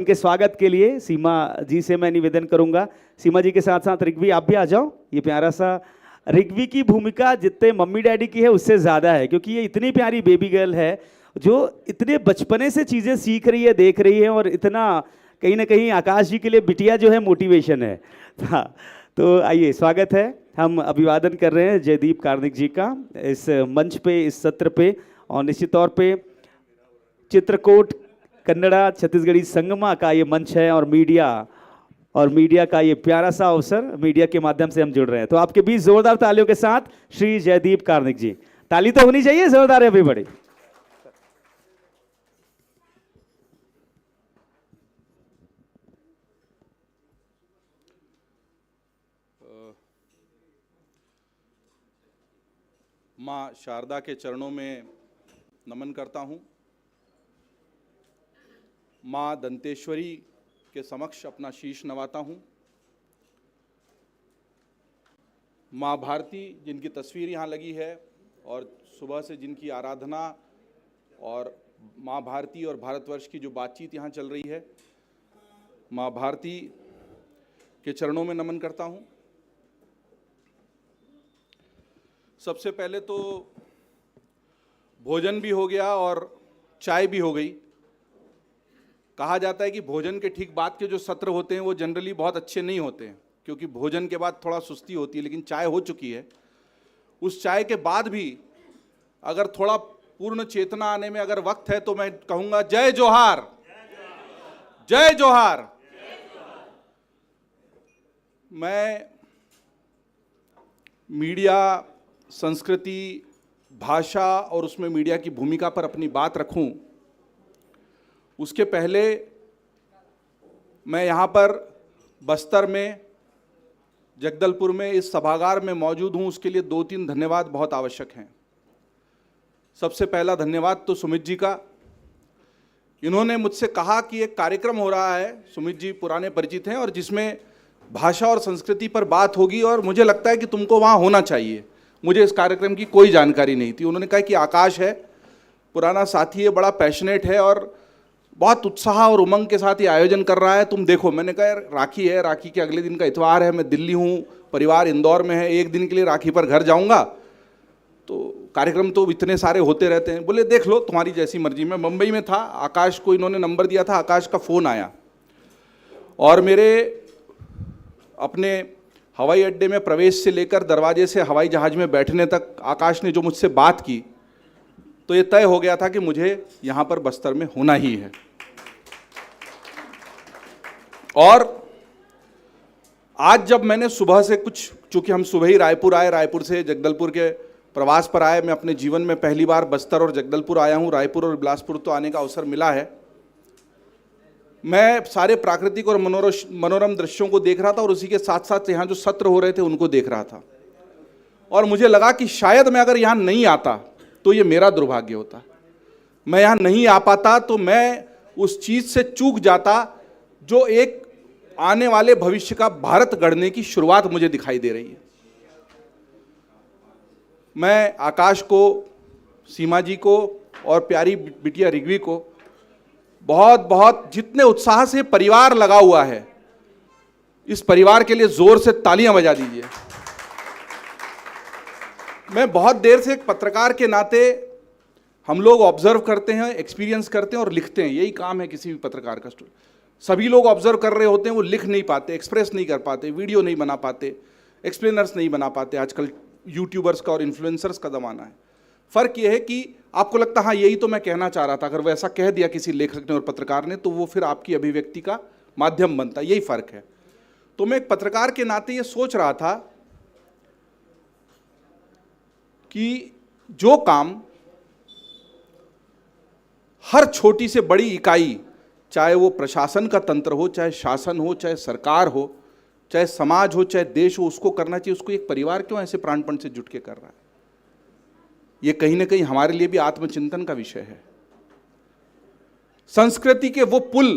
के स्वागत के लिए सीमा जी से मैं निवेदन करूंगा। सीमा जी के साथ साथ रिग्वी आप भी आ जाओ। ये प्यारा सा रिग्वी की भूमिका जितने मम्मी डैडी की है उससे ज़्यादा है, क्योंकि ये इतनी प्यारी बेबी गर्ल है जो इतने बचपने से चीज़ें सीख रही है, देख रही है, और इतना कहीं ना कहीं आकाश जी के लिए बिटिया जो है मोटिवेशन है। हाँ, तो आइए, स्वागत है। हम अभिवादन कर रहे हैं जयदीप कार्निक जी का इस मंच पे, इस सत्र पे, और निश्चित तौर पे चित्रकूट कन्नड़ा छत्तीसगढ़ी संगमा का ये मंच है और मीडिया का ये प्यारा सा अवसर, मीडिया के माध्यम से हम जुड़ रहे हैं। तो आपके बीच जोरदार तालियों के साथ श्री जयदीप कार्निक जी। ताली तो होनी चाहिए जोरदार एवरीबॉडी। माँ शारदा के चरणों में नमन करता हूँ। माँ दंतेश्वरी के समक्ष अपना शीश नवाता हूँ। माँ भारती जिनकी तस्वीर यहाँ लगी है और सुबह से जिनकी आराधना और माँ भारती और भारतवर्ष की जो बातचीत यहाँ चल रही है, माँ भारती के चरणों में नमन करता हूँ। सबसे पहले तो भोजन भी हो गया और चाय भी हो गई। कहा जाता है कि भोजन के ठीक बाद के जो सत्र होते हैं वो जनरली बहुत अच्छे नहीं होते हैं, क्योंकि भोजन के बाद थोड़ा सुस्ती होती है, लेकिन चाय हो चुकी है। उस चाय के बाद भी अगर थोड़ा पूर्ण चेतना आने में अगर वक्त है तो मैं कहूँगा जय जोहार, जय जोहार। मैं मीडिया, संस्कृति, भाषा और उसमें मीडिया की भूमिका पर अपनी बात रखूं, उसके पहले मैं यहाँ पर बस्तर में, जगदलपुर में इस सभागार में मौजूद हूँ, उसके लिए 2-3 धन्यवाद बहुत आवश्यक हैं। सबसे पहला धन्यवाद तो सुमित जी का। इन्होंने मुझसे कहा कि एक कार्यक्रम हो रहा है, सुमित जी पुराने परिचित हैं, और जिसमें भाषा और संस्कृति पर बात होगी और मुझे लगता है कि तुमको वहाँ होना चाहिए। मुझे इस कार्यक्रम की कोई जानकारी नहीं थी। उन्होंने कहा कि आकाश है, पुराना साथी है, बड़ा पैशनेट है और बहुत उत्साह और उमंग के साथ ये आयोजन कर रहा है, तुम देखो। मैंने कहा यार राखी है, राखी के अगले दिन का इतवार है, मैं दिल्ली हूँ, परिवार इंदौर में है, एक दिन के लिए राखी पर घर जाऊँगा, तो कार्यक्रम तो इतने सारे होते रहते हैं। बोले देख लो, तुम्हारी जैसी मर्जी। मैं मुंबई में था, आकाश को इन्होंने नंबर दिया था, आकाश का फ़ोन आया और मेरे अपने हवाई अड्डे में प्रवेश से लेकर दरवाजे से हवाई जहाज़ में बैठने तक आकाश ने जो मुझसे बात की, तो ये तय हो गया था कि मुझे यहाँ पर बस्तर में होना ही है। और आज जब मैंने सुबह से कुछ, चूँकि हम सुबह ही रायपुर आए, रायपुर से जगदलपुर के प्रवास पर आए, मैं अपने जीवन में पहली बार बस्तर और जगदलपुर आया हूँ। रायपुर और बिलासपुर तो आने का अवसर मिला है। मैं सारे प्राकृतिक और मनोरम दृश्यों को देख रहा था और उसी के साथ साथ यहाँ जो सत्र हो रहे थे उनको देख रहा था, और मुझे लगा कि शायद मैं अगर यहाँ नहीं आता तो ये मेरा दुर्भाग्य होता। मैं यहाँ नहीं आ पाता तो मैं उस चीज़ से चूक जाता जो एक आने वाले भविष्य का भारत गढ़ने की शुरुआत मुझे दिखाई दे रही है। मैं आकाश को, सीमा जी को और प्यारी बिटिया रिग्वी को बहुत बहुत, जितने उत्साह से परिवार लगा हुआ है, इस परिवार के लिए जोर से तालियां बजा दीजिए। मैं बहुत देर से एक पत्रकार के नाते, हम लोग ऑब्जर्व करते हैं, एक्सपीरियंस करते हैं और लिखते हैं, यही काम है किसी भी पत्रकार का। सभी लोग ऑब्जर्व कर रहे होते हैं, वो लिख नहीं पाते, एक्सप्रेस नहीं कर पाते, वीडियो नहीं बना पाते, एक्सप्लेनर्स नहीं बना पाते। आजकल यूट्यूबर्स का और इन्फ्लुएंसर्स का ज़माना है। फ़र्क ये है कि आपको लगता हाँ यही तो मैं कहना चाह रहा था, अगर वो ऐसा कह दिया किसी लेखक ने और पत्रकार ने, तो वो फिर आपकी अभिव्यक्ति का माध्यम बनता है, यही फ़र्क है। तो मैं एक पत्रकार के नाते ये सोच रहा था कि जो काम हर छोटी से बड़ी इकाई, चाहे वो प्रशासन का तंत्र हो, चाहे शासन हो, चाहे सरकार हो, चाहे समाज हो, चाहे देश हो, उसको करना चाहिए, उसको एक परिवार क्यों ऐसे प्राणपण से जुट के कर रहा है? ये कहीं ना कहीं हमारे लिए भी आत्मचिंतन का विषय है। संस्कृति के वो पुल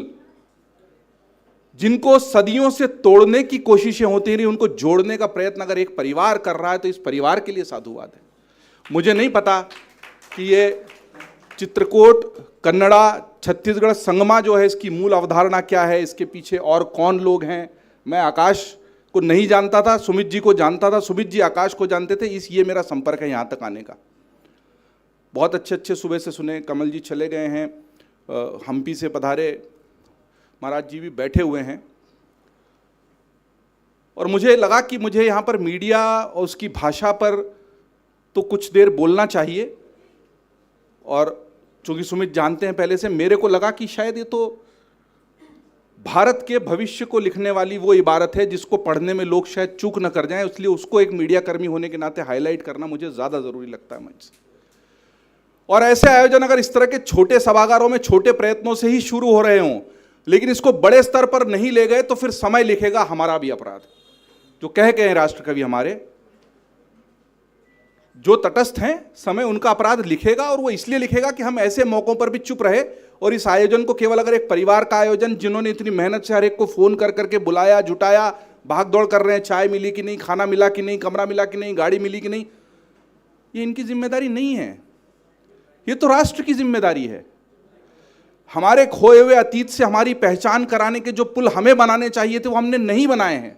जिनको सदियों से तोड़ने की कोशिशें होती रही, उनको जोड़ने का प्रयत्न अगर एक परिवार कर रहा है तो इस परिवार के लिए साधुवाद है। मुझे नहीं पता कि ये चित्रकूट, कन्नड़ा, छत्तीसगढ़ संगमा जो है, इसकी मूल अवधारणा क्या है, इसके पीछे और कौन लोग हैं। मैं आकाश को नहीं जानता था, सुमित जी को जानता था, सुमित जी आकाश को जानते थे, ये मेरा संपर्क है यहाँ तक आने का। बहुत अच्छे अच्छे सुबह से सुने, कमल जी चले गए हैं, हम्पी से पधारे महाराज जी भी बैठे हुए हैं। और मुझे लगा कि मुझे यहाँ पर मीडिया और उसकी भाषा पर तो कुछ देर बोलना चाहिए, और चूंकि सुमित जानते हैं पहले से, मेरे को लगा कि शायद ये तो भारत के भविष्य को लिखने वाली वो इबारत है जिसको पढ़ने में लोग शायद चूक न कर जाएं, इसलिए उसको एक मीडिया कर्मी होने के नाते हाईलाइट करना मुझे ज़्यादा ज़रूरी लगता है मंच से। और ऐसे आयोजन अगर इस तरह के छोटे सभागारों में छोटे प्रयत्नों से ही शुरू हो रहे हों, लेकिन इसको बड़े स्तर पर नहीं ले गए, तो फिर समय लिखेगा हमारा भी अपराध। जो कह गए हैं राष्ट्र कवि हमारे, जो तटस्थ हैं, समय उनका अपराध लिखेगा, और वो इसलिए लिखेगा कि हम ऐसे मौकों पर भी चुप रहे। और इस आयोजन को केवल अगर एक परिवार का आयोजन, जिन्होंने इतनी मेहनत से हर एक को फोन कर करके बुलाया, जुटाया, भाग दौड़ कर रहे हैं, चाय मिली कि नहीं, खाना मिला कि नहीं, कमरा मिला कि नहीं, गाड़ी मिली कि नहीं, ये इनकी जिम्मेदारी नहीं है, ये तो राष्ट्र की जिम्मेदारी है। हमारे खोए हुए अतीत से हमारी पहचान कराने के जो पुल हमें बनाने चाहिए थे, वो हमने नहीं बनाए हैं।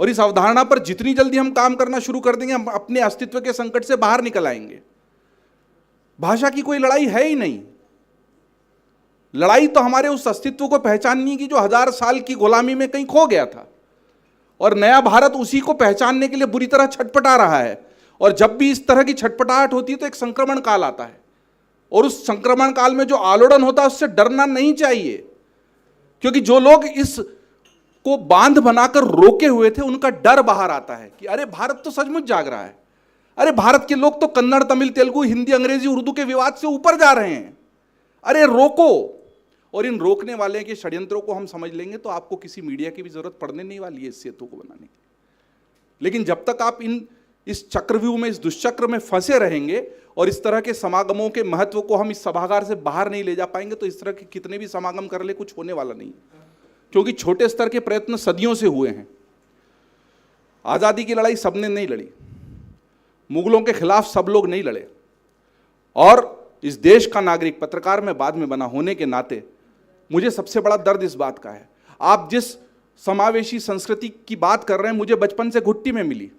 और इस अवधारणा पर जितनी जल्दी हम काम करना शुरू कर देंगे, हम अपने अस्तित्व के संकट से बाहर निकल आएंगे। भाषा की कोई लड़ाई है ही नहीं। लड़ाई तो हमारे उस अस्तित्व को पहचानने की जो 1000 साल की गुलामी में कहीं खो गया था, और नया भारत उसी को पहचानने के लिए बुरी तरह छटपटा रहा है। और जब भी इस तरह की छटपटाहट होती है तो एक संक्रमण काल आता है, और उस संक्रमण काल में जो आलोड़न होता है उससे डरना नहीं चाहिए, क्योंकि जो लोग इस को बांध बनाकर रोके हुए थे, उनका डर बाहर आता है कि अरे भारत तो सचमुच जाग रहा है, अरे भारत के लोग तो कन्नड़, तमिल, तेलुगु, हिंदी, अंग्रेजी, उर्दू के विवाद से ऊपर जा रहे हैं, अरे रोको। और इन रोकने वाले के षड्यंत्रों को हम समझ लेंगे तो आपको किसी मीडिया की भी जरूरत पड़ने नहीं वाली है इस सेतु को बनाने की। लेकिन जब तक आप इस चक्रव्यूह में, इस दुष्चक्र में फंसे रहेंगे, और इस तरह के समागमों के महत्व को हम इस सभागार से बाहर नहीं ले जा पाएंगे, तो इस तरह के कितने भी समागम कर ले, कुछ होने वाला नहीं, क्योंकि छोटे स्तर के प्रयत्न सदियों से हुए हैं। आज़ादी की लड़ाई सबने नहीं लड़ी, मुगलों के खिलाफ सब लोग नहीं लड़े, और इस देश का नागरिक, पत्रकार में बाद में बना होने के नाते मुझे सबसे बड़ा दर्द इस बात का है। आप जिस समावेशी संस्कृति की बात कर रहे हैं, मुझे बचपन से घुट्टी में मिली।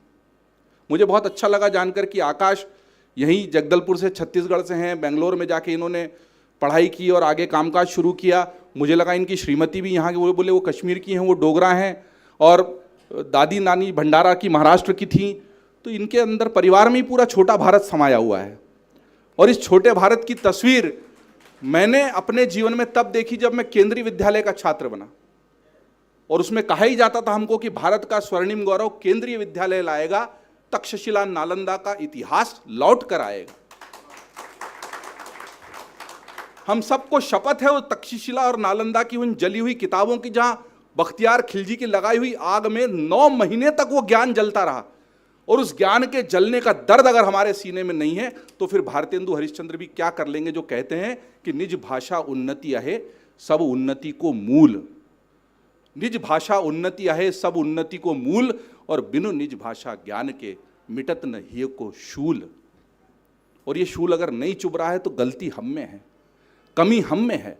मुझे बहुत अच्छा लगा जानकर कि आकाश यहीं जगदलपुर से, छत्तीसगढ़ से हैं, बेंगलोर में जाके इन्होंने पढ़ाई की और आगे कामकाज शुरू किया। मुझे लगा इनकी श्रीमती भी यहाँ की, वो बोले वो कश्मीर की हैं, वो डोगरा हैं, और दादी नानी भंडारा की, महाराष्ट्र की थी। तो इनके अंदर परिवार में ही पूरा छोटा भारत समाया हुआ है। और इस छोटे भारत की तस्वीर मैंने अपने जीवन में तब देखी जब मैं केंद्रीय विद्यालय का छात्र बना, और उसमें कहा ही जाता था हमको कि भारत का स्वर्णिम गौरव केंद्रीय विद्यालय लाएगा, तक्षशिला नालंदा का इतिहास लौट कर आएगा। हम सबको शपथ है वो तक्षशिला और नालंदा की उन जली हुई किताबों की, जहां बख्तियार खिलजी की लगाई हुई आग में 9 महीने तक वो ज्ञान जलता रहा, और उस ज्ञान के जलने का दर्द अगर हमारे सीने में नहीं है, तो फिर भारतेंदु हरिश्चंद्र भी क्या कर लेंगे, जो कहते हैं कि निज भाषा उन्नति आहे सब उन्नति को मूल। निज भाषा उन्नति आहे सब उन्नति को मूल, और बिनु निज भाषा ज्ञान के मिटत न हिय को शूल। और ये शूल अगर नहीं चुभ रहा है तो गलती हम में है, कमी हम में है।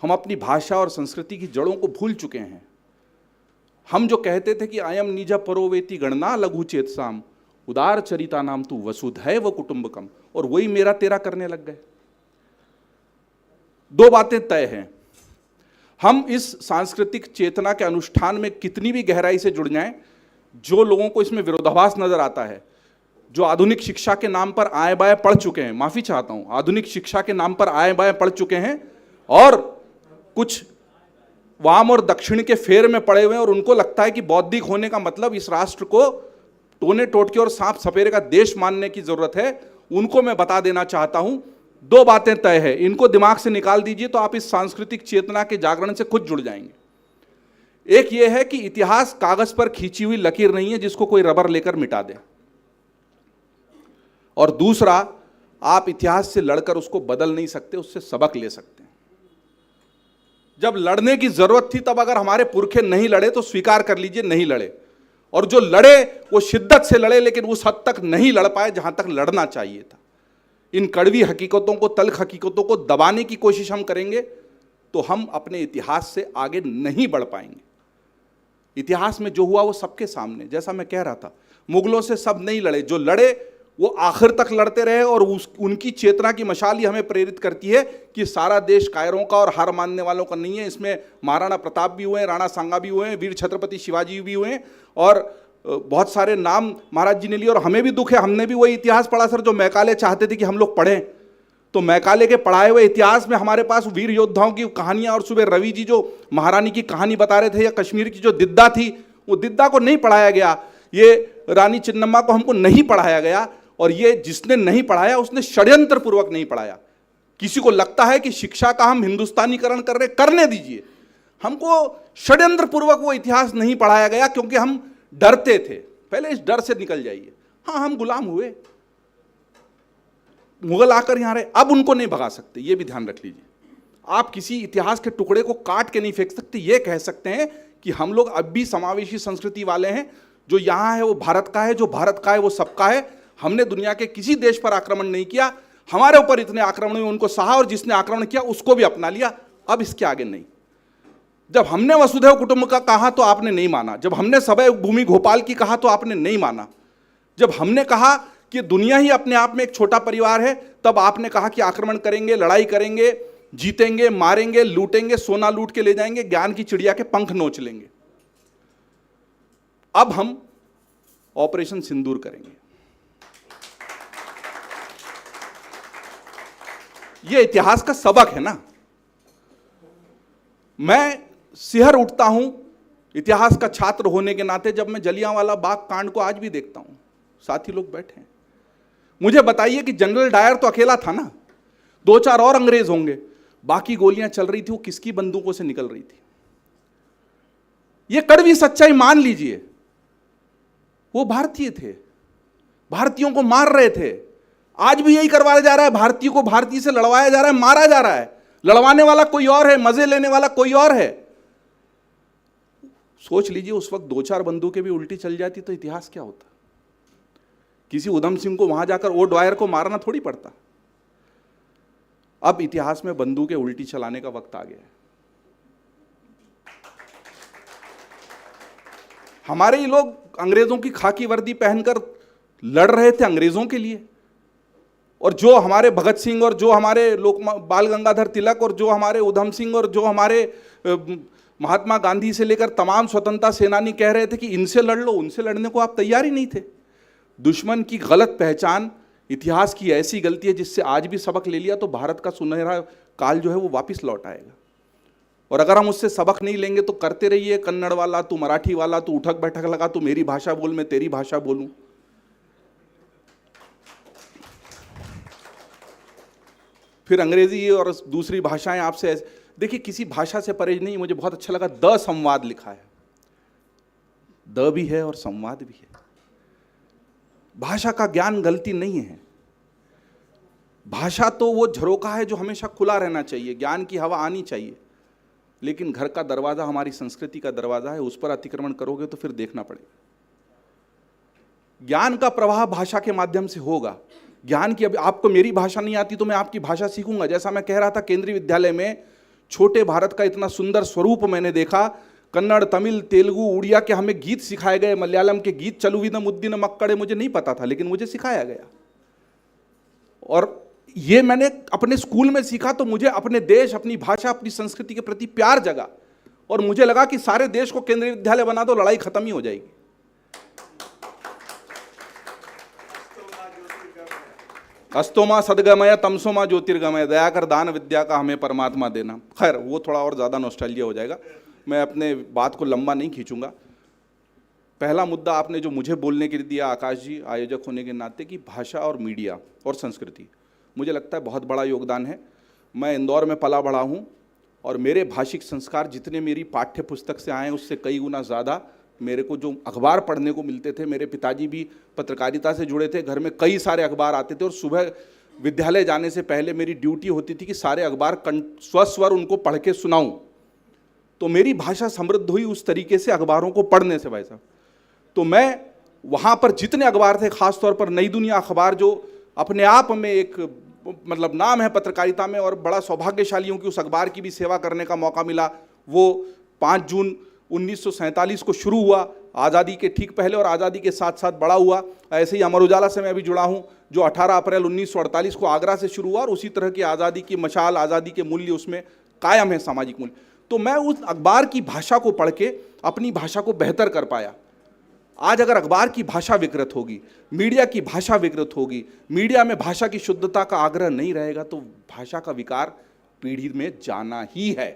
हम अपनी भाषा और संस्कृति की जड़ों को भूल चुके हैं। हम जो कहते थे कि अयम निज परोवेति गणना लघु चेतसाम उदार चरिता नाम तू वसुधैव कुटुंबकम, और वही मेरा तेरा करने लग गए। 2 बातें तय हैं, हम इस सांस्कृतिक चेतना के अनुष्ठान में कितनी भी गहराई से जुड़ जाएं, जो लोगों को इसमें विरोधाभास नजर आता है, जो आधुनिक शिक्षा के नाम पर आए बाएं पढ़ चुके हैं, माफी चाहता हूं, आधुनिक शिक्षा के नाम पर आए बाएं पढ़ चुके हैं, और कुछ वाम और दक्षिण के फेर में पड़े हुए हैं, और उनको लगता है कि बौद्धिक होने का मतलब इस राष्ट्र को टोने टोटके और सांप सपेरे का देश मानने की जरूरत है। उनको मैं बता देना चाहता हूं, 2 बातें तय है, इनको दिमाग से निकाल दीजिए तो आप इस सांस्कृतिक चेतना के जागरण से खुद जुड़ जाएंगे। एक ये है कि इतिहास कागज पर खींची हुई लकीर नहीं है जिसको कोई रबर लेकर मिटा दे, और दूसरा, आप इतिहास से लड़कर उसको बदल नहीं सकते, उससे सबक ले सकते हैं। जब लड़ने की जरूरत थी तब अगर हमारे पुरखे नहीं लड़े तो स्वीकार कर लीजिए नहीं लड़े, और जो लड़े वो शिद्दत से लड़े, लेकिन उस हद तक नहीं लड़ पाए जहां तक लड़ना चाहिए था। इन कड़वी हकीकतों को, तल्ख हकीकतों को दबाने की कोशिश हम करेंगे तो हम अपने इतिहास से आगे नहीं बढ़ पाएंगे। इतिहास में जो हुआ वो सबके सामने, जैसा मैं कह रहा था, मुगलों से सब नहीं लड़े, जो लड़े वो आखिर तक लड़ते रहे और उनकी चेतना की मशाल ही हमें प्रेरित करती है कि सारा देश कायरों का और हार मानने वालों का नहीं है। इसमें महाराणा प्रताप भी हुए हैं, राणा सांगा भी हुए हैं, वीर छत्रपति शिवाजी भी हुए हैं और बहुत सारे नाम महाराज जी ने लिए। और हमें भी दुख है, हमने भी वही इतिहास पढ़ा सर जो मैकाले चाहते थे कि हम लोग पढ़ें। तो मैकाले के पढ़ाए हुए इतिहास में हमारे पास वीर योद्धाओं की कहानियां, और सुबह रवि जी जो महारानी की कहानी बता रहे थे, या कश्मीर की जो दिद्दा थी, वो दिद्दा को नहीं पढ़ाया गया, ये रानी चिन्नम्मा को हमको नहीं पढ़ाया गया। और ये जिसने नहीं पढ़ाया उसने षड्यंत्र पूर्वक नहीं पढ़ाया। किसी को लगता है कि शिक्षा का हम हिंदुस्तानीकरण कर रहे, करने दीजिए, हमको षड्यंत्र पूर्वक वो इतिहास नहीं पढ़ाया गया क्योंकि हम डरते थे। पहले इस डर से निकल जाइए। हाँ, हम गुलाम हुए, मुगल आकर यहां रहे, अब उनको नहीं भगा सकते, ये भी ध्यान रख लीजिए। आप किसी इतिहास के टुकड़े को काट के नहीं फेंक सकते। ये कह सकते हैं कि हम लोग अब भी समावेशी संस्कृति वाले हैं, जो यहां है वो भारत का है, जो भारत का है वो सबका है। हमने दुनिया के किसी देश पर आक्रमण नहीं किया, हमारे ऊपर इतने आक्रमण हुए उनको सहा, और जिसने आक्रमण किया उसको भी अपना लिया। अब इसके आगे नहीं। जब हमने वसुधैव कुटुंब का कहा तो आपने नहीं माना, जब हमने सबै भूमि गोपाल की कहा तो आपने नहीं माना, जब हमने कहा कि दुनिया ही अपने आप में एक छोटा परिवार है तब आपने कहा कि आक्रमण करेंगे, लड़ाई करेंगे, जीतेंगे, मारेंगे, लूटेंगे, सोना लूट के ले जाएंगे, ज्ञान की चिड़िया के पंख नोच लेंगे। अब हम ऑपरेशन सिंदूर करेंगे। यह इतिहास का सबक है ना। मैं सिहर उठता हूं इतिहास का छात्र होने के नाते जब मैं जलियांवाला बाग कांड को आज भी देखता हूं। साथी लोग बैठे हैं, मुझे बताइए कि जनरल डायर तो अकेला था ना, 2-4 और अंग्रेज होंगे, बाकी गोलियां चल रही थी वो किसकी बंदूकों से निकल रही थी? ये कड़वी सच्चाई मान लीजिए। वो भारतीय थे, भारतीयों को मार रहे थे। आज भी यही करवाया जा रहा है, भारतीय को भारतीय से लड़वाया जा रहा है, मारा जा रहा है। लड़वाने वाला कोई और है, मजे लेने वाला कोई और है। सोच लीजिए उस वक्त 2-4 बंदूकें भी उल्टी चल जाती तो इतिहास क्या होता? किसी उधम सिंह को वहां जाकर ओ ड्वायर को मारना थोड़ी पड़ता। अब इतिहास में बंदूकें उल्टी चलाने का वक्त आ गया है। हमारे ही लोग अंग्रेजों की खाकी वर्दी पहनकर लड़ रहे थे अंग्रेजों के लिए, और जो हमारे भगत सिंह और जो हमारे बाल गंगाधर तिलक और जो हमारे उधम सिंह और जो हमारे महात्मा गांधी से लेकर तमाम स्वतंत्रता सेनानी कह रहे थे कि इनसे लड़ लो, उनसे लड़ने को आप तैयार ही नहीं थे। दुश्मन की गलत पहचान इतिहास की ऐसी गलती है जिससे आज भी सबक ले लिया तो भारत का सुनहरा काल जो है वो वापस लौट आएगा। और अगर हम उससे सबक नहीं लेंगे तो करते रहिए, कन्नड़ वाला तू, मराठी वाला तू, उठक बैठक लगा, तू मेरी भाषा बोल, मैं तेरी भाषा बोलूं। फिर अंग्रेजी और दूसरी भाषाएं आपसे देखिए, किसी भाषा से परहेज नहीं। मुझे बहुत अच्छा लगा, द संवाद लिखा है। द भी है और संवाद भी है। भाषा का ज्ञान गलती नहीं है। भाषा तो वो झरोका है जो हमेशा खुला रहना चाहिए, ज्ञान की हवा आनी चाहिए। लेकिन घर का दरवाजा हमारी संस्कृति का दरवाजा है, उस पर अतिक्रमण करोगे तो फिर देखना पड़ेगा। ज्ञान का प्रवाह भाषा के माध्यम से होगा। ज्ञान की, अब आपको मेरी भाषा नहीं आती तो मैं आपकी भाषा सीखूंगा। जैसा मैं कह रहा था, केंद्रीय विद्यालय में छोटे भारत का इतना सुंदर स्वरूप मैंने देखा। कन्नड़, तमिल, तेलुगु, उड़िया के हमें गीत सिखाए गए, मलयालम के गीत, चलुविदम उद्दीन मक्कड़े, मुझे नहीं पता था लेकिन मुझे सिखाया गया। और ये मैंने अपने स्कूल में सीखा तो मुझे अपने देश, अपनी भाषा, अपनी संस्कृति के प्रति प्यार जगा और मुझे लगा कि सारे देश को केंद्रीय विद्यालय बना दो, लड़ाई खत्म ही हो जाएगी। अस्तोमा सदगमय तमसोमा ज्योतिर्गमय, दया कर दान विद्या का हमें परमात्मा देना। खैर वो थोड़ा और ज़्यादा नॉस्टैल्जिया हो जाएगा, मैं अपने बात को लंबा नहीं खींचूंगा। पहला मुद्दा आपने जो मुझे बोलने के लिए दिया आकाश जी, आयोजक होने के नाते, कि भाषा और मीडिया और संस्कृति, मुझे लगता है बहुत बड़ा योगदान है। मैं इंदौर में पला बढ़ा हूँ और मेरे भाषिक संस्कार जितने मेरी पाठ्य पुस्तक से आए उससे कई गुना ज़्यादा मेरे को जो अखबार पढ़ने को मिलते थे। मेरे पिताजी भी पत्रकारिता से जुड़े थे, घर में कई सारे अखबार आते थे और सुबह विद्यालय जाने से पहले मेरी ड्यूटी होती थी कि सारे अखबार स्वस्वर उनको पढ़ के सुनाऊं। तो मेरी भाषा समृद्ध हुई उस तरीके से, अखबारों को पढ़ने से भाई साहब। तो मैं वहाँ पर जितने अखबार थे, खासतौर पर नई दुनिया अखबार जो अपने आप में एक मतलब नाम है पत्रकारिता में, और बड़ा सौभाग्यशाली हूँ कि उस अखबार की भी सेवा करने का मौका मिला। वो 5 जून 1947 को शुरू हुआ, आज़ादी के ठीक पहले और आज़ादी के साथ साथ बड़ा हुआ। ऐसे ही अमर उजाला से मैं भी जुड़ा हूँ, जो 18 अप्रैल 1948 को आगरा से शुरू हुआ, और उसी तरह की आज़ादी की मशाल, आज़ादी के मूल्य उसमें कायम है, सामाजिक मूल्य। तो मैं उस अखबार की भाषा को पढ़ के अपनी भाषा को बेहतर कर पाया। आज अगर अखबार की भाषा विकृत होगी, मीडिया की भाषा विकृत होगी, मीडिया में भाषा की शुद्धता का आग्रह नहीं रहेगा, तो भाषा का विकार पीढ़ी में जाना ही है।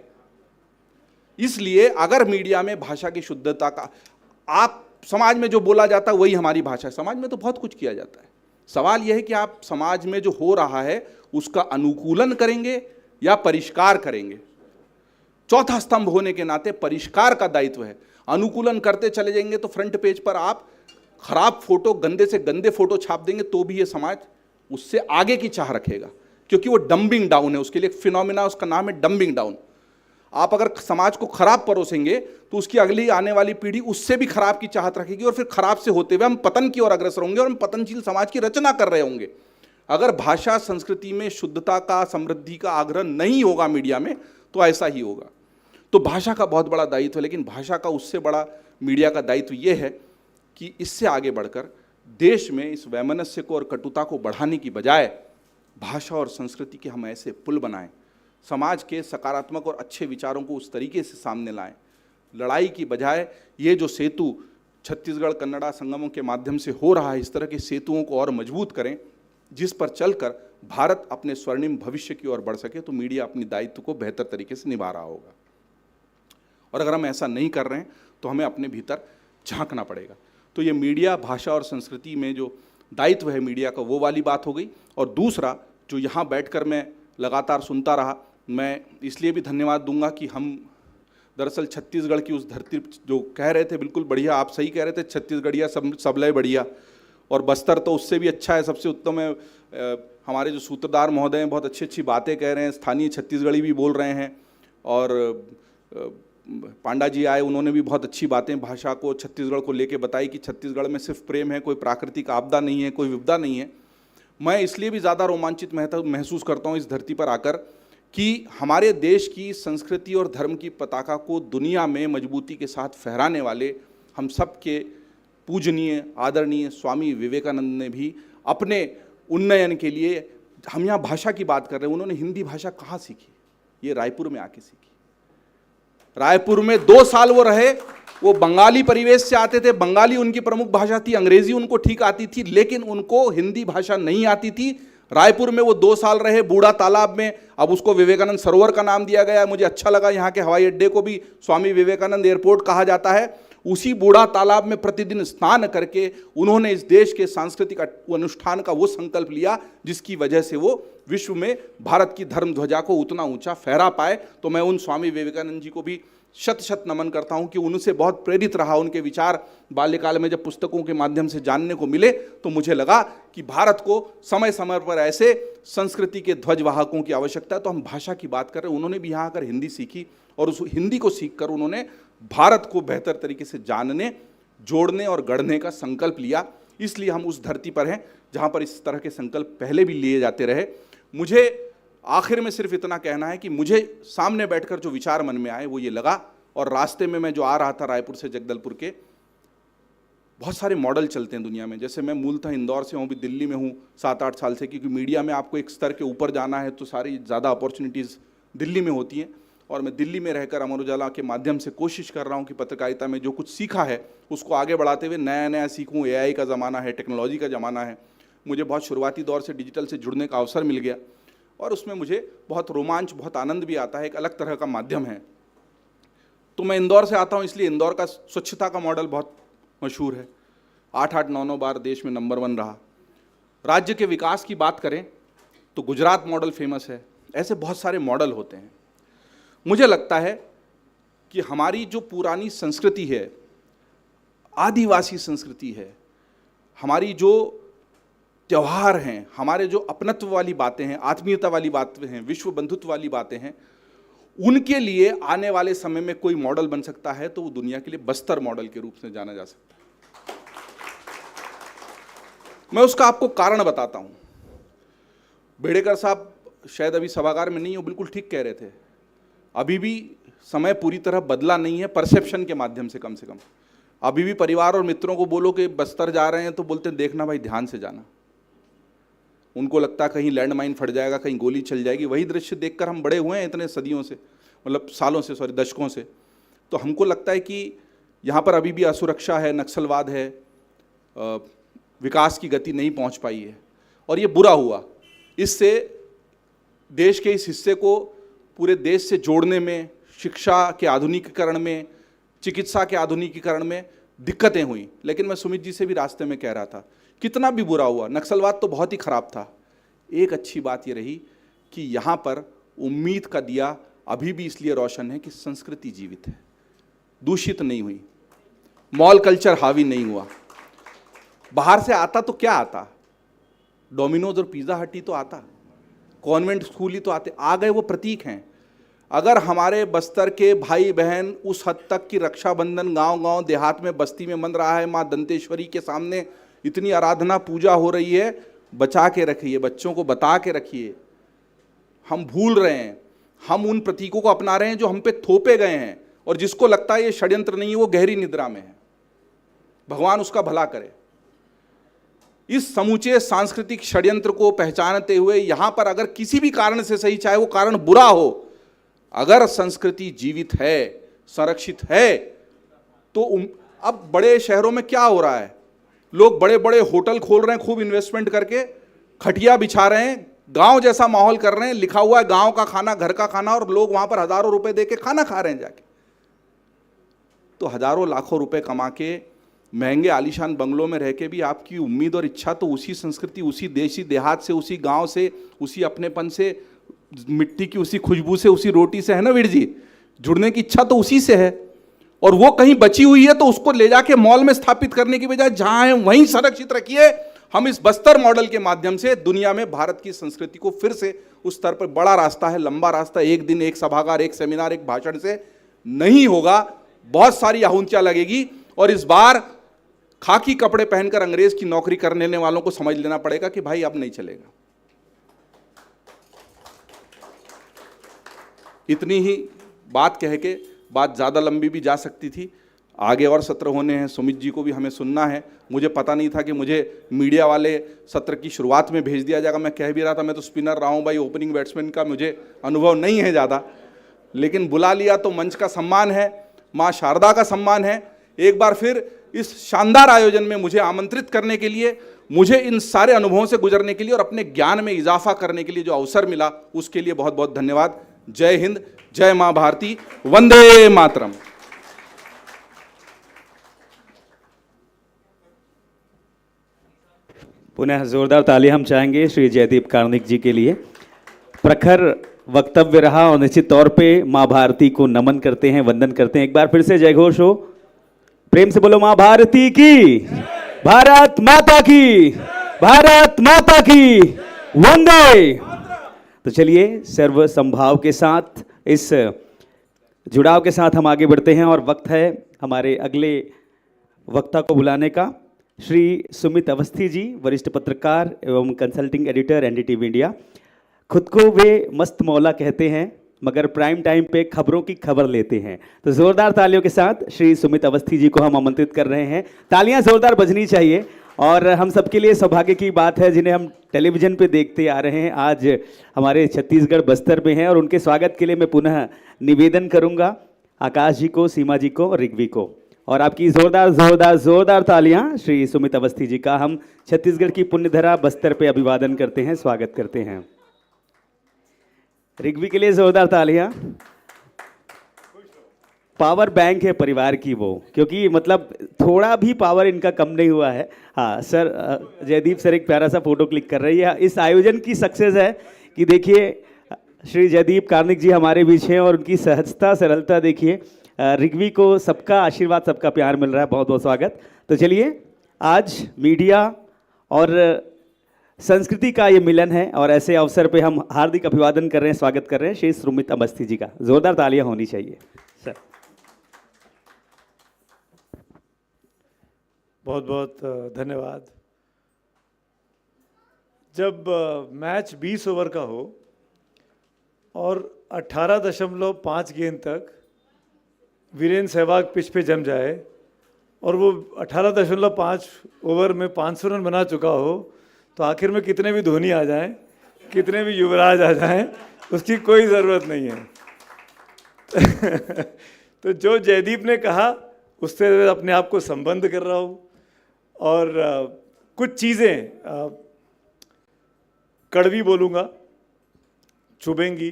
इसलिए अगर मीडिया में भाषा की शुद्धता का, आप समाज में जो बोला जाता है वही हमारी भाषा है। समाज में तो बहुत कुछ किया जाता है, सवाल यह है कि आप समाज में जो हो रहा है उसका अनुकूलन करेंगे या परिष्कार करेंगे। चौथा स्तंभ होने के नाते परिष्कार का दायित्व है। अनुकूलन करते चले जाएंगे तो फ्रंट पेज पर आप खराब फोटो, गंदे से गंदे फोटो छाप देंगे तो भी ये समाज उससे आगे की चाह रखेगा, क्योंकि वो डंबिंग डाउन है। उसके लिए एक फिनोमिना, उसका नाम है डंबिंग डाउन। आप अगर समाज को खराब परोसेंगे तो उसकी अगली आने वाली पीढ़ी उससे भी खराब की चाहत रखेगी, और फिर खराब से होते हुए हम पतन की ओर अग्रसर होंगे और हम पतनशील समाज की रचना कर रहे होंगे। अगर भाषा संस्कृति में शुद्धता का, समृद्धि का आग्रह नहीं होगा मीडिया में, तो ऐसा ही होगा। तो भाषा का बहुत बड़ा दायित्व है, लेकिन भाषा का उससे बड़ा मीडिया का दायित्व यह है कि इससे आगे बढ़कर देश में इस वैमनस्य को और कटुता को बढ़ाने की बजाय भाषा और संस्कृति के हम ऐसे पुल बनाएं, समाज के सकारात्मक और अच्छे विचारों को उस तरीके से सामने लाएं। लड़ाई की बजाय ये जो सेतु छत्तीसगढ़ कन्नड़ा संगमों के माध्यम से हो रहा है, इस तरह के सेतुओं को और मजबूत करें, जिस पर चलकर भारत अपने स्वर्णिम भविष्य की ओर बढ़ सके। तो मीडिया अपनी दायित्व को बेहतर तरीके से निभा रहा होगा, और अगर हम ऐसा नहीं कर रहे हैं तो हमें अपने भीतर झांकना पड़ेगा। तो ये मीडिया, भाषा और संस्कृति में जो दायित्व है मीडिया का, वो वाली बात हो गई। और दूसरा, जो यहाँ बैठकर मैं लगातार सुनता रहा, मैं इसलिए भी धन्यवाद दूंगा कि हम दरअसल छत्तीसगढ़ की उस धरती, जो कह रहे थे बिल्कुल बढ़िया, आप सही कह रहे थे, छत्तीसगढ़िया सबले बढ़िया, और बस्तर तो उससे भी अच्छा है, सबसे उत्तम है। हमारे जो सूत्रधार महोदय हैं बहुत अच्छी अच्छी बातें कह रहे हैं, स्थानीय छत्तीसगढ़ी भी बोल रहे हैं, और पांडा जी आए, उन्होंने भी बहुत अच्छी बातें भाषा को, छत्तीसगढ़ को लेके बताई कि छत्तीसगढ़ में सिर्फ प्रेम है, कोई प्राकृतिक आपदा नहीं है, कोई विपदा नहीं है। मैं इसलिए भी ज़्यादा रोमांचित महसूस करता हूँ इस धरती पर आकर कि हमारे देश की संस्कृति और धर्म की पताका को दुनिया में मजबूती के साथ फहराने वाले हम सब के पूजनीय, आदरणीय स्वामी विवेकानंद ने भी अपने उन्नयन के लिए, हम यहाँ भाषा की बात कर रहे हैं, उन्होंने हिंदी भाषा कहाँ सीखी? ये रायपुर में आके सीखी। रायपुर में 2 साल वो रहे, वो बंगाली परिवेश से आते थे, बंगाली उनकी प्रमुख भाषा थी, अंग्रेजी उनको ठीक आती थी, लेकिन उनको हिंदी भाषा नहीं आती थी। रायपुर में वो 2 साल रहे, बूढ़ा तालाब में, अब उसको विवेकानंद सरोवर का नाम दिया गया है। मुझे अच्छा लगा, यहाँ के हवाई अड्डे को भी स्वामी विवेकानंद एयरपोर्ट कहा जाता है। उसी बूढ़ा तालाब में प्रतिदिन स्नान करके उन्होंने इस देश के सांस्कृतिक अनुष्ठान का वो संकल्प लिया जिसकी वजह से वो विश्व में भारत की धर्म ध्वजा को उतना ऊंचा फहरा पाए। तो मैं उन स्वामी विवेकानंद जी को भी शत शत नमन करता हूं कि उनसे बहुत प्रेरित रहा। उनके विचार बाल्यकाल में जब पुस्तकों के माध्यम से जानने को मिले तो मुझे लगा कि भारत को समय समय पर ऐसे संस्कृति के ध्वजवाहकों की आवश्यकता है। तो हम भाषा की बात कर रहे हैं, उन्होंने भी यहाँ आकर हिंदी सीखी और उस हिंदी को सीखकर उन्होंने भारत को बेहतर तरीके से जानने, जोड़ने और गढ़ने का संकल्प लिया। इसलिए हम उस धरती पर हैं जहाँ पर इस तरह के संकल्प पहले भी लिए जाते रहे। मुझे आखिर में सिर्फ इतना कहना है कि मुझे सामने बैठकर जो विचार मन में आए वो ये लगा, और रास्ते में मैं जो आ रहा था रायपुर से जगदलपुर के, बहुत सारे मॉडल चलते हैं दुनिया में। जैसे मैं मूलतः इंदौर से हूँ, भी दिल्ली में हूँ 7-8 साल से, क्योंकि मीडिया में आपको एक स्तर के ऊपर जाना है तो सारी ज़्यादा अपॉर्चुनिटीज़ दिल्ली में होती हैं। और मैं दिल्ली में रहकर अमर उजाला के माध्यम से कोशिश कर रहा हूँ कि पत्रकारिता में जो कुछ सीखा है उसको आगे बढ़ाते हुए नया नया सीखूँ। AI का ज़माना है, टेक्नोलॉजी का ज़माना है। मुझे बहुत शुरुआती दौर से डिजिटल से जुड़ने का अवसर मिल गया और उसमें मुझे बहुत रोमांच, बहुत आनंद भी आता है। एक अलग तरह का माध्यम है। तो मैं इंदौर से आता हूँ, इसलिए इंदौर का स्वच्छता का मॉडल बहुत मशहूर है। 8-8, 9-9 बार देश में नंबर 1 रहा। राज्य के विकास की बात करें तो गुजरात मॉडल फेमस है। ऐसे बहुत सारे मॉडल होते हैं। मुझे लगता है कि हमारी जो पुरानी संस्कृति है, आदिवासी संस्कृति है, हमारी जो त्यौहार हैं, हमारे जो अपनत्व वाली बातें हैं, आत्मीयता वाली बातें हैं, विश्व बंधुत्व वाली बातें हैं, उनके लिए आने वाले समय में कोई मॉडल बन सकता है तो वो दुनिया के लिए बस्तर मॉडल के रूप में जाना जा सकता है। मैं उसका आपको कारण बताता हूं। बेड़ेकर साहब शायद अभी सभागार में नहीं हो, बिल्कुल ठीक कह रहे थे। अभी भी समय पूरी तरह बदला नहीं है, परसेप्शन के माध्यम से कम से कम। अभी भी परिवार और मित्रों को बोलो कि बस्तर जा रहे हैं तो बोलते हैं देखना भाई ध्यान से जाना। उनको लगता है कहीं लैंडमाइन फट जाएगा, कहीं गोली चल जाएगी। वही दृश्य देखकर हम बड़े हुए हैं इतने सदियों से, मतलब सालों से, सॉरी दशकों से। तो हमको लगता है कि यहाँ पर अभी भी असुरक्षा है, नक्सलवाद है, विकास की गति नहीं पहुँच पाई है, और ये बुरा हुआ। इससे देश के इस हिस्से को पूरे देश से जोड़ने में, शिक्षा के आधुनिकीकरण में, चिकित्सा के आधुनिकीकरण में दिक्कतें हुई। लेकिन मैं सुमित जी से भी रास्ते में कह रहा था, कितना भी बुरा हुआ, नक्सलवाद तो बहुत ही खराब था, एक अच्छी बात ये रही कि यहाँ पर उम्मीद का दिया अभी भी इसलिए रोशन है कि संस्कृति जीवित है, दूषित नहीं हुई, मॉल कल्चर हावी नहीं हुआ। बाहर से आता तो क्या आता, डोमिनोज और पिज़्ज़ा हट ही तो आता, कॉन्वेंट स्कूल ही तो आते, आ गए, वो प्रतीक हैं। अगर हमारे बस्तर के भाई बहन उस हद तक की रक्षाबंधन गांव-गांव, देहात में, बस्ती में मन रहा है, माँ दंतेश्वरी के सामने इतनी आराधना पूजा हो रही है, बचा के रखिए, बच्चों को बता के रखिए। हम भूल रहे हैं, हम उन प्रतीकों को अपना रहे हैं जो हम पे थोपे गए हैं, और जिसको लगता है ये षड्यंत्र नहीं है, वो गहरी निद्रा में है। भगवान उसका भला करे। इस समूचे सांस्कृतिक षड्यंत्र को पहचानते हुए यहाँ पर अगर किसी भी कारण से सही, चाहे वो कारण बुरा हो, अगर संस्कृति जीवित है, संरक्षित है, तो अब बड़े शहरों में क्या हो रहा है, लोग बड़े बड़े होटल खोल रहे हैं, खूब इन्वेस्टमेंट करके खटिया बिछा रहे हैं, गांव जैसा माहौल कर रहे हैं, लिखा हुआ है गांव का खाना, घर का खाना, और लोग वहां पर हजारों रुपए दे के खाना खा रहे हैं जाके। तो हजारों लाखों रुपए कमा के महंगे आलीशान बंगलों में रह के भी आपकी उम्मीद और इच्छा तो उसी संस्कृति, उसी देशी देहात से, उसी गांव से, उसी अपनेपन से, मिट्टी की उसी खुशबू से, उसी रोटी से है ना वीर जी, जुड़ने की इच्छा तो उसी से है। और वो कहीं बची हुई है तो उसको ले जाके मॉल में स्थापित करने की बजाय जहां है वहीं संरक्षित रखिए। हम इस बस्तर मॉडल के माध्यम से दुनिया में भारत की संस्कृति को फिर से उस स्तर पर, बड़ा रास्ता है, लंबा रास्ता, एक दिन एक सभागार, एक सेमिनार, एक भाषण से नहीं होगा, बहुत सारी आहुतियां लगेगी। और इस बार खाकी कपड़े पहनकर अंग्रेज की नौकरी करने वालों को समझ लेना पड़ेगा कि भाई अब नहीं चलेगा। इतनी ही बात कह के, बात ज़्यादा लंबी भी जा सकती थी, आगे और सत्र होने हैं, सुमित जी को भी हमें सुनना है। मुझे पता नहीं था कि मुझे मीडिया वाले सत्र की शुरुआत में भेज दिया जाएगा। मैं कह भी रहा था मैं तो स्पिनर रहा हूँ भाई, ओपनिंग बैट्समैन का मुझे अनुभव नहीं है ज़्यादा, लेकिन बुला लिया तो मंच का सम्मान है, माँ शारदा का सम्मान है। एक बार फिर इस शानदार आयोजन में मुझे आमंत्रित करने के लिए, मुझे इन सारे अनुभवों से गुजरने के लिए और अपने ज्ञान में इजाफा करने के लिए जो अवसर मिला, उसके लिए बहुत बहुत धन्यवाद। जय हिंद, जय मां भारती, वंदे मातरम। पुनः जोरदार ताली हम चाहेंगे श्री जयदीप कार्निक जी के लिए। प्रखर वक्तव्य रहा और निश्चित तौर पे मां भारती को नमन करते हैं, वंदन करते हैं। एक बार फिर से जय घोष हो, प्रेम से बोलो मां भारती की, भारत माता की, भारत माता की, वंदे। तो चलिए सर्व संभाव के साथ, इस जुड़ाव के साथ हम आगे बढ़ते हैं और वक्त है हमारे अगले वक्ता को बुलाने का। श्री सुमित अवस्थी जी, वरिष्ठ पत्रकार एवं कंसल्टिंग एडिटर, एनडीटीवी इंडिया। खुद को वे मस्त मौला कहते हैं, मगर प्राइम टाइम पे खबरों की खबर लेते हैं। तो जोरदार तालियों के साथ श्री सुमित अवस्थी जी को हम आमंत्रित कर रहे हैं। तालियां जोरदार बजनी चाहिए। और हम सबके लिए सौभाग्य की बात है, जिन्हें हम टेलीविजन पे देखते आ रहे हैं, आज हमारे छत्तीसगढ़ बस्तर में हैं, और उनके स्वागत के लिए मैं पुनः निवेदन करूंगा आकाश जी को, सीमा जी को और ऋग्वी को। और आपकी जोरदार जोरदार जोरदार तालियां श्री सुमित अवस्थी जी का हम छत्तीसगढ़ की पुण्यधरा बस्तर पे अभिवादन करते हैं, स्वागत करते हैं। ऋग्वी के लिए जोरदार तालियां। पावर बैंक है परिवार की वो, क्योंकि मतलब थोड़ा भी पावर इनका कम नहीं हुआ है। हाँ सर, जयदीप सर एक प्यारा सा फोटो क्लिक कर रही है। इस आयोजन की सक्सेस है कि देखिए श्री जयदीप कार्निक जी हमारे बीच हैं और उनकी सहजता सरलता देखिए। ऋग्वी को सबका आशीर्वाद, सबका प्यार मिल रहा है, बहुत बहुत स्वागत। तो चलिए, आज मीडिया और संस्कृति का ये मिलन है और ऐसे अवसर पे हम हार्दिक अभिवादन कर रहे हैं, स्वागत कर रहे हैं श्री सुमित अवस्थी जी का। जोरदार तालियां होनी चाहिए सर। बहुत बहुत धन्यवाद। जब मैच 20 ओवर का हो और 18.5 गेंद तक वीरेंद्र सहवाग पिच पे जम जाए और वो 18.5 ओवर में 500 रन बना चुका हो, तो आखिर में कितने भी धोनी आ जाएं, कितने भी युवराज आ जाएं, उसकी कोई ज़रूरत नहीं है। तो जो जयदीप ने कहा उससे अपने आप को संबंध कर रहा हूँ। और कुछ चीज़ें कड़वी बोलूँगा, चुभेंगी,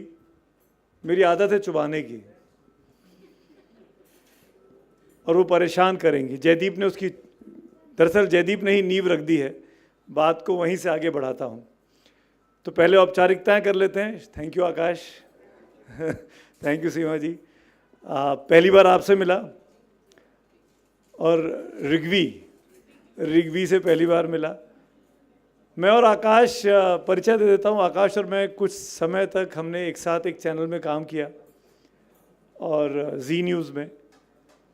मेरी आदत है चुबाने की, और वो परेशान करेंगी। जयदीप ने उसकी, दरअसल जयदीप ने ही नींव रख दी है, बात को वहीं से आगे बढ़ाता हूँ। तो पहले औपचारिकताएं कर लेते हैं। Thank you Akash, thank you Seema ji. पहली बार आपसे मिला, और ऋग्वी से पहली बार मिला। मैं और आकाश, परिचय दे देता हूँ। आकाश और मैं कुछ समय तक हमने एक साथ एक चैनल में काम किया, और जी न्यूज़ में,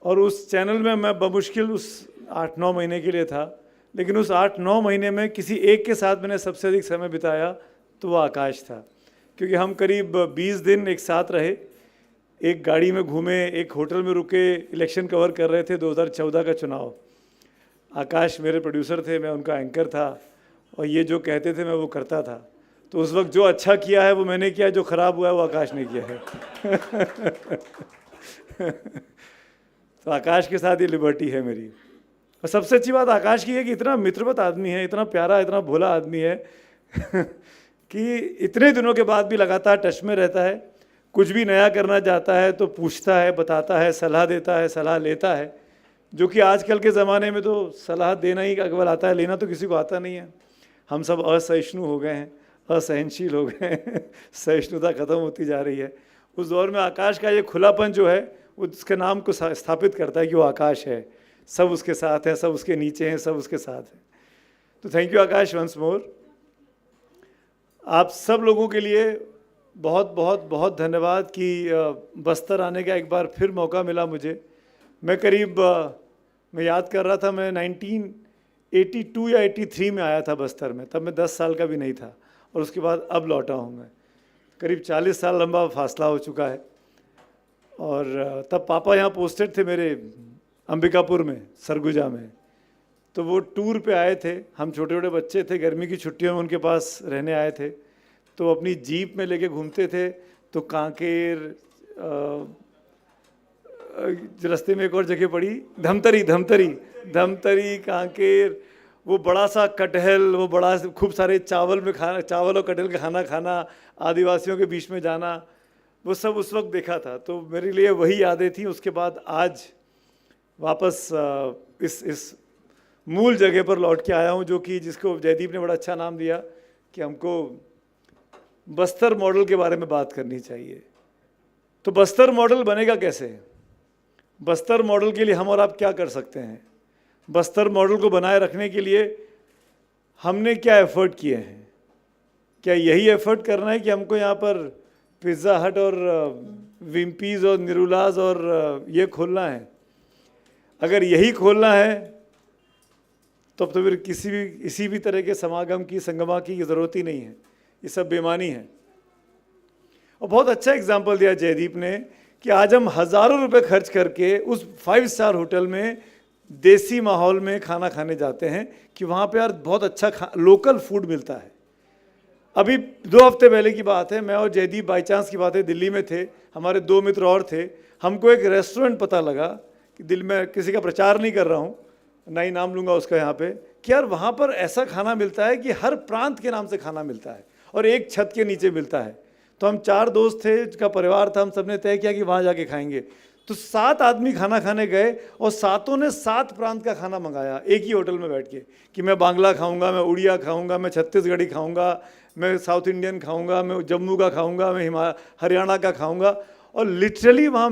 और उस चैनल में मैं बमुश्किल उस 8-9 महीने के लिए था, लेकिन उस 8-9 महीने में किसी एक के साथ मैंने सबसे अधिक समय बिताया तो वो आकाश था, क्योंकि हम करीब 20 दिन एक साथ रहे, एक गाड़ी में घूमे, एक होटल में रुके, इलेक्शन कवर कर रहे थे 2014 का चुनाव। आकाश मेरे प्रोड्यूसर थे, मैं उनका एंकर था, और ये जो कहते थे मैं वो करता था। तो उस वक्त जो अच्छा किया है वो मैंने किया, जो ख़राब हुआ है वो आकाश ने किया है। तो आकाश के साथ ये लिबर्टी है मेरी। और सबसे अच्छी बात आकाश की है कि इतना मित्रवत आदमी है, इतना प्यारा, इतना भोला आदमी है कि इतने दिनों के बाद भी लगातार टच में रहता है। कुछ भी नया करना चाहता है तो पूछता है, बताता है, सलाह देता है, सलाह लेता है, जो कि आजकल के ज़माने में तो सलाह देना ही अकबर आता है, लेना तो किसी को आता नहीं है। हम सब असहिष्णु हो गए हैं, असहनशील हो गए हैं, सहिष्णुता ख़त्म होती जा रही है। उस दौर में आकाश का ये खुलापन जो है वो उसके नाम को स्थापित करता है कि वो आकाश है, सब उसके साथ हैं, सब उसके नीचे हैं, सब उसके साथ हैं। तो thank you Akash once more. आप सब लोगों के लिए बहुत बहुत बहुत धन्यवाद कि बस्तर आने का एक बार फिर मौका मिला मुझे। मैं करीब मैं याद कर रहा था, मैं 1982 या 83 में आया था बस्तर में, तब मैं 10 साल का भी नहीं था, और उसके बाद अब लौटा हूँ मैं। करीब 40 साल लंबा फासला हो चुका है। और तब पापा यहाँ पोस्टेड थे मेरे अंबिकापुर में, सरगुजा में। तो वो टूर पे आए थे, हम छोटे छोटे बच्चे थे, गर्मी की छुट्टियों में उनके पास रहने आए थे। तो अपनी जीप में लेके घूमते थे, तो कांकेर, रास्ते में एक और जगह पड़ी, धमतरी, कांकेर, वो बड़ा सा कटहल, वो बड़ा खूब सारे चावल और कटहल का खाना खाना, आदिवासियों के बीच में जाना, वो सब उस वक्त देखा था। तो मेरे लिए वही यादें थी। उसके बाद आज वापस इस मूल जगह पर लौट के आया हूँ, जो कि जिसको जयदीप ने बड़ा अच्छा नाम दिया कि हमको बस्तर मॉडल के बारे में बात करनी चाहिए। तो बस्तर मॉडल बनेगा कैसे? बस्तर मॉडल के लिए हम और आप क्या कर सकते हैं? बस्तर मॉडल को बनाए रखने के लिए हमने क्या एफर्ट किए हैं? क्या यही एफर्ट करना है कि हमको यहाँ पर पिज़्ज़ा हट और विम्पीज़ और निरूलाज और ये खोलना है? अगर यही खोलना है तो फिर किसी भी तरह के समागम की, संगमा की ज़रूरत ही नहीं है। ये सब बेमानी है। और बहुत अच्छा एग्जाम्पल दिया जयदीप ने कि आज हम हज़ारों रुपए खर्च करके उस 5 स्टार होटल में देसी माहौल में खाना खाने जाते हैं कि वहाँ पे यार बहुत अच्छा लोकल फूड मिलता है। अभी 2 हफ्ते पहले की बात है, मैं और जयदीप बाई चांस की बात है दिल्ली में थे, हमारे 2 मित्र और थे। हमको एक रेस्टोरेंट पता लगा कि दिल्ली में, किसी का प्रचार नहीं कर रहा हूँ, ना ही नाम लूँगा उसका यहाँ पे, कि यार वहाँ पर ऐसा खाना मिलता है कि हर प्रांत के नाम से खाना मिलता है और एक छत के नीचे मिलता है। तो हम 4 दोस्त थे, जिसका परिवार था, हम सब ने तय किया कि वहाँ जाके खाएंगे। तो 7 आदमी खाना खाने गए और 7 ने 7 प्रांत का खाना मंगाया एक ही होटल में बैठ के, कि मैं बांग्ला खाऊंगा, मैं उड़िया खाऊंगा, मैं छत्तीसगढ़ी खाऊंगा, मैं साउथ इंडियन खाऊंगा, मैं जम्मू का खाऊंगा, मैं हरियाणा का खाऊंगा। और लिटरली वहाँ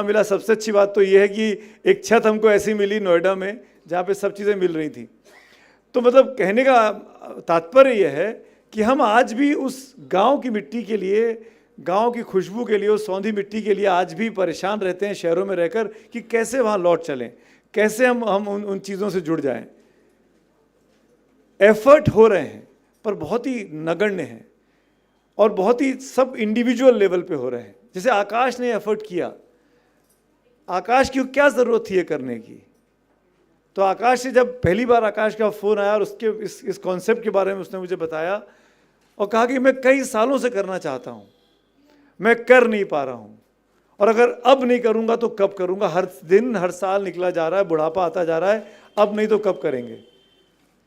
मिला। सबसे अच्छी बात तो ये है कि एक छत हमको ऐसी मिली नोएडा में जहाँ पे सब चीज़ें मिल रही थी। तो मतलब कहने का तात्पर्य यह है कि हम आज भी उस गांव की मिट्टी के लिए, गांव की खुशबू के लिए, उस सौंधी मिट्टी के लिए आज भी परेशान रहते हैं शहरों में रहकर कि कैसे वहाँ लौट चलें, कैसे हम उन चीज़ों से जुड़ जाएं। एफर्ट हो रहे हैं पर बहुत ही नगण्य हैं और बहुत ही सब इंडिविजुअल लेवल पे हो रहे हैं। जैसे आकाश ने एफर्ट किया, आकाश की क्या ज़रूरत थी ये करने की? तो आकाश से जब पहली बार आकाश का फ़ोन आया और उसके इस कॉन्सेप्ट के बारे में उसने मुझे बताया और कहा कि मैं कई सालों से करना चाहता हूँ, मैं कर नहीं पा रहा हूँ, और अगर अब नहीं करूँगा तो कब करूँगा? हर दिन हर साल निकला जा रहा है, बुढ़ापा आता जा रहा है, अब नहीं तो कब करेंगे?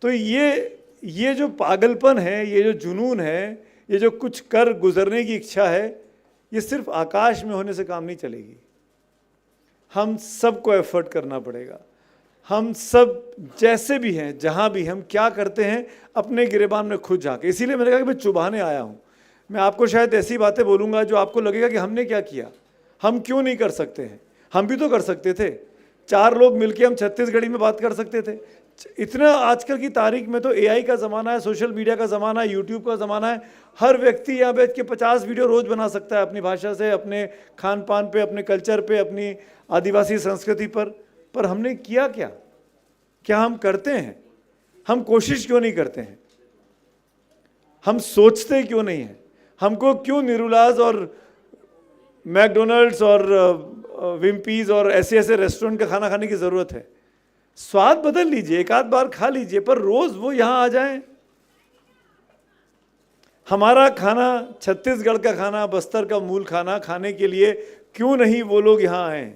तो ये जो पागलपन है, ये जो जुनून है, ये जो कुछ कर गुजरने की इच्छा है, ये सिर्फ आकाश में होने से काम नहीं चलेगी। हम सबको एफर्ट करना पड़ेगा। हम सब जैसे भी हैं, जहाँ भी हम क्या करते हैं, अपने गिरेबान में खुद झांके। इसीलिए मैंने कहा कि मैं चुभाने आया हूँ। मैं आपको शायद ऐसी बातें बोलूँगा जो आपको लगेगा कि हमने क्या किया, हम क्यों नहीं कर सकते हैं। हम भी तो कर सकते थे। 4 लोग मिलके हम छत्तीसगढ़ी में बात कर सकते थे। इतना आजकल की तारीख में तो एआई का ज़माना है, सोशल मीडिया का ज़माना है, यूट्यूब का ज़माना है। हर व्यक्ति यहाँ बैठ के 50 वीडियो रोज़ बना सकता है अपनी भाषा से, अपने खान पान पे, अपने कल्चर पे, अपनी आदिवासी संस्कृति पर हमने किया क्या? क्या हम करते हैं? हम कोशिश क्यों नहीं करते हैं? हम सोचते क्यों नहीं हैं? हमको क्यों निरुलाज और मैकडोनल्ड्स और विम्पीज और ऐसे ऐसे रेस्टोरेंट का खाना खाने की ज़रूरत है? स्वाद बदल लीजिए, एक आध बार खा लीजिए, पर रोज़ वो यहाँ आ जाएं। हमारा खाना, छत्तीसगढ़ का खाना, बस्तर का मूल खाना खाने के लिए क्यों नहीं वो लोग यहाँ आए?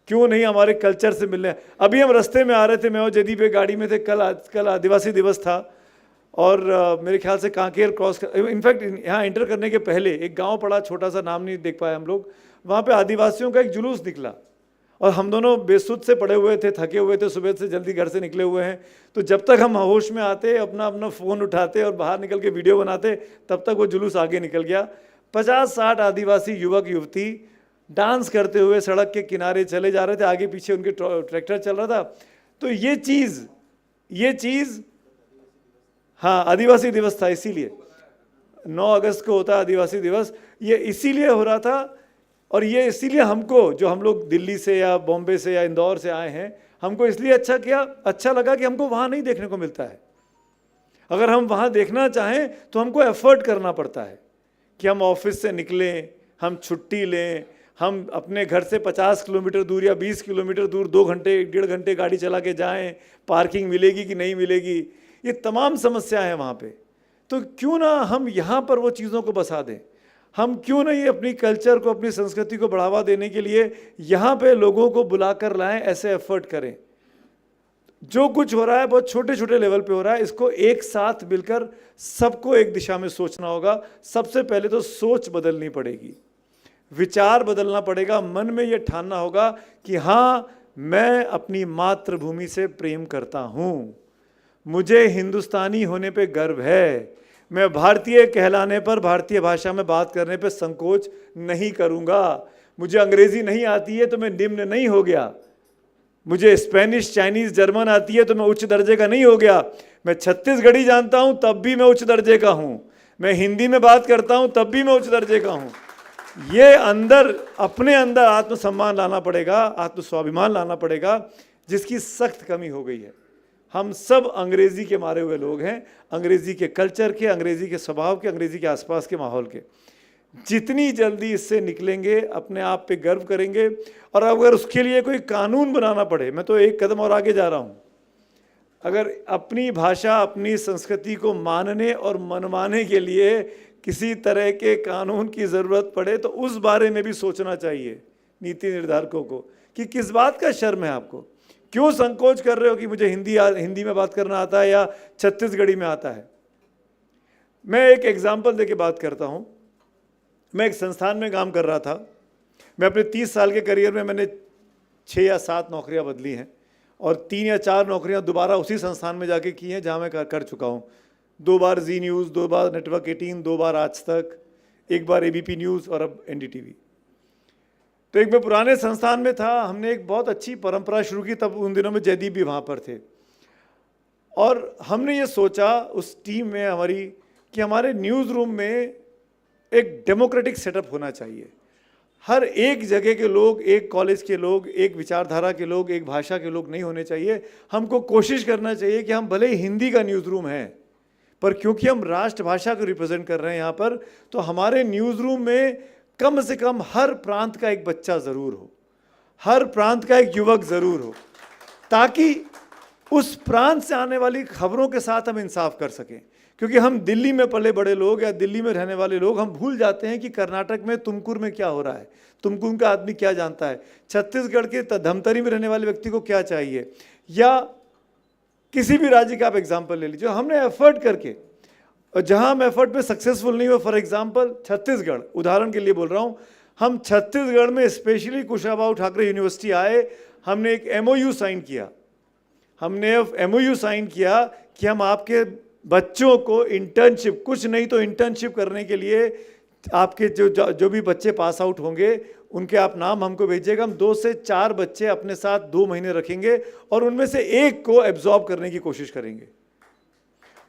क्यों नहीं हमारे कल्चर से मिलने? अभी हम रास्ते में आ रहे थे, मैं और जदी पे गाड़ी में थे, कल आदिवासी दिवस था और मेरे ख्याल से कांकेर क्रॉस इनफैक्ट यहाँ एंटर करने के पहले एक गांव पड़ा, छोटा सा, नाम नहीं देख पाए हम लोग। वहाँ पे आदिवासियों का एक जुलूस निकला और हम दोनों बेसुध से पड़े हुए थे, थके हुए थे, सुबह से जल्दी घर से निकले हुए हैं। तो जब तक हम होश में आते, अपना अपना फ़ोन उठाते और बाहर निकल के वीडियो बनाते, तब तक वो जुलूस आगे निकल गया। 50-60 आदिवासी युवक युवती डांस करते हुए सड़क के किनारे चले जा रहे थे, आगे पीछे उनके ट्रैक्टर चल रहा था। तो ये चीज़ हाँ, आदिवासी दिवस था, इसीलिए 9 अगस्त को होता है आदिवासी दिवस। ये इसीलिए हो रहा था और ये इसीलिए हमको, जो हम लोग दिल्ली से या बॉम्बे से या इंदौर से आए हैं, हमको इसलिए अच्छा लगा कि हमको वहाँ नहीं देखने को मिलता है। अगर हम वहाँ देखना चाहें तो हमको एफर्ट करना पड़ता है कि हम ऑफिस से निकलें, हम छुट्टी लें, हम अपने घर से 50 किलोमीटर दूर या 20 किलोमीटर दूर 2 घंटे 1.5 घंटे गाड़ी चला के जाएं, पार्किंग मिलेगी कि नहीं मिलेगी, ये तमाम समस्याएं हैं वहाँ पे। तो क्यों ना हम यहाँ पर वो चीज़ों को बसा दें? हम क्यों नहीं अपनी कल्चर को, अपनी संस्कृति को बढ़ावा देने के लिए यहाँ पे लोगों को बुलाकर लाएं, ऐसे एफर्ट करें? जो कुछ हो रहा है बहुत छोटे छोटे लेवल पे हो रहा है, इसको एक साथ मिलकर सबको एक दिशा में सोचना होगा। सबसे पहले तो सोच बदलनी पड़ेगी, विचार बदलना पड़ेगा, मन में ये ठानना होगा कि हाँ, मैं अपनी मातृभूमि से प्रेम करता हूँ, मुझे हिंदुस्तानी होने पे गर्व है, मैं भारतीय कहलाने पर, भारतीय भाषा में बात करने पे संकोच नहीं करूँगा, मुझे अंग्रेज़ी नहीं आती है तो मैं निम्न नहीं हो गया, मुझे स्पेनिश, चाइनीज़, जर्मन आती है तो मैं उच्च दर्जे का नहीं हो गया, मैं छत्तीसगढ़ी जानता हूँ तब भी मैं उच्च दर्जे का हूँ, मैं हिंदी में बात करता हूँ तब भी मैं उच्च दर्जे का हूँ। ये अपने अंदर आत्मसम्मान लाना पड़ेगा, आत्मस्वाभिमान लाना पड़ेगा, जिसकी सख्त कमी हो गई है। हम सब अंग्रेज़ी के मारे हुए लोग हैं, अंग्रेज़ी के कल्चर के, अंग्रेज़ी के स्वभाव के, अंग्रेज़ी के आसपास के माहौल के। जितनी जल्दी इससे निकलेंगे, अपने आप पे गर्व करेंगे। और अगर उसके लिए कोई कानून बनाना पड़े, मैं तो एक कदम और आगे जा रहा हूँ, अगर अपनी भाषा, अपनी संस्कृति को मानने और मनवाने के लिए किसी तरह के कानून की ज़रूरत पड़े तो उस बारे में भी सोचना चाहिए नीति निर्धारकों को कि किस बात का शर्म है आपको, क्यों संकोच कर रहे हो कि मुझे हिंदी में बात करना आता है या छत्तीसगढ़ी में आता है। मैं एक एग्जाम्पल देके बात करता हूँ। मैं एक संस्थान में काम कर रहा था। मैं अपने 30 साल के करियर में मैंने 6 या 7 नौकरियाँ बदली हैं और 3 या 4 नौकरियाँ दोबारा उसी संस्थान में जाके की हैं जहाँ मैं कर चुका हूँ। 2 बार जी न्यूज़, 2 बार नेटवर्क 18, 2 बार आज तक, 1 बार एबीपी न्यूज़ और अब एनडीटीवी। तो एक मैं पुराने संस्थान में था, हमने एक बहुत अच्छी परंपरा शुरू की, तब उन दिनों में जयदीप भी वहाँ पर थे। और हमने ये सोचा उस टीम में हमारी कि हमारे न्यूज़ रूम में एक डेमोक्रेटिक सेटअप होना चाहिए। हर एक जगह के लोग, एक कॉलेज के लोग, एक विचारधारा के लोग, एक भाषा के लोग नहीं होने चाहिए। हमको कोशिश करना चाहिए कि हम भले ही हिंदी का न्यूज़ रूम है, पर क्योंकि हम राष्ट्रभाषा को रिप्रेजेंट कर रहे हैं यहाँ पर, तो हमारे न्यूज़ रूम में कम से कम हर प्रांत का एक बच्चा ज़रूर हो, हर प्रांत का एक युवक ज़रूर हो, ताकि उस प्रांत से आने वाली खबरों के साथ हम इंसाफ कर सकें। क्योंकि हम दिल्ली में पले बड़े लोग या दिल्ली में रहने वाले लोग, हम भूल जाते हैं कि कर्नाटक में तुमकुर में क्या हो रहा है, तुमकुर का आदमी क्या जानता है, छत्तीसगढ़ के धमतरी में रहने वाले व्यक्ति को क्या चाहिए, या किसी भी राज्य का आप एग्जाम्पल ले लीजिए। हमने एफर्ट करके, और जहां हम एफर्ट में सक्सेसफुल नहीं हुए, फॉर एग्जाम्पल छत्तीसगढ़, उदाहरण के लिए बोल रहा हूं, हम छत्तीसगढ़ में स्पेशली कुशाभाऊ ठाकरे यूनिवर्सिटी आए, हमने एक MOU साइन किया। हमने MOU साइन किया कि हम आपके बच्चों को इंटर्नशिप, कुछ नहीं तो इंटर्नशिप करने के लिए, आपके जो भी बच्चे पास आउट होंगे उनके आप नाम हमको भेजिएगा। हम 2 से 4 बच्चे अपने साथ 2 महीने रखेंगे और उनमें से एक को एब्जॉर्ब करने की कोशिश करेंगे।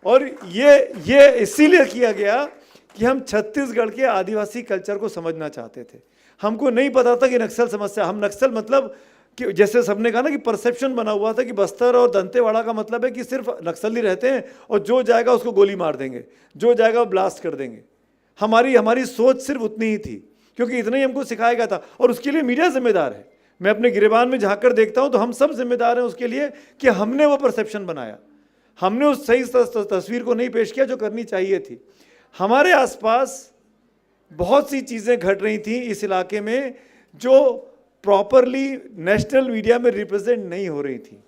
और ये इसीलिए किया गया कि हम छत्तीसगढ़ के आदिवासी कल्चर को समझना चाहते थे। हमको नहीं पता था कि नक्सल समस्या, हम नक्सल मतलब कि जैसे सबने कहा ना कि परसेप्शन बना हुआ था कि बस्तर और दंतेवाड़ा का मतलब है कि सिर्फ नक्सली रहते हैं और जो जाएगा उसको गोली मार देंगे, जो जाएगा वो ब्लास्ट कर देंगे। हमारी सोच सिर्फ उतनी ही थी, क्योंकि इतना ही हमको सिखाया गया था। और उसके लिए मीडिया जिम्मेदार है। मैं अपने गिरेबान में झाँक कर देखता हूँ तो हम सब जिम्मेदार हैं उसके लिए कि हमने वो परसेप्शन बनाया, हमने उस सही तस्वीर को नहीं पेश किया जो करनी चाहिए थी। हमारे आसपास बहुत सी चीज़ें घट रही थी इस इलाके में जो प्रॉपरली नेशनल मीडिया में रिप्रेजेंट नहीं हो रही थी।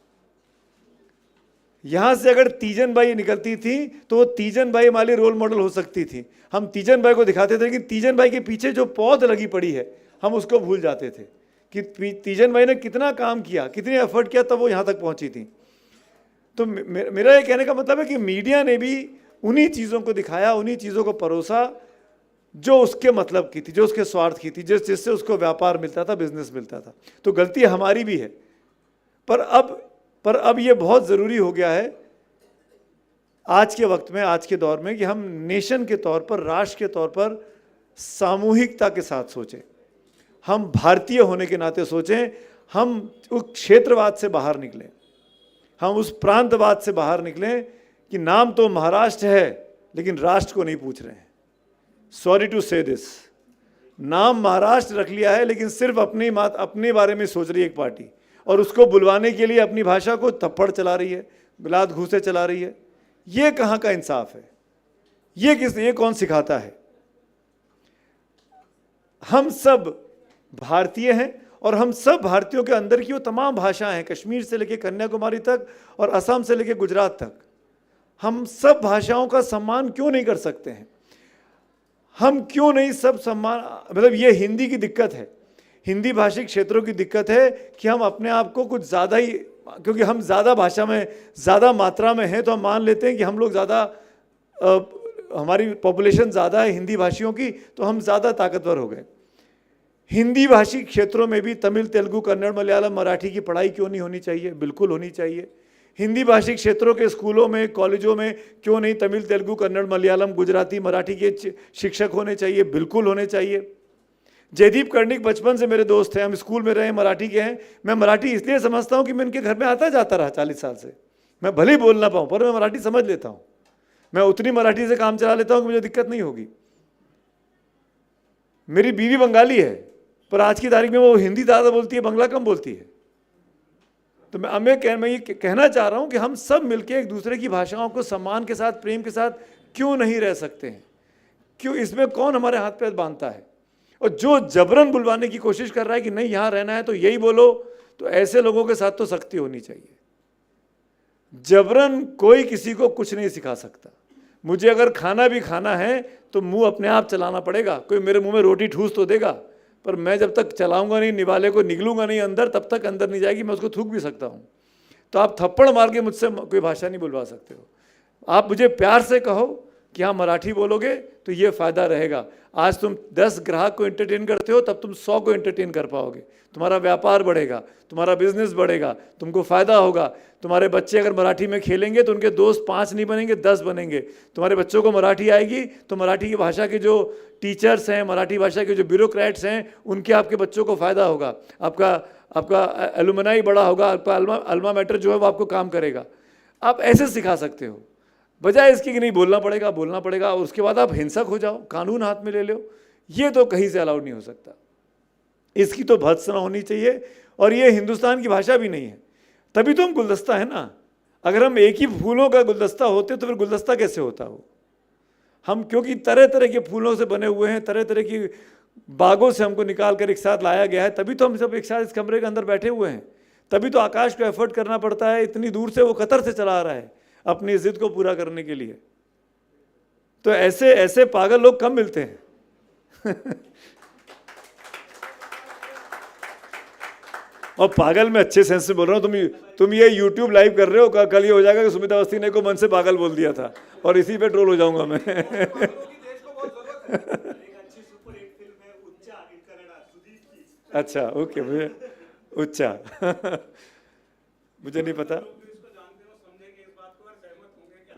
यहां से अगर तीजन बाई निकलती थी तो वो तीजन बाई हमारी रोल मॉडल हो सकती थी। हम तीजन बाई को दिखाते थे, लेकिन तीजन बाई के पीछे जो पौध लगी पड़ी है हम उसको भूल जाते थे कि तीजन बाई ने कितना काम किया, कितनी एफर्ट किया, तब वो यहां तक पहुंची थी। तो मेरा ये कहने का मतलब है कि मीडिया ने भी उन्हीं चीज़ों को दिखाया, उन्हीं चीज़ों को परोसा जो उसके मतलब की थी, जो उसके स्वार्थ की थी, जिससे उसको व्यापार मिलता था, बिजनेस मिलता था। तो गलती हमारी भी है, पर अब ये बहुत ज़रूरी हो गया है आज के वक्त में, आज के दौर में, कि हम नेशन के तौर पर, राष्ट्र के तौर पर सामूहिकता के साथ सोचें। हम भारतीय होने के नाते सोचें, हम उस क्षेत्रवाद से बाहर निकलें, हम उस प्रांतवाद से बाहर निकलें कि नाम तो महाराष्ट्र है लेकिन राष्ट्र को नहीं पूछ रहे हैं। सॉरी टू से दिस, नाम महाराष्ट्र रख लिया है लेकिन सिर्फ अपने बारे में सोच रही है एक पार्टी, और उसको बुलवाने के लिए अपनी भाषा को थप्पड़ चला रही है, बिलात घूसे चला रही है। ये कहाँ का इंसाफ है? ये कौन सिखाता है? हम सब भारतीय हैं और हम सब भारतीयों के अंदर की वो तमाम भाषाएं हैं, कश्मीर से लेकर कन्याकुमारी तक और असम से लेकर गुजरात तक। हम सब भाषाओं का सम्मान क्यों नहीं कर सकते हैं? हम क्यों नहीं सब सम्मान, मतलब ये हिंदी की दिक्कत है, हिंदी भाषी क्षेत्रों की दिक्कत है कि हम अपने आप को कुछ ज़्यादा ही, क्योंकि हम ज़्यादा भाषा में, ज़्यादा मात्रा में हैं, तो हम मान लेते हैं कि हम लोग ज़्यादा, हमारी पॉपुलेशन ज़्यादा है हिंदी भाषियों की, तो हम ज़्यादा ताकतवर हो गए। हिंदी भाषी क्षेत्रों में भी तमिल, तेलुगु, कन्नड़, मलयालम, मराठी की पढ़ाई क्यों नहीं होनी चाहिए? बिल्कुल होनी चाहिए। हिंदी भाषी क्षेत्रों के स्कूलों में, कॉलेजों में क्यों नहीं तमिल, तेलुगु, कन्नड़, मलयालम, गुजराती, मराठी के शिक्षक होने चाहिए? बिल्कुल होने चाहिए। जयदीप कर्णिक बचपन से मेरे दोस्त हैं, हम स्कूल में रहे, मराठी के हैं। मैं मराठी इसलिए समझता हूँ कि मैं इनके घर में आता जाता रहा 40 साल से। मैं भले ही बोल ना पाऊँ पर मैं मराठी समझ लेता हूँ। मैं उतनी मराठी से काम चला लेता हूँ कि मुझे दिक्कत नहीं होगी। मेरी बीवी बंगाली है, पर आज की तारीख में वो हिंदी ज़्यादा बोलती है, बंगला कम बोलती है। तो मैं ये कहना चाह रहा हूँ कि हम सब मिलकर एक दूसरे की भाषाओं को सम्मान के साथ, प्रेम के साथ क्यों नहीं रह सकते हैं? क्यों इसमें कौन हमारे हाथ पैर बांधता है? और जो जबरन बुलवाने की कोशिश कर रहा है कि नहीं यहाँ रहना है तो यही बोलो, तो ऐसे लोगों के साथ तो सख्ती होनी चाहिए। जबरन कोई किसी को कुछ नहीं सिखा सकता। मुझे अगर खाना भी खाना है तो मुंह अपने आप चलाना पड़ेगा। कोई मेरे मुंह में रोटी ठूस तो देगा, पर मैं जब तक चलाऊंगा नहीं, निवाले को निगलूंगा नहीं अंदर, तब तक अंदर नहीं जाएगी। मैं उसको थूक भी सकता हूँ। तो आप थप्पड़ मार के मुझसे कोई भाषा नहीं बुलवा सकते हो। आप मुझे प्यार से कहो, कि हाँ मराठी बोलोगे तो ये फ़ायदा रहेगा। आज तुम 10 ग्राहक को एंटरटेन करते हो, तब तुम 100 को एंटरटेन कर पाओगे, तुम्हारा व्यापार बढ़ेगा, तुम्हारा बिजनेस बढ़ेगा, तुमको फ़ायदा होगा। तुम्हारे बच्चे अगर मराठी में खेलेंगे तो उनके दोस्त 5 नहीं बनेंगे, 10 बनेंगे। तुम्हारे बच्चों को मराठी आएगी तो मराठी की भाषा के जो टीचर्स हैं, मराठी भाषा के जो ब्यूरोक्रेट्स हैं, उनके आपके बच्चों को फ़ायदा होगा। आपका एलुमनाई बड़ा होगा, आपका अल्मा मैटर जो है वो आपको काम करेगा। आप ऐसे सिखा सकते हो, बजाय इसकी कि नहीं बोलना पड़ेगा और उसके बाद आप हिंसक हो जाओ, कानून हाथ में ले लो। ये तो कहीं से अलाउड नहीं हो सकता, इसकी तो भर्त्सना होनी चाहिए। और ये हिंदुस्तान की भाषा भी नहीं है, तभी तो हम गुलदस्ता है ना। अगर हम एक ही फूलों का गुलदस्ता होते तो फिर गुलदस्ता कैसे होता वो? हम क्योंकि तरह तरह के फूलों से बने हुए हैं, तरह तरह की बागों से हमको निकाल कर एक साथ लाया गया है, तभी तो हम सब एक साथ इस कमरे के अंदर बैठे हुए हैं। तभी तो आकाश को एफर्ट करना पड़ता है, इतनी दूर से वो कतर से चला आ रहा है अपनी जिद को पूरा करने के लिए। तो ऐसे ऐसे पागल लोग कम मिलते हैं। और पागल में अच्छे सेंस में बोल रहा हूँ, तुम ये YouTube लाइव कर रहे हो, कल ये हो जाएगा कि सुमित अवस्थी ने को मन से पागल बोल दिया था और इसी पे ट्रोल हो जाऊंगा मैं। अच्छा ओके, मुझे उच्चा मुझे नहीं पता।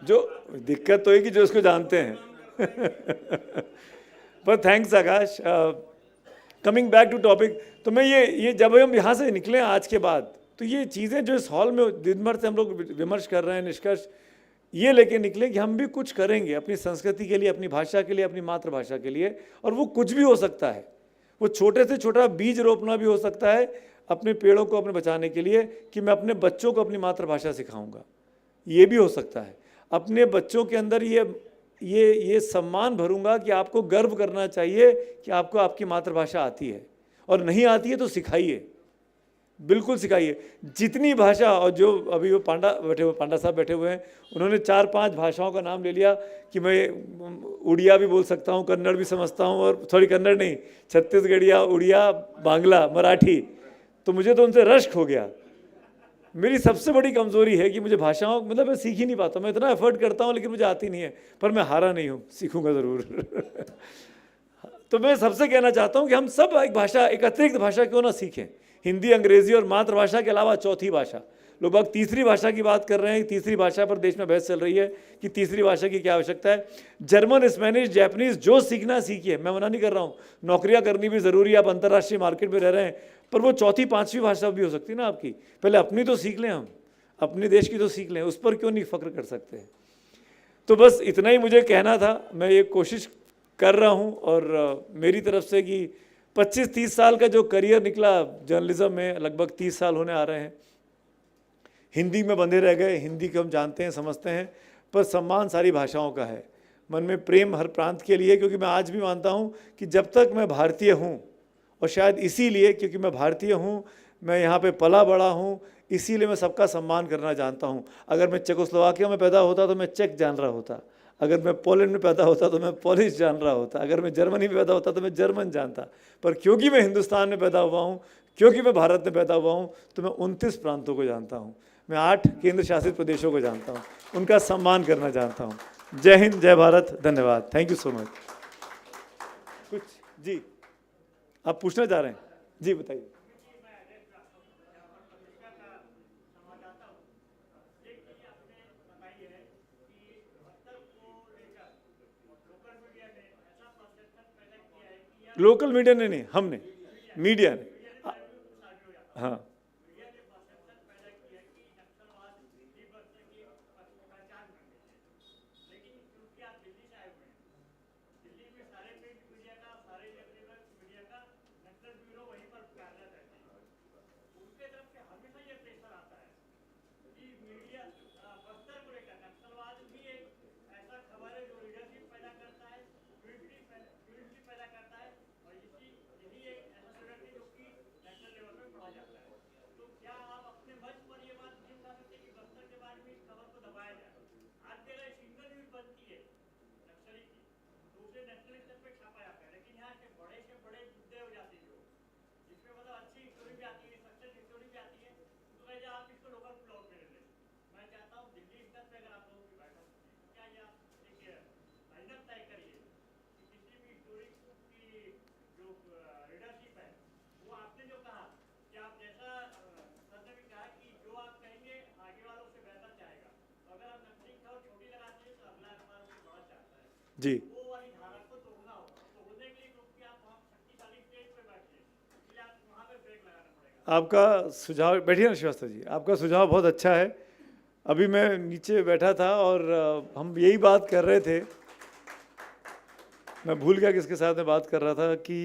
जो दिक्कत तो है कि जो इसको जानते हैं। पर thanks Akash. Coming back to topic, तो मैं ये जब हम यहाँ से निकले आज के बाद, तो ये चीज़ें जो इस हॉल में दिन भर से हम लोग विमर्श कर रहे हैं, निष्कर्ष ये लेके निकले कि हम भी कुछ करेंगे अपनी संस्कृति के लिए, अपनी भाषा के लिए, अपनी मातृभाषा के लिए। और वो कुछ भी हो सकता है, वो छोटे से छोटा बीज रोपना भी हो सकता है अपने पेड़ों को अपने बचाने के लिए, कि मैं अपने बच्चों को अपनी मातृभाषा सिखाऊंगा। ये भी हो सकता है अपने बच्चों के अंदर ये सम्मान भरूंगा कि आपको गर्व करना चाहिए कि आपको आपकी मातृभाषा आती है, और नहीं आती है तो सिखाइए, बिल्कुल सिखाइए जितनी भाषा। और जो अभी वो पांडा साहब बैठे हुए हैं, उन्होंने 4-5 भाषाओं का नाम ले लिया कि मैं उड़िया भी बोल सकता हूँ, कन्नड़ भी समझता हूँ, और सॉरी कन्नड़ नहीं, छत्तीसगढ़िया, उड़िया, बांग्ला, मराठी। तो मुझे तो उनसे रश्क हो गया। मेरी सबसे बड़ी कमज़ोरी है कि मुझे भाषाओं मतलब मैं सीख ही नहीं पाता। मैं इतना एफर्ट करता हूँ लेकिन मुझे आती नहीं है, पर मैं हारा नहीं हूँ, सीखूंगा ज़रूर। तो मैं सबसे कहना चाहता हूँ कि हम सब एक भाषा, एक अतिरिक्त भाषा क्यों ना सीखें। हिंदी, अंग्रेजी और मातृभाषा के अलावा चौथी भाषा। लोग अब तीसरी भाषा की बात कर रहे हैं, तीसरी भाषा पर देश में बहस चल रही है कि तीसरी भाषा की क्या आवश्यकता है। जर्मन, स्पेनिश, जापानीज जो सीखना सीखिए, मैं मना नहीं कर रहा हूँ। नौकरियाँ करनी भी ज़रूरी है, आप अंतर्राष्ट्रीय मार्केट में रह रहे हैं, पर वो चौथी पांचवी भाषा भी हो सकती है ना आपकी। पहले अपनी तो सीख लें, हम अपने देश की तो सीख लें, उस पर क्यों नहीं फख्र कर सकते। तो बस इतना ही मुझे कहना था। मैं ये कोशिश कर रहा हूँ और मेरी तरफ से कि 25-30 साल का जो करियर निकला जर्नलिज्म में, लगभग 30 साल होने आ रहे हैं। हिंदी में बंधे रह गए, हिंदी को हम जानते हैं, समझते हैं, पर सम्मान सारी भाषाओं का है। मन में प्रेम हर प्रांत के लिए, क्योंकि मैं आज भी मानता हूँ कि जब तक मैं भारतीय हूँ, और शायद इसीलिए क्योंकि मैं भारतीय हूँ, मैं यहाँ पे पला बड़ा हूँ, इसीलिए मैं सबका सम्मान करना जानता हूँ। अगर मैं चेकोस्लोवाकिया में पैदा होता तो मैं चेक जान रहा होता, अगर मैं पोलैंड में पैदा होता तो मैं पोलिश जान रहा होता, अगर मैं जर्मनी में पैदा होता तो मैं जर्मन जानता। पर क्योंकि मैं हिंदुस्तान में पैदा हुआ हूँ, क्योंकि मैं भारत में पैदा हुआ हूँ, तो मैं 29 प्रांतों को जानता हूँ, मैं 8 केंद्र शासित प्रदेशों को जानता हूँ, उनका सम्मान करना जानता हूँ। जय हिंद, जय भारत, धन्यवाद, थैंक यू सो मच। कुछ जी आप पूछना चाह रहे हैं? जी बताइए। लोकल मीडिया ने नहीं, हमने, मीडिया ने। हाँ जी। आपका सुझाव, बैठिए ना श्रीवास्तव जी, आपका सुझाव बहुत अच्छा है। अभी मैं नीचे बैठा था और हम यही बात कर रहे थे, मैं भूल गया किसके साथ में बात कर रहा था कि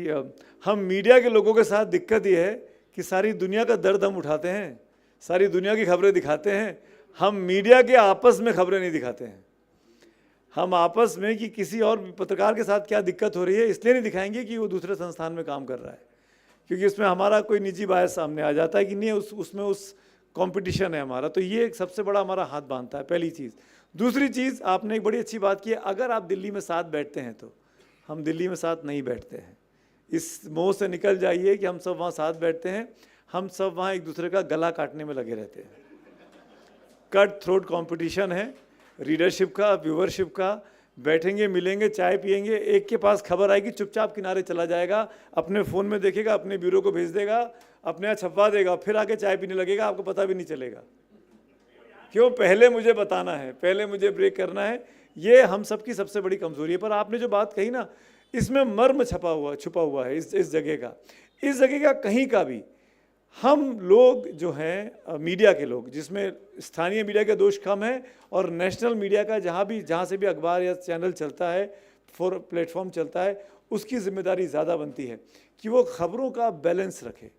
हम मीडिया के लोगों के साथ दिक्कत ये है कि सारी दुनिया का दर्द हम उठाते हैं, सारी दुनिया की खबरें दिखाते हैं, हम मीडिया के आपस में खबरें नहीं दिखाते हैं। हम आपस में कि किसी और पत्रकार के साथ क्या दिक्कत हो रही है इसलिए नहीं दिखाएंगे कि वो दूसरे संस्थान में काम कर रहा है, क्योंकि उसमें हमारा कोई निजी बायस सामने आ जाता है कि नहीं उसमें उस कंपटीशन है हमारा। तो ये एक सबसे बड़ा हमारा हाथ बांधता है, पहली चीज़। दूसरी चीज़, आपने एक बड़ी अच्छी बात की है, अगर आप दिल्ली में साथ बैठते हैं तो हम दिल्ली में साथ नहीं बैठते हैं। इस मोह से निकल जाइए कि हम सब वहाँ साथ बैठते हैं, हम सब वहाँ एक दूसरे का गला काटने में लगे रहते हैं। कट थ्रोट कंपटीशन है रीडरशिप का, व्यूअरशिप का। बैठेंगे, मिलेंगे, चाय पिएंगे, एक के पास खबर आएगी चुपचाप किनारे चला जाएगा, अपने फ़ोन में देखेगा, अपने ब्यूरो को भेज देगा, अपने यहाँ छपवा देगा, फिर आके चाय पीने लगेगा, आपको पता भी नहीं चलेगा। क्यों? पहले मुझे बताना है, पहले मुझे ब्रेक करना है। ये हम सबकी सबसे बड़ी कमजोरी है। पर आपने जो बात कही ना, इसमें मर्म छुपा हुआ है इस जगह का, इस जगह का कहीं का भी। हम लोग जो हैं मीडिया के लोग, जिसमें स्थानीय मीडिया के दोष कम है और नेशनल मीडिया का जहाँ से भी अखबार या चैनल चलता है, प्लेटफॉर्म चलता है, उसकी जिम्मेदारी ज़्यादा बनती है कि वो खबरों का बैलेंस रखे।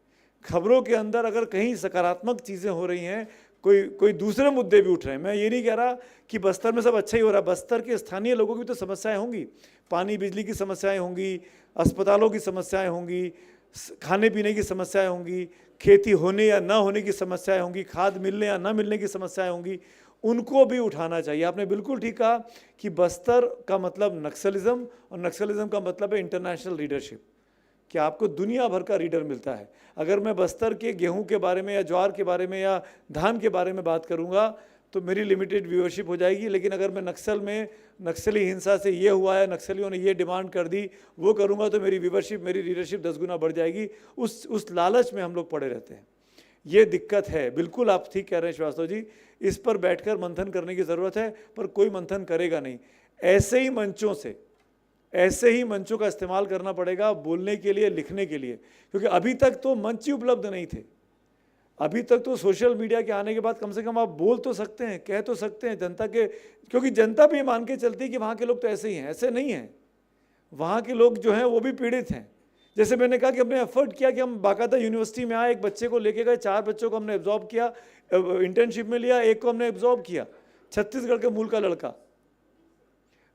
खबरों के अंदर अगर कहीं सकारात्मक चीज़ें हो रही हैं, कोई दूसरे मुद्दे भी उठ रहे हैं, मैं ये नहीं कह रहा कि बस्तर में सब अच्छा ही हो रहा है, बस्तर के स्थानीय लोगों की तो समस्याएं होंगी, पानी बिजली की समस्याएं होंगी, अस्पतालों की समस्याएं होंगी, खाने पीने की समस्याएं होंगी, खेती होने या ना होने की समस्याएं होंगी, खाद मिलने या ना मिलने की समस्याएं होंगी, उनको भी उठाना चाहिए। आपने बिल्कुल ठीक कहा कि बस्तर का मतलब नक्सलिज्म और नक्सलिज्म का मतलब है इंटरनेशनल रीडरशिप, कि आपको दुनिया भर का रीडर मिलता है। अगर मैं बस्तर के गेहूं के बारे में या ज्वार के बारे में या धान के बारे में बात करूंगा तो मेरी लिमिटेड व्यूअरशिप हो जाएगी, लेकिन अगर मैं नक्सली हिंसा से ये हुआ है, नक्सलियों ने ये डिमांड कर दी, वो करूंगा तो मेरी व्यूअरशिप, मेरी रीडरशिप 10 गुना बढ़ जाएगी। उस लालच में हम लोग पड़े रहते हैं। ये दिक्कत है। बिल्कुल आप ठीक कह रहे हैं श्रीवास्तव जी, इस पर बैठकर मंथन करने की ज़रूरत है, पर कोई मंथन करेगा नहीं। ऐसे ही मंचों का इस्तेमाल करना पड़ेगा बोलने के लिए, लिखने के लिए, क्योंकि अभी तक तो मंच ही उपलब्ध नहीं थे। अभी तक तो सोशल मीडिया के आने के बाद कम से कम आप बोल तो सकते हैं, कह तो सकते हैं जनता के, क्योंकि जनता भी मान के चलती है कि वहाँ के लोग तो ऐसे ही हैं। ऐसे नहीं हैं, वहाँ के लोग जो हैं वो भी पीड़ित हैं। जैसे मैंने कहा कि हमने एफर्ट किया कि हम बाकायदा यूनिवर्सिटी में आए, एक बच्चे को लेके गए, 4 बच्चों को हमने एब्जॉर्ब किया, इंटर्नशिप में लिया, एक को हमने एब्जॉर्ब किया, छत्तीसगढ़ के मूल का लड़का,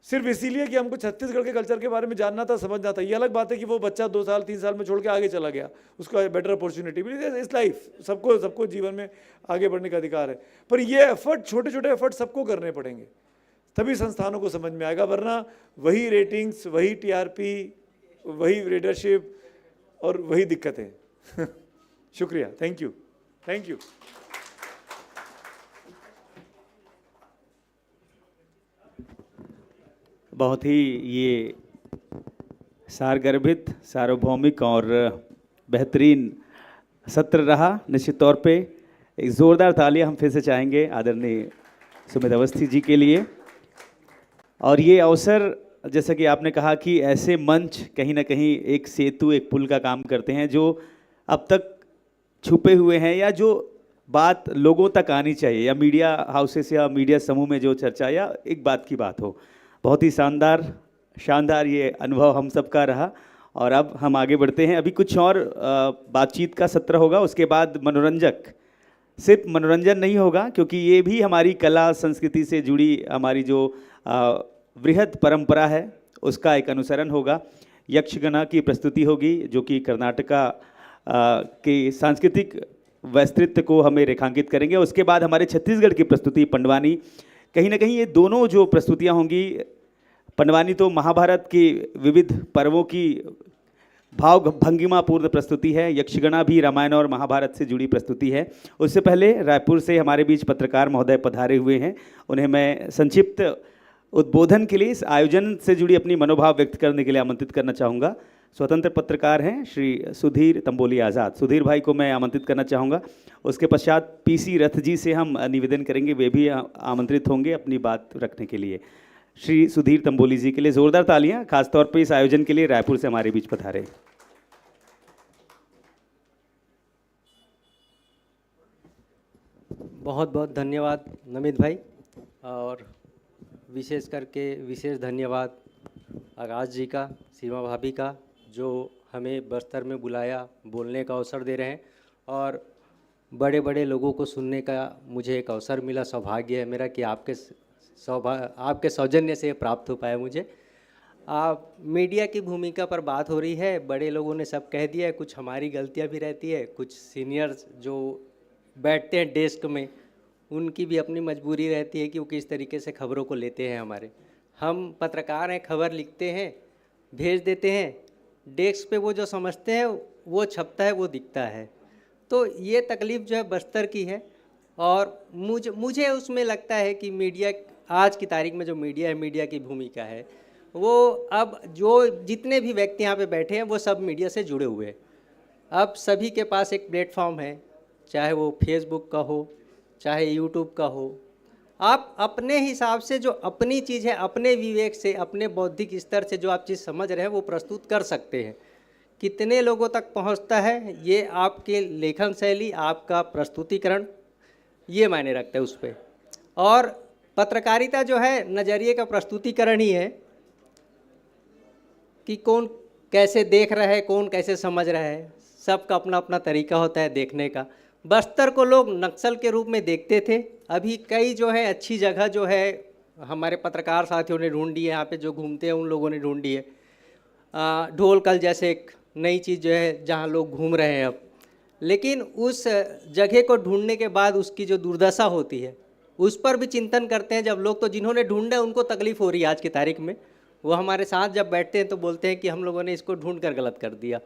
सिर्फ इसीलिए कि हमको छत्तीसगढ़ के कल्चर के बारे में जानना था, समझना था। ये अलग बात है कि वो बच्चा 2 साल 3 साल में छोड़ के आगे चला गया, उसको बेटर अपॉर्चुनिटी मिली। इस लाइफ सबको जीवन में आगे बढ़ने का अधिकार है, पर ये एफर्ट, छोटे छोटे एफर्ट सबको करने पड़ेंगे, तभी संस्थानों को समझ में आएगा। वरना वही रेटिंग्स, वही टीआरपी, वही रीडरशिप और वही दिक्कतें। शुक्रिया, थैंक यू। बहुत ही ये सारगर्भित, सार्वभौमिक और बेहतरीन सत्र रहा। निश्चित तौर पे एक ज़ोरदार तालियां हम फिर से चाहेंगे आदरणीय सुमित अवस्थी जी के लिए। और ये अवसर, जैसा कि आपने कहा कि ऐसे मंच कहीं ना कहीं एक सेतु, एक पुल का काम करते हैं, जो अब तक छुपे हुए हैं या जो बात लोगों तक आनी चाहिए, या मीडिया हाउसेस या मीडिया समूह में जो चर्चा या एक बात की बात हो। बहुत ही शानदार ये अनुभव हम सबका रहा। और अब हम आगे बढ़ते हैं। अभी कुछ और बातचीत का सत्र होगा, उसके बाद मनोरंजक, सिर्फ मनोरंजन नहीं होगा, क्योंकि ये भी हमारी कला संस्कृति से जुड़ी हमारी जो वृहद परंपरा है उसका एक अनुसरण होगा। यक्षगना की प्रस्तुति होगी, जो कि कर्नाटका के सांस्कृतिक वैस्तृत्व को हमें रेखांकित करेंगे। उसके बाद हमारे छत्तीसगढ़ की प्रस्तुति पंडवानी। कहीं ना कहीं ये दोनों जो प्रस्तुतियाँ होंगी, पंडवानी तो महाभारत के विविध पर्वों की भाव भंगिमापूर्ण प्रस्तुति है, यक्षगणा भी रामायण और महाभारत से जुड़ी प्रस्तुति है। उससे पहले रायपुर से हमारे बीच पत्रकार महोदय पधारे हुए हैं, उन्हें मैं संक्षिप्त उद्बोधन के लिए, इस आयोजन से जुड़ी अपनी मनोभाव व्यक्त करने के लिए आमंत्रित करना चाहूँगा। स्वतंत्र पत्रकार हैं श्री सुधीर तंबोली आज़ाद, सुधीर भाई को मैं आमंत्रित करना चाहूँगा। उसके पश्चात पीसी रथ जी से हम निवेदन करेंगे, वे भी आमंत्रित होंगे अपनी बात रखने के लिए। श्री सुधीर तंबोली जी के लिए जोरदार तालियां, खासतौर पे इस आयोजन के लिए रायपुर से हमारे बीच पधारे। बहुत बहुत धन्यवाद नमित भाई, और विशेष करके विशेष धन्यवाद आकाश जी का, सीमा भाभी का, जो हमें बस्तर में बुलाया, बोलने का अवसर दे रहे हैं, और बड़े बड़े लोगों को सुनने का मुझे एक अवसर मिला। सौभाग्य है मेरा कि आपके सौजन्य से प्राप्त हो पाया मुझे। मीडिया की भूमिका पर बात हो रही है, बड़े लोगों ने सब कह दिया है, कुछ हमारी गलतियां भी रहती है, कुछ सीनियर्स जो बैठते हैं डेस्क में उनकी भी अपनी मजबूरी रहती है कि वो किस तरीके से खबरों को लेते हैं। हम पत्रकार हैं, खबर लिखते हैं, भेज देते हैं, डेस्क पे वो जो समझते हैं वो छपता है, वो दिखता है। तो ये तकलीफ़ जो है बस्तर की है, और मुझे उसमें लगता है कि मीडिया आज की तारीख में जो मीडिया है, मीडिया की भूमिका है, वो अब जो जितने भी व्यक्ति यहाँ पे बैठे हैं वो सब मीडिया से जुड़े हुए हैं। अब सभी के पास एक प्लेटफॉर्म है, चाहे वो फेसबुक का हो, चाहे यूट्यूब का हो। आप अपने हिसाब से जो अपनी चीज़ है, अपने विवेक से, अपने बौद्धिक स्तर से जो आप चीज़ समझ रहे हैं वो प्रस्तुत कर सकते हैं। कितने लोगों तक पहुंचता है ये आपके लेखन शैली, आपका प्रस्तुतिकरण, ये मायने रखता है उस पर। और पत्रकारिता जो है नज़रिए का प्रस्तुतिकरण ही है कि कौन कैसे देख रहा है, कौन कैसे समझ रहा है, सबका अपना अपना तरीका होता है देखने का। बस्तर को लोग नक्सल के रूप में देखते थे, अभी कई जो है अच्छी जगह जो है हमारे पत्रकार साथियों ने ढूंढी है, यहाँ पे जो घूमते हैं उन लोगों ने ढूंढी है। ढोलकल जैसे एक नई चीज़ जो है जहाँ लोग घूम रहे हैं अब, लेकिन उस जगह को ढूंढने के बाद उसकी जो दुर्दशा होती है उस पर भी चिंतन करते हैं जब लोग। तो जिन्होंने ढूंढा उनको तकलीफ़ हो रही है आज की तारीख में, वो हमारे साथ जब बैठते हैं तो बोलते हैं कि हम लोगों ने इसको ढूंढ कर गलत कर दिया।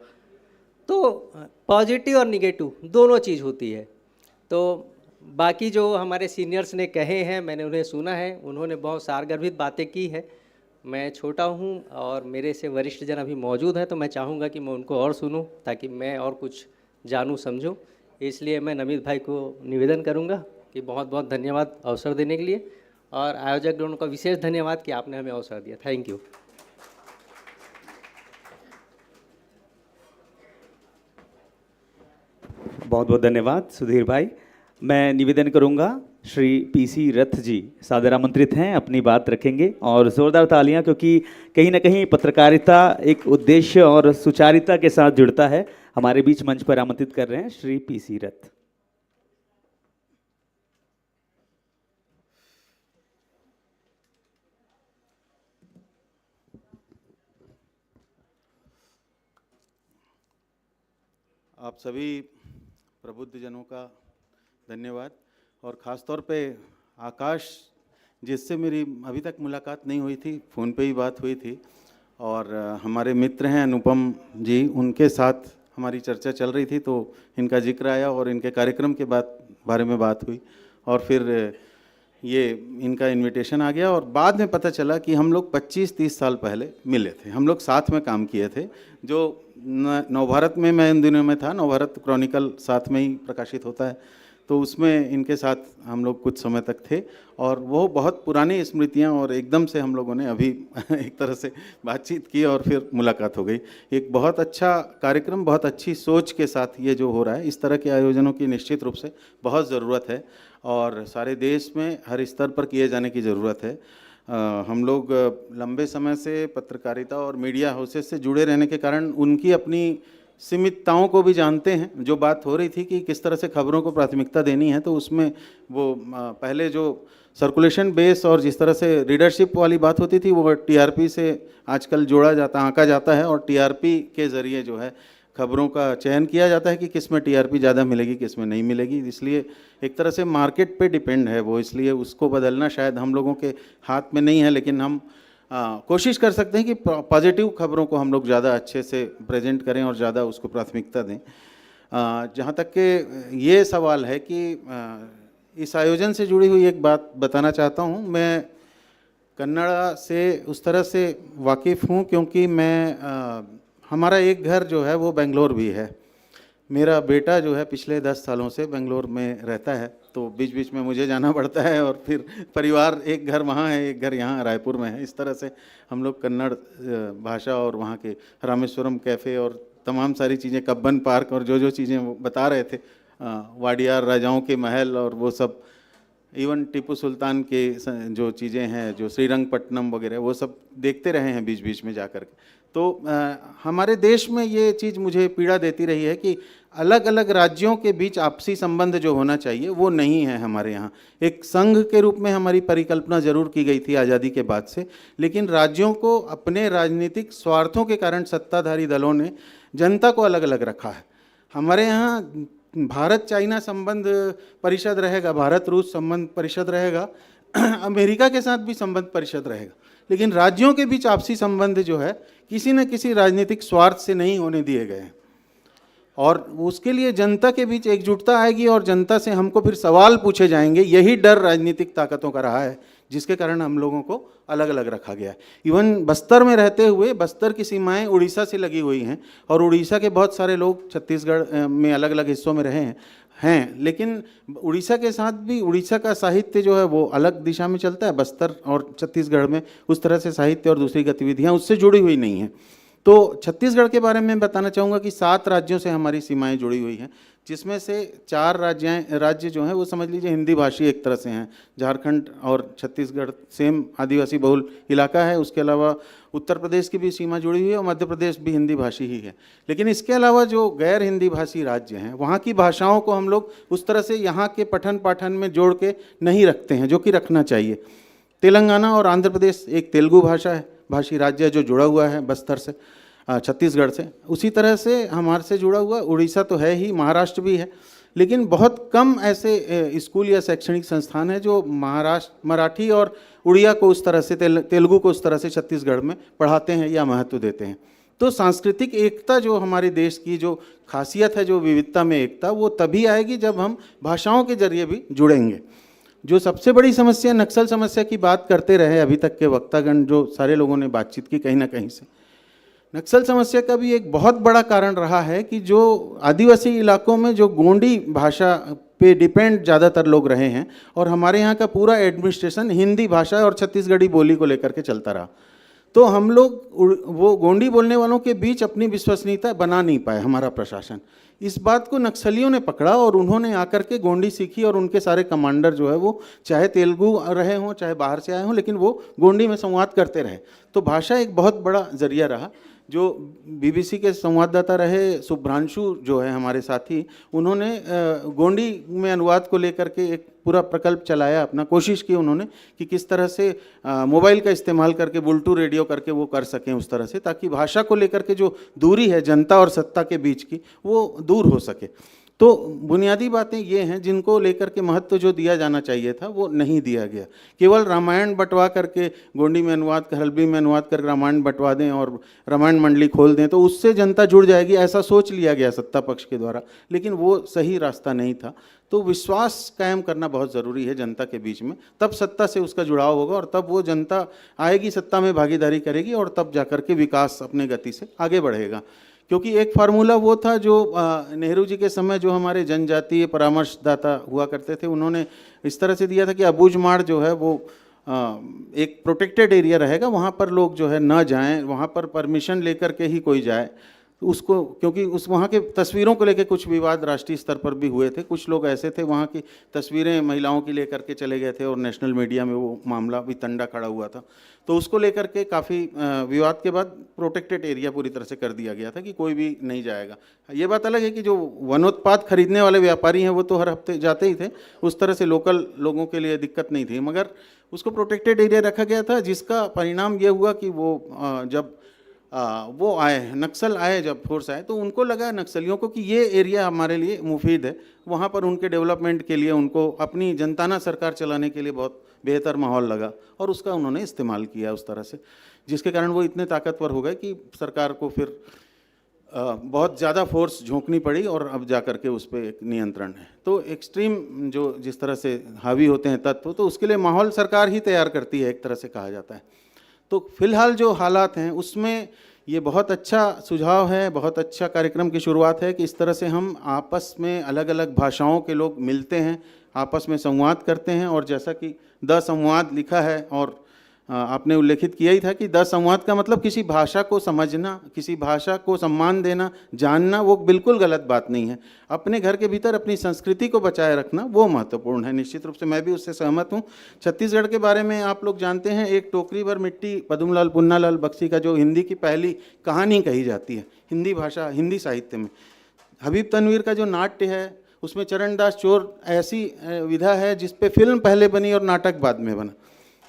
तो पॉजिटिव और निगेटिव दोनों चीज़ होती है। तो बाकी जो हमारे सीनियर्स ने कहे हैं, मैंने उन्हें सुना है, उन्होंने बहुत सारगर्भित बातें की है। मैं छोटा हूं और मेरे से वरिष्ठ जन अभी मौजूद हैं, तो मैं चाहूँगा कि मैं उनको और सुनूं ताकि मैं और कुछ जानूं समझूं। इसलिए मैं नमित भाई को निवेदन करूंगा कि बहुत बहुत धन्यवाद अवसर देने के लिए, और आयोजक गणों का विशेष धन्यवाद कि आपने हमें अवसर दिया। Thank you. बहुत बहुत धन्यवाद सुधीर भाई। मैं निवेदन करूंगा श्री पीसी रथ जी सादर आमंत्रित हैं, अपनी बात रखेंगे, और जोरदार तालियां, क्योंकि कहीं ना कहीं पत्रकारिता एक उद्देश्य और सुचारिता के साथ जुड़ता है। हमारे बीच मंच पर आमंत्रित कर रहे हैं श्री पीसी रथ। आप सभी प्रबुद्ध जनों का धन्यवाद, और ख़ास तौर पे आकाश, जिससे मेरी अभी तक मुलाकात नहीं हुई थी, फ़ोन पे ही बात हुई थी, और हमारे मित्र हैं अनुपम जी, उनके साथ हमारी चर्चा चल रही थी, तो इनका जिक्र आया और इनके कार्यक्रम के बारे में बात हुई, और फिर ये इनका इनविटेशन आ गया, और बाद में पता चला कि हम लोग 25-30 साल पहले मिले थे, हम लोग साथ में काम किए थे। जो नवभारत में मैं इन दिनों में था, नवभारत क्रॉनिकल साथ में ही प्रकाशित होता है, तो उसमें इनके साथ हम लोग कुछ समय तक थे, और वो बहुत पुरानी स्मृतियां, और एकदम से हम लोगों ने अभी एक तरह से बातचीत की और फिर मुलाकात हो गई। एक बहुत अच्छा कार्यक्रम, बहुत अच्छी सोच के साथ ये जो हो रहा है, इस तरह के आयोजनों की निश्चित रूप से बहुत ज़रूरत है, और सारे देश में हर स्तर पर किए जाने की ज़रूरत है। हम लोग लंबे समय से पत्रकारिता और मीडिया हाउसेस से जुड़े रहने के कारण उनकी अपनी सीमितताओं को भी जानते हैं। जो बात हो रही थी कि किस तरह से खबरों को प्राथमिकता देनी है, तो उसमें वो पहले जो सर्कुलेशन बेस और जिस तरह से रीडरशिप वाली बात होती थी, वो टीआरपी से आजकल जोड़ा जाता, आंका जाता है, और टीआरपी के ज़रिए जो है खबरों का चयन किया जाता है कि किस में टीआरपी ज़्यादा मिलेगी, किस में नहीं मिलेगी। इसलिए एक तरह से मार्केट पे डिपेंड है वो, इसलिए उसको बदलना शायद हम लोगों के हाथ में नहीं है, लेकिन हम कोशिश कर सकते हैं कि पॉजिटिव खबरों को हम लोग ज़्यादा अच्छे से प्रेजेंट करें और ज़्यादा उसको प्राथमिकता दें। जहाँ तक कि ये सवाल है कि इस आयोजन से जुड़ी हुई एक बात बताना चाहता हूँ। मैं कन्नड़ा से उस तरह से वाकिफ़ हूँ क्योंकि मैं हमारा एक घर जो है वो बेंगलोर भी है, मेरा बेटा जो है पिछले 10 सालों से बेंगलोर में रहता है, तो बीच बीच में मुझे जाना पड़ता है, और फिर परिवार, एक घर वहाँ है, एक घर यहाँ रायपुर में है। इस तरह से हम लोग कन्नड़ भाषा और वहाँ के रामेश्वरम कैफ़े और तमाम सारी चीज़ें, कब्बन पार्क और जो चीज़ें वो बता रहे थे, वाडियार राजाओं के महल और वो सब, इवन टीपू सुल्तान के जो चीज़ें हैं, जो श्रीरंगपट्टनम वगैरह, वो सब देखते रहे हैं बीच बीच में जा कर के। तो हमारे देश में ये चीज़ मुझे पीड़ा देती रही है कि अलग अलग राज्यों के बीच आपसी संबंध जो होना चाहिए वो नहीं है हमारे यहाँ। एक संघ के रूप में हमारी परिकल्पना जरूर की गई थी आज़ादी के बाद से, लेकिन राज्यों को अपने राजनीतिक स्वार्थों के कारण सत्ताधारी दलों ने जनता को अलग अलग रखा है। हमारे यहाँ भारत चाइना संबंध परिषद रहेगा, भारत रूस संबंध परिषद रहेगा, अमेरिका के साथ भी संबंध परिषद रहेगा, लेकिन राज्यों के बीच आपसी संबंध जो है किसी न किसी राजनीतिक स्वार्थ से नहीं होने दिए गए हैं। और उसके लिए जनता के बीच एकजुटता आएगी और जनता से हमको फिर सवाल पूछे जाएंगे। यही डर राजनीतिक ताकतों का रहा है, जिसके कारण हम लोगों को अलग अलग रखा गया है। इवन बस्तर में रहते हुए, बस्तर की सीमाएं उड़ीसा से लगी हुई हैं और उड़ीसा के बहुत सारे लोग छत्तीसगढ़ में अलग अलग हिस्सों में रहे हैं, लेकिन उड़ीसा के साथ भी उड़ीसा का साहित्य जो है वो अलग दिशा में चलता है। बस्तर और छत्तीसगढ़ में उस तरह से साहित्य और दूसरी गतिविधियां उससे जुड़ी हुई नहीं हैं। तो छत्तीसगढ़ के बारे में बताना चाहूँगा कि 7 राज्यों से हमारी सीमाएं जुड़ी हुई हैं, जिसमें से 4 राज्य जो हैं वो समझ लीजिए हिंदी भाषी एक तरह से हैं। झारखंड और छत्तीसगढ़ सेम आदिवासी बहुल इलाका है। उसके अलावा उत्तर प्रदेश की भी सीमा जुड़ी हुई है और मध्य प्रदेश भी हिंदी भाषी ही है। लेकिन इसके अलावा जो गैर हिंदी भाषी राज्य हैं, वहाँ की भाषाओं को हम लोग उस तरह से यहाँ के पठन पाठन में जोड़ के नहीं रखते हैं, जो कि रखना चाहिए। तेलंगाना और आंध्र प्रदेश एक तेलुगु भाषी राज्य है जो जुड़ा हुआ है बस्तर से, छत्तीसगढ़ से। उसी तरह से हमारे से जुड़ा हुआ उड़ीसा तो है ही, महाराष्ट्र भी है, लेकिन बहुत कम ऐसे स्कूल या शैक्षणिक संस्थान है जो मराठी और उड़िया को उस तरह से, तेलुगु को उस तरह से छत्तीसगढ़ में पढ़ाते हैं या महत्व देते हैं। तो सांस्कृतिक एकता जो हमारे देश की जो खासियत है, जो विविधता में एकता, वो तभी आएगी जब हम भाषाओं के जरिए भी जुड़ेंगे। जो सबसे बड़ी समस्या, नक्सल समस्या की बात करते रहे अभी तक के वक्तागण, जो सारे लोगों ने बातचीत की कहीं ना कहीं से, नक्सल समस्या का भी एक बहुत बड़ा कारण रहा है कि जो आदिवासी इलाकों में जो गोंडी भाषा पे डिपेंड ज़्यादातर लोग रहे हैं और हमारे यहाँ का पूरा एडमिनिस्ट्रेशन हिंदी भाषा और छत्तीसगढ़ी बोली को लेकर के चलता रहा, तो हम लोग वो गोंडी बोलने वालों के बीच अपनी विश्वसनीयता बना नहीं पाए। हमारा प्रशासन इस बात को नक्सलियों ने पकड़ा और उन्होंने आकर के गोंडी सीखी और उनके सारे कमांडर जो है वो चाहे तेलुगु रहे हों चाहे बाहर से आए हों, लेकिन वो गोंडी में संवाद करते रहे। तो भाषा एक बहुत बड़ा जरिया रहा। जो बीबीसी के संवाददाता रहे सुभ्रांशु जो है हमारे साथी, उन्होंने गोंडी में अनुवाद को लेकर के एक पूरा प्रकल्प चलाया, अपना कोशिश की उन्होंने कि किस तरह से मोबाइल का इस्तेमाल करके बुलटू रेडियो करके वो कर सकें उस तरह से, ताकि भाषा को लेकर के जो दूरी है जनता और सत्ता के बीच की वो दूर हो सके। तो बुनियादी बातें ये हैं जिनको लेकर के महत्व जो दिया जाना चाहिए था वो नहीं दिया गया। केवल रामायण बंटवा करके गोंडी में अनुवाद कर, हल्बी में अनुवाद कर रामायण बंटवा दें और रामायण मंडली खोल दें तो उससे जनता जुड़ जाएगी, ऐसा सोच लिया गया सत्ता पक्ष के द्वारा, लेकिन वो सही रास्ता नहीं था। तो विश्वास कायम करना बहुत ज़रूरी है जनता के बीच में, तब सत्ता से उसका जुड़ाव होगा और तब वो जनता आएगी, सत्ता में भागीदारी करेगी और तब जाकर के विकास अपने गति से आगे बढ़ेगा। क्योंकि एक फार्मूला वो था जो नेहरू जी के समय जो हमारे जनजातीय परामर्शदाता हुआ करते थे, उन्होंने इस तरह से दिया था कि अबूझमाड़ जो है वो एक प्रोटेक्टेड एरिया रहेगा, वहाँ पर लोग जो है न जाएं, वहाँ पर परमिशन लेकर के ही कोई जाए उसको, क्योंकि उस वहाँ के तस्वीरों को लेकर कुछ विवाद राष्ट्रीय स्तर पर भी हुए थे। कुछ लोग ऐसे थे वहाँ की तस्वीरें महिलाओं की लेकर के चले गए थे और नेशनल मीडिया में वो मामला भी तंडा खड़ा हुआ था। तो उसको लेकर के काफ़ी विवाद के बाद प्रोटेक्टेड एरिया पूरी तरह से कर दिया गया था कि कोई भी नहीं जाएगा। ये बात अलग है कि जो वनोत्पाद खरीदने वाले व्यापारी हैं वो तो हर हफ्ते जाते ही थे, उस तरह से लोकल लोगों के लिए दिक्कत नहीं थी, मगर उसको प्रोटेक्टेड एरिया रखा गया था, जिसका परिणाम ये हुआ कि वो जब वो आए, नक्सल आए, जब फोर्स आए तो उनको लगा नक्सलियों को कि ये एरिया हमारे लिए मुफीद है, वहाँ पर उनके डेवलपमेंट के लिए, उनको अपनी जनताना सरकार चलाने के लिए बहुत बेहतर माहौल लगा और उसका उन्होंने इस्तेमाल किया उस तरह से, जिसके कारण वो इतने ताकतवर हो गए कि सरकार को फिर बहुत ज़्यादा फोर्स झोंकनी पड़ी और अब जा कर के उस पर एक नियंत्रण है। तो एक्सट्रीम जो जिस तरह से हावी होते हैं तत्व, तो उसके लिए माहौल सरकार ही तैयार करती है एक तरह से कहा जाता है। तो फिलहाल जो हालात हैं उसमें ये बहुत अच्छा सुझाव है, बहुत अच्छा कार्यक्रम की शुरुआत है कि इस तरह से हम आपस में अलग अलग भाषाओं के लोग मिलते हैं, आपस में संवाद करते हैं। और जैसा कि द संवाद लिखा है और आपने उल्लेखित किया ही था कि द संवाद का मतलब किसी भाषा को समझना, किसी भाषा को सम्मान देना, जानना, वो बिल्कुल गलत बात नहीं है। अपने घर के भीतर अपनी संस्कृति को बचाए रखना वो महत्वपूर्ण है। निश्चित रूप से मैं भी उससे सहमत हूँ। छत्तीसगढ़ के बारे में आप लोग जानते हैं, एक टोकरी भर मिट्टी पद्मलाल पुन्नालाल बख्शी का जो हिंदी की पहली कहानी कही जाती है हिंदी भाषा, हिंदी साहित्य में। हबीब तनवीर का जो नाट्य है उसमें चरणदास चोर ऐसी विधा है जिस पे फिल्म पहले बनी और नाटक बाद में बना।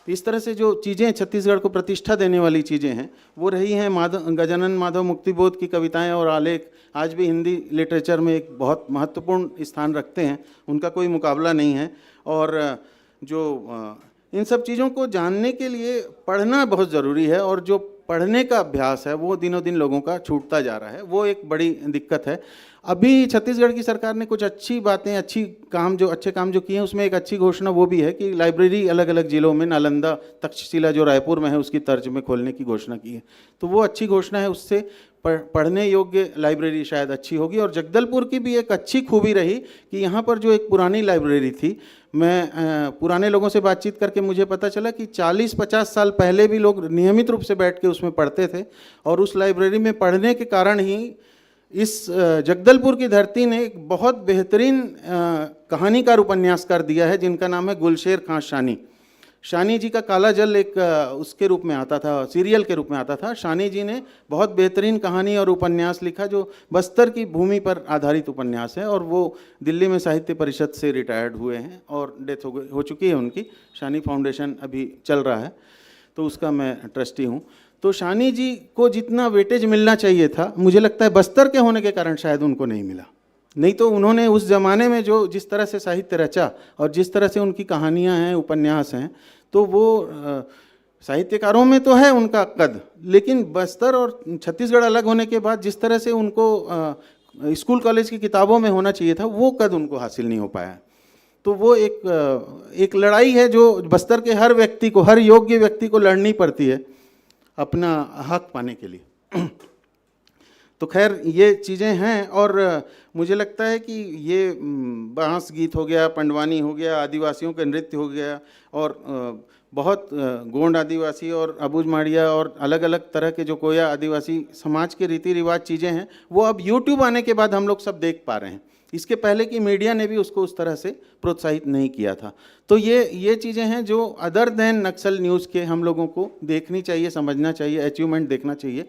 इस तरह से जो चीज़ें छत्तीसगढ़ को प्रतिष्ठा देने वाली चीज़ें हैं वो रही हैं। गजानन माधव मुक्तिबोध की कविताएं और आलेख आज भी हिंदी लिटरेचर में एक बहुत महत्वपूर्ण स्थान रखते हैं, उनका कोई मुकाबला नहीं है। और जो इन सब चीज़ों को जानने के लिए पढ़ना बहुत ज़रूरी है, और जो पढ़ने का अभ्यास है वो दिनों दिन लोगों का छूटता जा रहा है, वो एक बड़ी दिक्कत है। अभी छत्तीसगढ़ की सरकार ने कुछ अच्छी बातें, अच्छे काम जो किए हैं उसमें एक अच्छी घोषणा वो भी है कि लाइब्रेरी अलग अलग जिलों में, नालंदा, तक्षशिला जो रायपुर में है उसकी तर्ज में खोलने की घोषणा की है। तो वो अच्छी घोषणा है, उससे पढ़ने योग्य लाइब्रेरी शायद अच्छी होगी। और जगदलपुर की भी एक अच्छी खूबी रही कि यहाँ पर जो एक पुरानी लाइब्रेरी थी, मैं पुराने लोगों से बातचीत करके मुझे पता चला कि 40-50 साल पहले भी लोग नियमित रूप से बैठ के उसमें पढ़ते थे। और उस लाइब्रेरी में पढ़ने के कारण ही इस जगदलपुर की धरती ने एक बहुत बेहतरीन कहानीकार उपन्यासकार दिया है जिनका नाम है गुलशेर खां शानी। शानी जी का काला जल एक उसके रूप में आता था, सीरियल के रूप में आता था। शानी जी ने बहुत बेहतरीन कहानी और उपन्यास लिखा जो बस्तर की भूमि पर आधारित उपन्यास है, और वो दिल्ली में साहित्य परिषद से रिटायर्ड हुए हैं और डेथ हो चुकी है उनकी। शानी फाउंडेशन अभी चल रहा है, तो उसका मैं ट्रस्टी हूँ। तो शानी जी को जितना वेटेज मिलना चाहिए था, मुझे लगता है बस्तर के होने के कारण शायद उनको नहीं मिला। नहीं तो उन्होंने उस ज़माने में जो जिस तरह से साहित्य रचा और जिस तरह से उनकी कहानियाँ हैं, उपन्यास हैं, तो वो साहित्यकारों में तो है उनका कद, लेकिन बस्तर और छत्तीसगढ़ अलग होने के बाद जिस तरह से उनको स्कूल कॉलेज की किताबों में होना चाहिए था, वो कद उनको हासिल नहीं हो पाया। तो वो एक लड़ाई है जो बस्तर के हर व्यक्ति को, हर योग्य व्यक्ति को लड़नी पड़ती है अपना हक पाने के लिए। तो खैर ये चीज़ें हैं, और मुझे लगता है कि ये बांस गीत हो गया, पंडवानी हो गया, आदिवासियों का नृत्य हो गया, और बहुत गोंड आदिवासी और अबूझ माड़िया और अलग अलग तरह के जो कोया आदिवासी समाज के रीति रिवाज चीज़ें हैं, वो अब यूट्यूब आने के बाद हम लोग सब देख पा रहे हैं। इसके पहले की मीडिया ने भी उसको उस तरह से प्रोत्साहित नहीं किया था। तो ये चीज़ें हैं जो अदर देन नक्सल न्यूज़ के हम लोगों को देखनी चाहिए, समझना चाहिए, अचीवमेंट देखना चाहिए।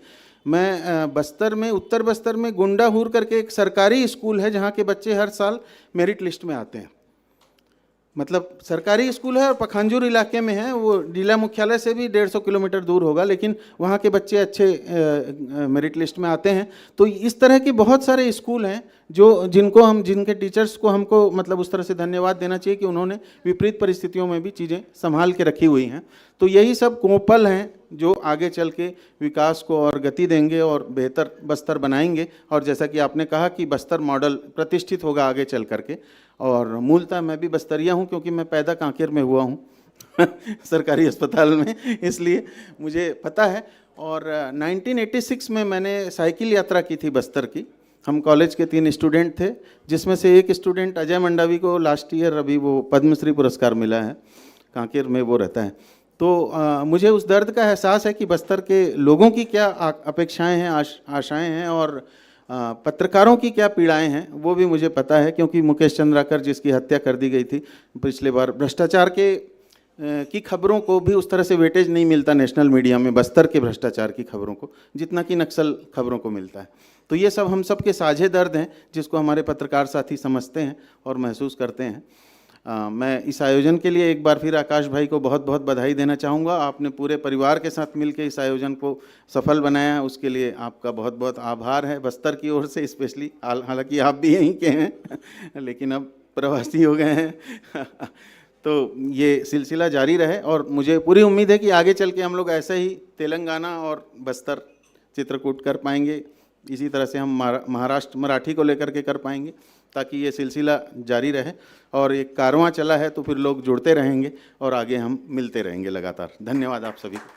मैं बस्तर में, उत्तर बस्तर में गुंडाहुर करके एक सरकारी स्कूल है जहाँ के बच्चे हर साल मेरिट लिस्ट में आते हैं। मतलब सरकारी स्कूल है और पखांजूर इलाके में है, वो जिला मुख्यालय से भी 150 किलोमीटर दूर होगा, लेकिन वहाँ के बच्चे अच्छे मेरिट लिस्ट में आते हैं। तो इस तरह के बहुत सारे स्कूल हैं जिनके टीचर्स को हमको मतलब उस तरह से धन्यवाद देना चाहिए कि उन्होंने विपरीत परिस्थितियों में भी चीज़ें संभाल के रखी हुई हैं। तो यही सब कोपल हैं जो आगे चल के विकास को और गति देंगे और बेहतर बस्तर बनाएंगे। और जैसा कि आपने कहा कि बस्तर मॉडल प्रतिष्ठित होगा आगे चल करके, और मूलतः मैं भी बस्तरिया हूँ क्योंकि मैं पैदा कांकेर में हुआ हूँ सरकारी अस्पताल में, इसलिए मुझे पता है। और 1986 में मैंने साइकिल यात्रा की थी बस्तर की। हम कॉलेज के 3 स्टूडेंट थे, जिसमें से एक स्टूडेंट अजय मंडावी को लास्ट ईयर अभी वो पद्मश्री पुरस्कार मिला है, कांकेर में वो रहता है। तो मुझे उस दर्द का एहसास है कि बस्तर के लोगों की क्या अपेक्षाएं हैं, आशाएं हैं, और पत्रकारों की क्या पीड़ाएं हैं वो भी मुझे पता है, क्योंकि मुकेश चंद्राकर जिसकी हत्या कर दी गई थी पिछले बार, भ्रष्टाचार की खबरों को भी उस तरह से वेटेज नहीं मिलता नेशनल मीडिया में, बस्तर के भ्रष्टाचार की खबरों को, जितना कि नक्सल खबरों को मिलता है। तो ये सब हम सब के साझे दर्द हैं जिसको हमारे पत्रकार साथी समझते हैं और महसूस करते हैं। मैं इस आयोजन के लिए एक बार फिर आकाश भाई को बहुत बहुत बधाई देना चाहूँगा। आपने पूरे परिवार के साथ मिलकर इस आयोजन को सफल बनाया है, उसके लिए आपका बहुत बहुत आभार है बस्तर की ओर से स्पेशली। हालांकि आप भी यहीं के हैं लेकिन अब प्रवासी हो गए हैं तो ये सिलसिला जारी रहे, और मुझे पूरी उम्मीद है कि आगे चल के हम लोग ऐसे ही तेलंगाना और बस्तर चित्रकूट कर पाएंगे, इसी तरह से हम महाराष्ट्र मराठी को लेकर के कर पाएंगे, ताकि ये सिलसिला जारी रहे। और एक कारवां चला है तो फिर लोग जुड़ते रहेंगे और आगे हम मिलते रहेंगे लगातार। धन्यवाद आप सभी को।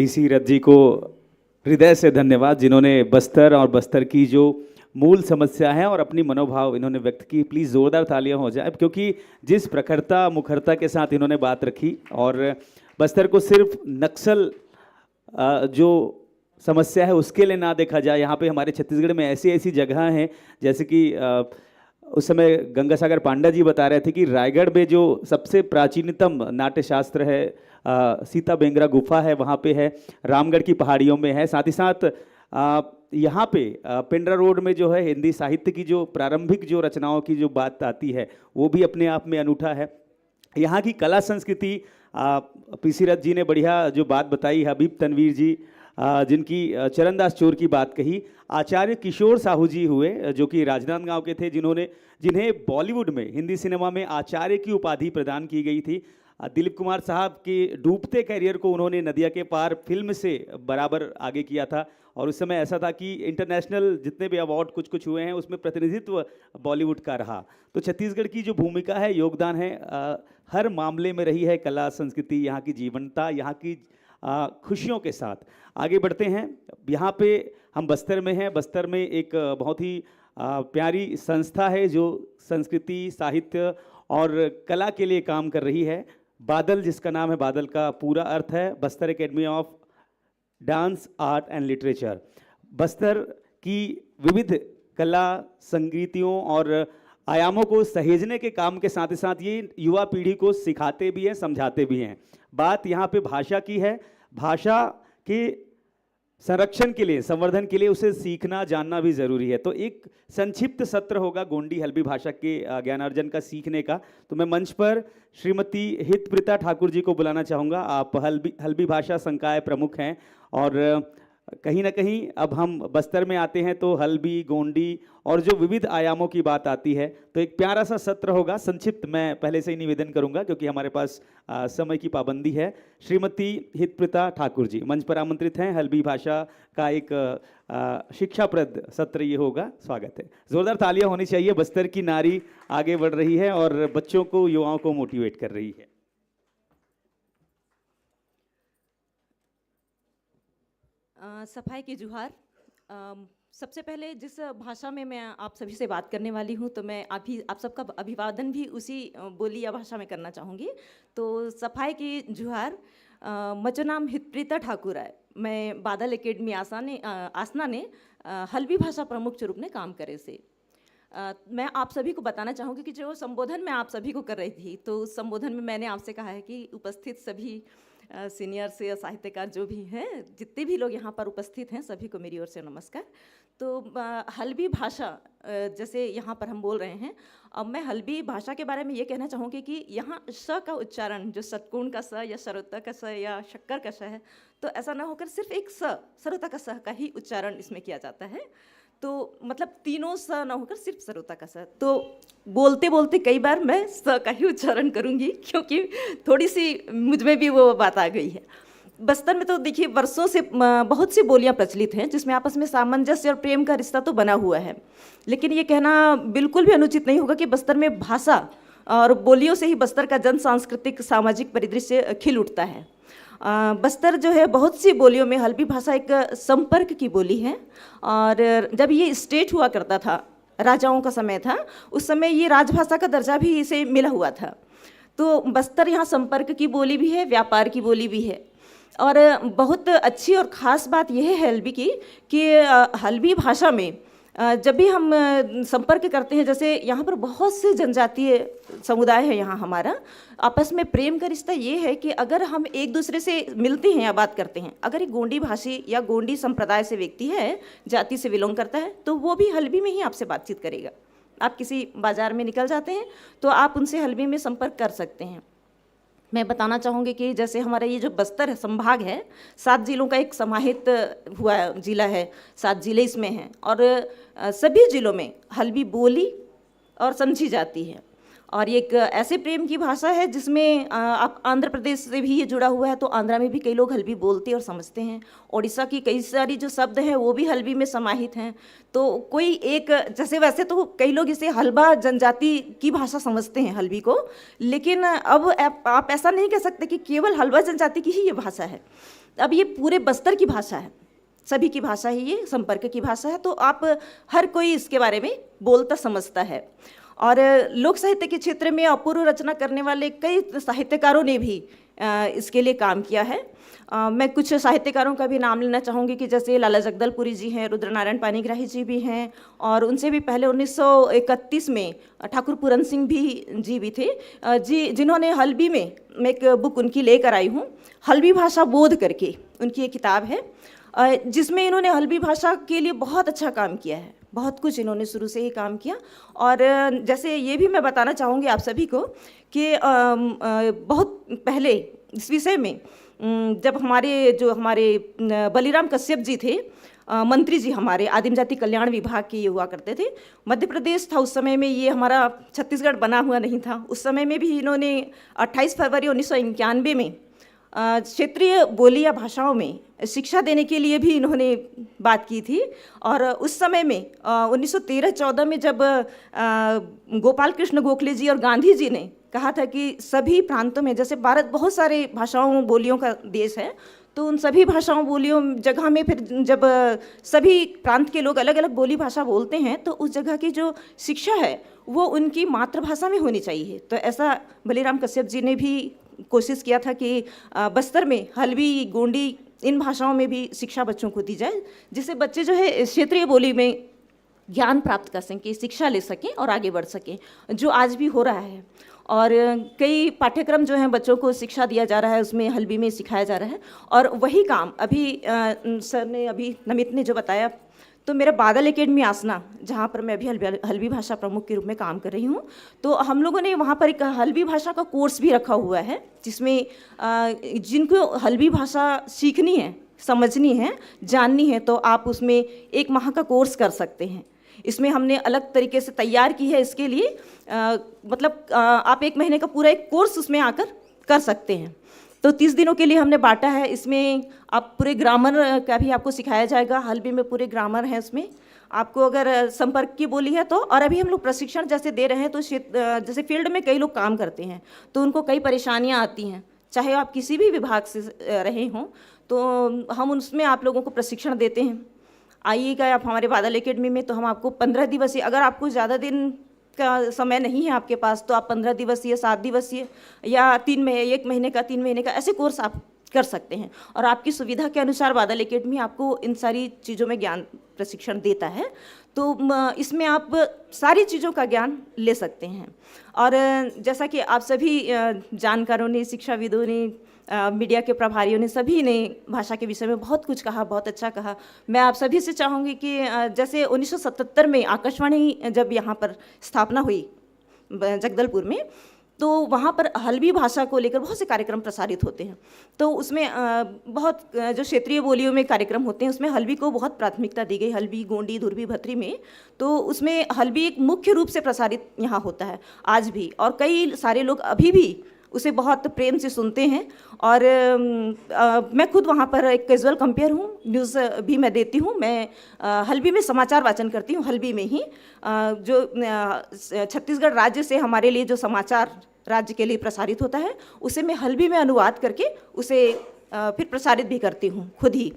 पीसी रथ जी को हृदय से धन्यवाद, जिन्होंने बस्तर और बस्तर की जो मूल समस्या है और अपनी मनोभाव इन्होंने व्यक्त की। प्लीज़ ज़ोरदार तालियां हो जाए, क्योंकि जिस प्रखरता मुखरता के साथ इन्होंने बात रखी, और बस्तर को सिर्फ नक्सल जो समस्या है उसके लिए ना देखा जाए। यहाँ पे हमारे छत्तीसगढ़ में ऐसी ऐसी जगह हैं, जैसे कि उस समय गंगासागर पांडा जी बता रहे थे कि रायगढ़ में जो सबसे प्राचीनतम नाट्य शास्त्र है, सीता बेंगरा गुफा है, वहाँ पे है, रामगढ़ की पहाड़ियों में है। साथ ही साथ यहाँ पे पिंडरा रोड में जो है हिंदी साहित्य की जो प्रारंभिक जो रचनाओं की जो बात आती है, वो भी अपने आप में अनूठा है। यहाँ की कला संस्कृति, पीसी रथ जी ने बढ़िया जो बात बताई, हबीब तनवीर जी जिनकी चरणदास चोर की बात कही, आचार्य किशोर साहू जी हुए जो कि राजनांदगांव के थे, जिन्हें बॉलीवुड में हिंदी सिनेमा में आचार्य की उपाधि प्रदान की गई थी। दिलीप कुमार साहब के डूबते करियर को उन्होंने नदिया के पार फिल्म से बराबर आगे किया था, और उस समय ऐसा था कि इंटरनेशनल जितने भी अवार्ड कुछ हुए हैं उसमें प्रतिनिधित्व बॉलीवुड का रहा। तो छत्तीसगढ़ की जो भूमिका है, योगदान है, हर मामले में रही है। कला संस्कृति, यहाँ की जीवंतता, यहाँ की खुशियों के साथ आगे बढ़ते हैं। यहाँ पे हम बस्तर में हैं। बस्तर में एक बहुत ही प्यारी संस्था है जो संस्कृति, साहित्य और कला के लिए काम कर रही है, बादल, जिसका नाम है, बादल का पूरा अर्थ है Bastar academy of dance, art and literature. Bastar की विविध कला, संगीतियों और आयामों को सहेजने के काम के साथ ही साथ ये युवा पीढ़ी को सिखाते भी हैं, समझाते भी हैं। बात यहाँ पे भाषा की है। भाषा के संरक्षण के लिए, संवर्धन के लिए उसे सीखना, जानना भी ज़रूरी है। तो एक संक्षिप्त सत्र होगा गोंडी हल्बी भाषा के ज्ञानार्जन का, सीखने का। तो मैं मंच पर श्रीमती हितप्रीता ठाकुर जी को बुलाना चाहूँगा। आप हल्बी भाषा संकाय प्रमुख हैं, और कहीं ना कहीं अब हम बस्तर में आते हैं तो हल्बी, गोंडी और जो विविध आयामों की बात आती है, तो एक प्यारा सा सत्र होगा। संक्षिप्त मैं पहले से ही निवेदन करूंगा क्योंकि हमारे पास समय की पाबंदी है। श्रीमती हितप्रीता ठाकुर जी मंच पर आमंत्रित हैं। हल्बी भाषा का एक शिक्षाप्रद सत्र ये होगा। स्वागत है। जोरदार तालियां होनी चाहिए। बस्तर की नारी आगे बढ़ रही है और बच्चों को, युवाओं को मोटिवेट कर रही है। सफाई की जुहार। सबसे पहले जिस भाषा में मैं आप सभी से बात करने वाली हूँ, तो मैं आप सबका अभिवादन भी उसी बोली या भाषा में करना चाहूँगी। तो सफाई की जुहार। मचो नाम हितप्रीता ठाकुर है। मैं बादल एकेडमी आसना ने हल्बी भाषा प्रमुख के रूप में काम करे से। मैं आप सभी को बताना चाहूँगी कि जो संबोधन मैं आप सभी को कर रही थी, तो उस संबोधन में मैंने आपसे कहा है कि उपस्थित सभी सीनियर से साहित्यकार जो भी हैं, जितने भी लोग यहाँ पर उपस्थित हैं, सभी को मेरी ओर से नमस्कार। तो हल्बी भाषा जैसे यहाँ पर हम बोल रहे हैं, अब मैं हल्बी भाषा के बारे में ये कहना चाहूँगी कि यहाँ श का उच्चारण, जो षटकोण का स या शरोता का स या शक्कर का श है, तो ऐसा ना होकर सिर्फ एक स, सरोता का स का ही उच्चारण इसमें किया जाता है। तो मतलब तीनों स ना होकर सिर्फ सरोता का स। तो बोलते बोलते कई बार मैं स का ही उच्चारण करूँगी, क्योंकि थोड़ी सी मुझ में भी वो बात आ गई है। बस्तर में तो देखिए वर्षों से बहुत सी बोलियां प्रचलित हैं, जिसमें आपस में सामंजस्य और प्रेम का रिश्ता तो बना हुआ है। लेकिन ये कहना बिल्कुल भी अनुचित नहीं होगा कि बस्तर में भाषा और बोलियों से ही बस्तर का जन सांस्कृतिक सामाजिक परिदृश्य खिल उठता है। बस्तर जो है, बहुत सी बोलियों में हल्बी भाषा एक संपर्क की बोली है। और जब ये स्टेट हुआ करता था, राजाओं का समय था, उस समय ये राजभाषा का दर्जा भी इसे मिला हुआ था। तो बस्तर यहाँ संपर्क की बोली भी है, व्यापार की बोली भी है। और बहुत अच्छी और ख़ास बात यह है हल्बी की कि हल्बी भाषा में जब भी हम संपर्क करते हैं, जैसे यहाँ पर बहुत से जनजातीय समुदाय है, यहाँ हमारा आपस में प्रेम का रिश्ता ये है कि अगर हम एक दूसरे से मिलते हैं या बात करते हैं, अगर एक गोंडी भाषी या गोंडी संप्रदाय से व्यक्ति है, जाति से बिलोंग करता है, तो वो भी हल्बी में ही आपसे बातचीत करेगा। आप किसी बाज़ार में निकल जाते हैं तो आप उनसे हल्बी में संपर्क कर सकते हैं। मैं बताना चाहूँगी कि जैसे हमारा ये जो बस्तर संभाग है, 7 जिलों का एक समाहित हुआ जिला है, 7 जिले इसमें हैं, और सभी जिलों में हल्बी बोली और समझी जाती है। और ये एक ऐसे प्रेम की भाषा है जिसमें आप आंध्र प्रदेश से भी ये जुड़ा हुआ है, तो आंध्रा में भी कई लोग हल्बी बोलते और समझते हैं। ओडिशा की कई सारी जो शब्द हैं वो भी हल्बी में समाहित हैं। तो कोई एक, जैसे वैसे तो कई लोग इसे हल्बा जनजाति की भाषा समझते हैं हल्बी को, लेकिन अब आप ऐसा नहीं कह सकते कि केवल हल्बा जनजाति की ही ये भाषा है। अब ये पूरे बस्तर की भाषा है, सभी की भाषा है, ये संपर्क की भाषा है, तो आप हर कोई इसके बारे में बोलता समझता है। और लोक साहित्य के क्षेत्र में अपूर्व रचना करने वाले कई साहित्यकारों ने भी इसके लिए काम किया है। मैं कुछ साहित्यकारों का भी नाम लेना चाहूँगी कि जैसे लाला जगदलपुरी जी हैं, रुद्रनारायण पाणिग्राही जी भी हैं, और उनसे भी पहले 1931 में ठाकुर पूरन सिंह जी भी थे, जिन्होंने हल्बी में, मैं एक बुक उनकी लेकर आई हूँ, हल्बी भाषा बोध करके उनकी एक किताब है, जिसमें इन्होंने हल्बी भाषा के लिए बहुत अच्छा काम किया है, बहुत कुछ इन्होंने शुरू से ही काम किया। और जैसे ये भी मैं बताना चाहूँगी आप सभी को कि बहुत पहले इस विषय में जब हमारे बलिराम कश्यप जी थे, मंत्री जी हमारे आदिम जाति कल्याण विभाग के ये हुआ करते थे, मध्य प्रदेश था उस समय में, ये हमारा छत्तीसगढ़ बना हुआ नहीं था उस समय में भी, इन्होंने 28 फरवरी 1991 में क्षेत्रीय बोली या भाषाओं में शिक्षा देने के लिए भी इन्होंने बात की थी। और उस समय में 1913-14 में जब गोपाल कृष्ण गोखले जी और गांधी जी ने कहा था कि सभी प्रांतों में, जैसे भारत बहुत सारे भाषाओं बोलियों का देश है, तो उन सभी भाषाओं बोलियों जगह में फिर जब सभी प्रांत के लोग अलग अलग बोली भाषा बोलते हैं, तो उस जगह की जो शिक्षा है वो उनकी मातृभाषा में होनी चाहिए। तो ऐसा बलिराम कश्यप जी ने भी कोशिश किया था कि बस्तर में हल्बी, गोंडी, इन भाषाओं में भी शिक्षा बच्चों को दी जाए, जिससे बच्चे जो है क्षेत्रीय बोली में ज्ञान प्राप्त कर सकें, शिक्षा ले सकें और आगे बढ़ सकें, जो आज भी हो रहा है। और कई पाठ्यक्रम जो हैं बच्चों को शिक्षा दिया जा रहा है, उसमें हल्बी में सिखाया जा रहा है। और वही काम अभी सर ने, अभी नमित ने जो बताया, तो मेरा बादल एकेडमी आसना, जहाँ पर मैं अभी हल्बी भाषा प्रमुख के रूप में काम कर रही हूँ, तो हम लोगों ने वहाँ पर एक हल्बी भाषा का कोर्स भी रखा हुआ है, जिसमें जिनको हल्बी भाषा सीखनी है, समझनी है, जाननी है, तो आप उसमें 1 माह का कोर्स कर सकते हैं। इसमें हमने अलग तरीके से तैयार की है इसके लिए, मतलब आप 1 महीने का पूरा एक कोर्स उसमें आकर कर सकते हैं। तो 30 दिनों के लिए हमने बांटा है। इसमें आप पूरे ग्रामर का भी आपको सिखाया जाएगा, हल्बी में पूरे ग्रामर है उसमें, आपको अगर संपर्क की बोली है तो। और अभी हम लोग प्रशिक्षण जैसे दे रहे हैं, तो जैसे फील्ड में कई लोग काम करते हैं, तो उनको कई परेशानियाँ आती हैं, चाहे आप किसी भी विभाग से रहे हों, तो हम उसमें आप लोगों को प्रशिक्षण देते हैं। आइएगा आप हमारे बादल एकेडमी में, तो हम आपको 15 दिवसीय, अगर आपको ज़्यादा दिन का समय नहीं है आपके पास, तो आप 15 दिवसीय, 7 दिवसीय या 1 महीने का, 3 महीने का ऐसे कोर्स आप कर सकते हैं। और आपकी सुविधा के अनुसार बादल एकेडमी आपको इन सारी चीज़ों में ज्ञान प्रशिक्षण देता है, तो इसमें आप सारी चीज़ों का ज्ञान ले सकते हैं। और जैसा कि आप सभी जानकारों ने, शिक्षाविदों ने, मीडिया के प्रभारियों ने, सभी ने भाषा के विषय में बहुत कुछ कहा, बहुत अच्छा कहा। मैं आप सभी से चाहूँगी कि जैसे 1977 में आकाशवाणी जब यहाँ पर स्थापना हुई जगदलपुर में, तो वहाँ पर हल्बी भाषा को लेकर बहुत से कार्यक्रम प्रसारित होते हैं। तो उसमें बहुत जो क्षेत्रीय बोलियों में कार्यक्रम होते हैं, उसमें हल्बी को बहुत प्राथमिकता दी गई, हल्बी, गोंडी, धुरवी, भत्री में। तो उसमें हल्बी एक मुख्य रूप से प्रसारित यहाँ होता है आज भी, और कई सारे लोग अभी भी उसे बहुत प्रेम से सुनते हैं। और मैं खुद वहाँ पर एक कैजुअल कंपेयर हूँ, न्यूज़ भी मैं देती हूँ, मैं हल्बी में समाचार वाचन करती हूँ, हल्बी में ही जो छत्तीसगढ़ राज्य से हमारे लिए जो समाचार राज्य के लिए प्रसारित होता है, उसे मैं हल्बी में अनुवाद करके उसे फिर प्रसारित भी करती हूँ खुद ही।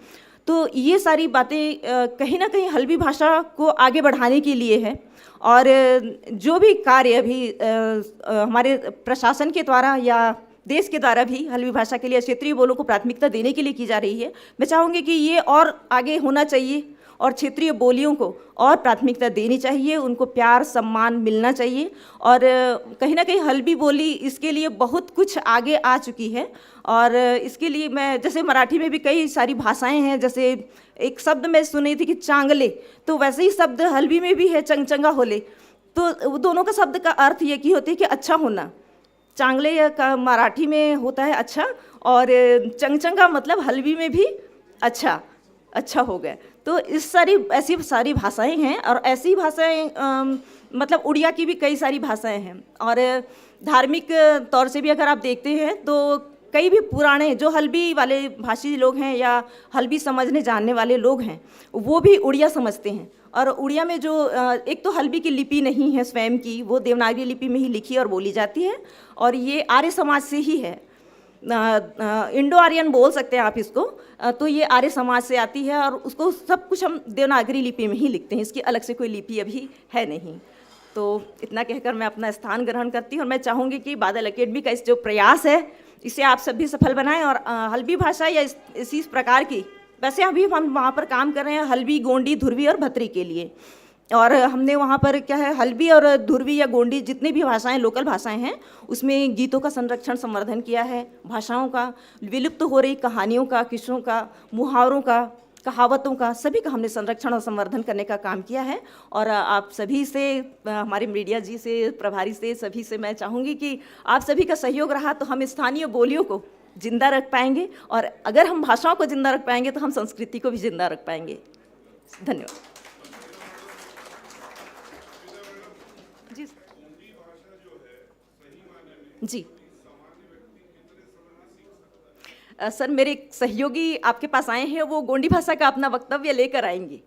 तो ये सारी बातें कहीं ना कहीं हल्बी भाषा को आगे बढ़ाने के लिए है। और जो भी कार्य अभी हमारे प्रशासन के द्वारा या देश के द्वारा भी हल्बी भाषा के लिए, क्षेत्रीय बोलों को प्राथमिकता देने के लिए की जा रही है, मैं चाहूँगी कि ये और आगे होना चाहिए, और क्षेत्रीय बोलियों को और प्राथमिकता देनी चाहिए, उनको प्यार सम्मान मिलना चाहिए। और कहीं ना कहीं हल्बी बोली इसके लिए बहुत कुछ आगे आ चुकी है। और इसके लिए मैं, जैसे मराठी में भी कई सारी भाषाएं हैं, जैसे एक शब्द मैं सुनी थी कि चांगले, तो वैसे ही शब्द हल्बी में भी है चंगचंगा होले। तो दोनों का शब्द का अर्थ ये की होती है कि अच्छा होना। चांगले का मराठी में होता है अच्छा, और चंगचंगा मतलब हल्बी में भी अच्छा हो गया। तो ऐसी सारी भाषाएं हैं, और ऐसी भाषाएं मतलब उड़िया की भी कई सारी भाषाएं हैं। और धार्मिक तौर से भी अगर आप देखते हैं, तो कई भी पुराने जो हल्बी वाले भाषी लोग हैं या हल्बी समझने जानने वाले लोग हैं, वो भी उड़िया समझते हैं। और उड़िया में जो एक तो हल्बी की लिपि नहीं है स्वयं की, वो देवनागरी लिपि में ही लिखी और बोली जाती है, और ये आर्य समाज से ही है। इंडो आर्यन बोल सकते हैं आप इसको। तो ये आर्य समाज से आती है और उसको सब कुछ हम देवनागरी लिपि में ही लिखते हैं, इसकी अलग से कोई लिपि अभी है नहीं। तो इतना कहकर मैं अपना स्थान ग्रहण करती हूँ और मैं चाहूँगी कि बादल एकेडमी का इस जो प्रयास है इसे आप सभी सफल बनाएं और हल्बी भाषा या इसी प्रकार की, वैसे अभी हम वहाँ पर काम कर रहे हैं हल्बी, गोंडी, धुरवी और भत्री के लिए। और हमने वहाँ पर क्या है हल्बी और धुरवी या गोंडी जितनी भी भाषाएं लोकल भाषाएं हैं उसमें गीतों का संरक्षण संवर्धन किया है, भाषाओं का विलुप्त हो रही कहानियों का, किस्सों का, मुहावरों का, कहावतों का, सभी का हमने संरक्षण और संवर्धन करने का काम किया है। और आप सभी से, हमारे मीडिया जी से, प्रभारी से, सभी से मैं चाहूँगी कि आप सभी का सहयोग रहा तो हम स्थानीय बोलियों को जिंदा रख पाएंगे और अगर हम भाषाओं को जिंदा रख पाएंगे तो हम संस्कृति को भी जिंदा रख पाएंगे। धन्यवाद। जी जी सर, मेरे सहयोगी आपके पास आए हैं, वो गोंडी भाषा का अपना वक्तव्य लेकर आएंगे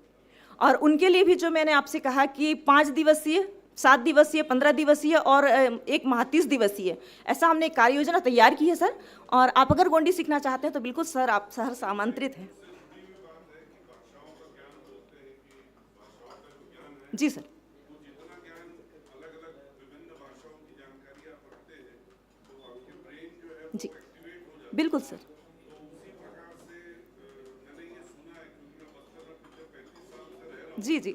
और उनके लिए भी जो मैंने आपसे कहा कि 5 दिवसीय, 7 दिवसीय, 15 दिवसीय और एक माह 30 दिवसीय ऐसा हमने कार्य योजना तैयार की है सर। और आप अगर गोंडी सीखना चाहते हैं तो बिल्कुल सर, आप सहर्ष आमंत्रित हैं। जी सर। जी बिल्कुल सर। जी जी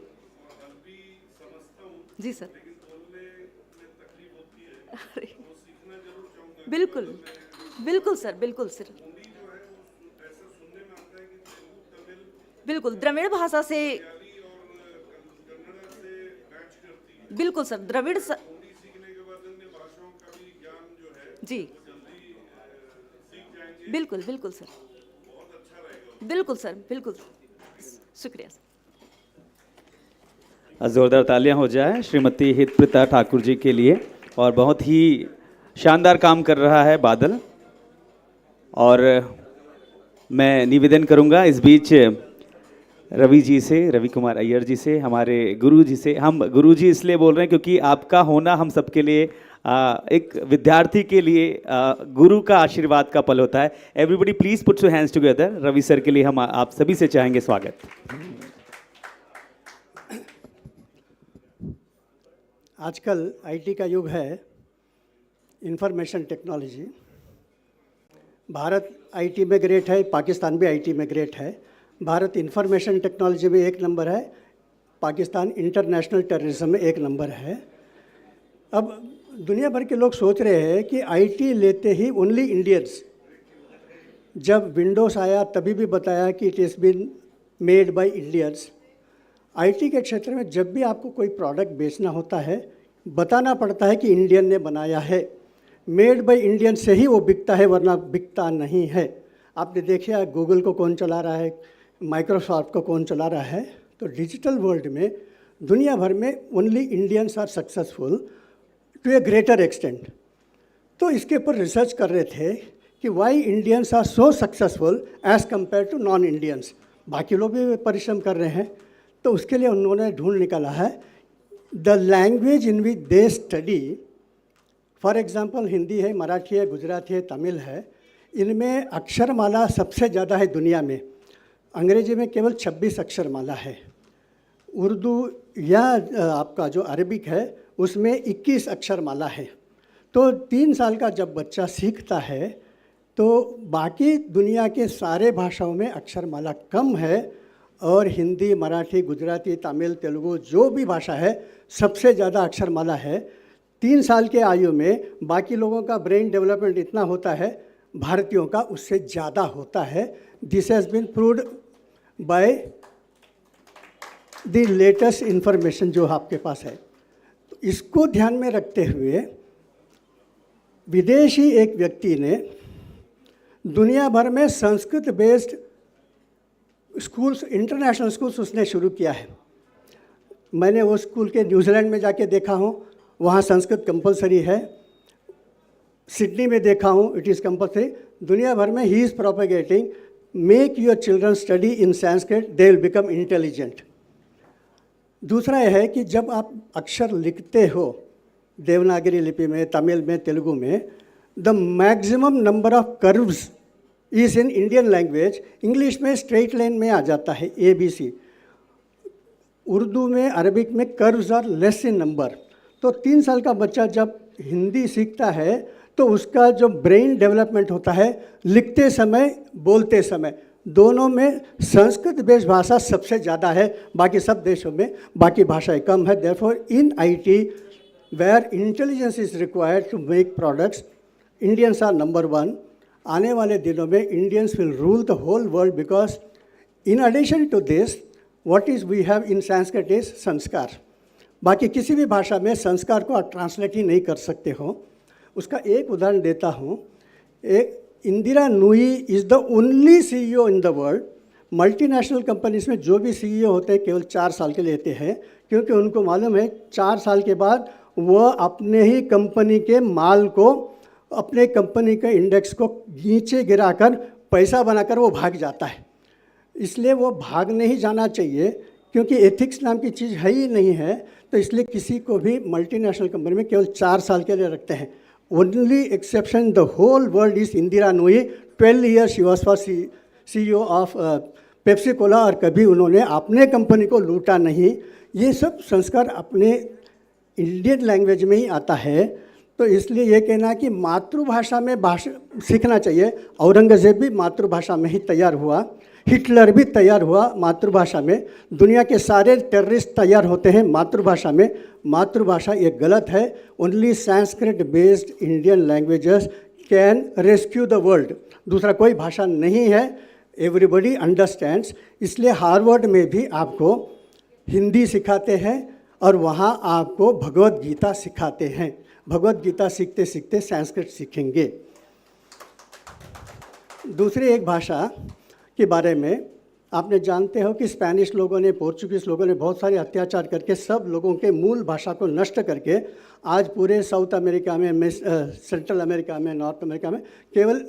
जी सर। अरे बिल्कुल बिल्कुल सर, बिल्कुल सर, बिल्कुल द्रविड़ भाषा से, बिल्कुल सर, द्रविड़ जी बिल्कुल बिल्कुल सर, बिल्कुल सर, बिल्कुल। शुक्रिया सर। जोरदार तालियां हो जाए श्रीमती हितप्रीता ठाकुर जी के लिए। और बहुत ही शानदार काम कर रहा है बादल। और मैं निवेदन करूंगा इस बीच रवि जी से, रवि कुमार अय्यर जी से, हमारे गुरु जी से। हम गुरु जी इसलिए बोल रहे हैं क्योंकि आपका होना हम सबके लिए, एक विद्यार्थी के लिए गुरु का आशीर्वाद का पल होता है। Everybody please put your hands together. Ravi sir के लिए हम आप सभी से चाहेंगे स्वागत। आजकल आईटी का युग है, इंफॉर्मेशन टेक्नोलॉजी। भारत आईटी में ग्रेट है, पाकिस्तान भी आईटी में ग्रेट है। भारत इंफॉर्मेशन टेक्नोलॉजी में 1 नंबर है, पाकिस्तान इंटरनेशनल टेररिज्म में 1 नंबर है। अब दुनिया भर के लोग सोच रहे हैं कि आईटी लेते ही ओनली इंडियंस। जब विंडोज़ आया तभी भी बताया कि it is been made by Indians. IT के क्षेत्र में जब भी आपको कोई प्रोडक्ट बेचना होता है बताना पड़ता है कि इंडियन ने बनाया है, मेड बाय इंडियन से ही वो बिकता है, वरना बिकता नहीं है। आपने देखा गूगल को कौन चला रहा है, माइक्रोसॉफ्ट को कौन चला रहा है। तो डिजिटल वर्ल्ड में दुनिया भर में only Indians are successful to a greater extent. तो इसके ऊपर रिसर्च कर रहे थे कि why Indians are so successful as compare to non Indians. बाकी लोग भी परिश्रम कर रहे हैं, तो उसके लिए उन्होंने ढूंढ निकाला है the language in which they study. For example Hindi है, मराठी है, गुजराती है, तमिल है। इनमें अक्षरमाला सबसे ज़्यादा है दुनिया में। अंग्रेजी में केवल 26 अक्षरमाला है। उर्दू या आपका जो अरबिक है उसमें 21 अक्षरमाला है। तो 3 साल का जब बच्चा सीखता है तो बाकी दुनिया के सारे भाषाओं में अक्षरमाला कम है और हिंदी, मराठी, गुजराती, तमिल, तेलुगु जो भी भाषा है सबसे ज़्यादा अक्षरमाला है। 3 साल के आयु में बाकी लोगों का ब्रेन डेवलपमेंट इतना होता है, भारतीयों का उससे ज़्यादा होता है। This has been proved by the latest information जो आपके पास है। तो इसको ध्यान में रखते हुए विदेशी एक व्यक्ति ने दुनिया भर में Sanskrit based schools, international schools उसने शुरू किया है। मैंने वो स्कूल के न्यूजीलैंड में जाके देखा हूँ, वहाँ संस्कृत कंपलसरी है। सिडनी में देखा हूँ, इट इज़ कंपलसरी। दुनिया भर में he is propagating make your children study in Sanskrit, they will become intelligent. दूसरा यह है कि जब आप अक्षर लिखते हो देवनागरी लिपि में, तमिल में, तेलुगु में, the maximum number of curves is in Indian language. English में स्ट्रेट लाइन में आ जाता है ABC, उर्दू में, अरबिक में curves are less in number. तो 3 साल का बच्चा जब हिंदी सीखता है तो उसका जो ब्रेन डेवलपमेंट होता है लिखते समय, बोलते समय, दोनों में संस्कृत बेस्ड भाषा सबसे ज़्यादा है, बाकी सब देशों में बाकी भाषाएं कम है। Therefore in IT where intelligence is required to make products, Indians are number 1। आने वाले दिनों में Indians will rule the whole world, because in addition to this what is we have in Sanskrit is sanskar. बाकी किसी भी भाषा में संस्कार को आप ट्रांसलेट ही नहीं कर सकते हो। उसका एक उदाहरण देता हूँ। एक Indira Nooyi is the only CEO in the world. Multinational companies में जो भी CEO होते हैं केवल 4 साल के लेते हैं, क्योंकि उनको मालूम है 4 साल के बाद वह अपने ही कंपनी के माल को, अपने कंपनी के इंडेक्स को नीचे गिराकर पैसा बनाकर वो भाग जाता है। इसलिए वो भाग नहीं जाना चाहिए, क्योंकि एथिक्स नाम की चीज़ है ही नहीं है। तो इसलिए किसी को भी मल्टीनेशनल कंपनी में केवल 4 साल के लिए रखते हैं। Only exception the whole world is Indira Nooyi. 12 years she was for CEO of Pepsi Cola, और कभी उन्होंने अपने कंपनी को लूटा नहीं। ये सब संस्कार अपने इंडियन लैंग्वेज में ही आता है। तो इसलिए ये कहना कि मातृभाषा में भाषा सीखना चाहिए। औरंगजेब भी मातृभाषा में ही तैयार हुआ, हिटलर भी तैयार हुआ मातृभाषा में, दुनिया के सारे टेररिस्ट तैयार होते हैं मातृभाषा में। मातृभाषा ये गलत है। Only Sanskrit based Indian languages can rescue the world. दूसरा कोई भाषा नहीं है। Everybody understands. इसलिए हार्वर्ड में भी आपको हिंदी सिखाते हैं और वहाँ आपको भगवत गीता सिखाते हैं। भगवत गीता सीखते सीखते संस्कृत सीखेंगे। दूसरी एक भाषा के बारे में आपने जानते हो कि स्पेनिश लोगों ने, पोर्चुगीज़ लोगों ने बहुत सारे अत्याचार करके सब लोगों के मूल भाषा को नष्ट करके आज पूरे साउथ अमेरिका में, सेंट्रल अमेरिका में, नॉर्थ अमेरिका में केवल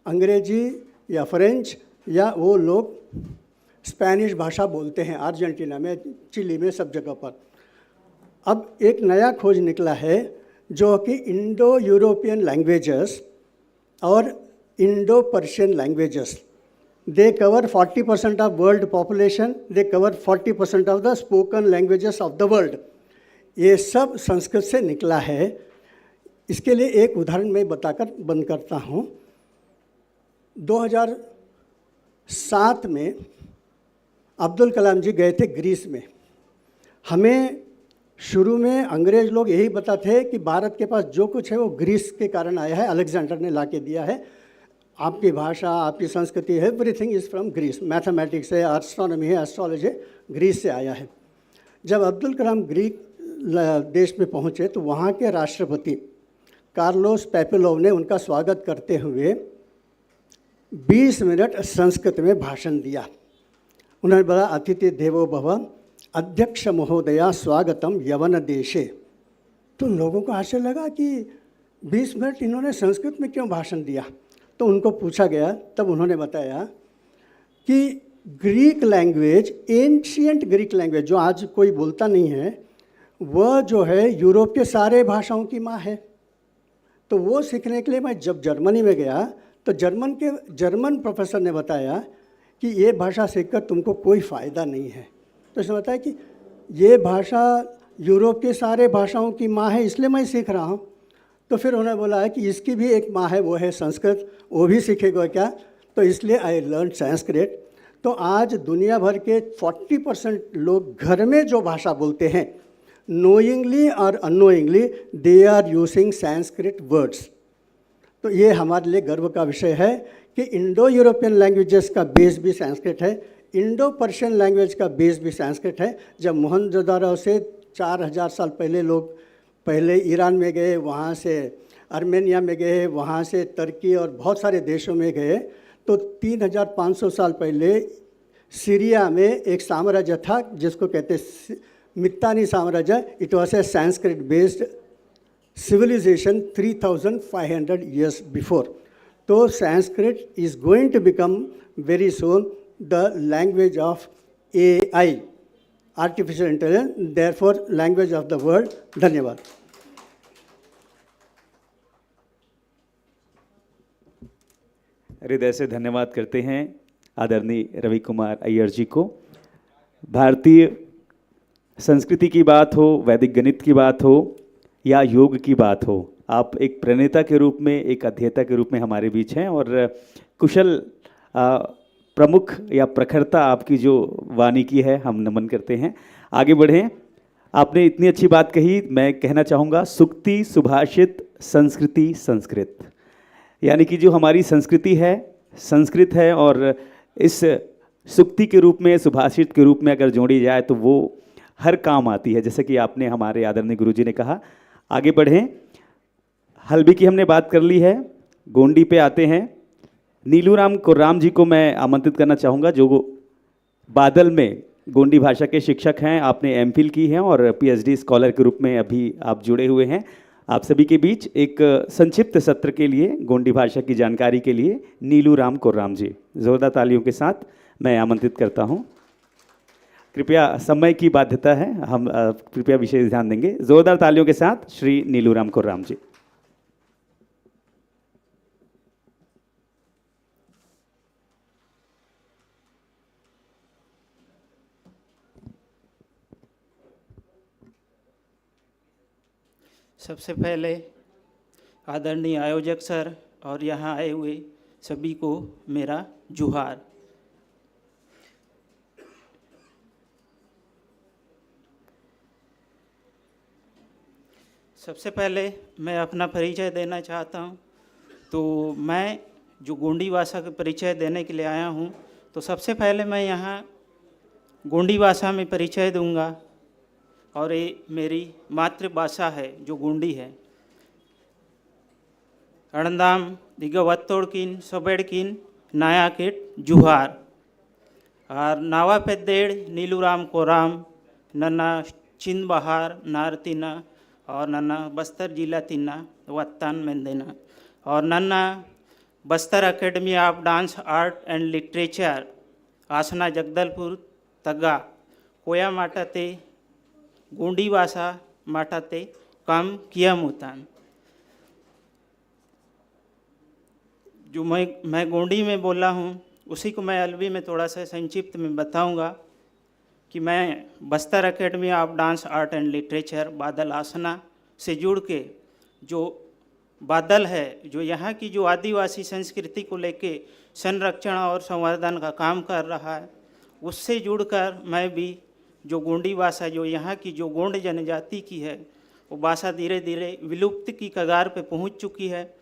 अंग्रेजी या फ्रेंच या वो लोग स्पेनिश भाषा बोलते हैं। अर्जेंटीना में, चिली में, सब जगह पर। अब एक नया खोज निकला है जो कि इंडो यूरोपियन लैंग्वेजेस और Indo Persian languages, they cover 40% of world population, they cover 40% of the spoken languages of the world। ये सब संस्कृत से निकला है। इसके लिए एक उदाहरण मैं बताकर बंद करता हूँ। 2007 में अब्दुल कलाम जी गए थे ग्रीस में। हमें शुरू में अंग्रेज़ लोग यही बताते थे कि भारत के पास जो कुछ है वो ग्रीस के कारण आया है, अलेक्जेंडर ने ला के दिया है। आपकी भाषा, आपकी संस्कृति, everything is from Greece. Mathematics है, एस्ट्रोनॉमी है, एस्ट्रोलॉजी ग्रीस से आया है। जब अब्दुल कलाम ग्रीक देश में पहुँचे तो वहाँ के राष्ट्रपति कार्लोस पैपिलोव ने उनका स्वागत करते हुए 20 मिनट संस्कृत में भाषण दिया। उन्होंने बोला, अतिथि देवो भव, अध्यक्ष महोदया स्वागतम यवन देशे। तो लोगों को आश्चर्य लगा कि 20 मिनट इन्होंने संस्कृत में क्यों भाषण दिया। तो उनको पूछा गया, तब उन्होंने बताया कि Greek language, ancient Greek language जो आज कोई बोलता नहीं है, वह जो है यूरोप के सारे भाषाओं की माँ है। तो वो सीखने के लिए मैं जब जर्मनी में गया तो जर्मन प्रोफेसर ने बताया कि ये भाषा सीखकर तुमको कोई फ़ायदा नहीं है। तो उसने बताया कि ये भाषा यूरोप के सारे भाषाओं की माँ है, इसलिए मैं सीख रहा हूँ। तो फिर उन्होंने बोला है कि इसकी भी एक माँ है, वो है संस्कृत, वो भी सीखेगा क्या। तो इसलिए आई लर्न संस्कृत। तो आज दुनिया भर के 40% लोग घर में जो भाषा बोलते हैं, नोइंगली और unknowingly, they are using Sanskrit words. तो ये हमारे लिए गर्व का विषय है कि इंडो यूरोपियन लैंग्वेजेस का बेस भी संस्कृत है, इंडो पर्शियन लैंग्वेज का बेस भी संस्कृत है। जब मोहनजोदारो से 4000 साल पहले लोग पहले ईरान में गए, वहाँ से आर्मेनिया में गए, वहाँ से तुर्की और बहुत सारे देशों में गए, तो 3500 साल पहले सीरिया में एक साम्राज्य था जिसको कहते मित्तानी साम्राज्य। It was a Sanskrit based civilization 3500 years before. So Sanskrit is going to become very soon the language of AI, artificial intelligence, therefore language of the world. धन्यवाद। हृदय से धन्यवाद करते हैं आदरणीय रवि कुमार अय्यर जी को। भारतीय संस्कृति की बात हो, वैदिक गणित की बात हो या योग की बात हो, आप एक प्रणेता के रूप में, एक अध्येता के रूप में हमारे बीच हैं और कुशल प्रमुख या प्रखरता आपकी जो वाणी की है, हम नमन करते हैं। आगे बढ़ें। आपने इतनी अच्छी बात कही, मैं कहना चाहूँगा सुक्ति सुभाषित संस्कृति संस्कृत, यानी कि जो हमारी संस्कृति है संस्कृत है और इस सुक्ति के रूप में, सुभाषित के रूप में अगर जोड़ी जाए तो वो हर काम आती है, जैसे कि आपने हमारे आदरणीय गुरुजी ने कहा। आगे बढ़ें। हल्बी की हमने बात कर ली है, गोंडी पे आते हैं। नीलूराम कुर्राम जी को मैं आमंत्रित करना चाहूँगा, जो बादल में गोंडी भाषा के शिक्षक हैं। आपने एमफिल की है और पीएचडी स्कॉलर के रूप में अभी आप जुड़े हुए हैं। आप सभी के बीच एक संक्षिप्त सत्र के लिए, गोंडी भाषा की जानकारी के लिए नीलूराम कुर्राम जी, जोरदार तालियों के साथ मैं आमंत्रित करता हूं। कृपया, समय की बाध्यता है, हम कृपया विशेष ध्यान देंगे। जोरदार तालियों के साथ श्री नीलूराम कुर्राम जी। सबसे पहले आदरणीय आयोजक सर और यहाँ आए हुए सभी को मेरा जुहार। सबसे पहले मैं अपना परिचय देना चाहता हूँ। तो मैं जो गोंडी भाषा का परिचय देने के लिए आया हूँ, तो सबसे पहले मैं यहाँ गोंडी भाषा में परिचय दूंगा और ये मेरी मातृभाषा है जो गोंडी है। अणदाम दिगवत्तोड़किन सोबेड़किन नायाकिट जुहार और नावा पेद्देड़ नीलूराम कोराम नन्ना चिंद बहार नारतीना और नन्ना बस्तर जिला तिन्ना वत्तान मेंदेना और नन्ना Bastar academy of dance art and literature आसना जगदलपुर तग्गा कोया माटाते गोंडी भाषा माटाते काम किया मुतान। जो मैं गोंडी में बोला हूँ उसी को मैं अलवी में थोड़ा सा संक्षिप्त में बताऊंगा कि मैं Bastar academy of dance art and literature बादल आसना से जुड़ के, जो बादल है जो यहाँ की जो आदिवासी संस्कृति को लेके संरक्षण और संवर्धन का काम कर रहा है, उससे जुड़कर मैं भी जो गोंडी भाषा जो यहाँ की जो गोंड जनजाति की है, वो भाषा धीरे धीरे विलुप्त की कगार पे पहुँच चुकी है,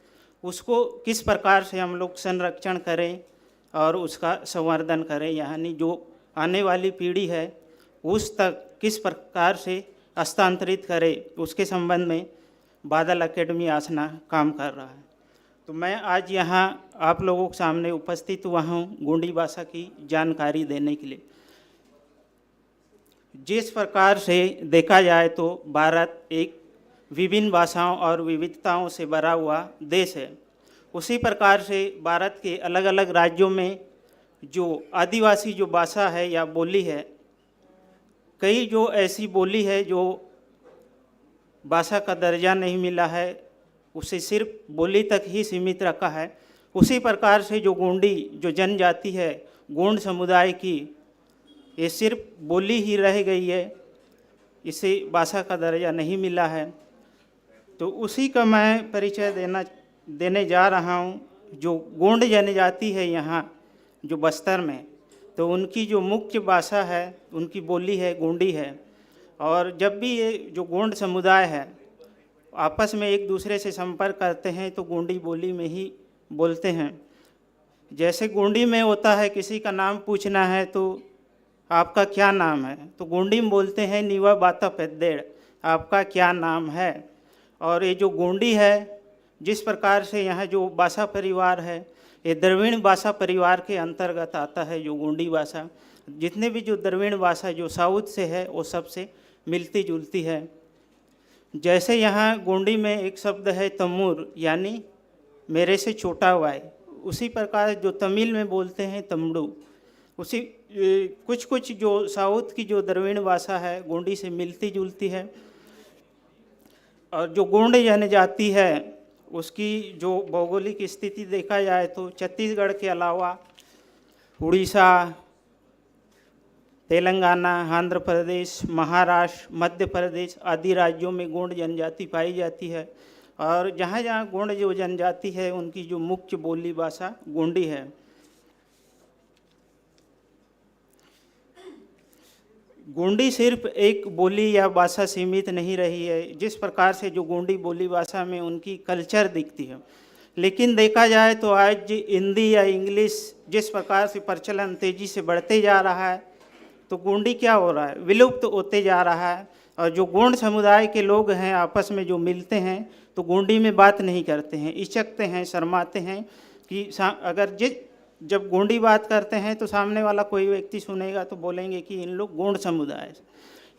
उसको किस प्रकार से हम लोग संरक्षण करें और उसका संवर्धन करें, यानी जो आने वाली पीढ़ी है उस तक किस प्रकार से हस्तांतरित करें, उसके संबंध में बादल एकेडमी आसना काम कर रहा है। तो मैं आज यहाँ आप लोगों के सामने उपस्थित हुआ हूँ गोंडी भाषा की जानकारी देने के लिए। जिस प्रकार से देखा जाए तो भारत एक विभिन्न भाषाओं और विविधताओं से भरा हुआ देश है, उसी प्रकार से भारत के अलग अलग राज्यों में जो आदिवासी जो भाषा है या बोली है, कई जो ऐसी बोली है जो भाषा का दर्जा नहीं मिला है, उसे सिर्फ बोली तक ही सीमित रखा है। उसी प्रकार से जो गोंडी जो जनजाति है, गोंड समुदाय की, ये सिर्फ बोली ही रह गई है, इसे भाषा का दर्जा नहीं मिला है। तो उसी का मैं परिचय देने जा रहा हूँ। जो गोंड जनजाति है यहाँ जो बस्तर में, तो उनकी जो मुख्य भाषा है, उनकी बोली है गोंडी है। और जब भी ये जो गोंड समुदाय है आपस में एक दूसरे से संपर्क करते हैं तो गोंडी बोली में ही बोलते हैं। जैसे गोंडी में होता है किसी का नाम पूछना है तो आपका क्या नाम है, तो गोंडी में बोलते हैं नीवा बाता पेद्देड़, आपका क्या नाम है। और ये जो गोंडी है, जिस प्रकार से यहाँ जो भाषा परिवार है, ये द्रविड़ भाषा परिवार के अंतर्गत आता है। जो गोंडी भाषा, जितने भी जो द्रविड़ भाषा जो साउथ से है वो सबसे मिलती जुलती है। जैसे यहाँ गोंडी में एक शब्द है तम्मूर, यानी मेरे से छोटा भाई, उसी प्रकार जो तमिल में बोलते हैं तमड़ू, उसी कुछ कुछ जो साउथ की जो द्रविड़ भाषा है गोंडी से मिलती जुलती है। और जो गोंड जनजाति है उसकी जो भौगोलिक स्थिति देखा जाए तो छत्तीसगढ़ के अलावा उड़ीसा, तेलंगाना, आंध्र प्रदेश, महाराष्ट्र, मध्य प्रदेश आदि राज्यों में गोंड जनजाति पाई जाती है। और जहाँ जहाँ गोंड जो जनजाति है उनकी जो मुख्य बोली भाषा गोंडी है। गोंडी सिर्फ एक बोली या भाषा सीमित नहीं रही है, जिस प्रकार से जो गोंडी बोली भाषा में उनकी कल्चर दिखती है। लेकिन देखा जाए तो आज हिंदी या इंग्लिश जिस प्रकार से प्रचलन तेजी से बढ़ते जा रहा है, तो गोंडी क्या हो रहा है, विलुप्त होते जा रहा है। और जो गोंड समुदाय के लोग हैं आपस में जो मिलते हैं तो गोंडी में बात नहीं करते हैं, हिचकते हैं, शर्माते हैं कि अगर जब गोंडी बात करते हैं तो सामने वाला कोई व्यक्ति सुनेगा तो बोलेंगे कि इन लोग गोंड समुदाय।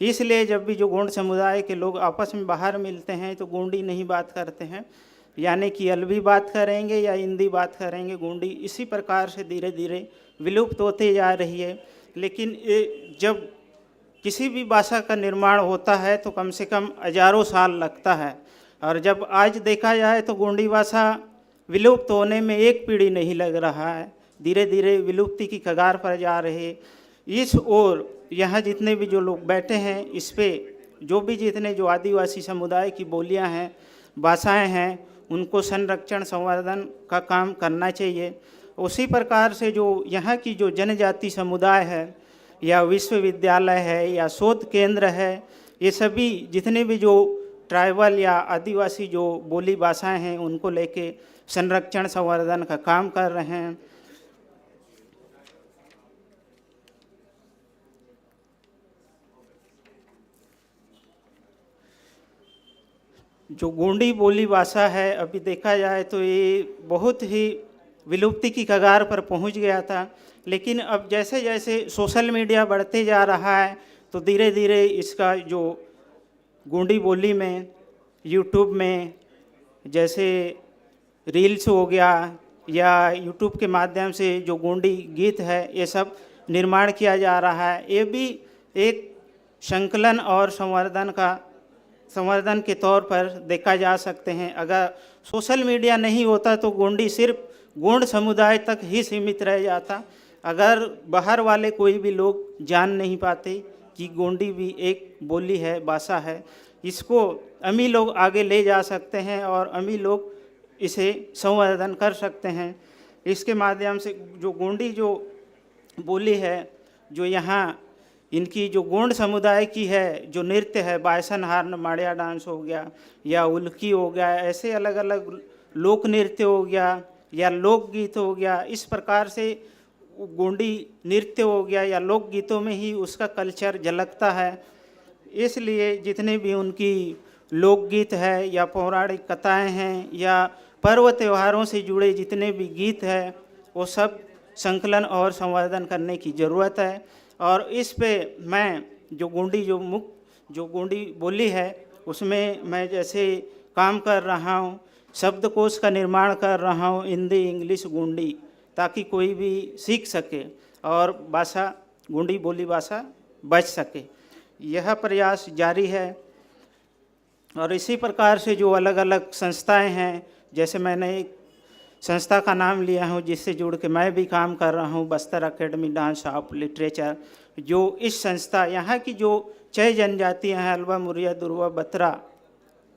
इसलिए जब भी जो गोंड समुदाय के लोग आपस में बाहर मिलते हैं तो गोंडी नहीं बात करते हैं, यानी कि अलवी बात करेंगे या हिंदी बात करेंगे। गोंडी इसी प्रकार से धीरे धीरे विलुप्त होते जा रही है। लेकिन जब किसी भी भाषा का निर्माण होता है तो कम से कम हजारों साल लगता है, और जब आज देखा जाए तो गोंडी भाषा विलुप्त होने में एक पीढ़ी नहीं लग रहा है, धीरे धीरे विलुप्ति की कगार पर जा रहे। इस ओर यहाँ जितने भी जो लोग बैठे हैं इस पे जो भी जितने जो आदिवासी समुदाय की बोलियाँ हैं, भाषाएँ हैं, उनको संरक्षण संवर्धन का काम करना चाहिए। उसी प्रकार से जो यहाँ की जो जनजाति समुदाय है या विश्वविद्यालय है या शोध केंद्र है, ये सभी जितने भी जो ट्राइबल या आदिवासी जो बोली भाषाएं हैं उनको लेके संरक्षण संवर्धन का काम कर रहे हैं। जो गोंडी बोली भाषा है अभी देखा जाए तो ये बहुत ही विलुप्ति की कगार पर पहुंच गया था, लेकिन अब जैसे जैसे सोशल मीडिया बढ़ते जा रहा है तो धीरे धीरे इसका जो गोंडी बोली में यूट्यूब में जैसे रील्स हो गया या यूट्यूब के माध्यम से जो गोंडी गीत है ये सब निर्माण किया जा रहा है। ये भी एक संकलन और संवर्धन के तौर पर देखा जा सकते हैं। अगर सोशल मीडिया नहीं होता तो गोंडी सिर्फ गोंड समुदाय तक ही सीमित रह जाता। अगर बाहर वाले कोई भी लोग जान नहीं पाते कि गोंडी भी एक बोली है, भाषा है, इसको अमी लोग आगे ले जा सकते हैं और अमी लोग इसे संवर्धन कर सकते हैं। इसके माध्यम से जो गोंडी जो बोली है, जो यहाँ इनकी जो गोंड समुदाय की है, जो नृत्य है, बायसन हार्न माड़िया डांस हो गया या उल्की हो गया, ऐसे अलग अलग लोक नृत्य हो गया या लोकगीत हो गया, इस प्रकार से गोंडी नृत्य हो गया या लोकगीतों में ही उसका कल्चर झलकता है। इसलिए जितने भी उनकी लोकगीत है या पौराणिक कथाएं हैं या पर्व त्योहारों से जुड़े जितने भी गीत हैं वो सब संकलन और संवर्धन करने की ज़रूरत है। और इस पे मैं जो गोंडी बोली है उसमें मैं जैसे काम कर रहा हूँ, शब्दकोश का निर्माण कर रहा हूँ हिंदी, इंग्लिश, गोंडी, ताकि कोई भी सीख सके और भाषा गोंडी बोली भाषा बच सके। यह प्रयास जारी है। और इसी प्रकार से जो अलग अलग संस्थाएं हैं, जैसे मैंने एक संस्था का नाम लिया हूँ जिससे जुड़ के मैं भी काम कर रहा हूँ, Bastar academy dance of literature. जो इस संस्था यहाँ की जो 6 जनजातियाँ हैं, हल्बा, मुरिया, दुर्वा, बत्रा,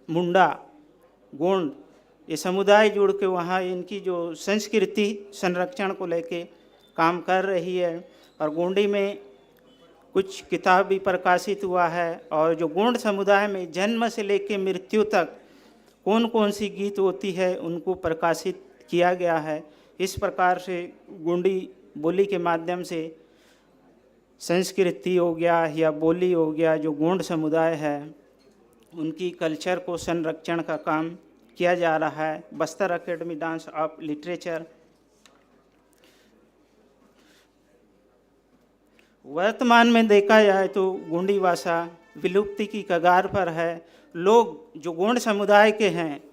मुंडा, गोंड, ये समुदाय जुड़ के वहाँ इनकी जो संस्कृति संरक्षण को लेके काम कर रही है। और गोंडी में कुछ किताब भी प्रकाशित हुआ है। और जो गोंड समुदाय में जन्म से लेके मृत्यु तक कौन कौन सी गीत होती है उनको प्रकाशित किया गया है। इस प्रकार से गोंडी बोली के माध्यम से संस्कृति हो गया या बोली हो गया, जो गोंड समुदाय है उनकी कल्चर को संरक्षण का काम किया जा रहा है। Bastar academy dance of literature वर्तमान में देखा जाए तो गोंडी भाषा विलुप्ति की कगार पर है। लोग जो गोंड समुदाय के हैं,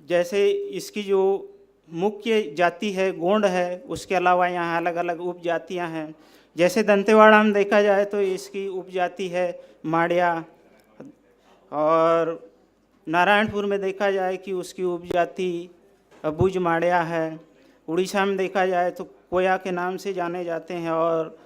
जैसे इसकी जो मुख्य जाति है गोंड है, उसके अलावा यहाँ अलग अलग उपजातियाँ हैं। जैसे दंतेवाड़ा में देखा जाए तो इसकी उपजाति है माड़िया, और नारायणपुर में देखा जाए कि उसकी उपजाति अबुझ माड़िया है। उड़ीसा में देखा जाए तो कोया के नाम से जाने जाते हैं, और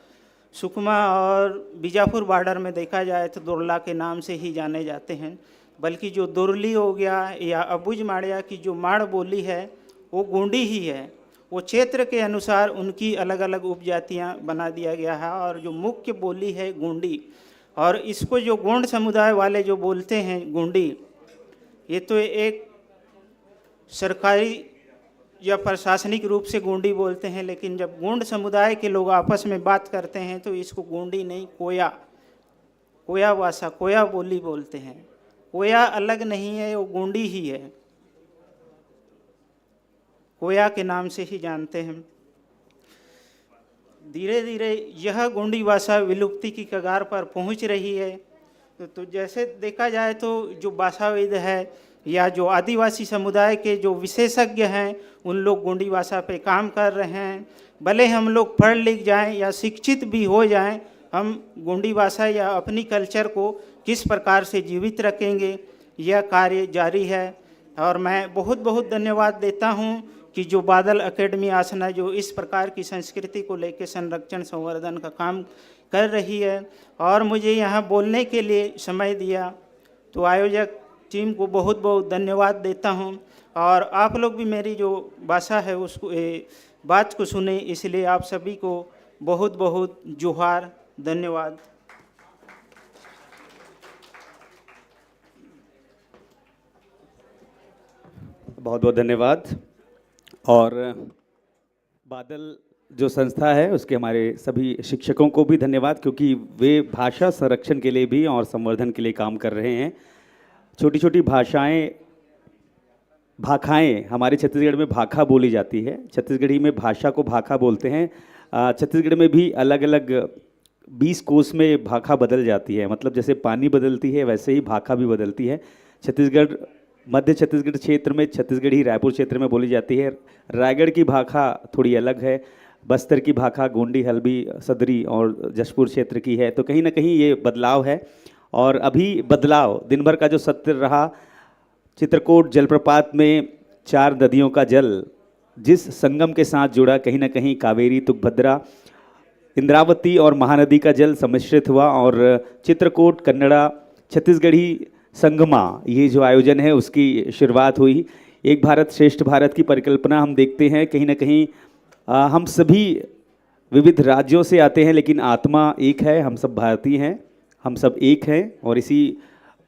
सुकमा और बीजापुर बॉर्डर में देखा जाए तो दुर्ला के नाम से ही जाने जाते हैं। बल्कि जो दुरली हो गया या अबुझ माड़िया की जो माड़ बोली है वो गोंडी ही है। वो क्षेत्र के अनुसार उनकी अलग अलग उपजातियाँ बना दिया गया है, और जो मुख्य बोली है गोंडी। और इसको जो गोंड समुदाय वाले जो बोलते हैं गोंडी, ये तो एक सरकारी या प्रशासनिक रूप से गोंडी बोलते हैं, लेकिन जब गोंड समुदाय के लोग आपस में बात करते हैं तो इसको गोंडी नहीं, कोया भाषा, कोया बोली बोलते हैं। कोया अलग नहीं है, वो गोंडी ही है, कोया के नाम से ही जानते हैं। धीरे धीरे यह गोंडी भाषा विलुप्ति की कगार पर पहुंच रही है। तो जैसे देखा जाए तो जो भाषाविद है या जो आदिवासी समुदाय के जो विशेषज्ञ हैं, उन लोग गोंडी भाषा पे काम कर रहे हैं। भले हम लोग पढ़ लिख जाएं या शिक्षित भी हो जाएं, हम गोंडी भाषा या अपनी कल्चर को किस प्रकार से जीवित रखेंगे, यह कार्य जारी है। और मैं बहुत बहुत धन्यवाद देता हूं कि जो बादल एकेडमी आसना जो इस प्रकार की संस्कृति को लेकर संरक्षण संवर्धन का काम कर रही है और मुझे यहाँ बोलने के लिए समय दिया, तो आयोजक टीम को बहुत बहुत धन्यवाद देता हूँ। और आप लोग भी मेरी जो भाषा है उसको बात को सुने, इसलिए आप सभी को बहुत बहुत जोहार, धन्यवाद। बहुत बहुत धन्यवाद। और बादल जो संस्था है उसके हमारे सभी शिक्षकों को भी धन्यवाद, क्योंकि वे भाषा संरक्षण के लिए भी और संवर्धन के लिए काम कर रहे हैं। छोटी छोटी भाषाएं, भाखाएं, हमारे छत्तीसगढ़ में भाखा बोली जाती है। छत्तीसगढ़ी में भाषा को भाखा बोलते हैं। छत्तीसगढ़ में भी अलग अलग 20 कोस में भाखा बदल जाती है, मतलब जैसे पानी बदलती है वैसे ही भाखा भी बदलती है। छत्तीसगढ़, मध्य छत्तीसगढ़ क्षेत्र में छत्तीसगढ़ी रायपुर क्षेत्र में बोली जाती है। रायगढ़ की भाखा थोड़ी अलग है। बस्तर की भाखा गोंडी, हल्बी, सदरी और जशपुर क्षेत्र की है। तो कहीं ना कहीं ये बदलाव है। और अभी बदलाव, दिन भर का जो सत्र रहा, चित्रकूट जलप्रपात में 4 नदियों का जल जिस संगम के साथ जुड़ा, कहीं ना कहीं कावेरी, तुंगभद्रा, इंद्रावती और महानदी का जल सम्मिश्रित हुआ और चित्रकूट कन्नड़ा छत्तीसगढ़ी संगमा, ये जो आयोजन है उसकी शुरुआत हुई। एक भारत श्रेष्ठ भारत की परिकल्पना हम देखते हैं, कहीं ना कहीं हम सभी विविध राज्यों से आते हैं लेकिन आत्मा एक है, हम सब भारतीय हैं, हम सब एक हैं। और इसी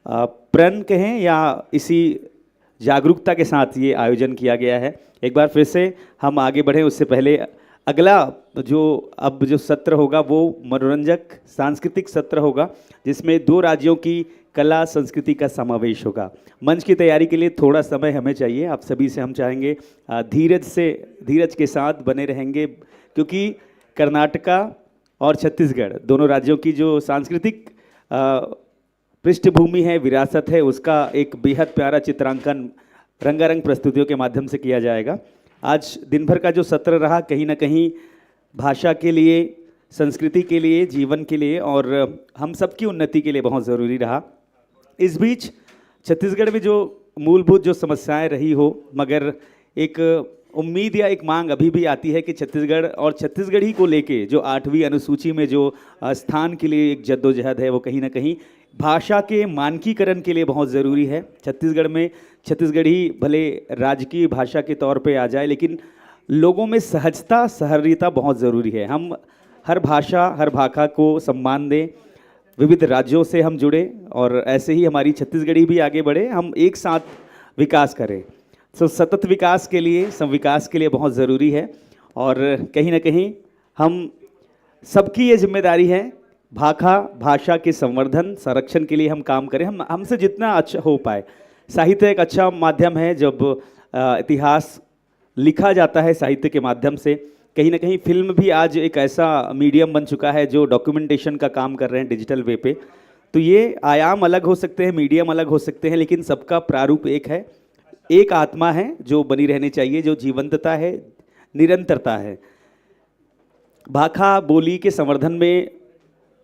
प्रण कहें या इसी जागरूकता के साथ ये आयोजन किया गया है। एक बार फिर से हम आगे बढ़ें उससे पहले अगला जो सत्र होगा वो मनोरंजक सांस्कृतिक सत्र होगा, जिसमें 2 राज्यों की कला संस्कृति का समावेश होगा। मंच की तैयारी के लिए थोड़ा समय हमें चाहिए, आप सभी से हम चाहेंगे धीरज के साथ बने रहेंगे, क्योंकि कर्नाटका और छत्तीसगढ़ दोनों राज्यों की जो सांस्कृतिक पृष्ठभूमि है, विरासत है, उसका एक बेहद प्यारा चित्रांकन रंगारंग प्रस्तुतियों के माध्यम से किया जाएगा। आज दिन भर का जो सत्र रहा, कहीं ना कहीं भाषा के लिए, संस्कृति के लिए, जीवन के लिए और हम सबकी उन्नति के लिए बहुत ज़रूरी रहा। इस बीच छत्तीसगढ़ में जो मूलभूत जो समस्याएं रही हो, मगर एक उम्मीद या एक मांग अभी भी आती है कि छत्तीसगढ़ और छत्तीसगढ़ी को लेके जो 8वीं अनुसूची में जो स्थान के लिए एक जद्दोजहद है, वो कहीं ना कहीं भाषा के मानकीकरण के लिए बहुत ज़रूरी है। छत्तीसगढ़ में छत्तीसगढ़ी भले राजकीय भाषा के तौर पे आ जाए, लेकिन लोगों में सहजता, सहृदयता बहुत ज़रूरी है। हम हर भाषा, हर भाषा को सम्मान दें, विविध राज्यों से हम जुड़े और ऐसे ही हमारी छत्तीसगढ़ी भी आगे बढ़े, हम एक साथ विकास करें। तो सतत विकास के लिए, संविकास के लिए बहुत ज़रूरी है और कहीं ना कहीं हम सबकी ये जिम्मेदारी है, भाषा के संवर्धन, संरक्षण के लिए हम काम करें। हमसे जितना अच्छा हो पाए। साहित्य एक अच्छा माध्यम है, जब इतिहास लिखा जाता है साहित्य के माध्यम से। कहीं ना कहीं फिल्म भी आज एक ऐसा मीडियम बन चुका है जो डॉक्यूमेंटेशन का काम कर रहे हैं डिजिटल वे पे। तो ये आयाम अलग हो सकते हैं, मीडियम अलग हो सकते हैं, लेकिन सबका प्रारूप एक है, एक आत्मा है जो बनी रहनी चाहिए, जो जीवंतता है, निरंतरता है। भाखा बोली के संवर्धन में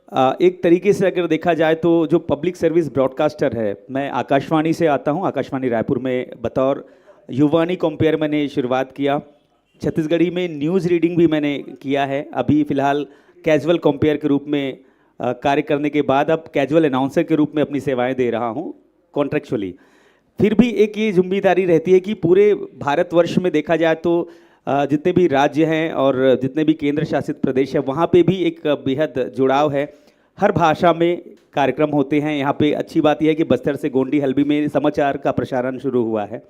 एक तरीके से अगर देखा जाए तो जो पब्लिक सर्विस ब्रॉडकास्टर है, मैं आकाशवाणी से आता हूँ। आकाशवाणी रायपुर में बतौर युवानी कंपेयर मैंने शुरुआत किया। छत्तीसगढ़ी में न्यूज़ रीडिंग भी मैंने किया है। अभी फ़िलहाल कैजुअल कंपेयर के रूप में कार्य करने के बाद अब कैजुअल अनाउंसर के रूप में अपनी सेवाएं दे रहा हूं कॉन्ट्रेक्चुअली। फिर भी एक ये जिम्मेदारी रहती है कि पूरे भारतवर्ष में देखा जाए तो जितने भी राज्य हैं और जितने भी केंद्र शासित प्रदेश है, वहाँ पे भी एक बेहद जुड़ाव है। हर भाषा में कार्यक्रम होते हैं। यहाँ पे अच्छी बात यह है कि बस्तर से गोंडी हल्बी में समाचार का प्रसारण शुरू हुआ है।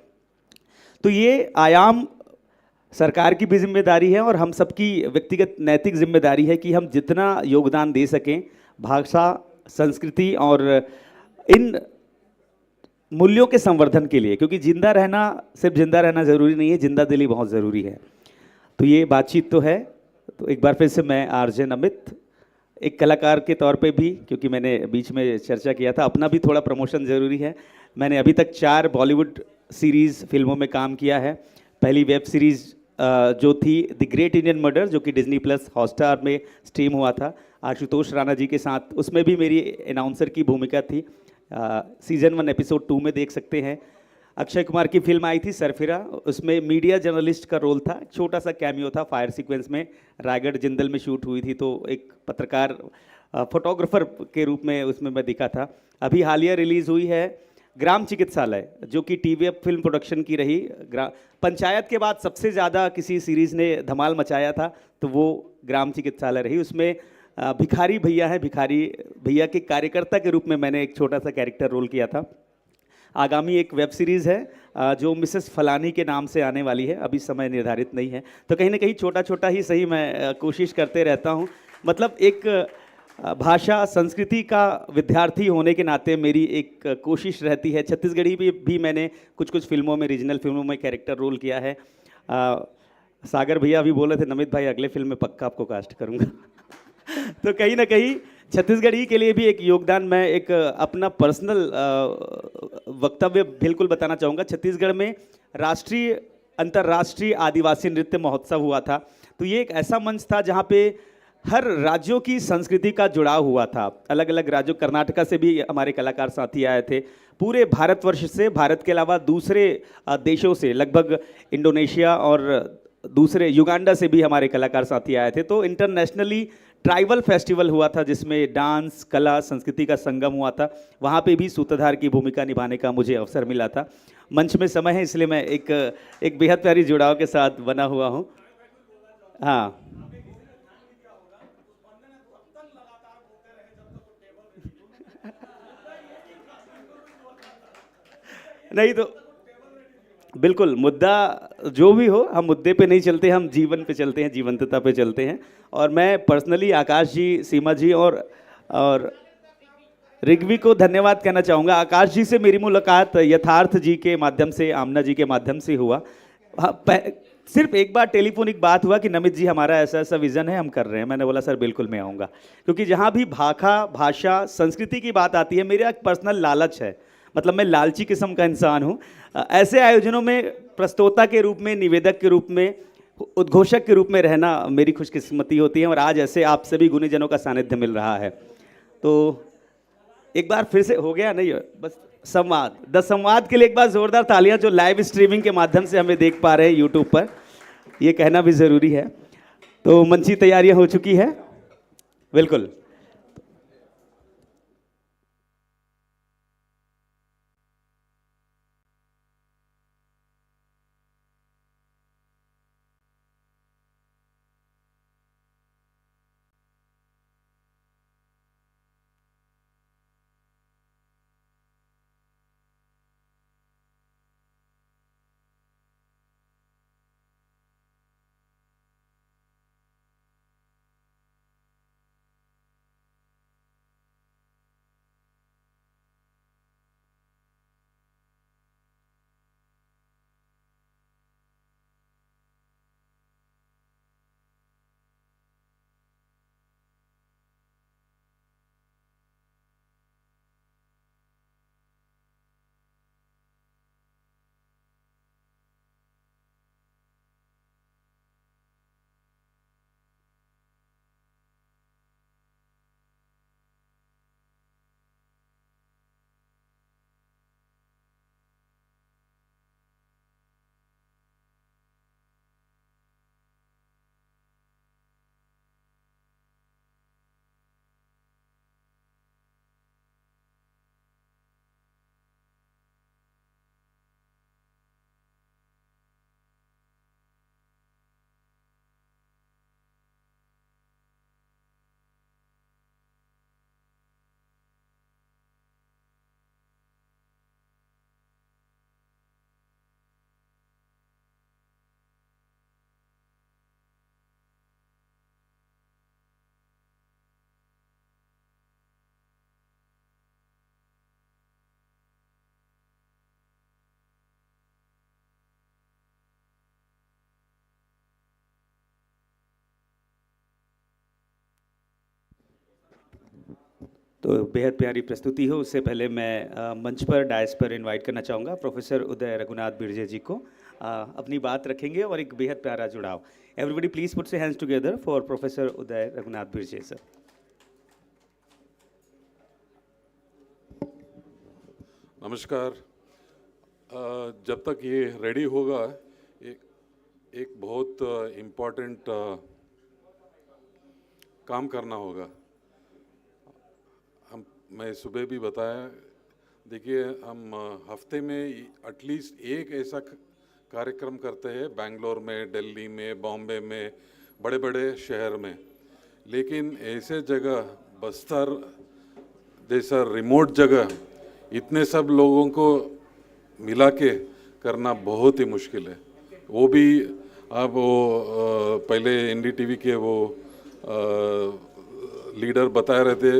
तो ये आयाम सरकार की भी जिम्मेदारी है और हम सबकी व्यक्तिगत नैतिक जिम्मेदारी है कि हम जितना योगदान दे सकें भाषा, संस्कृति और इन मूल्यों के संवर्धन के लिए, क्योंकि जिंदा रहना, सिर्फ जिंदा रहना ज़रूरी नहीं है, जिंदा दिली बहुत ज़रूरी है। तो ये बातचीत तो है। तो एक बार फिर से मैं आरजे नमित, एक कलाकार के तौर पे भी, क्योंकि मैंने बीच में चर्चा किया था, अपना भी थोड़ा प्रमोशन ज़रूरी है। मैंने अभी तक 4 बॉलीवुड सीरीज़ फिल्मों में काम किया है। पहली वेब सीरीज़ जो थी द ग्रेट इंडियन मर्डर, जो कि डिज्नी प्लस हॉटस्टार में स्ट्रीम हुआ था आशुतोष राणा जी के साथ, उसमें भी मेरी अनाउंसर की भूमिका थी। सीजन 1 एपिसोड 2 में देख सकते हैं। अक्षय कुमार की फिल्म आई थी सरफिरा, उसमें मीडिया जर्नलिस्ट का रोल था। छोटा सा कैमियो था फायर सीक्वेंस में, रायगढ़ जिंदल में शूट हुई थी, तो एक पत्रकार फोटोग्राफर के रूप में उसमें मैं दिखा था। अभी हालिया रिलीज़ हुई है ग्राम चिकित्सालय, जो कि टीवीएफ फिल्म प्रोडक्शन की रही। पंचायत के बाद सबसे ज़्यादा किसी सीरीज़ ने धमाल मचाया था तो वो ग्राम चिकित्सालय रही। उसमें भिखारी भैया है, भिखारी भैया के कार्यकर्ता के रूप में मैंने एक छोटा सा कैरेक्टर रोल किया था। आगामी एक वेब सीरीज़ है जो मिसेस फलानी के नाम से आने वाली है, अभी समय निर्धारित नहीं है। तो कहीं ना कहीं छोटा छोटा ही सही मैं कोशिश करते रहता हूँ। मतलब एक भाषा संस्कृति का विद्यार्थी होने के नाते मेरी एक कोशिश रहती है। छत्तीसगढ़ी भी मैंने कुछ कुछ फिल्मों में, रीजनल फिल्मों में कैरेक्टर रोल किया है। सागर भैया अभी बोले थे, नमित भाई अगले फिल्म में पक्का आपको कास्ट करूँगा। तो कहीं ना कहीं छत्तीसगढ़ी के लिए भी एक योगदान, मैं एक अपना पर्सनल वक्तव्य बिल्कुल बताना चाहूँगा। छत्तीसगढ़ में राष्ट्रीय अंतर्राष्ट्रीय आदिवासी नृत्य महोत्सव हुआ था। तो ये एक ऐसा मंच था जहाँ पे हर राज्यों की संस्कृति का जुड़ाव हुआ था। अलग अलग राज्यों, कर्नाटका से भी हमारे कलाकार साथी आए थे, पूरे भारतवर्ष से, भारत के अलावा दूसरे देशों से, लगभग इंडोनेशिया और दूसरे युगांडा से भी हमारे कलाकार साथी आए थे। तो इंटरनेशनली ट्राइबल फेस्टिवल हुआ था जिसमें डांस, कला, संस्कृति का संगम हुआ था। वहाँ पे भी सूत्रधार की भूमिका निभाने का मुझे अवसर मिला था। मंच में समय है इसलिए मैं एक बेहद प्यारी जुड़ाव के साथ बना हुआ हूँ। हाँ, नहीं तो बिल्कुल, मुद्दा जो भी हो, हम मुद्दे पे नहीं चलते, हम जीवन पे चलते हैं, जीवंतता पे चलते हैं। और मैं पर्सनली आकाश जी, सीमा जी और ऋग्वी को धन्यवाद कहना चाहूँगा। आकाश जी से मेरी मुलाकात यथार्थ जी के माध्यम से, आमना जी के माध्यम से हुआ। हाँ, सिर्फ एक बार टेलीफोनिक बात हुआ कि नमित जी हमारा ऐसा ऐसा विज़न है, हम कर रहे हैं। मैंने बोला सर बिल्कुल मैं आऊँगा, क्योंकि जहाँ भी भाषा, संस्कृति की बात आती है, मेरा एक पर्सनल लालच है। मतलब मैं लालची किस्म का इंसान हूँ। ऐसे आयोजनों में प्रस्तोता के रूप में, निवेदक के रूप में, उद्घोषक के रूप में रहना मेरी खुशकिस्मती होती है। और आज ऐसे आप सभी गुणीजनों का सानिध्य मिल रहा है। तो एक बार फिर से हो गया नहीं, बस संवाद, द संवाद के लिए एक बार जोरदार तालियां, जो लाइव स्ट्रीमिंग के माध्यम से हमें देख पा रहे हैं यूट्यूब पर, ये कहना भी ज़रूरी है। तो मंची तैयारियां हो चुकी है, बिल्कुल। तो बेहद प्यारी प्रस्तुति हो। उससे पहले मैं मंच पर डायस पर इनवाइट करना चाहूँगा प्रोफेसर उदय रघुनाथ बिरजे जी को। अपनी बात रखेंगे और एक बेहद प्यारा जुड़ाव। एवरीबडी प्लीज पुट से hands together for professor Uday Raghunath Birje sir. नमस्कार। जब तक ये रेडी होगा एक बहुत इम्पोर्टेंट काम करना होगा। मैं सुबह भी बताया, देखिए हम हफ्ते में एटलीस्ट एक ऐसा कार्यक्रम करते हैं बेंगलोर में, दिल्ली में, बॉम्बे में, बड़े बड़े शहर में, लेकिन ऐसे जगह बस्तर जैसा रिमोट जगह इतने सब लोगों को मिला के करना बहुत ही मुश्किल है। वो भी अब वो पहले एनडीटीवी के वो लीडर बताए रहे थे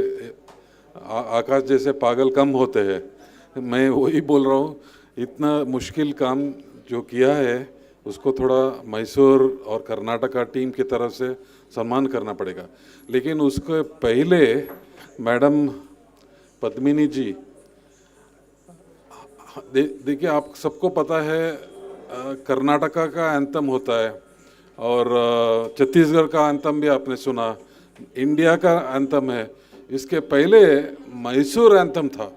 आकाश जैसे पागल कम होते हैं। मैं वही बोल रहा हूँ, इतना मुश्किल काम जो किया है उसको थोड़ा मैसूर और कर्नाटका टीम की तरफ से सम्मान करना पड़ेगा। लेकिन उसके पहले मैडम पद्मिनी जी, देखिए आप सबको पता है कर्नाटका का एंथम होता है और छत्तीसगढ़ का एंथम भी आपने सुना, इंडिया का एंथम है। इसके पहले मैसूर एंथम था,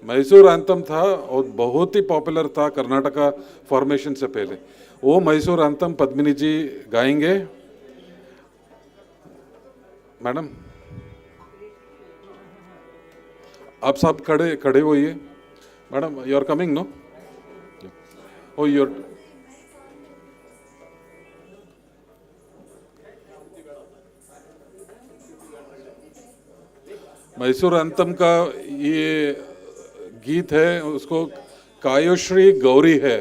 मैसूर एंथम था और बहुत ही पॉपुलर था कर्नाटका फॉर्मेशन से पहले। वो मैसूर एंथम पद्मिनी जी गाएंगे। मैडम आप सब खड़े होइए। Madam you are coming no? Oh you are Mysore anthem का ये गीत है, उसको कायोश्री गौरी है।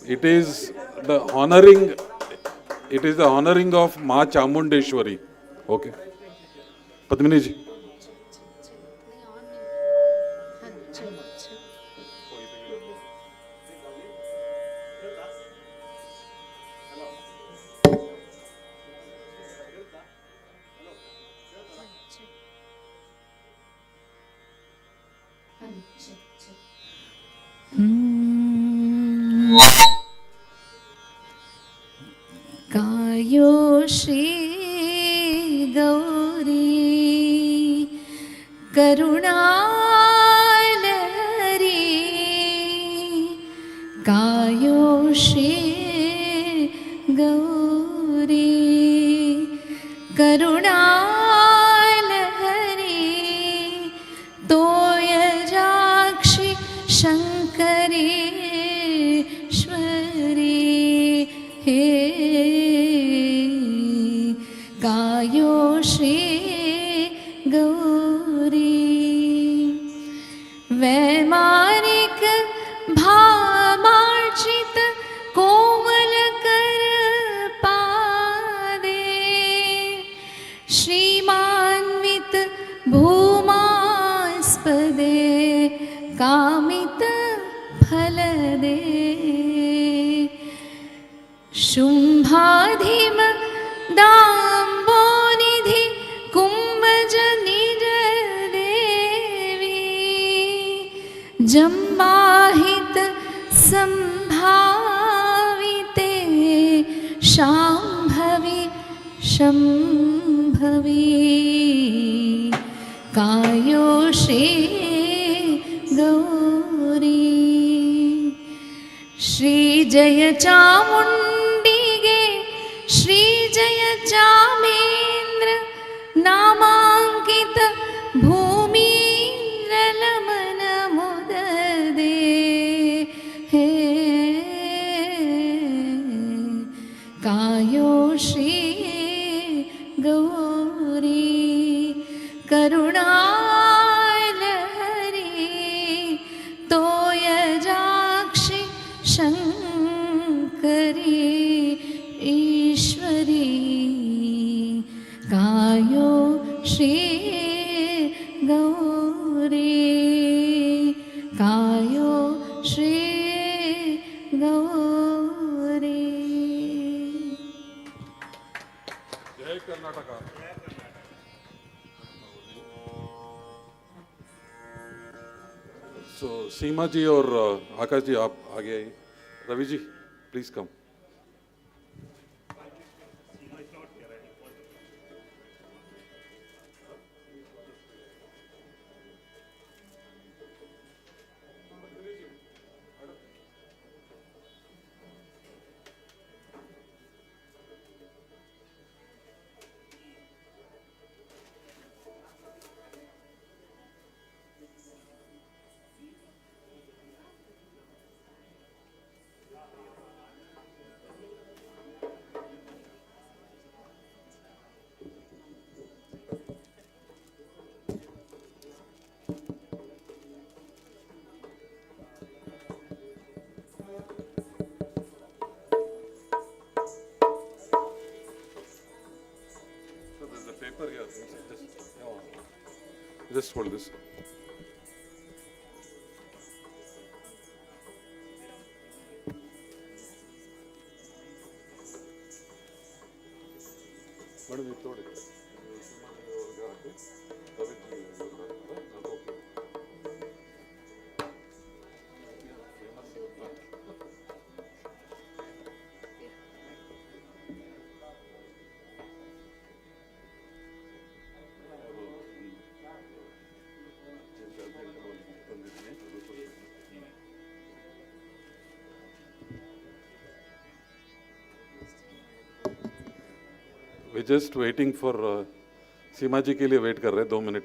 It is the honouring of Maa Chamundeshwari. Okay Padmini ji. कायोश्री गौरी करुणालहरी, कायोश्री गौरी करुणालहरी, तोयजाक्षि शंकरेश्वरी हे कायोश्री गौरी। वैमानिक भामार्चित कोमल कर पादे, श्रीमान्वित भूमास्पदे कामित फलदे, शुंभाधिम दाम्बोनिधि कुम्भज निज देवी, जम्बाहित संभाविते शाम्भवी शंभवी, कायोश्री गौरी। श्री जय चामुंडिगे श्री जय चामेन्द्र नामांकित भूमीन्द्र लमन मुददे हे कायोश्री गौरी करुणालहरी, तोयजाक्षि शंकरी ईश्वरी, कायोश्री सो सीमा जी और आकाश जी आप आगे आइए। Ravi ji please come. Paper here. Just hold this. Madam, you throw it. We're just waiting for सीमा जी के लिए वेट कर रहे हैं 2 मिनट।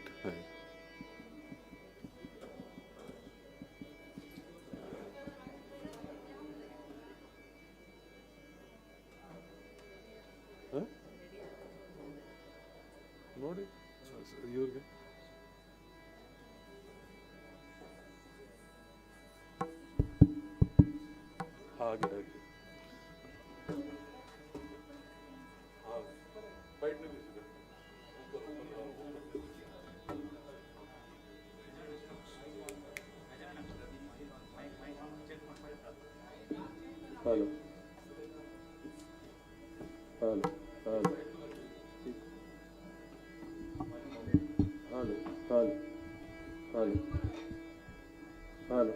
ನೋಡಿ ಇವ್ರಿಗೆ ಹಾಗೆ ಹಾಗೆ hello hello hello hello hello hello hello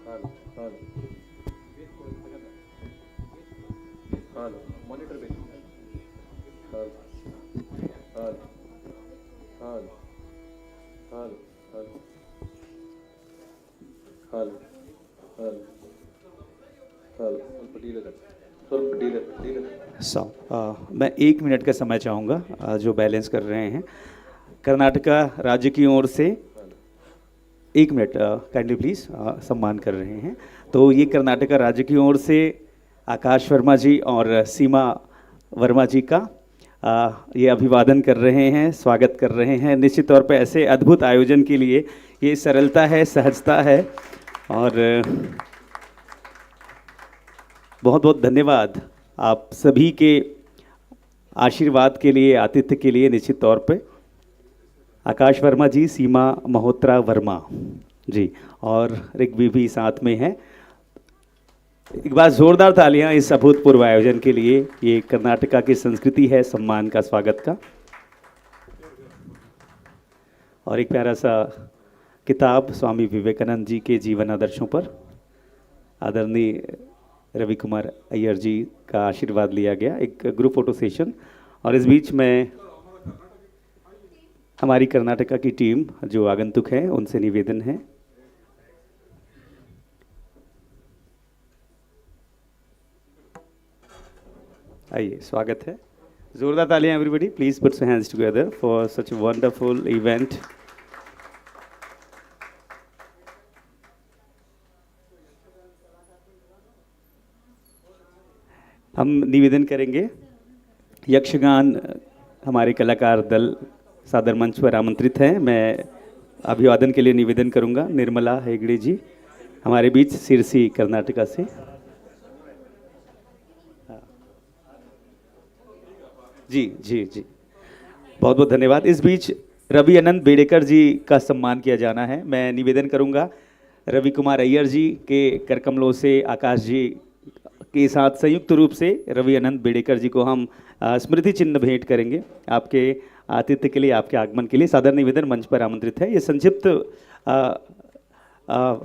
hello hello hello monitor पे hello hello hello hello hello hello मैं 1 मिनट का समय चाहूँगा जो बैलेंस कर रहे हैं कर्नाटका राज्य की ओर से। 1 मिनट काइंडली प्लीज़ सम्मान कर रहे हैं। तो ये कर्नाटका राज्य की ओर से आकाश वर्मा जी और सीमा वर्मा जी का ये अभिवादन कर रहे हैं, स्वागत कर रहे हैं। निश्चित तौर पे ऐसे अद्भुत आयोजन के लिए ये सरलता है, सहजता है और बहुत बहुत धन्यवाद आप सभी के आशीर्वाद के लिए, आतिथ्य के लिए। निश्चित तौर पे आकाश वर्मा जी, सीमा मल्होत्रा वर्मा जी और ऋग्वी भी साथ में हैं। एक बार जोरदार तालियां इस अभूतपूर्व आयोजन के लिए। ये कर्नाटका की संस्कृति है सम्मान का, स्वागत का। और एक प्यारा सा किताब स्वामी विवेकानंद जी के जीवन आदर्शों पर आदरणीय रवि कुमार अय्यर जी का आशीर्वाद लिया गया, एक ग्रुप फोटो सेशन। और इस बीच में हमारी कर्नाटका की टीम जो आगंतुक हैं उनसे निवेदन है। आइए, स्वागत है। जोरदार तालियां everybody, please put your hands together for such a wonderful event. हम निवेदन करेंगे, यक्षगान हमारे कलाकार दल सादर मंच पर आमंत्रित हैं। मैं अभिवादन के लिए निवेदन करूंगा निर्मला हेगड़े जी हमारे बीच सिरसी कर्नाटका से। जी जी जी, बहुत बहुत धन्यवाद। इस बीच रवि अनंत बेड़ेकर जी का सम्मान किया जाना है। मैं निवेदन करूंगा रवि कुमार अय्यर जी के करकमलों से आकाश जी के साथ संयुक्त रूप से रवि अनंत बेड़ेकर जी को हम स्मृति चिन्ह भेंट करेंगे। आपके आतिथ्य के लिए, आपके आगमन के लिए सादर निवेदन मंच पर आमंत्रित है। ये संक्षिप्त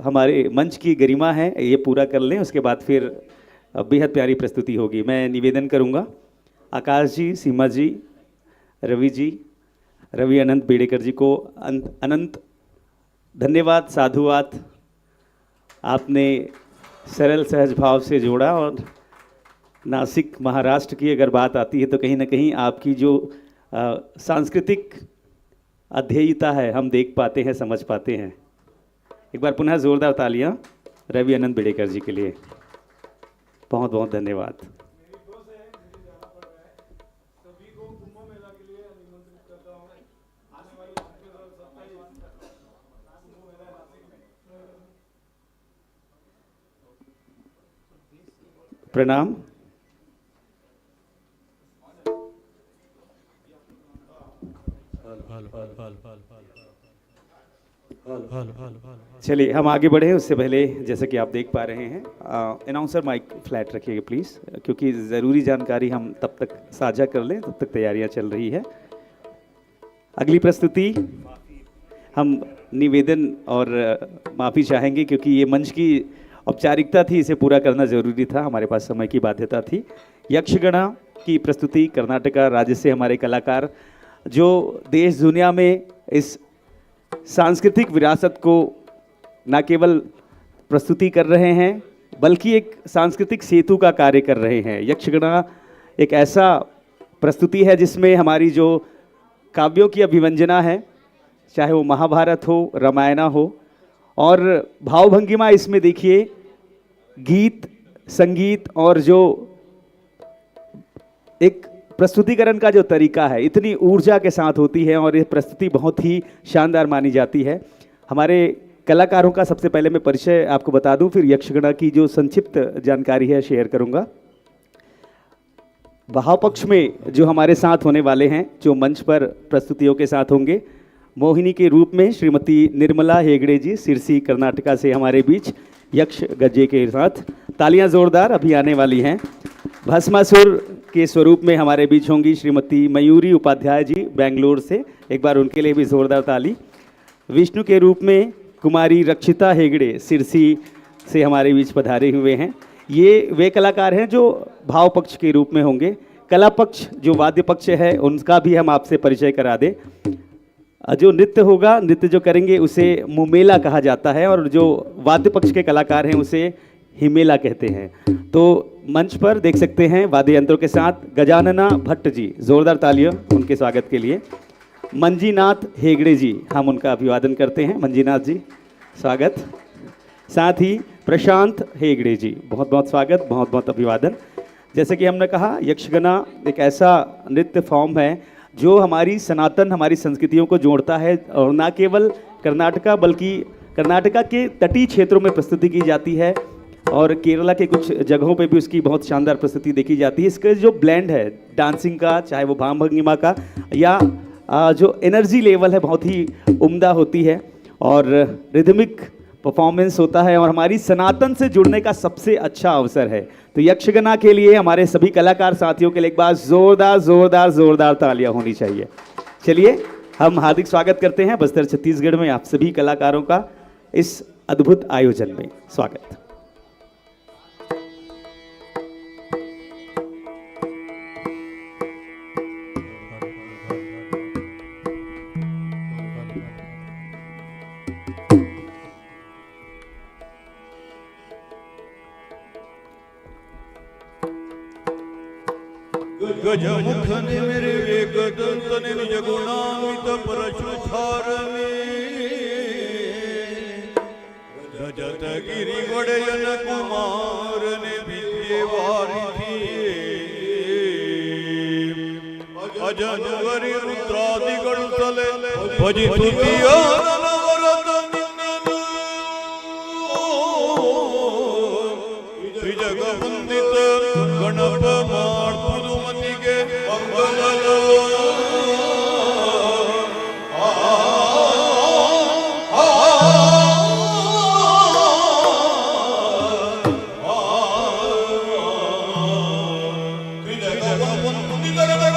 हमारे मंच की गरिमा है, ये पूरा कर लें, उसके बाद फिर बेहद प्यारी प्रस्तुति होगी। मैं निवेदन करूँगा आकाश जी, सीमा जी, रवि जी, रवि अनंत बेड़ेकर जी को अनंत धन्यवाद, साधुवाद। आपने सरल सहज भाव से जोड़ा और नासिक महाराष्ट्र की अगर बात आती है तो कहीं ना कहीं आपकी जो सांस्कृतिक अध्येयता है हम देख पाते हैं, समझ पाते हैं। एक बार पुनः जोरदार तालियां रवि अनंत बेड़ेकर जी के लिए। बहुत बहुत धन्यवाद। प्रणाम। चलिए हम आगे बढ़े, उससे पहले जैसा कि आप देख पा रहे हैं अनाउंसर माइक फ्लैट रखिएगा प्लीज़, क्योंकि ज़रूरी जानकारी हम तब तक साझा कर लें, तब तक तैयारियां चल रही है। अगली प्रस्तुति हम निवेदन और माफ़ी चाहेंगे क्योंकि ये मंच की औपचारिकता थी, इसे पूरा करना ज़रूरी था, हमारे पास समय की बाध्यता थी। यक्षगणा की प्रस्तुति कर्नाटका राज्य से हमारे कलाकार जो देश दुनिया में इस सांस्कृतिक विरासत को न केवल प्रस्तुति कर रहे हैं बल्कि एक सांस्कृतिक सेतु का कार्य कर रहे हैं। यक्षगणा एक ऐसा प्रस्तुति है जिसमें हमारी जो काव्यों की अभिव्यंजना है, चाहे वो महाभारत हो, रामायण हो, और भावभंगिमा इसमें देखिए, गीत, संगीत और जो एक प्रस्तुतिकरण का जो तरीका है इतनी ऊर्जा के साथ होती है और ये प्रस्तुति बहुत ही शानदार मानी जाती है। हमारे कलाकारों का सबसे पहले मैं परिचय आपको बता दूं, फिर यक्षगणा की जो संक्षिप्त जानकारी है शेयर करूंगा। भाव पक्ष में जो हमारे साथ होने वाले हैं, जो मंच पर प्रस्तुतियों के साथ होंगे, मोहिनी के रूप में श्रीमती निर्मला हेगड़े जी सिरसी कर्नाटका से हमारे बीच यक्ष गज्जे के साथ, तालियां जोरदार अभी आने वाली हैं। भस्मासुर के स्वरूप में हमारे बीच होंगी श्रीमती मयूरी उपाध्याय जी बेंगलोर से, एक बार उनके लिए भी जोरदार ताली। विष्णु के रूप में कुमारी रक्षिता हेगड़े सिरसी से हमारे बीच पधारे हुए हैं। ये वे कलाकार हैं जो भाव पक्ष के रूप में होंगे। कला पक्ष जो वाद्य पक्ष है उनका भी हम आपसे परिचय करा दें। जो नृत्य होगा, नृत्य जो करेंगे उसे मुमेला कहा जाता है और जो वाद्य पक्ष के कलाकार हैं उसे हिमेला कहते हैं। तो मंच पर देख सकते हैं वाद्य यंत्रों के साथ गजानना भट्ट जी, जोरदार तालियां उनके स्वागत के लिए। मंजीनाथ हेगड़े जी, हम उनका अभिवादन करते हैं। मंजीनाथ जी स्वागत। साथ ही प्रशांत हेगड़े जी, बहुत बहुत स्वागत, बहुत बहुत अभिवादन। जैसे कि हमने कहा, यक्षगणा एक ऐसा नृत्य फॉर्म है जो हमारी सनातन, हमारी संस्कृतियों को जोड़ता है और न केवल कर्नाटका बल्कि कर्नाटका के तटीय क्षेत्रों में प्रस्तुति की जाती है और केरला के कुछ जगहों पे भी उसकी बहुत शानदार प्रस्तुति देखी जाती है। इसका जो ब्लेंड है डांसिंग का, चाहे वो भाव भंगिमा का या जो एनर्जी लेवल है, बहुत ही उम्दा होती है और रिदमिक परफॉर्मेंस होता है और हमारी सनातन से जुड़ने का सबसे अच्छा अवसर है। तो यक्षगणा के लिए हमारे सभी कलाकार साथियों के लिए एक बार जोरदार जोरदार जोरदार तालियां होनी चाहिए। चलिए हम हार्दिक स्वागत करते हैं बस्तर छत्तीसगढ़ में आप सभी कलाकारों का इस अद्भुत आयोजन में। स्वागत। गजमुखने मेरे वेगदंतने निज गुणान्वित परशुधारणे रजत गिरि वडयन कुमारने विद्ये वारिधि अजनवरि रुद्रादिगळु तले भजितुतिय नवरत निन्ननु त्रिजगवंदित गणप मार्पुदुमतिगे मंगललो त्रिजगवंदित गणप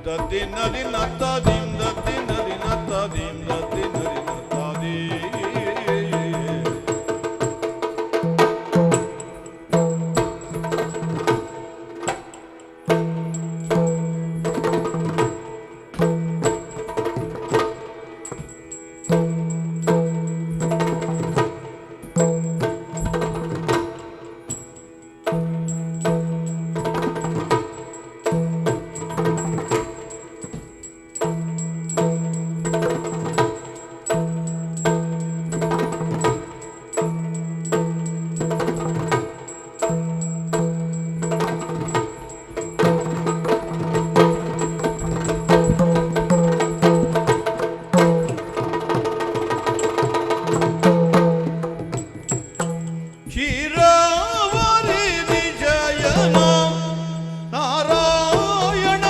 ದತ್ತಿ ನದಿ ನತ್ತಾದಿಂ ದತ್ತಿ ನದಿ ನತ್ತಾದಿಂ ದತ್ತಿ ನದಿ ನತ್ತಾದಿ ಕ್ಷೀರವರಿಧಿ ಜಯನ ನಾರಾಯಣ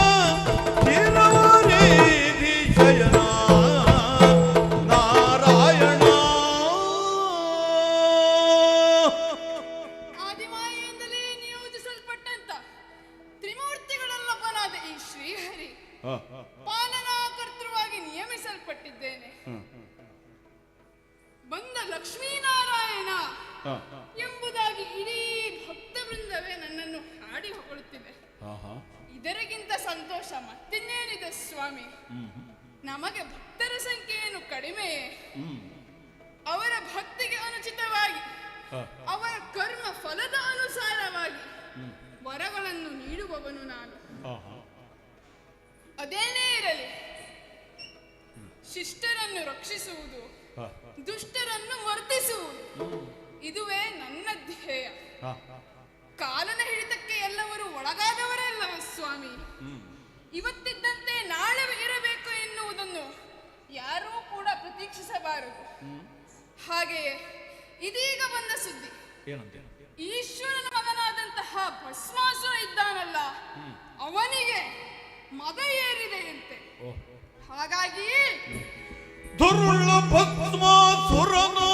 ಕ್ಷೀರವರಿಧಿ ಜಯನ ನಾರಾಯಣ ಆದಿಮಾಯೆಯಿಂದಲೇ ನಿಯೋಜಿಸಲ್ಪಟ್ಟಂತ ತ್ರಿಮೂರ್ತಿಗಳಲ್ಲೊಬ್ಬನಾದ ಈ ಶ್ರೀಹರಿ ಪಾಲನಾಕರ್ತೃವಾಗಿ ನಿಯಮಿಸಲ್ಪಟ್ಟಿದ್ದೇನೆ. ಬಂದ ಲಕ್ಷ್ಮೀನಾರಾಯಣ ಎಂಬುದಾಗಿ ಇಡೀ ಭಕ್ತ ವೃಂದವೇ ನನ್ನನ್ನು ಹಾಡಿ ಹೊಗಳುತ್ತಿದೆ. ಇದರಿಗಿಂತ ಸಂತೋಷ ಮತ್ತಿನ್ನೇನಿದೆ ಸ್ವಾಮಿ? ನಮಗೆ ಭಕ್ತರ ಸಂಖ್ಯೆಯನ್ನು ಕಡಿಮೆಯೇ? ಅವರ ಭಕ್ತಿಗೆ ಅನುಚಿತವಾಗಿ ಅವರ ಕರ್ಮ ಫಲದ ಅನುಸಾರವಾಗಿ ವರಗಳನ್ನು ನೀಡುವವನು ನಾನು. ಅದೇನೇ ಇರಲಿ, ಶಿಷ್ಟರನ್ನು ರಕ್ಷಿಸುವುದು, ದುಷ್ಟರನ್ನು ಮರ್ದಿಸುವುದು, ಇದುವೇ ನನ್ನ ಧ್ಯೇಯ. ಕಾಲನ ಹಿಡಿತಕ್ಕೆ ಎಲ್ಲವರು ಒಳಗಾದವರಲ್ಲವ ಸ್ವಾಮಿ. ಇವತ್ತಿದ್ದಂತೆ ನಾಳೆ ಇರಬೇಕು ಎನ್ನುವುದನ್ನು ಯಾರೂ ಕೂಡ ಪ್ರತೀಕ್ಷಿಸಬಾರದು. ಹಾಗೆಯೇ ಇದೀಗ ಬಂದ ಸುದ್ದಿ, ಈಶ್ವರನ ಮಗನಾದಂತಹ ಭಸ್ಮಾಸುರ ಇದ್ದಾನಲ್ಲ, ಅವನಿಗೆ ಮದ ಏರಿದೆಯಂತೆ. ಹಾಗಾಗಿ ದುರ್ಳ ಭಸ್ಮಾಸುರನು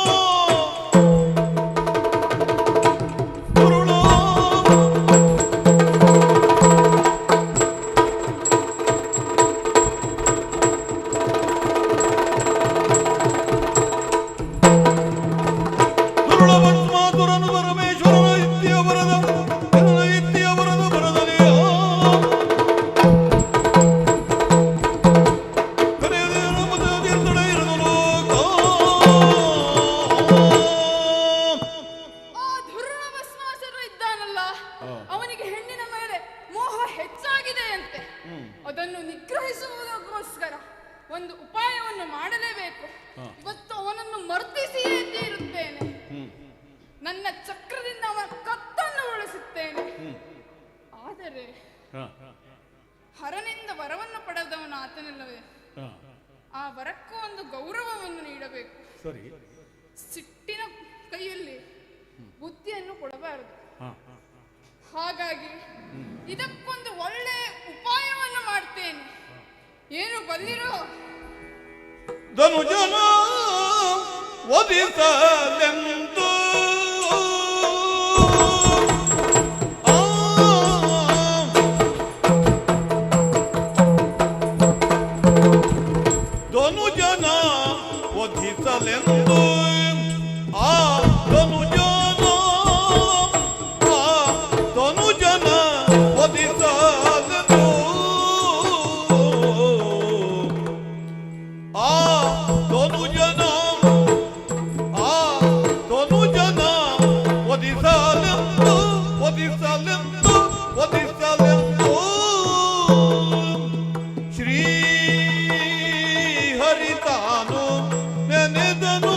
ಪರಮೇಶ್ವರನ ಇತ್ತಿಯ ಬರದ ಬರದಲ್ಲಿ ಅವನಿಗೆ ಹೆಣ್ಣಿನ ಮೇಲೆ ಮೋಹ ಹೆಚ್ಚಾಗಿದೆಯಂತೆ. ಅದನ್ನು ನಿಗ್ರಹಿಸುವುದಕ್ಕೋಸ್ಕರ ಒಂದು ಉಪಾಯವನ್ನು ಮಾಡಲೇಬೇಕು. ಇವತ್ತು ಅವನನ್ನು ಮರ್ದಿಸಿಯೇ ತೀರುತ್ತೇನೆ. ನನ್ನ ಚಕ್ರದಿಂದ ಅವನ ಕತ್ತನ್ನು ಉಳಿಸುತ್ತೇನೆ. ಆದರೆ ಹರನಿಂದ ವರವನ್ನು ಪಡೆದವನು ಆತನಲ್ಲವೇ? ಆ ವರಕ್ಕೂ ಒಂದು ಗೌರವವನ್ನು ನೀಡಬೇಕು. ಸಿಟ್ಟಿನ ಕೈಯಲ್ಲಿ ಬುದ್ಧಿಯನ್ನು ಕೊಡಬಾರದು. ಹಾಗಾಗಿ ಇದಕ್ಕೊಂದು ಒಳ್ಳೆ ಉಪಾಯವನ್ನು ಮಾಡ್ತೇನೆ. ಏನು ಬಲ್ಲಿರೋ? ಧನುಜನ ವಧಿಸಲೆಂದು ಧನುಜನ ವಧಿಸಲೆಂದು ಆ ಧನುಜನ ವಧಿಸಲೆಂದು ಆ ಧನುಜನ ವಧಿಸಲೆಂದು ಶ್ರೀ ಹರಿತಾನು ನೆನೆದನು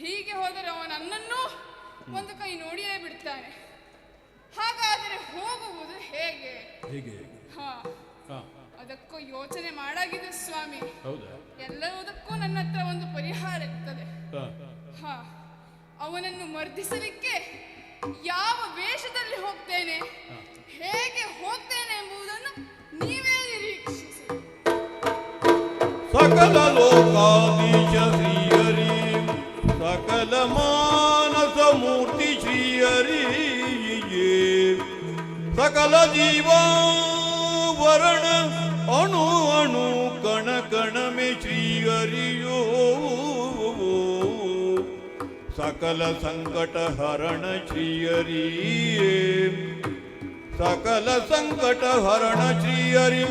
ಹೀಗೆ ಹೋದರೆ ಅವನು ನನ್ನನ್ನು ಒಂದು ಕೈ ನೋಡಿಯೇ ಬಿಡ್ತಾನೆ. ಹಾಗಾದರೆ ಹೋಗುವುದು ಹೇಗೆ? ಹಾ, ಅದಕ್ಕೂ ಯೋಚನೆ ಮಾಡಾಗಿದೆ ಸ್ವಾಮಿ. ಎಲ್ಲದಕ್ಕೂ ನನ್ನ ಹತ್ರ ಒಂದು ಪರಿಹಾರ ಇರ್ತದೆ. ಹಾ, ಅವನನ್ನು ಮರ್ದಿಸಲಿಕ್ಕೆ ಯಾವ ವೇಷದಲ್ಲಿ ಹೋಗ್ತೇನೆ, ಹೇಗೆ ಹೋಗ್ತೇನೆ ಎಂಬುದನ್ನು ನೀವೇ ನಿರೀಕ್ಷಿಸಿ. ಸಕಲ ಲೋಕಾಧೀಶ ಶ್ರೀಹರಿ, ಸಕಲ ಮಾನಸ ಮೂರ್ತಿ ಶ್ರೀಹರಿ, ಸಕಲ ಜೀವ ವರಣ ಅಣು ಅಣು ಕಣ ಕಣ ಮೇ ಶ್ರೀಹರಿಯೋ, सकल संकट हरण श्रीहरि, सकल संकट हरण श्रीहरि,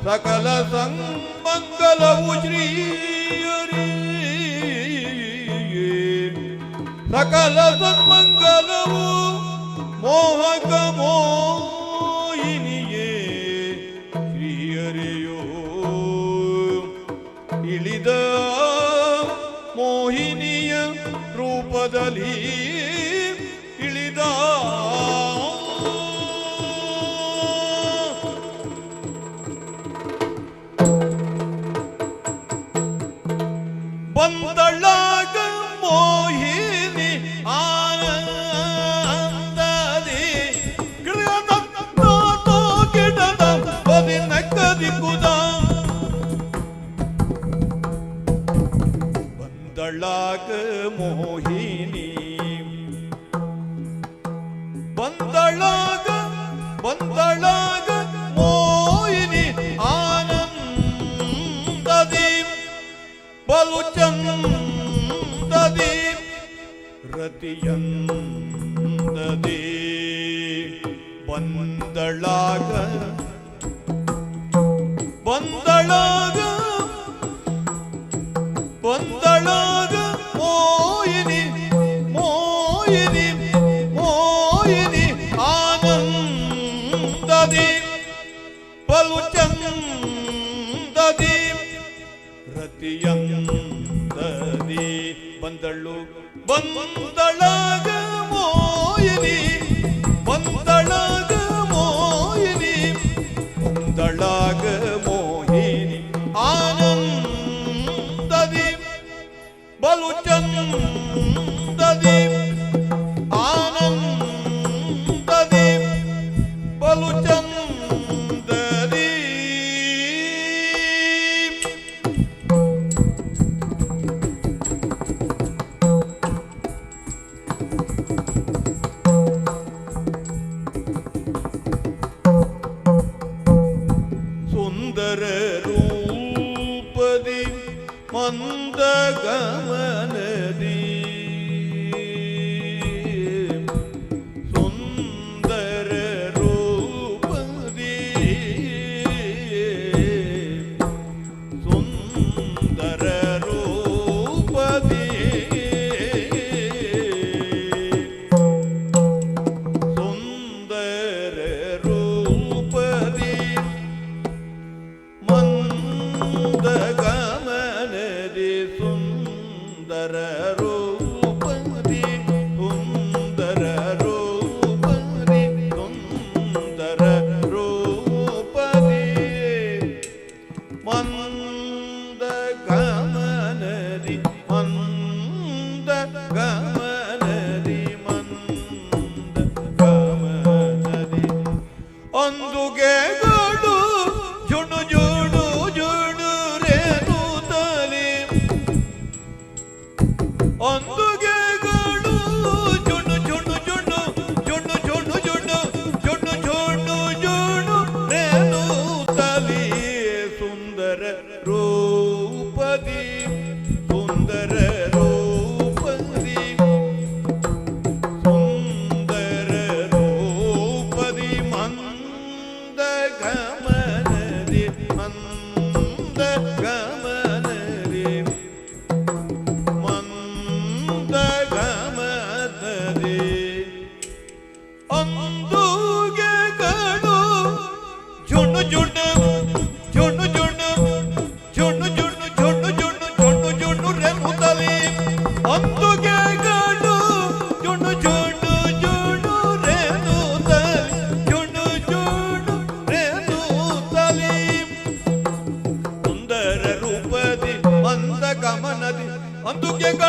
सकल संमंगलवु श्रीहरि, सकल सन्मंगलवु मोहक मोहिनिये श्रीहरियो, इಳಿದ ಮೋಹಿನಿಯ ರೂಪದಲ್ಲಿ ಇಳಿದ ಬಂದಳಾಗ ಮೋಹಿನಿ ಆನಂದದಿ ಗಿಡದ ಗಿಡದ ಬದಿನ ಕದಿಕುದ ಬಂದಳಾಗ ಮೋಹಿನಿ, ಬಂದಳಾಗ ಬಂದಳಾಗ ಮೋಹಿನಿ ಆನಂದದಿ ಬಲು ಚಂದದಿ ರತಿಯಂದದಿ ಬಂದಳಾಗ ಬಂದಳಾಗ ಬಂದಳಾಗ ಮೋಹಿನಿ ಮೋಹಿನಿ ಮೋಹಿನಿ ಆನಂದದಿ ಬಲು ಚಂದದಿ ರತಿಯಂದದಿ ಬಂದಳು ಬಂದಳಾಗ ಮೋಹಿನಿ, ಬಂದಳಾಗ ಮೋಹಿನಿ, ಬಂದಳಾಗ ಮೋಹಿನಿ ಆನಂದದಿ ಬಲು ಚಂದದಿ ಆನಂದದಿ ಬಲು ಚಂದದಿ. ಸುಂದರ ರೂಪದಿ ಮಂದ ಗಮನದಿ, ಸುಂದರ ರೂಪದಿ ಸುಂದರ ರೂಪದಿ ಸುಂದರ ರೂಪದಿ ಮಂದ ಗಮನದಿ ಸುಂದರ ರೂಪದಿ ಸುಂದರ ರೂಪದಿ ಸುಂದರ ರೂಪದಿ ಮಂದ ಗಮನದಿ ಮಂದ ಗಮನದಿ ಮಂದ ಗಮನದಿ ಅಂದುಗೆಗಳು ಜುಣು ಜುಣು ಜುಣು ರೇನು ತಲೆ ಅಂದುಗೆಗಳು ಜುಣು ಜುಣು ಜುಣು ಜುಣು ಜುಣು ಜುಣು ಜುಣು ಜುಣು ಜುಣು ರೇನು ತಲೆ ಸುಂದರ ರೂಪದಿ ಸುಂದರ ರೂಪದಿ ಸುಂದರ ರೂಪದಿ ಮಂದ ಗಮನದಿ ಮಂದ ಗಮನದಿ ಮಂದ ಗಮನದಿ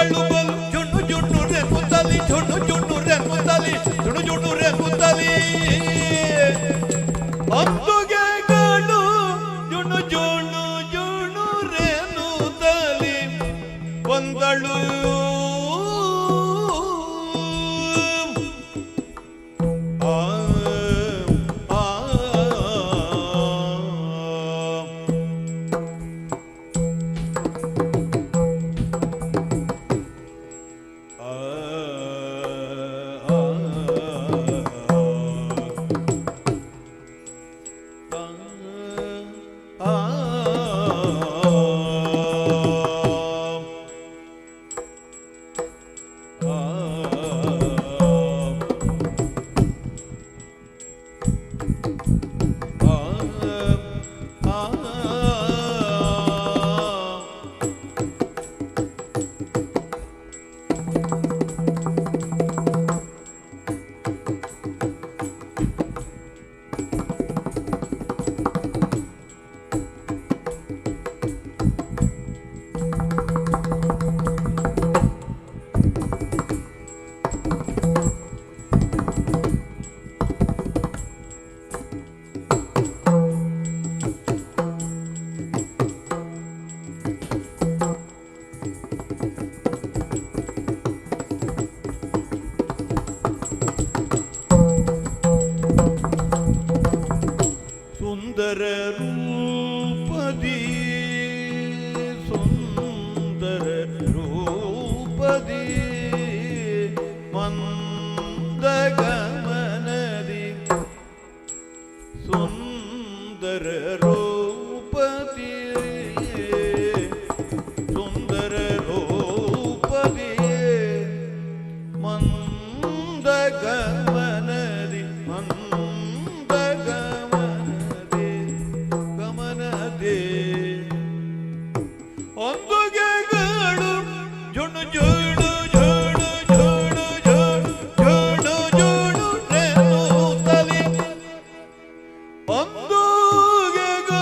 ಬಂದಳು ಬಲು ಜುಣ್ಣು ಜುಣ್ಣು ರೆಂಗುತ್ತಲಿ ಜುಣ್ಣು ಜುಣ್ಣು ರೆಂಗುತ್ತಲಿ ಜುಣ್ಣು ಜುಣ್ಣು ರೆಂಗುತ್ತಲಿ ಅಂದುಗೆಗಳು ಜುಣ್ಣು ಜುಣ್ಣು ಜುಣ್ಣು ರೆನುತ್ತಲಿ ಬಂದಳು ಸುಂದರ ರೂಪದಿ ಸುಂದರ ರೂಪದಿ ಮಂದಗಮನದಿ ಸುಂದರ ರೂಪದಿ ಸುಂದರ ರೂಪದಿ ಮಂದಗಮನದಿ ಮಂದಗಮನದಿ ಗಮನದಿ ಒಂದುಗೆಗಳು ಜುಣು ಜುಣು ಜುಣು ಜುಣು ಜುಣು ಜುಣು ಜುಣು ರೆನುತ್ತಲಿ ಒಂದುಗೆಗಳು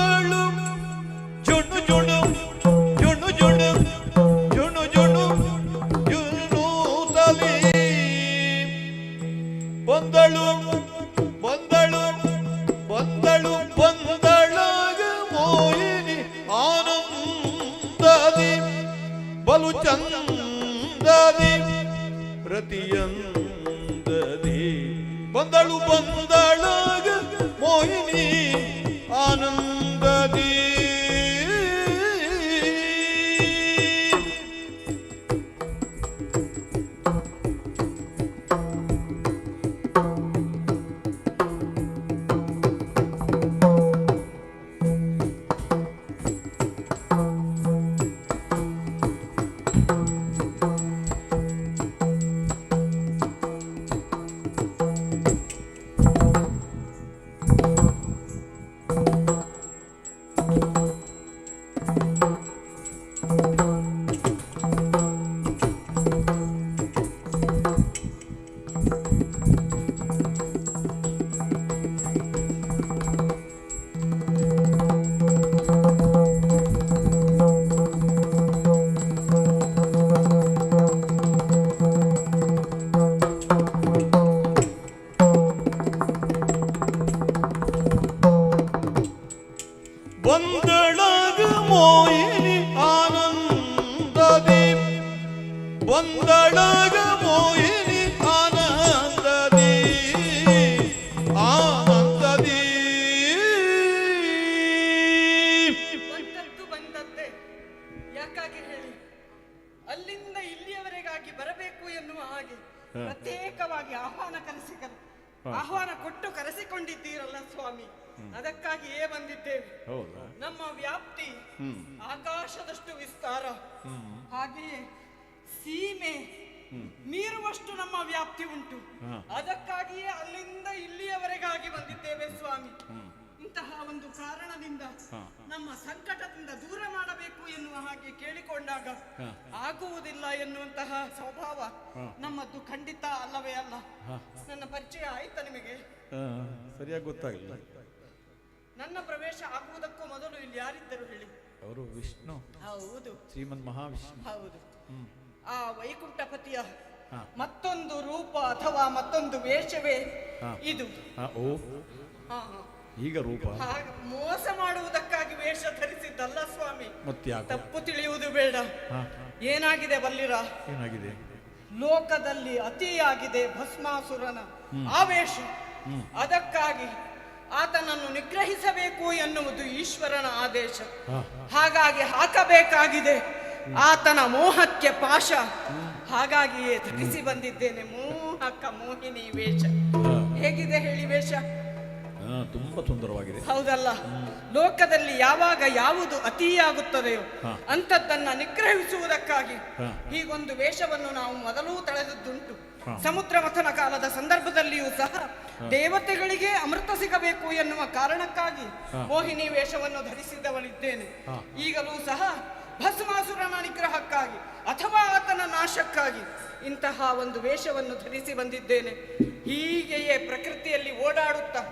ಜುಣು ಜುಣು ಜುಣು ಜುಣು ಜುಣು ಜುಣು ಜುಣುತ್ತಲಿ ಬಂದಳು ಬಂದಳು ಬಂದಳು ಬಂದಳಾಗ ಮೋಹಿನಿ ಆನಂದದಿ ಬಲು ಚಂದದಿ ಪ್ರತಿಯಂದದಿ ಬಂದಳು ಬಂದಳಾಗ ಮೋಹಿನಿ ಆನಂದದಿ ಬಂದಳಾಗ ಮೋಹಿನಿ ಆನಂದದಿ ಬಂದಳಾಗ ಮೋಹಿನಿ ಆನಂದದಿ ಆನಂದದಿ ಬಂದದ್ದು ಬಂದದ್ದೇ ಯಾಕಾಗಿ ಹೇಳಿ ಅಲ್ಲಿಂದ ಇಲ್ಲಿಯವರೆಗಾಗಿ ಬರಬೇಕು ಎನ್ನುವ ಹಾಗೆ ಪ್ರತ್ಯೇಕವಾಗಿ ಆಹ್ವಾನ ಕೊಟ್ಟು ಕರೆಸಿಕೊಂಡಿದ್ದೀರಲ್ಲ ಸ್ವಾಮಿ, ಅದಕ್ಕಾಗಿಯೇ ಬಂದಿದ್ದೇವೆ. ನಮ್ಮ ವ್ಯಾಪ್ತಿ ಆಕಾಶದಷ್ಟು ವಿಸ್ತಾರ, ಹಾಗೆಯೇ ಸೀಮೆ ಮೀರುವಷ್ಟು ನಮ್ಮ ವ್ಯಾಪ್ತಿ ಉಂಟು. ಅದಕ್ಕಾಗಿಯೇ ಅಲ್ಲಿಂದ ಇಲ್ಲಿಯವರೆಗಾಗಿ ಬಂದಿದ್ದೇವೆ ಸ್ವಾಮಿ. ಇಂತಹ ಒಂದು ಕಾರಣದಿಂದ ನಮ್ಮ ಸಂಕಟದಿಂದ ದೂರ ಮಾಡಬೇಕು ಎನ್ನುವ ಹಾಗೆ ಕೇಳಿಕೊಂಡಾಗ ಆಗುವುದಿಲ್ಲ ಎನ್ನುವಂತಹ ಸ್ವಭಾವ ನಮ್ಮದು ಖಂಡಿತ ಅಲ್ಲವೇ ಅಲ್ಲ. ನನ್ನ ಪರಿಚಯ ಆಯ್ತಾ ನಿಮಗೆ? ಸರಿಯಾಗಿ ಗೊತ್ತಾಗಲಿಲ್ಲ. ನನ್ನ ಪ್ರವೇಶ ಆಗುವುದಕ್ಕೂ ಮೊದಲು ಇಲ್ಲಿ ಯಾರಿದ್ದರು ಹೇಳಿ? ಅವರು ವಿಷ್ಣು. ಹೌದು, ಶ್ರೀಮನ್ ಮಹಾವಿಷ್ಣು. ಹೌದು. ಆ ವೈಕುಂಠಪತಿಯ ಮತ್ತೊಂದು ರೂಪ ಅಥವಾ ಮತ್ತೊಂದು ವೇಷವೇ ಇದು. ಓ ಹಾ, ಹಾ. ಈಗ ರೂಪ ಹಾಗೆ ಮೋಸ ಮಾಡುವುದಕ್ಕಾಗಿ ವೇಷ ಧರಿಸಿದ್ದಲ್ಲ ಸ್ವಾಮಿ. ಮತ್ತ್ಯಾಕೆ? ತಪ್ಪು ತಿಳಿಯುವುದು ಬೇಡ. ಏನಾಗಿದೆ ಬಲ್ಲಿರ? ಏನಾಗಿದೆ? ಲೋಕದಲ್ಲಿ ಅತಿಯಾಗಿದೆ ಭಸ್ಮಾಸುರನ ಆವೇಶ. ಅದಕ್ಕಾಗಿ ಆತನನ್ನು ನಿಗ್ರಹಿಸಬೇಕು ಎನ್ನುವುದು ಈಶ್ವರನ ಆದೇಶ. ಹಾಗಾಗಿ ಹಾಕಬೇಕಾಗಿದೆ ಆತನ ಮೋಹಕ್ಕೆ ಪಾಶ. ಹಾಗಾಗಿಯೇ ಧರಿಸಿ ಬಂದಿದ್ದೇನೆ ಮೋಹಕ ಮೋಹಿನಿ ವೇಷ. ಹೇಗಿದೆ ಹೇಳಿ ವೇಷ? ತುಂಬಾ ಸುಂದರವಾಗಿದೆ. ಹೌದಲ್ಲ? ಲೋಕದಲ್ಲಿ ಯಾವಾಗ ಯಾವುದು ಅತಿಯಾಗುತ್ತದೆಯೋ ಅಂಥದ್ದನ್ನ ನಿಗ್ರಹಿಸುವುದಕ್ಕಾಗಿ ಹೀಗೊಂದು ವೇಷವನ್ನು ನಾವು ಮೊದಲೂ ತಳೆದದ್ದುಂಟು. ಸಮುದ್ರ ಮಥನ ಕಾಲದ ಸಂದರ್ಭದಲ್ಲಿಯೂ ಸಹ ದೇವತೆಗಳಿಗೆ ಅಮೃತ ಸಿಗಬೇಕು ಎನ್ನುವ ಕಾರಣಕ್ಕಾಗಿ ಮೋಹಿನಿ ವೇಷವನ್ನು ಧರಿಸಿದವಳಿದ್ದೇನೆ. ಈಗಲೂ ಸಹ ಭಸ್ಮಾಸುರನ ನಿಗ್ರಹಕ್ಕಾಗಿ ಅಥವಾ ಆತನ ನಾಶಕ್ಕಾಗಿ ಇಂತಹ ಒಂದು ವೇಷವನ್ನು ಧರಿಸಿ ಬಂದಿದ್ದೇನೆ. ಹೀಗೆಯೇ ಪ್ರಕೃತಿಯಲ್ಲಿ ಓಡಾಡುತ್ತಾ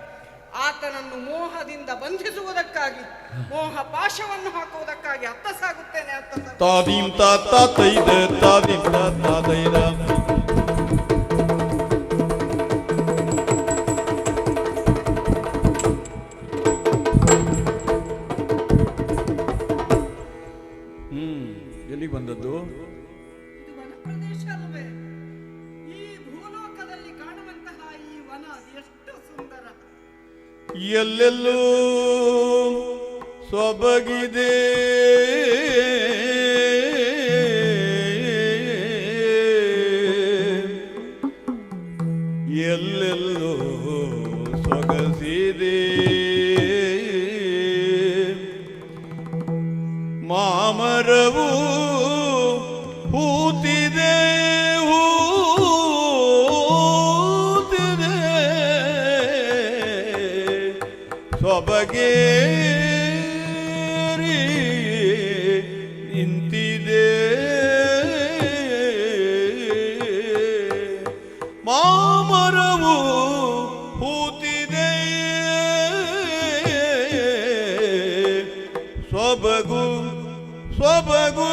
ಆತನನ್ನು ಮೋಹದಿಂದ ಬಂಧಿಸುವುದಕ್ಕಾಗಿ ಮೋಹ ಪಾಶವನ್ನು ಹಾಕುವುದಕ್ಕಾಗಿ ಅತ್ತ ಸಾಗುತ್ತೇನೆ. ತಾದೀಂ ತಾತೈದ ತಾದೀಂ ತಾತೈದ ಎಲ್ಲಿಗೆ ಬಂದದ್ದು? ಇದು ವನಪ್ರದೇಶ ಅಲ್ಲವೇ? ಈ ಭೂಲೋಕದಲ್ಲಿ ಕಾಣುವಂತಹ ಈ ವನ ಎಷ್ಟು ಸುಂದರ! ಎಲ್ಲೆಲ್ಲೂ ಸೊಬಗಿದೆ ಎಲ್ಲೆಲ್ಲೂ ಸೊಗಸಿದೆ ಮಾಮರವು ಹೂತಿದೆ ಹೂತಿದೆ ಸೊಬಗೇರಿ ನಿಂತಿದೆ ಮಾಮರವು ಹೂತಿದೆ ಸೊಬಗು ಸೊಬಗು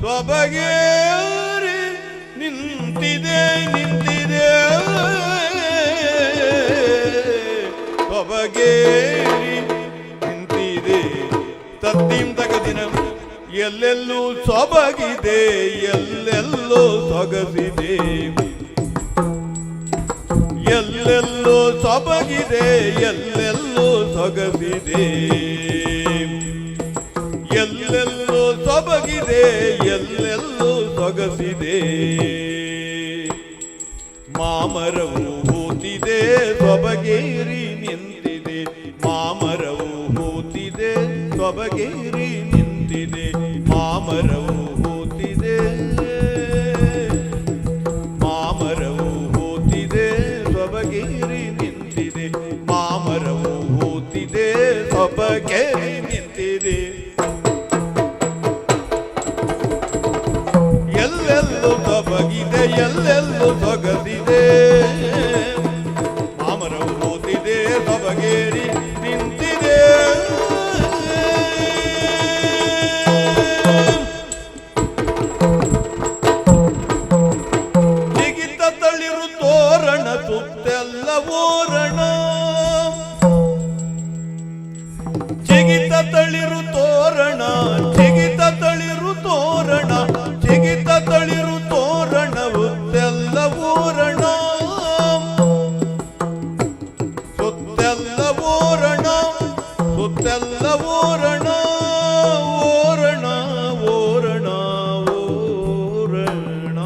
ಸೊಬಗೇರಿ ನಿಂತಿದೆ ನಿಂತಿದೆ ಸೊಬಗೇರಿ ನಿಂತಿದೆ ತತ್ತಿಂ ತಗದಿನ ಎಲ್ಲೆಲ್ಲೂ ಸೊಬಗಿದೆ ಎಲ್ಲೆಲ್ಲೋ ಸೊಗಸಿದೆ ಎಲ್ಲೆಲ್ಲೋ ಸೊಬಗಿದೆ ಎಲ್ಲೆಲ್ಲೋ ಸೊಗಸಿದೆ ಎಲ್ಲೆಲ್ಲೋ ಸೊಬಗಿದೆ ಎಲ್ಲೆಲ್ಲೋ ಸೊಗಸಿದೆ ಮಾಮರವು ಹೂತಿದೆ ಸೊಬಗೇರಿ ನಿಂತಿದೆ ಮಾಮರವು ಹೂತಿದೆ ಸೊಬಗೇರಿ ನಿಂತಿದೆ ಮಾಮರವು ಹೂತಿದೆ ಮಾಮರವು ಹೂತಿದೆ ಸೊಬಗೇರಿ ನಿಂತಿದೆ ಮಾಮರವು ಹೂತಿದೆ ಸೊಬಗೇರಿ ನಿಂತಿದೆ ಎಲ್ಲೆಲ್ಲೂ ಸೊಬಗಿದೆ ಎಲ್ಲೆಲ್ಲೂ ಸೊಗಸಿದೆ ಮಾಮರವು ಹೂತಿದೆ ಸೊಬಗೇರಿ ನಿಂತಿದೆ ಜಿಗಿತ ತಳಿರು ತೋರಣ ಸುತ್ತೆಲ್ಲ ಓರಣ ಜಿಗಿತ ತಳಿರು ತೋರಣ ಜಿಗಿತ ತಳಿರು ತೋರಣ ಜಿಗಿತ ತಳಿರು ತೋರಣ ಸುತ್ತೆಲ್ಲ ಓರಣ ಸುತ್ತೆಲ್ಲ ಓರಣ ಸುತ್ತೆಲ್ಲ ಓರಣ ಓರಣ ಓರಣ ಓರಣ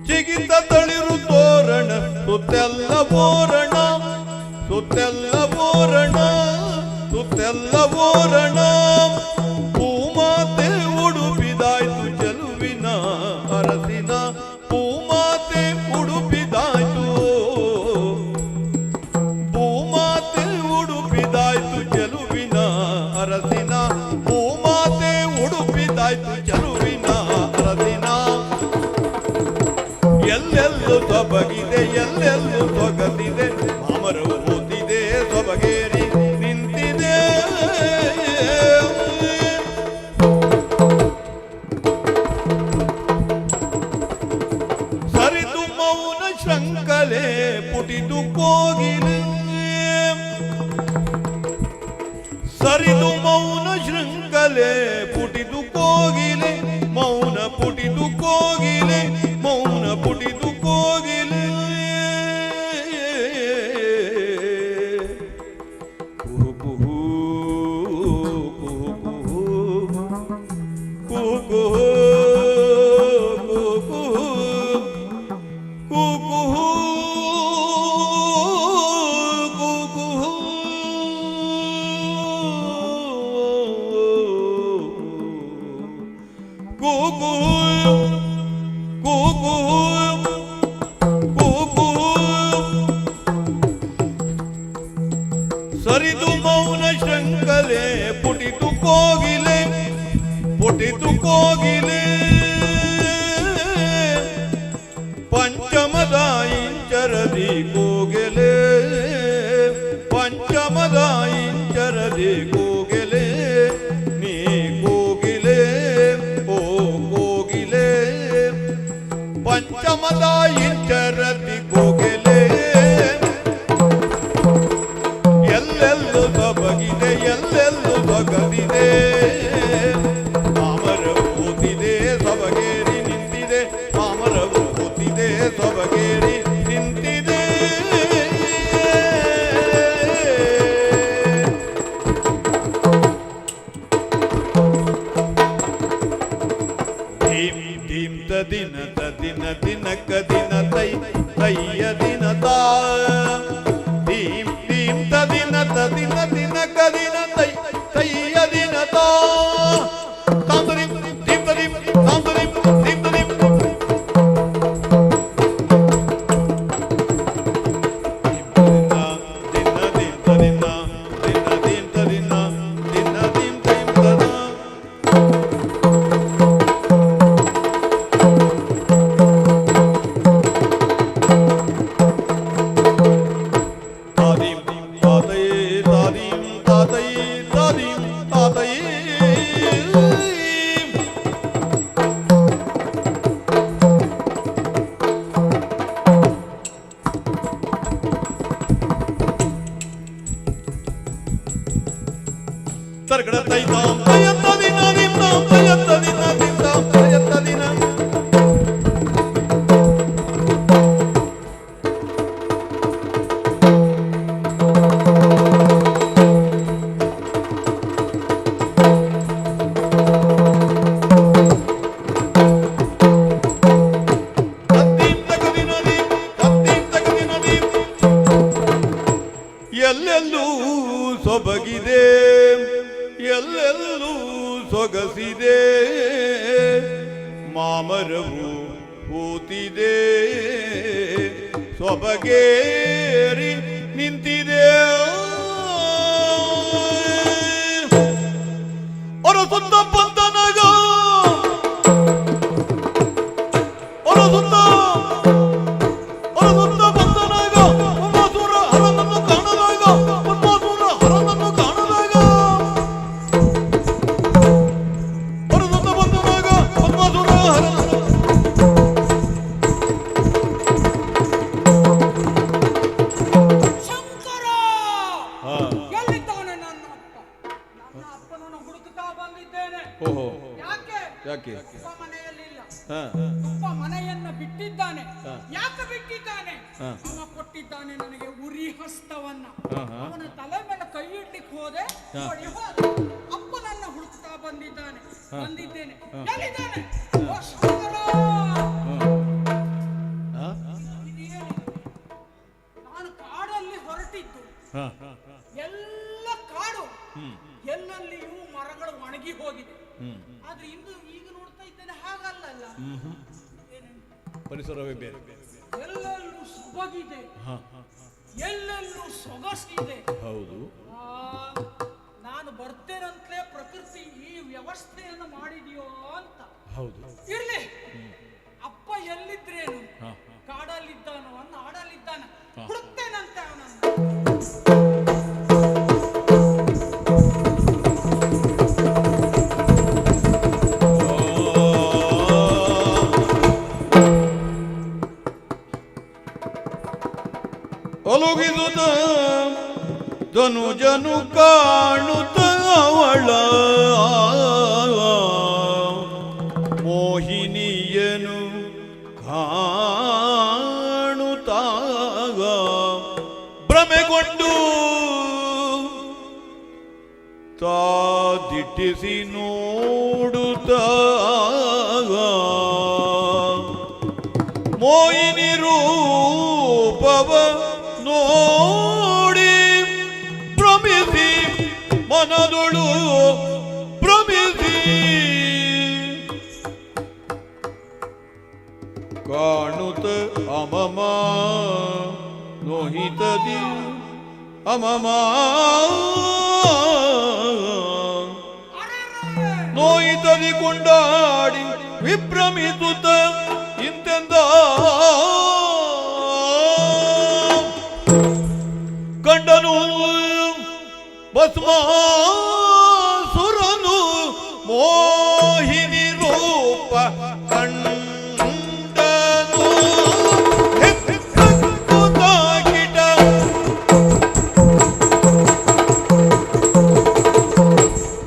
ಜಿಗಿತ ತಳಿರು ತೋರಣ ಸುತ್ತೆಲ್ಲ ಓರಣ ಸುತ್ತೆಲ್ಲ ಓರಣ ಸುತ್ತೆಲ್ಲ ಓರಣ ಭೂಮಾತೆ ಉಡುಪಿದಾಯ್ತು ಚೆಲುವಿನ ಅರಸಿನ ಭೂಮಾತೆ ಉಡುಪಿದಾಯ್ತು ಭೂಮಾತೆ ಉಡುಪಿದಾಯ್ತು ಚೆಲುವಿನ ಅರಸಿನ ಭೂಮಾತೆ ಉಡುಪಿದಾಯ್ತು ಚೆಲುವಿನ ಅರಸಿನ ಎಲ್ಲೆಲ್ಲೂ ಸೊಬಗಿದೆ ಎಲ್ಲೆಲ್ಲೂ ಸೊಗಸಿದೆ ಮಾಮರವು ಹೂತಿದೆ ಸೊಬಗೇರಿ ನಿಂತಿದೆ ಕೋಗಿಲೆ ಸರಿದು ಮೌನ ಶೃಂಗಲೆ ಪುಟಿದು ಕೋಗಿಲೆ ಮೌನ ಪುಟಿದು ಕೋಗಿಲೆ ಮೌನ ಪುಟಿದು ಕೋಗಿಲೆ ಕುಹು ಕುಹು ಕುಹು ಕುಹು ಸರಿದು ಮೌನ ಶೃಂಗಲೆ ಪುಟಿತು ಕೋಗಿಲೆ ಪುಟಿತು ಕೋಗಿಲೆ ಪಂಚಮದ ಇಂಚರದಿ ಕೋಗಿಲೆ ಪಂಚಮದ ಇಂಚರದಿ ಕೋಗಿಲೆ ನೀ ಕೋಗಿಲೆ ಓ ಕೋಗಿಲೆ ಪಂಚಮದ ಇಂಚರದಿ ಕೋಗಿಲೆ ಎಲ್ಲೆಲ್ಲೂ ಸೊಬಗಿದೆ ಎಲ್ಲೆಲ್ಲೂ ಸೊಗದಿದೆ ಮಾಮರವು ಕೂತಿದೆ ಸೊಬಗೇರಿ ನಿಂತಿದೆ ಮಾಮರವು ಕೂತಿದೆ ಸೊಬಗೇರಿ ನಿಂತಿದೆ ಧೀಂ ಧೀಂ ದಿನ ದಿನ ದಿನಕ ದಿನ ತೈ ತಯ್ಯ ದಿನ ತಾ ಧೀಂ ಧೀಂ ದಿನ ದಿನ ದಿನಕ ದಿನ ತೈ ತಯ್ಯ ದಿನ ತಾ ತಾಂತರಿಂ ಧೀಂ ತರಿಂ ತಾಂತರಿಂ ಧೀಂ ತರಿಂ ದಿನ ದಿನ ದಿನ ದಿನ ದಿನ ದಿನ ದಿನ ದಿನ ದಿನ ತಾದೀಂ ತಾತೈ ತಾದೀಂ ತಾತೈ ತಾದೀಂ ತಾತೈ ತರ್ಗಡ ತೈತಾಂ ತಯತ್ತ ದಿನ ದಿನಾಂ ತಯತ್ತ ದಿನ ದಿನಾಂ ತಯತ್ತ ದಿನ ಎಲ್ಲೆಲ್ಲೂ ಸೊಬಗಿದೆ ಎಲ್ಲೆಲ್ಲೂ ಸೊಗಸಿದೆ ಮಾಮರವು ಕೂತಿದೆ ಸೊಬಗೇರಿ ನಿಂತಿದೆ ಹೊರಸುತ್ತ ಪಂತನಗ ಹೊರಸುತ್ತ ಹೊರಸುತ್ತ ಪಂತನಗ ಉನ್ಮಾಸುರ ಹರನನ್ನು ಕಾಣದಾಗ ಉನ್ಮಾಸುರ ಹರನನ್ನು ಕಾಣದಾಗ ಹೊರಸುತ್ತ ಪಂತನಗ ಉನ್ಮಾಸುರ ಹರ ಶಂಕರ ಎಲ್ಲಿದ್ದಾನೆ ನನ್ನ ಅಪ್ಪ ನನ್ನ ಅಪ್ಪನನ್ನು ಹುಡುಕುತ್ತಾ ಬಂದಿದ್ದೇನೆ ಓಹೋ ಯಾಕೆ ಯಾಕೆ ಅಪ್ಪ ಮನೆಯಲ್ಲಿಲ್ಲ ಹಾ ಅಪ್ಪ ಮನೆಯನ್ನ ಬಿಟ್ಟಿದ್ದಾನೆ ಹಾ. ಯಾಕೆ ಬಿಟ್ಟಿದ್ದಾನೆ ಹಾ. ಅವ ಕೊಟ್ಟಿದ್ದಾನೆ ನನಗೆ ಉರಿ ಹಸ್ತವನ್ನ ಹಾ, ಹಾ. ಅವನ ತಲೆ ಮೇಲೆ ಕೈ ಇಡ್ಲಿಕ್ಕೆ ಹೋದೆ ಹಾ. ನೋಡಿ ಹೋದೆ ಅಪ್ಪನನ್ನ ಹುಡುಕ್ತಾ ಬಂದಿದ್ದಾನೆ ಬಂದಿದ್ದೇನೆ ಎಲ್ಲಿದ್ದಾನೆ ಓ ಶಂಕರ ಇದೇನು? ನಾನು ಕಾಡಲ್ಲಿ ಹೊರಟಿದ್ದು ಹಾ ಎಲ್ಲ ಕಾಡು ಎಲ್ಲೆಲ್ಲಿಯೂ ಮರಗಳು ಒಣಗಿ ಹೋಗಿದೆ ಆದ್ರೆ ಇಂದು ಈಗ ನೋಡ್ತಾ ಇದ್ದೇನೆ ಹಾಗಲ್ಲ ಪರಿಸರವೇ ಬೇರೆ ಎಲ್ಲೆಲ್ಲೂ ಸೊಬಗಿದೆ ಎಲ್ಲೆಲ್ಲೂ ಸೊಗಸಿದೆ ಹೌದು ನಾನು ಬರ್ತೇನಂತಲೇ ಪ್ರಕೃತಿ ಈ ವ್ಯವಸ್ಥೆಯನ್ನು ಮಾಡಿದೆಯೋ ಅಂತ ಹೌದು ಇರ್ಲಿ ಅಪ್ಪ ಎಲ್ಲಿದ್ರೇನು ಕಾಡಲ್ಲಿದ್ದಾನೋ ನಾಡಲ್ಲಿದ್ದಾನ ಹುಡುಕ್ತೇನಂತೆ ಅವನನ್ನು ಒಲು ಧನುಜನು ಕಾಣುತ್ತ ಅವಳ ಮೋಹಿನಿಯನು ಕಾಣುತ್ತಾಗ ಭ್ರಮೆಗೊಂಡು ತಾ ದಿಟ್ಟಿಸಿ ನೋಡುತ್ತಾಗ ಮೋಹಿನಿ ರೂಪವ ನೋಡಿ ಭ್ರಮಿಸಿ ಮನದೊಳು ಭ್ರಮಿಸಿ ಕಾಣುತ್ತ ಅಮಮ ನೋಹಿತದಿ ಅಮಮ ನೋಯಿತದಿ ಕೊಂಡಾಡಿ ವಿಭ್ರಮಿಸುತ್ತ ಇಂತೆಂದ ಕಂಡನು ಭಸ್ಮಾಸುರನು ಮೋಹಿನಿ ರೂಪ ಕಂಡನು ಹೆಕ್ಕುತ್ತಾಗಿಟ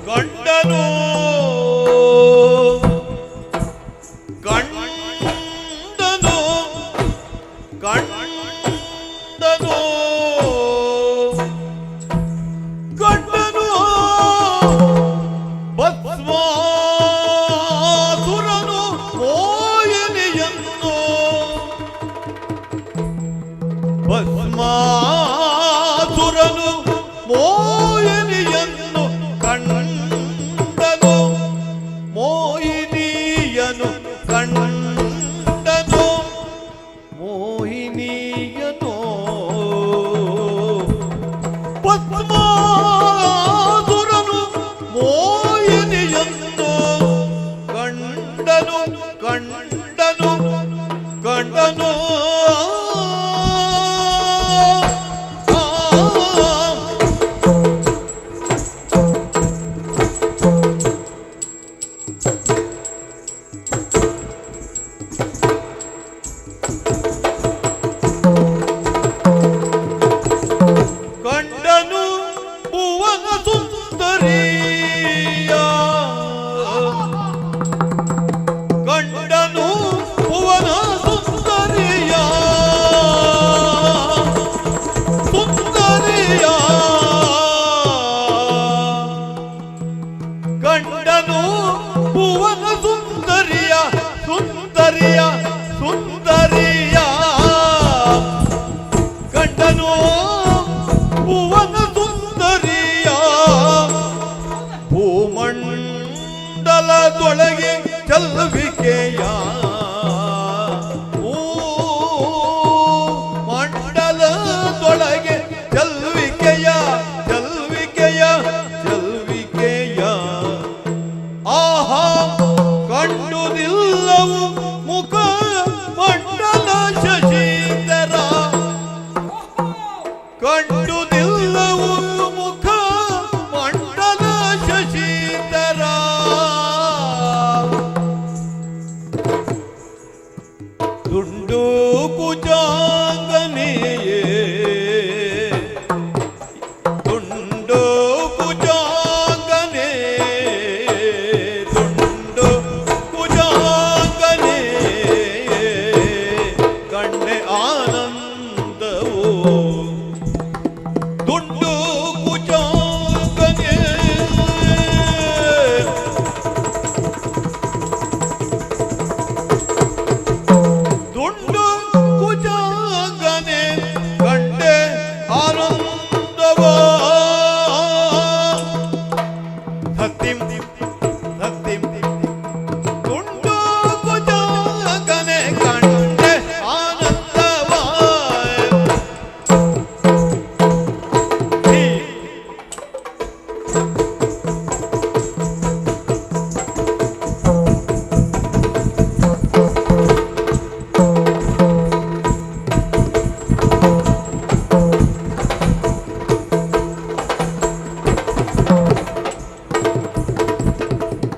ಕಂಡನು ಕಂಡನು ಕಂಡನು ಕಂಡನು ಭಸ್ಮಾಸುರನು ಮೋಹಿನಿಯನ್ನು ಭಸ್ಮಾಸುರನು ಮೋಹಿನಿಯನ್ನು ಕಂಡನು ಮೋಹಿನಿಯನು ಕಂಡನು ಮೋಹಿನಿಯನು ಭಸ್ಮಾಸುರನು ಮೋಹಿನಿಯನ್ನು ಕಂಡನು ಕಂಡನು ಕಂಡನು ಕಂಡನು ಭುವನ ಸುಂದರಿಯ ಕಂಡನು ಭುವನ ಸುಂದರಿಯ ಸುಂದರಿಯ ಕಂಡನು ಭುವನ ಸುಂದರಿಯ ಸುಂದರಿಯ ಸುಂದರಿಯ ಕಂಡನು ಭುವನ ಸುಂದರಿಯ ಭೂಮಂಡಲದೊಳಗೆ ಚಲುವಿಕೆಯ ಮಂಡಲದೊಳಗೆ ಚಲುವಿಕೆಯ ಚಲುವಿಕೆಯ ಚಲುವಿಕೆಯ ಆಹಾ ಕಂಡುದಿಲ್ಲವು ಮುಖ ಮಂಡಲ ಶಶೀಧರ ಕಂಡುದಿಲ್ಲವು ಮುಖ ಮಂಡಲ ಶಶೀಧರ ದುಂಡು ಕುಜಾಂಗನೆಯೇ ದುಂಡು ಕುಜಾಂಗನೆ ದುಂಡು ಕುಜಾಂಗನೆ ಕಣ್ಣೆ ಆನಂದವು ದುಂಡು ಕುಜಾಂಗನೆ ದುಂಡು ಕುಜಾಂಗನೆ ಕಂಡೆ ಆನಂದವ ಸತ್ಯಂ ಸತ್ಯಂ ದುಂಡು ಕುಜಾಂಗನೆ ಕಂಡೆ ಆನಂದವ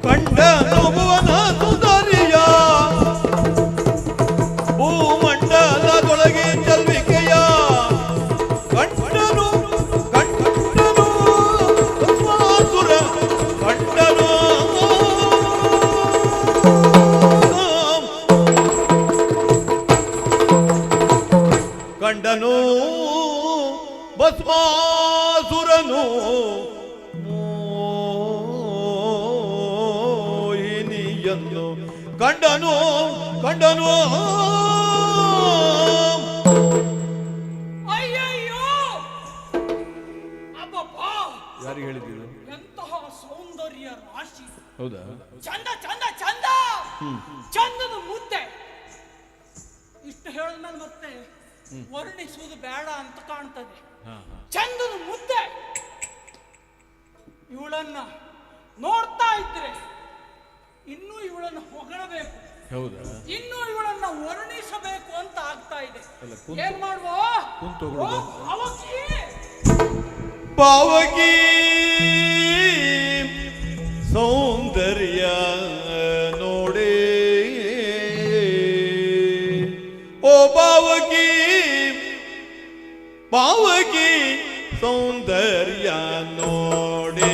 ಕಂಡನು ಭುವನ ಸುಂದರಿಯ ಭೂಮಂಡಲದೊಳಗೆ ಚಲ್ವಿಕೆಯ ಕಂಡನು ಕಂಡನು ಕಂಡನು ಭಸ್ಮಾಸುರನು ಮೋಹಿನಿಯನ್ನು ಕಂಡನು ಕಂಡನು ಅಯ್ಯಯ್ಯೋ ಅಬ್ಬಬ್ಬಾ ಯಾರಿಗೆ ಹೇಳಿದ್ದೀರಿ? ಎಂತಹ ಸೌಂದರ್ಯ ರಾಶಿ. ಹೌದಾ? ಚಂದ ಚಂದ ಚಂದ ಚಂದದ ಮುದ್ದೆ. ಇಷ್ಟು ಹೇಳಿದ್ಮೇಲೆ ಮತ್ತೆ ವರ್ಣಿಸುವುದು ಬೇಡ ಅಂತ ಕಾಣ್ತದೆ. ಚಂದದ ಮುದ್ದೆ. ಇವಳನ್ನ ನೋಡ್ತಾ ಇದ್ರೆ ಇನ್ನೂ ಇವಳನ್ನು ಹೊಗಳಬೇಕು, ಹೌದಾ? ಇನ್ನೂ ಇವಳನ್ನ ವರ್ಣಿಸಬೇಕು ಅಂತ ಆಗ್ತಾ ಇದೆ. ಅಲ್ಲ, ಕುಂತು- ಏನ್ ಮಾಡುವ? ಕುಂತು ಹೊಗಳೋದು. ಪಾವಕಿ ಸೌಂದರ್ಯ ನೋಡೇ ಓ ಪಾವಕಿ ಪಾವಕಿ ಸೌಂದರ್ಯ ನೋಡೇ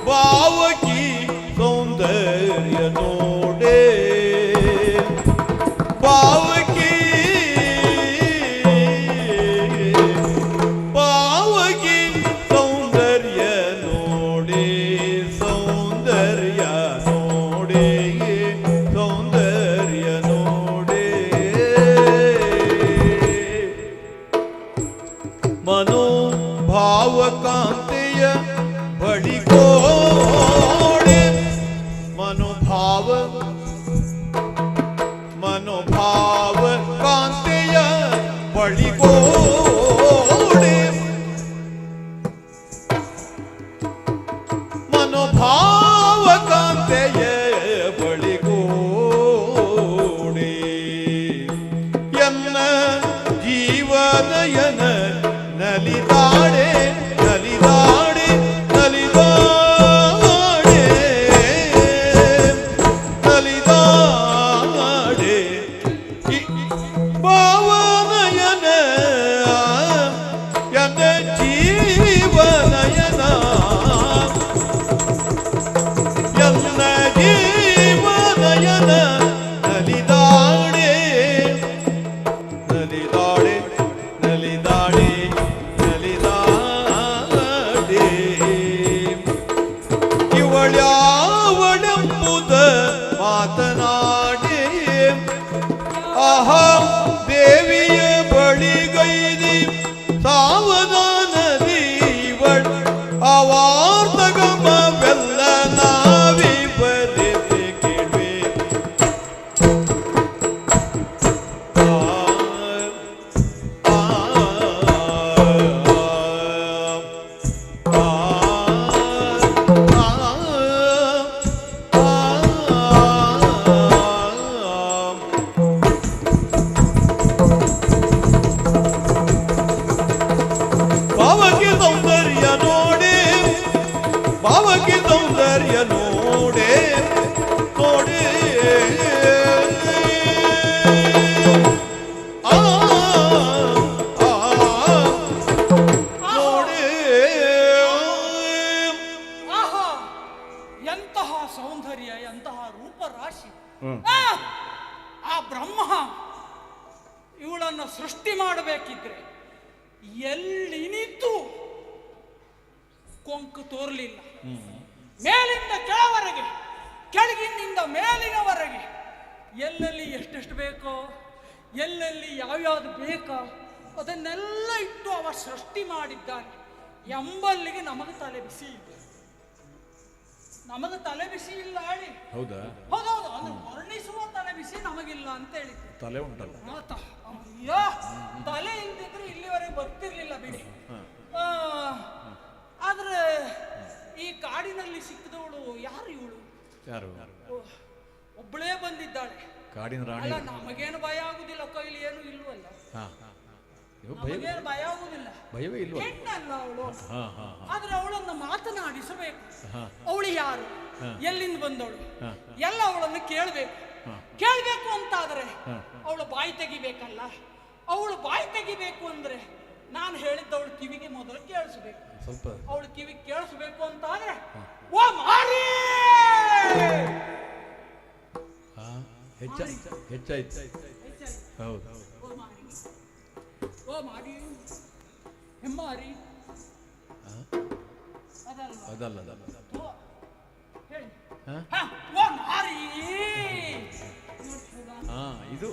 ಪಾವಕಿ ಸೌಂದರ್ಯ ನೋಡೇ ಪಾವಕಿ ಪಾವಕಿ ಸೌಂದರ್ಯ ನೋಡೇ ಸೌಂದರ್ಯ ನೋಡೇ ಸೌಂದರ್ಯ ನೋಡೇ ಮನೋಭಾವಕಾಂತೆಯ ಬಳಿಗೋಡೆ ಮನೋಭಾವ ಕಾಂತೆಯ ಬಳಿಗೋಡೆ ಮನೋಭಾವ ಕಾಂತೆಯ ಬಳಿಗೋಡೆ ಎನ್ನ ಜೀವನಯನ ನಲಿದಾಡೆ ನಲಿದಾಡೆ ನಲಿದಾಡೆ ನಲಿದಾಡೆ ಭಾವನಯನ ಎನ್ನ ಜೀವನಯನ ಎನ್ನ ಜೀವನಯನ ನಲಿದಾಡೆ ನಲಿದಾಡೆ ನಲಿದಾಡೆ ನಲಿದಾಡೆ ಇವಳ್ಯಾವಳೆಂಬುದ ಮಾತನಾಡಿ ಆಹಾ ದೇವಿಯ ಬಳಿಗೈದಿ ಸಾವಧಾನದಿ ಇವಳ್ ಅವಾರ್ತಗಮವೆಲ್ಲ ನಾವಿ ಬರೆದು ಕೇಳ್ವೆ ಭಾವಕ್ಕೆ ಸೌಂದರ್ಯ ನೋಡೆ ಭಾವಕ್ಕೆ ಸೌಂದರ್ಯ ನೋಡೆ ನೋಡೆ ಆ ನೋಡೆ ಆಹಾ ಎಂತಹ ಸೌಂದರ್ಯ, ಎಂತಹ ರೂಪರಾಶಿ. ಆ ಬ್ರಹ್ಮ ಇವಳನ್ನು ಸೃಷ್ಟಿ ಮಾಡಬೇಕಿದ್ರೆ ಎಲ್ಲಿನಿದ್ದು ಕೊಂಕು ತೋರಲಿಲ್ಲ. ಮೇಲಿಂದ ಕೆಳವರೆಗೆ, ಕೆಳಗಿನಿಂದ ಮೇಲಿನವರೆಗೆ ಎಲ್ಲೆಲ್ಲಿ ಎಷ್ಟೆಷ್ಟು ಬೇಕೋ, ಎಲ್ಲೆಲ್ಲಿ ಯಾವ್ಯಾವುದು ಬೇಕೋ ಅದನ್ನೆಲ್ಲ ಇಟ್ಟು ಅವ ಸೃಷ್ಟಿ ಮಾಡಿದ್ದಾನೆ ಎಂಬಲ್ಲಿಗೆ ನಮಗೆ ತಲೆ ಬಿಸಿ ಇದೆ. ನಮಗೆ ತಲೆ ಬಿಸಿ ಇಲ್ಲ ಹೇಳಿ. ಹೌದಾ? ಹೌದೌದು, ಅಂದ್ರೆ ವರ್ಣಿಸುವ ತಲೆ ಬಿಸಿ ನಮಗಿಲ್ಲ ಅಂತ ಹೇಳಿದ್ದೆ. ತಲೆ ಉಂಟಲ್ಲ? ಅಯ್ಯೋ, ತಲೆ ಇಲ್ದಿದ್ರೆ ಇಲ್ಲಿವರೆಗೆ ಬರ್ತಿರ್ಲಿಲ್ಲ ಬಿಡಿ. ಆದ್ರೆ ಈ ಕಾಡಿನಲ್ಲಿ ಸಿಕ್ಕಿದವಳು ಯಾರು ಇವಳು? ಯಾರು? ಒಬ್ಬಳೇ ಬಂದಿದ್ದಾಳೆ. ಕಾಡಿನ ರಾಣಿ. ಅಲ್ಲ, ನಮಗೇನು ಭಯ ಆಗುದಿಲ್ಲ, ಕೈಲಿ ಏನು ಇಲ್ವಲ್ಲ. ನಮಗೇನು ಭಯ ಆಗುದಿಲ್ಲ, ಭಯವೇ ಇಲ್ವ? ಹೆಣ್ಣಲ್ಲ ಅವಳು. ಆದ್ರೆ ಅವಳನ್ನು ಮಾತನಾಡಿಸಬೇಕು. ಅವಳು ಯಾರು, ಎಲ್ಲಿಂದ ಬಂದವಳು, ಎಲ್ಲ ಅವಳನ್ನು ಕೇಳಬೇಕು. ಕೇಳಬೇಕು ಅಂತಾದ್ರೆ ಅವಳು ಬಾಯಿ ತೆಗಿಬೇಕಲ್ಲ. ಅವಳು ಬಾಯಿ ತೆಗಿಬೇಕು ಅಂದ್ರೆ ನಾನು ಹೇಳಿದ್ದವಳು ಕಿವಿಗೆ ಮೊದಲು ಕೇಳಿಸ್ಬೇಕು. ಸ್ವಲ್ಪ ಅವಳು ಕಿವಿ ಕೇಳಿಸ್ಬೇಕು ಅಂತ ಆದ್ರೆ ಓ ಮಾರಿ ಹೆಚ್ಚಾಯ್ತು. ಹೌದು. ಓ ಮಾರಿ ಹೆಮ್ಮಾರಿ ಅದಲ್ಲ ಹೇಳಿ. ಹಾ? ಹಾ, ಓ ಮಾರಿ ಇದು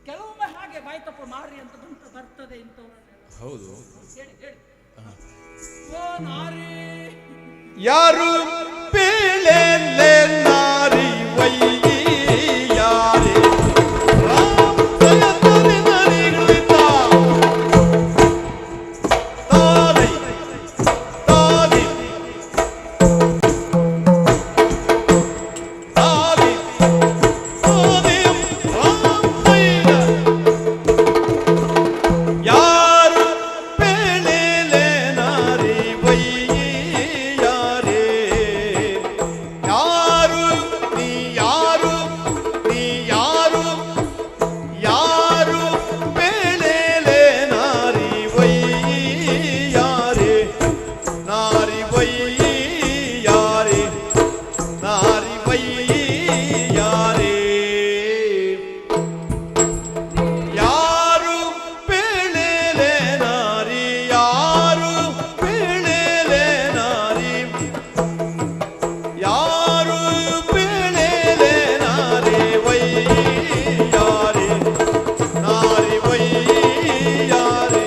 ಕೆಲವೊಮ್ಮೆ ಹಾಗೆ ಬಾಯಿ ತಪ್ಪು ಮಾರಿ ಅಂತ ಬರ್ತದೆ ಇಂಥವ್ರನ್ನೆಲ್ಲ. ಹೌದು. ಹೇಳಿ ಹೇಳಿ. ಓ ನಾರಿ ಯಾರು ಪೇಳೆಲೆ ನಾರಿ ವೈಯಾರಿ ರಾಮಯತನೆ ನರಿಗಳಿತ ತಾರಿ ತಾರಿ ತಾರಿ ತಾರಿ ರಾಮಯ್ಯ ಯಾರು ಪೇಳೆಲೆ ನಾರಿ ವೈಯಾರಿ ಯಾರು ನೀ ಯಾರು ನೀ ಯಾರು ಯಾರು ಪೇಳೆಲೆ ನಾರಿ ವೈಯಾರಿ ನಾರಿ ವೈಯಾರಿ ನಾರಿ ವೈಯಾರಿ ಯಾರು ಪೇಳೆಲೆ ನಾರಿ ಯಾರು ಪೇಳೆಲೆ ನಾರಿ ಯಾರು ಪೇಳೆಲೆ ನಾರಿ ವೈಯಾರಿ ನಾರಿ ವೈಯಾರಿ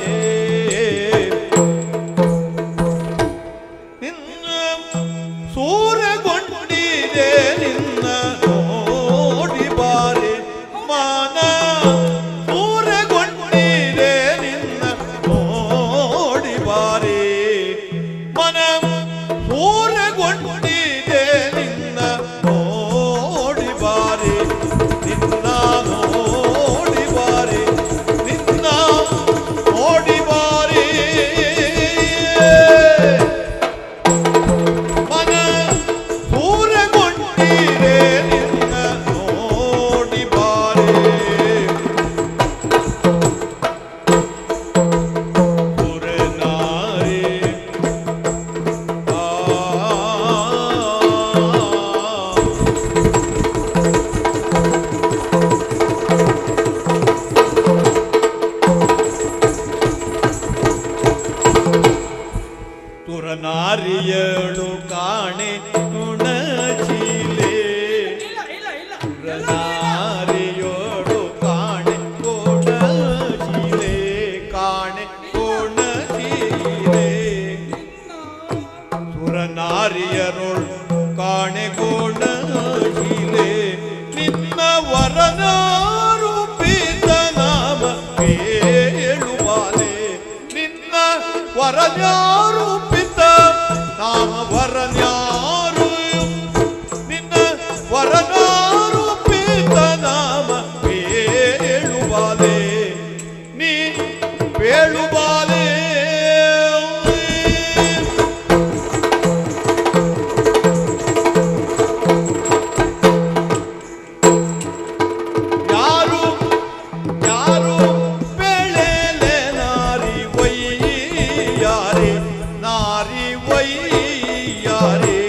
ನಿನ್ನ ಸೂರಗೊಂಡಿದೆ ನಿನ್ನ ನೋಡಿ ಬಾರಿ ಮಾನ ಸೂರಗೊಂಡಿದೆ ನಿನ್ನ ನೋಡಿ ಬಾರಿ ಮನ ಸೂರಗೊಂಡಿದೆ ನಿನ್ನ ನೋಡಿ ಬಾರಿ ನಿನ್ನ ನೋಡಿ ಬಾರಿ ನಿನ್ನ ನೋಡಿ ಬಾರಿ ಮನ ಸೂರಗೊಂಡಿದೆ ನಿನ್ನ ನೋಡಿ ಬಾರಿ ಸುರನಾರಿ ತುರನಾರಿಯಳು ಕಾಣೆ ಗುಣಶೀಲೆ ಇಲ್ಲ ಇಲ್ಲ ಇಲ್ಲ ತುರನಾರಿಯೋಳು ಕಾಣೆ ಗುಣಶೀಲೆ ಕಾಣೆ ಗುಣಶೀಲೆ ಸುರನಾರಿಯರೋಳು ಕಾಣೆ ಗುಣಶೀಲೆ ನಿನ್ನ ವರನಾರೂಪಿತ ನಾಮ ಕೇಳುವಾಲೆ ನಿನ್ನ ವರನಾರೂಪಿತ ನಾಮ ವರನ್ಯಾರು ನಿನ್ನ ವರನಾರೂಪಿತ ನಾಮ ಬೇಳುವಾಲೆ ನೀ ಬೇಳುವಾಲೆ ಯಾರು ಯಾರು ಪೇಳೆಲೆ ನಾರಿ ವೈಯಾರಿ ನಾರಿ ವೈಯಾರಿ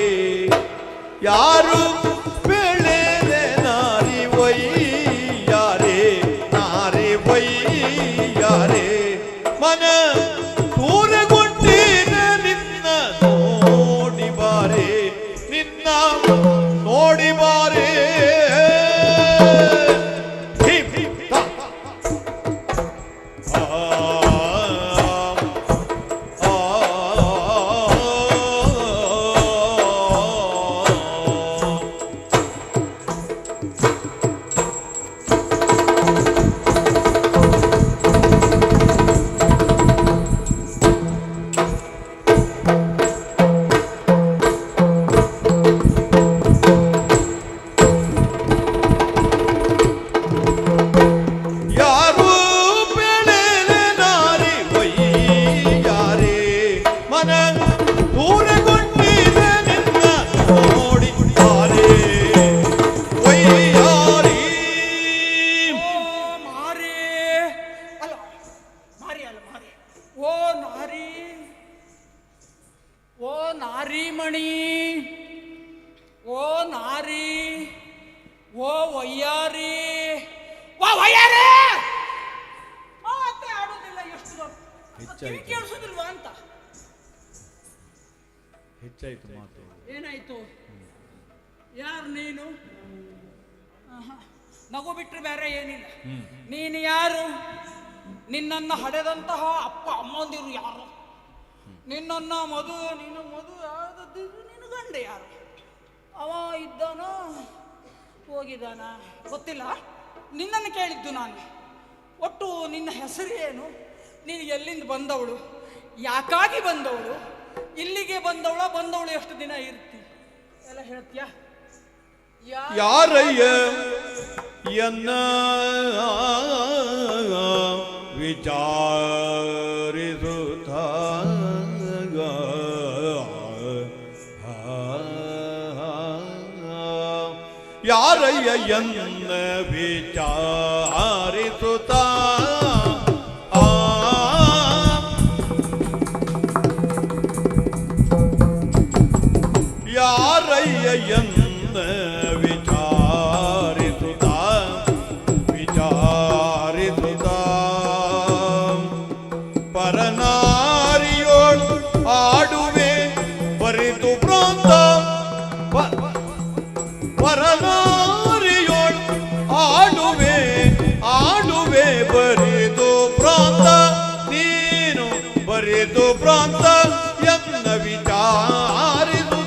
ಯಾರು ಪೇಳೆಲೆ ನಾರಿ ವೈಯಾರಿ ನಾರಿ ವೈಯಾರಿ ಮನ ಓ ನಾರಿ, ಓ ನಾರಿಮಣಿ, ಓ ನಾರಿ, ಓ ವಯ್ಯಾರಿ, ಓ ವಯ್ಯಾರಿ ಮಾತೇ ಆಡೋದಿಲ್ಲ. ಎಷ್ಟು ಕಿವಿ ಕೇಳಿಸೋದಿಲ್ವಾ ಅಂತ. ಹೆಚ್ಚಾಯ್ತು ಮಾತು. ಏನಾಯ್ತು? ಯಾರು ನೀನು? ನಗು ಬಿಟ್ಟರೆ ಬೇರೆ ಏನಿಲ್ಲ. ನೀನು ಯಾರು? ನಿನ್ನನ್ನು ಹಡೆದಂತಹ ಅಪ್ಪ ಅಮ್ಮಂದಿರು ಯಾರು? ನಿನ್ನನ್ನು ನೀನು ಮದುವೆ ಆದದ್ದು ನಿನ್ನ ಗಂಡ ಯಾರು? ಅವ ಇದ್ದಾನ ಹೋಗಿದ್ದಾನ ಗೊತ್ತಿಲ್ಲ. ನಿನ್ನನ್ನು ಕೇಳಿದ್ದು ನಾನು. ಒಟ್ಟು ನಿನ್ನ ಹೆಸರು ಏನು? ನೀನು ಎಲ್ಲಿಂದ ಬಂದವಳು? ಯಾಕಾಗಿ ಬಂದವಳು? ಇಲ್ಲಿಗೆ ಬಂದವಳು ಎಷ್ಟು ದಿನ ಇರ್ತಿ ಎಲ್ಲ ಹೇಳ್ತೀಯಾ? ಯಾರಯ್ಯ ಎನ್ನ ವಿಚಾರಿಸುತ್ತ ಯಾರಯ್ಯ ಎನ್ನ ವಿಚಾರಿಸುತ್ತ ಯಾರಯ್ಯ ಎನ್ನ ವಿಚಾರಿಸುತ್ತ ಪರನಾರಿಯೋಳು ಆಡುವೆ ಬರಿದು ಪ್ರಾಂತ ಪರನಾರಿಯೋಳು ಆಡುವೆ ಬರಿದು ಪ್ರಾಂತ ನೀನು ಬರಿದು ಪ್ರಾಂತ ಎನ್ನ ವಿಚಾರಿಸುತ್ತ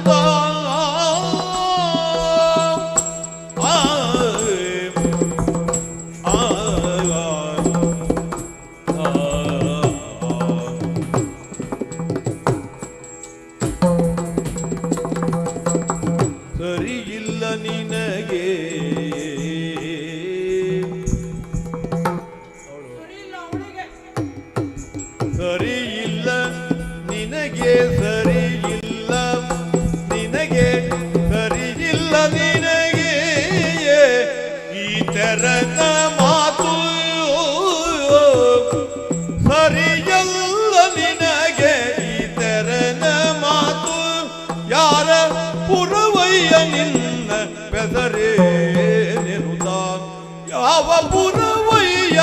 ಸರಿಯಿಲ್ಲ ನಿನಗೆ ಸರಿಯಿಲ್ಲ ನಿನಗೆ ಸರಿಯಿಲ್ಲ ನಿನಗೆ ಸರಿಯಿಲ್ಲ ನಿನಗೆ ಈ ತೆರನ ಮಾತು ಸರಿಯಲ್ಲ ನಿನಗೆ ಈ ತೆರನ ಮಾತು ಯಾರ ಪುರವಯ್ಯ ನಿನ್ನ ಬೆದರೇ ನೆನುತ ಯಾವ ಪುರವಯ್ಯ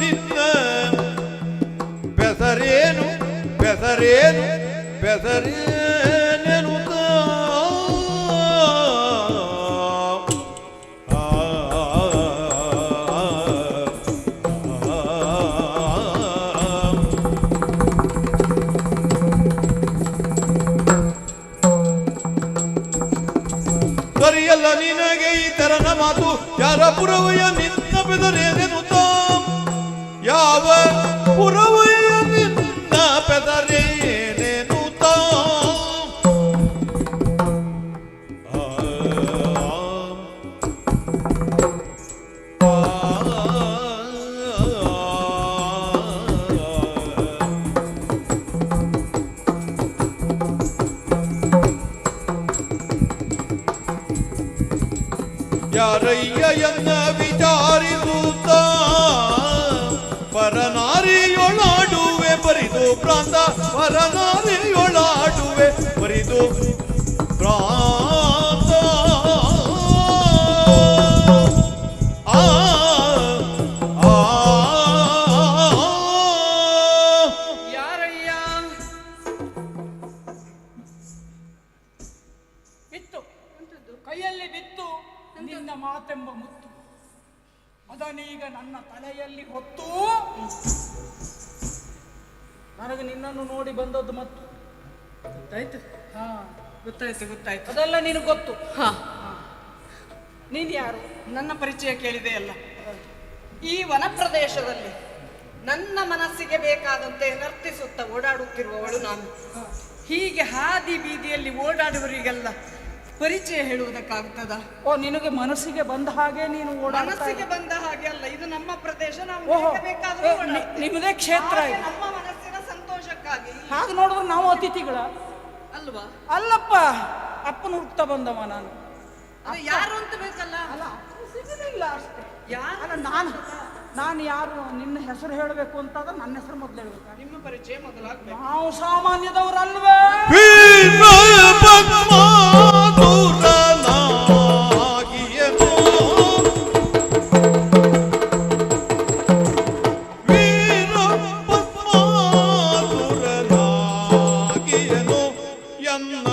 ನಿನ್ನ ಬೆಸರೇನು ನೆನುತ ಸರಿಯಲ್ಲ ನಿನಗೆ ಈ ತೆರನ ಮಾತು ಯಾರ ಪುರವಯ್ಯ ನಿನ್ನ ಬೆದರೇನೆನುತ ಯಾವ ಪುರವಯ್ಯ ನಿನ್ನ ಬೆದರೇನೆನುತ ಯಾರಯ್ಯ ಎನ್ನ ವಿಚಾರಿಸುತ್ತ ಪರನಾರಿಯೊಳಾಡುವೆ ಬರಿದು ಪ್ರಾಂತ ಪರನಾರಿಯೊಳಾಡುವೆ ಬರಿದು ಪ್ರಾಂತ ಯಾರಯ್ಯ? ಬಿತ್ತು ಕೈಯಲ್ಲಿ ಬಿತ್ತು ನಿನ್ನ ಮಾತೆಂಬ ಮುತ್ತು ಅದನೀಗ ನನ್ನ ತಲೆಯಲ್ಲಿ ಹೊತ್ತು ನನಗೆ ನಿನ್ನನ್ನು ನೋಡಿ ಬಂದದ್ದು ಮತ್ತು ಗೊತ್ತಾಯ್ತು. ಹಾ ಗೊತ್ತಾಯ್ತು. ಅದೆಲ್ಲ ನಿನಗೆ ಗೊತ್ತು. ನೀನು ಯಾರು? ನನ್ನ ಪರಿಚಯ ಕೇಳಿದೆ ಅಲ್ಲ. ಈ ವನ ಪ್ರದೇಶದಲ್ಲಿ ನನ್ನ ಮನಸ್ಸಿಗೆ ಬೇಕಾದಂತೆ ನರ್ತಿಸುತ್ತಾ ಓಡಾಡುತ್ತಿರುವವಳು ನಾನು. ಹೀಗೆ ಹಾದಿ ಬೀದಿಯಲ್ಲಿ ಓಡಾಡುವವರಿಗೆಲ್ಲ ಪರಿಚಯ ಹೇಳುವುದಕ್ಕಾಗ್ತದ? ಓ, ನಿನಗೆ ಮನಸ್ಸಿಗೆ ಬಂದ ಹಾಗೆ ನೀನು ಮನಸ್ಸಿಗೆ ಬಂದ ಹಾಗೆ ಅಲ್ಲ, ಇದು ನಮ್ಮ ಪ್ರದೇಶ, ನಾವು ಬೇಕಾದ್ರೂ ನಿಮ್ಮದೇ ಕ್ಷೇತ್ರ ಇದು. ನಮ್ಮ ಮನಸ್ಸಿನ ಸಂತೋಷಕ್ಕಾಗಿ. ಹಾಗೆ ನೋಡಿದ್ರೆ ನಾವು ಅತಿಥಿಗಳ ಅಲ್ವಾ? ಅಲ್ಲಪ್ಪ, ಅಪ್ಪನ ಹುಡ್ತಾ ಬಂದವ ನಾನು. ಯಾರು ಅಂತ ಬೇಕಲ್ಲ. ಅಲ್ಲ, ಸಿಗಲಿಲ್ಲ ಅಷ್ಟೇ. ಯಾರು? ಅಲ್ಲ, ನಾನು ಯಾರು ನಿನ್ನ ಹೆಸರು ಹೇಳಬೇಕು ಅಂತಂದ್ರೆ ನನ್ನ ಹೆಸರು ಮೊದಲು ಹೇಳ್ಬೇಕು. ನಿಮ್ಮ ಪರಿಚಯ ಮೊದಲಾಗಬೇಕು. ನಾವು ಸಾಮಾನ್ಯದವರಲ್ವೇ? ವೀರ ಪದ್ಮಾಸುರನಾಗಿಯನು ವೀರ ಪದ್ಮಾಸುರನಾಗಿಯನು ಎನ್ನ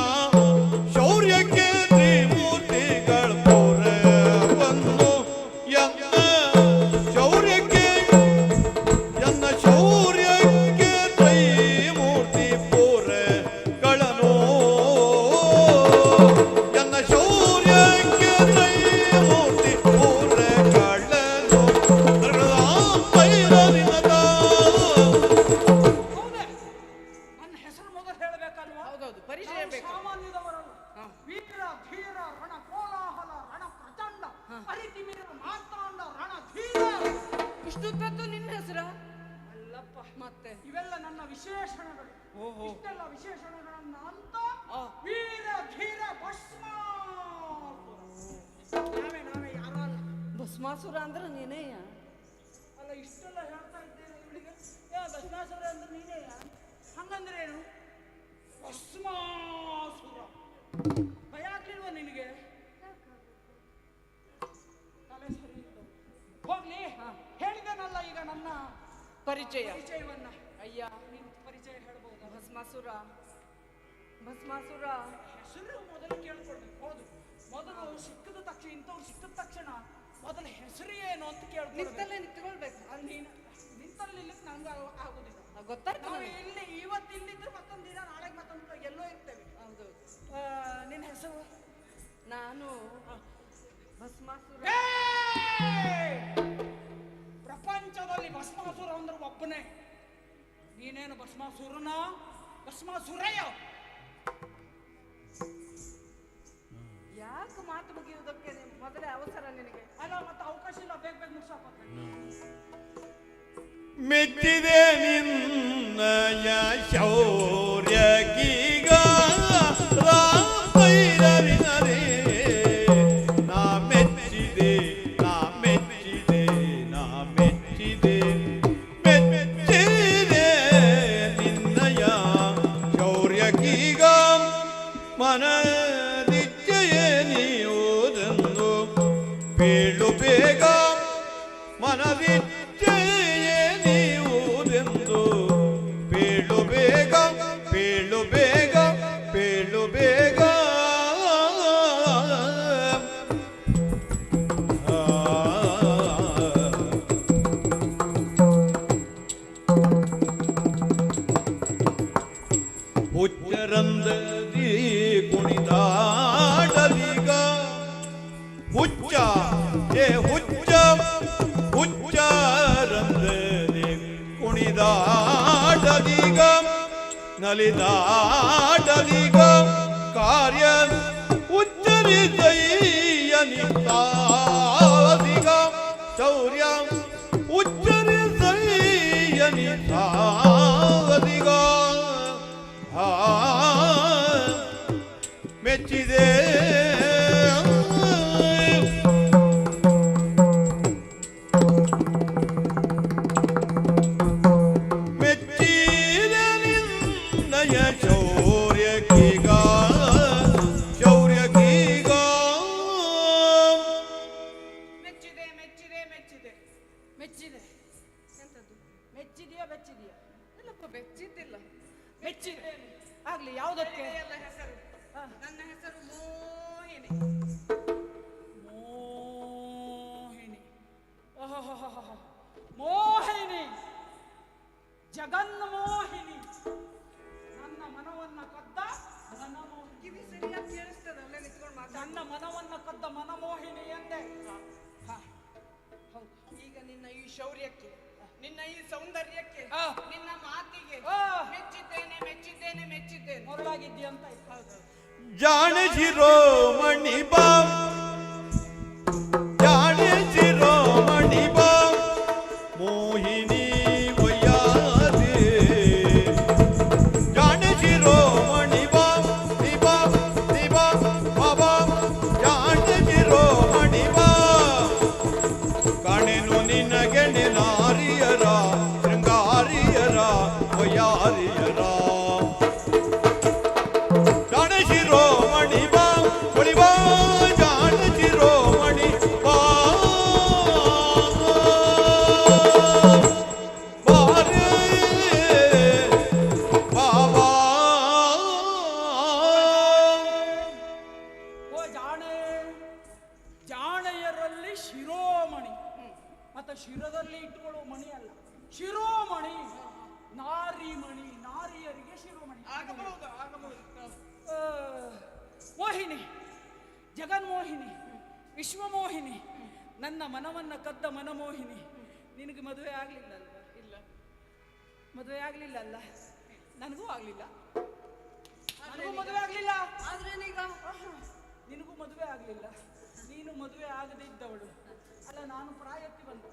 ಶೌರ್ಯಕ್ಕೆ ತ್ರಿಮೂರ್ತಿಗಳ ಪುರವನ್ನು ಎನ್ನ ಶೌರ್ಯಕ್ಕೆ ತ್ರೈಮೂರ್ತಿ ಪುರಗಳನ್ನು ಎನ್ನ ಶೌರ್ಯಕ್ಕೆ ತ್ರೈಮೂರ್ತಿ ಪುರಗಳನ್ನು ಹೌದೇ? ನನ್ನ ಹೆಸರು ಮೊದಲು ಹೇಳಬೇಕಲ್ವಾ? ಹೌದೌದು, ಪರಿಚಯ ನಾವು ಬೇಕು. ಸಾಮಾನ್ಯದವರಲ್ಲ. ವೀರ ಧೀರ ರಣ ಕೋಲಾಹಲ ರಣ ಪ್ರಚಂಡ ಅರಿತಿಮೀರ ಮಾತಾಂಡ ರಣ ಧೀರ. ಇಷ್ಟೊತ್ತದ್ದು ನಿನ್ನ ಹೆಸರ ಅಲ್ಲಪ್ಪ, ಮತ್ತೆ ಇವೆಲ್ಲ ನನ್ನ ವಿಶೇಷಣಗಳು. ಓಹೋ. ಇಷ್ಟೆಲ್ಲ ವಿಶೇಷಣಗಳನ್ನ ಅಂತ ಆ. ವೀರ ಧೀರ ಭಸ್ಮಾಸುರ. ನಾವೇ ಯಾರು ಅಲ್ಲ. ಭಸ್ಮಾಸುರ ಅಂದ್ರೆ ನೀನೇಯ? ಅಲ್ಲ, ಇಷ್ಟೆಲ್ಲ ಹೇಳ್ತಾ ಇದ್ದೇನೆ ಇವಳಿಗೆ. ಭಸ್ಮಾಸುರ ಅಂದ್ರೆ ನೀನೇಯ? ಹಂಗಂದ್ರೆ ಏನು? ಭಸ್ಮಾಸುರ. ಭಯ ಆಗ್ಲಿಲ್ವ ನಿನಗೆ? ತಲೆ ಸರಿ ಇಲ್ಲ. ಹೋಗ್ಲಿ, ಹೇಳಿದೆನಲ್ಲ ಈಗ ನನ್ನ ಪರಿಚಯವನ್ನ. ಅಯ್ಯ, ನಿನ್ ಪರಿಚಯ ಹೇಳ್ಬೋದಾ? ಭಸ್ಮಾಸುರ ಭಸ್ಮಾಸುರ ಹೆಸರು ಮೊದಲು ಕೇಳ್ಕೊಳ್ಬೇಕು. ಹೌದು, ಮೊದಲು ಸಿಕ್ಕಿದ ತಕ್ಷಣ, ಇಂಥವ್ರು ಸಿಕ್ಕಿದ ತಕ್ಷಣ ಮೊದಲು ಹೆಸರು ಏನು ಅಂತ ಕೇಳ್ಕೊಳ್ಬೇಕು. ನಿಂತಲ್ಲೇ ನಿಂತ್ಕೊಳ್ಬೇಕು. ಅಲ್ಲಿ ನೀನು ನಿಂತಲ್ಲಿ ನಿಲ್ಲಕ್ಕೆ ನಂಗೆ ಆಗುದಿಲ್ಲ. ಗೊತ್ತಾಯ್ತು ನಾವು ನನಗೆ. ಇಲ್ಲಿ ಇವತ್ತು ಇಲ್ಲಿದ್ರೆ ಮತ್ತೊಂದು ದಿನ ನಾಳೆಗೆ ಮತ್ತೊಂದು ಎಲ್ಲೋ ಇರ್ತೇವೆ. ಹೌದೌದು. ನಿನ್ನ ಹೆಸರು? ನಾನು ಭಸ್ಮಾಸುರ. ಪ್ರಪಂಚದಲ್ಲಿ ಭಸ್ಮಾಸುರ ಅಂದ್ರೆ ಒಬ್ಬನೇ. ನೀನೇನು ಭಸ್ಮಾಸುರನ? ಭಸ್ಮಾಸುರಯ್ಯ. ಯಾಕೆ ಮಾತು ಮುಗಿಯುವುದಕ್ಕೆ ಮೊದಲೇ ಅವಸರ ನಿನಗೆ? ಅಲ್ಲ, ಮತ್ತೆ ಅವಕಾಶ ಇಲ್ಲ, ಬೇಗ ಮುಗಿಸಪ್ಪ. ಮೆಚ್ಚಿದೆ ನಿನ್ನಯ ಶೌರ್ಯಕೀಗ ರಾಮೈರವಿನರೇ ನಾ ಮೆಚ್ಚಿದೆ ನಾ ಮೆಚ್ಚಿದೆ ನಾ ಮೆಚ್ಚಿದೆ ಮೆಚ್ಚಿದೆ ನಿನ್ನಯ ಶೌರ್ಯಕೀಗ ಮನದಿಚ್ಛೆಯೇ ನೀವುದನ್ನು ಬೀಳು ಬೇಗ ಮನದಿಚ್ಛೆಯೇ ನೀವುದೆಂದು ಬೀಳು ಬೇಗ ಬೀಳು ಬೇಗ ಬೀಳು ಬೇಗ ಹುಚ್ಚರಂದದಿ ಕುಣಿದಾಡಲಿಗ ಹುಚ್ಚ ಏ ಹುಚ್ಚ ಹುಚ್ಚರಂದದಿ ಕುಣಿದಾಡಲಿಗ ನಲಿದಾಡಲಿಗ ಕಾರ್ಯ ಉಚ್ಚರಿಸಯ್ಯನಿತಾದಿಗ ಶೌರ್ಯ ಉಚ್ಚರಿಸಯ್ಯನಿತಾದಿಗ ಮೆಚ್ಚಿದೆ ಮೆಚ್ಚಿದೆ ನಿನ್ನಯ ಶೌರ್ಯಕೀಗ ಶೌರ್ಯಕೀಗ ಮೆಚ್ಚಿದೆ ಮೆಚ್ಚಿದೆ ಮೆಚ್ಚಿದೆ ಮೆಚ್ಚಿದೆ. ಎಂತದ್ದು? ಮೆಚ್ಚಿದೆಯಾ ಬೆಚ್ಚಿದೆಯಾ? ಇಲ್ಲಪ್ಪ, ಬೆಚ್ಚಿದ್ದಿಲ್ಲ. ಮೆಚ್ಚಿದೆ. ಆಗ್ಲಿ, ಯಾವುದಕ್ಕೆ? ಎಲ್ಲ ಹೆಸರು. ನನ್ನ ಹೆಸರು ಮೋಹಿನಿ. ಮೋಹಿನಿ. ಓಹೋಹೋಹೋಹೋ. ಮೋಹಿನಿ, ಜಗನ್ಮೋಹಿನಿ, ನನ್ನ ಮನವನ್ನ ಕದ್ದ ಮನಮೋಹಿನಿ. ಕಿವಿ ಸರಿಯಾಗಿ ಕೇಳಿಸ್ತದೆ, ಅಲ್ಲೇ ನಿಂತ್ಕೊಂಡು ಮಾತಾಡ. ನನ್ನ ಮನವನ್ನ ಕದ್ದ ಮನಮೋಹಿನಿ ಎಂದೆ. ಹೌದು. ಈಗ ನಿನ್ನ ಈ ಶೌರ್ಯಕ್ಕೆ, ನಿನ್ನ ಈ ಸೌಂದರ್ಯಕ್ಕೆ, ನಿನ್ನ ಮಾತಿಗೆ ಮೆಚ್ಚಿದ್ದೇನೆ ಮೆಚ್ಚಿದ್ದೇನೆ ಮೆಚ್ಚಿದ್ದೇನೆ. ಮೊದಲಾಗಿದ್ದೀಯಂತ. ಹೌದು. ಜಾಣೆ ಶಿರೋಮಣಿ ಬಾ ಜಾಣೆ ಶಿರೋಮಣಿ ಬಾ ಮೋಹಿನಿ ವಯ್ಯಾದೆ ಜಾಣೆ ಶಿರೋಮಣಿ ಬಾ ದಿಬಾ ದಿಬಾ ಬಾಬಾ ಜಾಣೆ ಶಿರೋಮಣಿ ಬಾ ಕಾಣೆನು ನಿನಗೆ ನಿನ ನಾರಿಯರ ಜಾಣ ಶಿರೋಮಣಿ ಬಾ ಒಳಿಬಾ ಜಾಣ ಶಿರೋಮಣಿ ಬಾ ಬಾರೇ ಬಾಬಾ ಓ ಜಾಣೆ ಜಾಣೆಯರಲ್ಲಿ ಶಿರೋಮಣಿ ಮತ್ತೆ ಶಿರದಲ್ಲಿ ಇಟ್ಕೊಳ್ಳೋ ಮಣಿ ಅಲ್ಲ ಶಿರೋಮಣಿ ನಾರಿಮಣಿ ನಾರಿಯರಿಗೆ ಶಿರೋಮಣಿ ಆಗಬಹುದು ಆಗಬಹುದು ಆ, ಮೋಹಿನಿ ಜಗನ್ಮೋಹಿನಿ ವಿಶ್ವಮೋಹಿನಿ ನನ್ನ ಮನವನ್ನ ಕದ್ದ ಮನಮೋಹಿನಿ ನಿನಗೆ ಮದುವೆ ಆಗ್ಲಿಲ್ಲ ಅಲ್ವಾ ಇಲ್ಲ ಮದುವೆ ಆಗ್ಲಿಲ್ಲ ಅಲ್ಲ ನನಗೂ ಆಗ್ಲಿಲ್ಲ ನನಗೂ ಮದುವೆ ಆಗ್ಲಿಲ್ಲ ಆದ್ರೇನೀಗ ನಿನಗೂ ಮದುವೆ ಆಗ್ಲಿಲ್ಲ ನೀನು ಮದುವೆ ಆಗದೇ ಇದ್ದವಳು ಅಲ್ಲ ನಾನು ಪ್ರಾಯಕ್ಕೆ ಬಂದ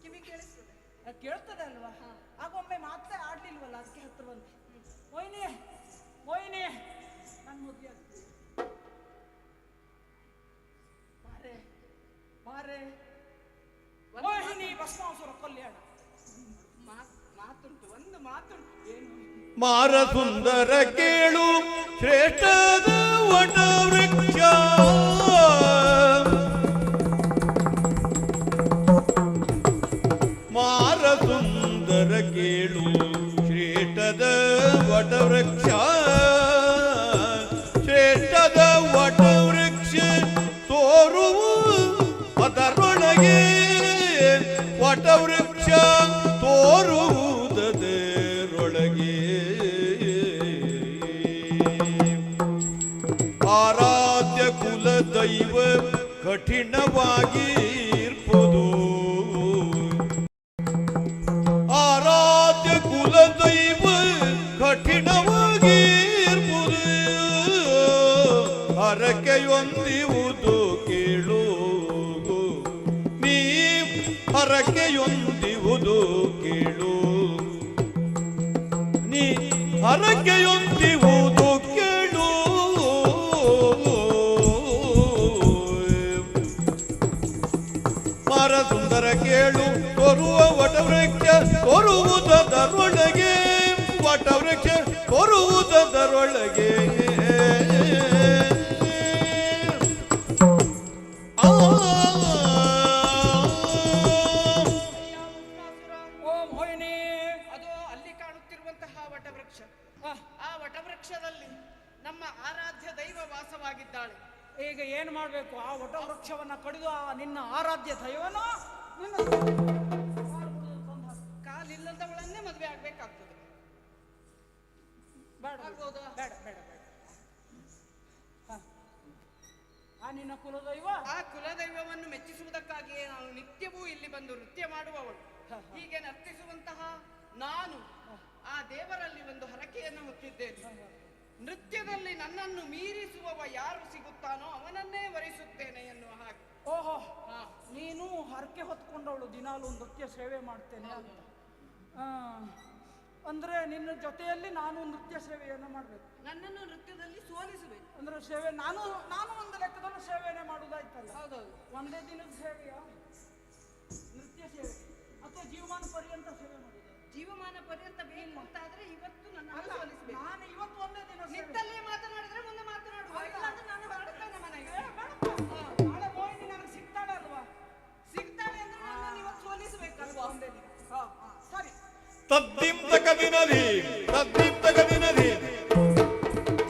ಕಿವಿ ಕೇಳಿಸ್ತದೆ ಕೇಳ್ತದೆ ಅಲ್ವಾ ಆಗೊಮ್ಮೆ ಮಾತೇ ಆಡ್ಲಿಲ್ವಲ್ಲ ಅದಕ್ಕೆ ಹತ್ರ ಬಂದೆ ಮೋಹಿನಿ ಮೋಹಿನಿ ನನ್ನ ಮದುವೆ ಆಗ್ತದೆ ಬಾರೆ ಬಾರೆ ಮೋಹಿನಿ ಭಸ್ಮಾಸುರ ಕಲ್ಯಾಣ ಮಾತುಂಟು ಒಂದು ಮಾತುಂಟು ಏನು ಮಾರ ಸುಂದರ ಕೇಳು ಶ್ರೇಷ್ಠದ ವಟ ವೃಕ್ಷ ಮಾರ ಸುಂದರ ಕೇಳು ಶ್ರೇಷ್ಠದ ವಟ ವೃಕ್ಷ ಶ್ರೇಷ್ಠದ ವಟ ವೃಕ್ಷ ತೋರುವು ಅದರೊಳಗೆ ವಟ ವೃಕ್ಷ ತೋರುವುದರೊಳಗೆ ಆರಾಧ್ಯ ಕುಲ ದೈವ ಕಠಿಣವಾಗಿ ಇರ್ಬೋದು ಆರಾಧ್ಯ ಕುಲ ದೈವ ಕಠಿಣವಾಗಿ ಇರ್ಬೋದು ಹರಕೆಯೊಂದಿವುದು ಕೇಳು ನೀ ಹರಕೆಯೊಂದಿವುದು ಕೇಳು ನೀ ಹರಕೆಯೊಂದಿವುದು ಕೇಳು ಮಾರ ಸುಂದರ ಕೇಳು ತೋರುವ ವಟವೃಕ್ಷ ತೋರುವುದರೊಳಗೆ ವಟವೃಕ್ಷ ತೋರುವುದರೊಳಗೆ ಓ ಮೋಹಿನಿ ಅದು ಅಲ್ಲಿ ಕಾಣುತ್ತಿರುವಂತಹ ವಟವೃಕ್ಷ ಆ ವಟವೃಕ್ಷದಲ್ಲಿ ನಮ್ಮ ಆರಾಧ್ಯ ದೈವ ವಾಸವಾಗಿದ್ದಾಳೆ ಈಗ ಏನು ಮಾಡಬೇಕು ಆ ವಟವೃಕ್ಷವನ್ನ ಕಡಿದು ಆ ನಿನ್ನ ಆರಾಧ್ಯ ದೈವನ ನಿನ್ನ ಕಾಲಿಲ್ಲದವಳನ್ನೇ ಮದುವೆ ಆಗ್ಬೇಕಾಗ್ತದೆ ಬೇಡ ಆಗ್ಬೋದಾ? ಬೇಡ ಬೇಡ ಬೇಡ ಹ. ಆ ನಿನ್ನ ಕುಲದೈವ ಆ ಕುಲದೈವವನ್ನು ಮೆಚ್ಚಿಸುವುದಕ್ಕಾಗಿಯೇ ನಾನು ನಿತ್ಯವೂ ಇಲ್ಲಿ ಬಂದು ನೃತ್ಯ ಮಾಡುವವಳು ಹೀಗೆ ನರ್ತಿಸುವಂತಹ ನಾನು ಆ ದೇವರಲ್ಲಿ ಒಂದು ಹರಕೆಯನ್ನು ಹೊತ್ತಿದ್ದೇನೆ ನೃತ್ಯದಲ್ಲಿ ನನ್ನನ್ನು ಮೀರಿಸುವವ ಯಾರು ಸಿಗುತ್ತಾನೋ ಅವನನ್ನೇ ವರಿಸುತ್ತೇನೆ ಎನ್ನುವ ಹಾಗೆ ಓಹೋ ನೀನು ಹರಕೆ ಹೊತ್ಕೊಂಡವಳು ದಿನಾಲು ನೃತ್ಯ ಸೇವೆ ಮಾಡ್ತೇನೆ ಅಂತ ಅಂದ್ರೆ ನಿನ್ನ ಜೊತೆಯಲ್ಲಿ ನಾನು ನೃತ್ಯ ಸೇವೆಯನ್ನು ಮಾಡಬೇಕು ನನ್ನನ್ನು ನೃತ್ಯದಲ್ಲಿ ಸೋಲಿಸಬೇಕು ಅಂದ್ರೆ ಸೇವೆ ನಾನು ಒಂದು ಲೆಕ್ಕದಲ್ಲಿ ಸೇವೆನೇ ಮಾಡುವುದಾಯ್ತಲ್ಲ ಹೌದೌದು ಒಂದೇ ದಿನದ ಸೇವೆಯ ನೃತ್ಯ ಸೇವೆ ಅಥವಾ ಜೀವಮಾನ ಪರ್ಯಂತ ಸೇವೆ ಮಾಡುವುದು ಜೀವಮಾನ ಪರ್ಯಂತ ಬೇಕು ಅಂತಾದ್ರೆ ಇವತ್ತು ನನ್ನ ಸೋಲಿಸಬೇಕು ನಾನು ಇವತ್ತು ಒಂದೇ ದಿನ ಸೇವೆ. ನಿತ್ತಲ್ಲೇ ಮಾತನಾಡಿದ್ರೆ ಮುಂದೆ ಮಾತನಾಡುವ ಇಲ್ಲಾಂದ್ರೆ ನಾನು ಹೊರಡುತ್ತೇನೆ ಮನೆಗೆ ನಾಳೆ ಮೋಹಿನಿ ನನಗೆ ಸಿಗ್ತಾಳಲ್ವಾ ಸಿಗ್ತಾಳೆ ಅಂದ್ರೆ ನನ್ನನ್ನು ಇವತ್ತು ಸೋಲಿಸಬೇಕಲ್ವಾ ಒಂದೇ ದಿನ ಸರಿ ತದ್ದಿಂ ತಕದಿನದಿ ತದ್ದಿಂ ತಕದಿನದಿ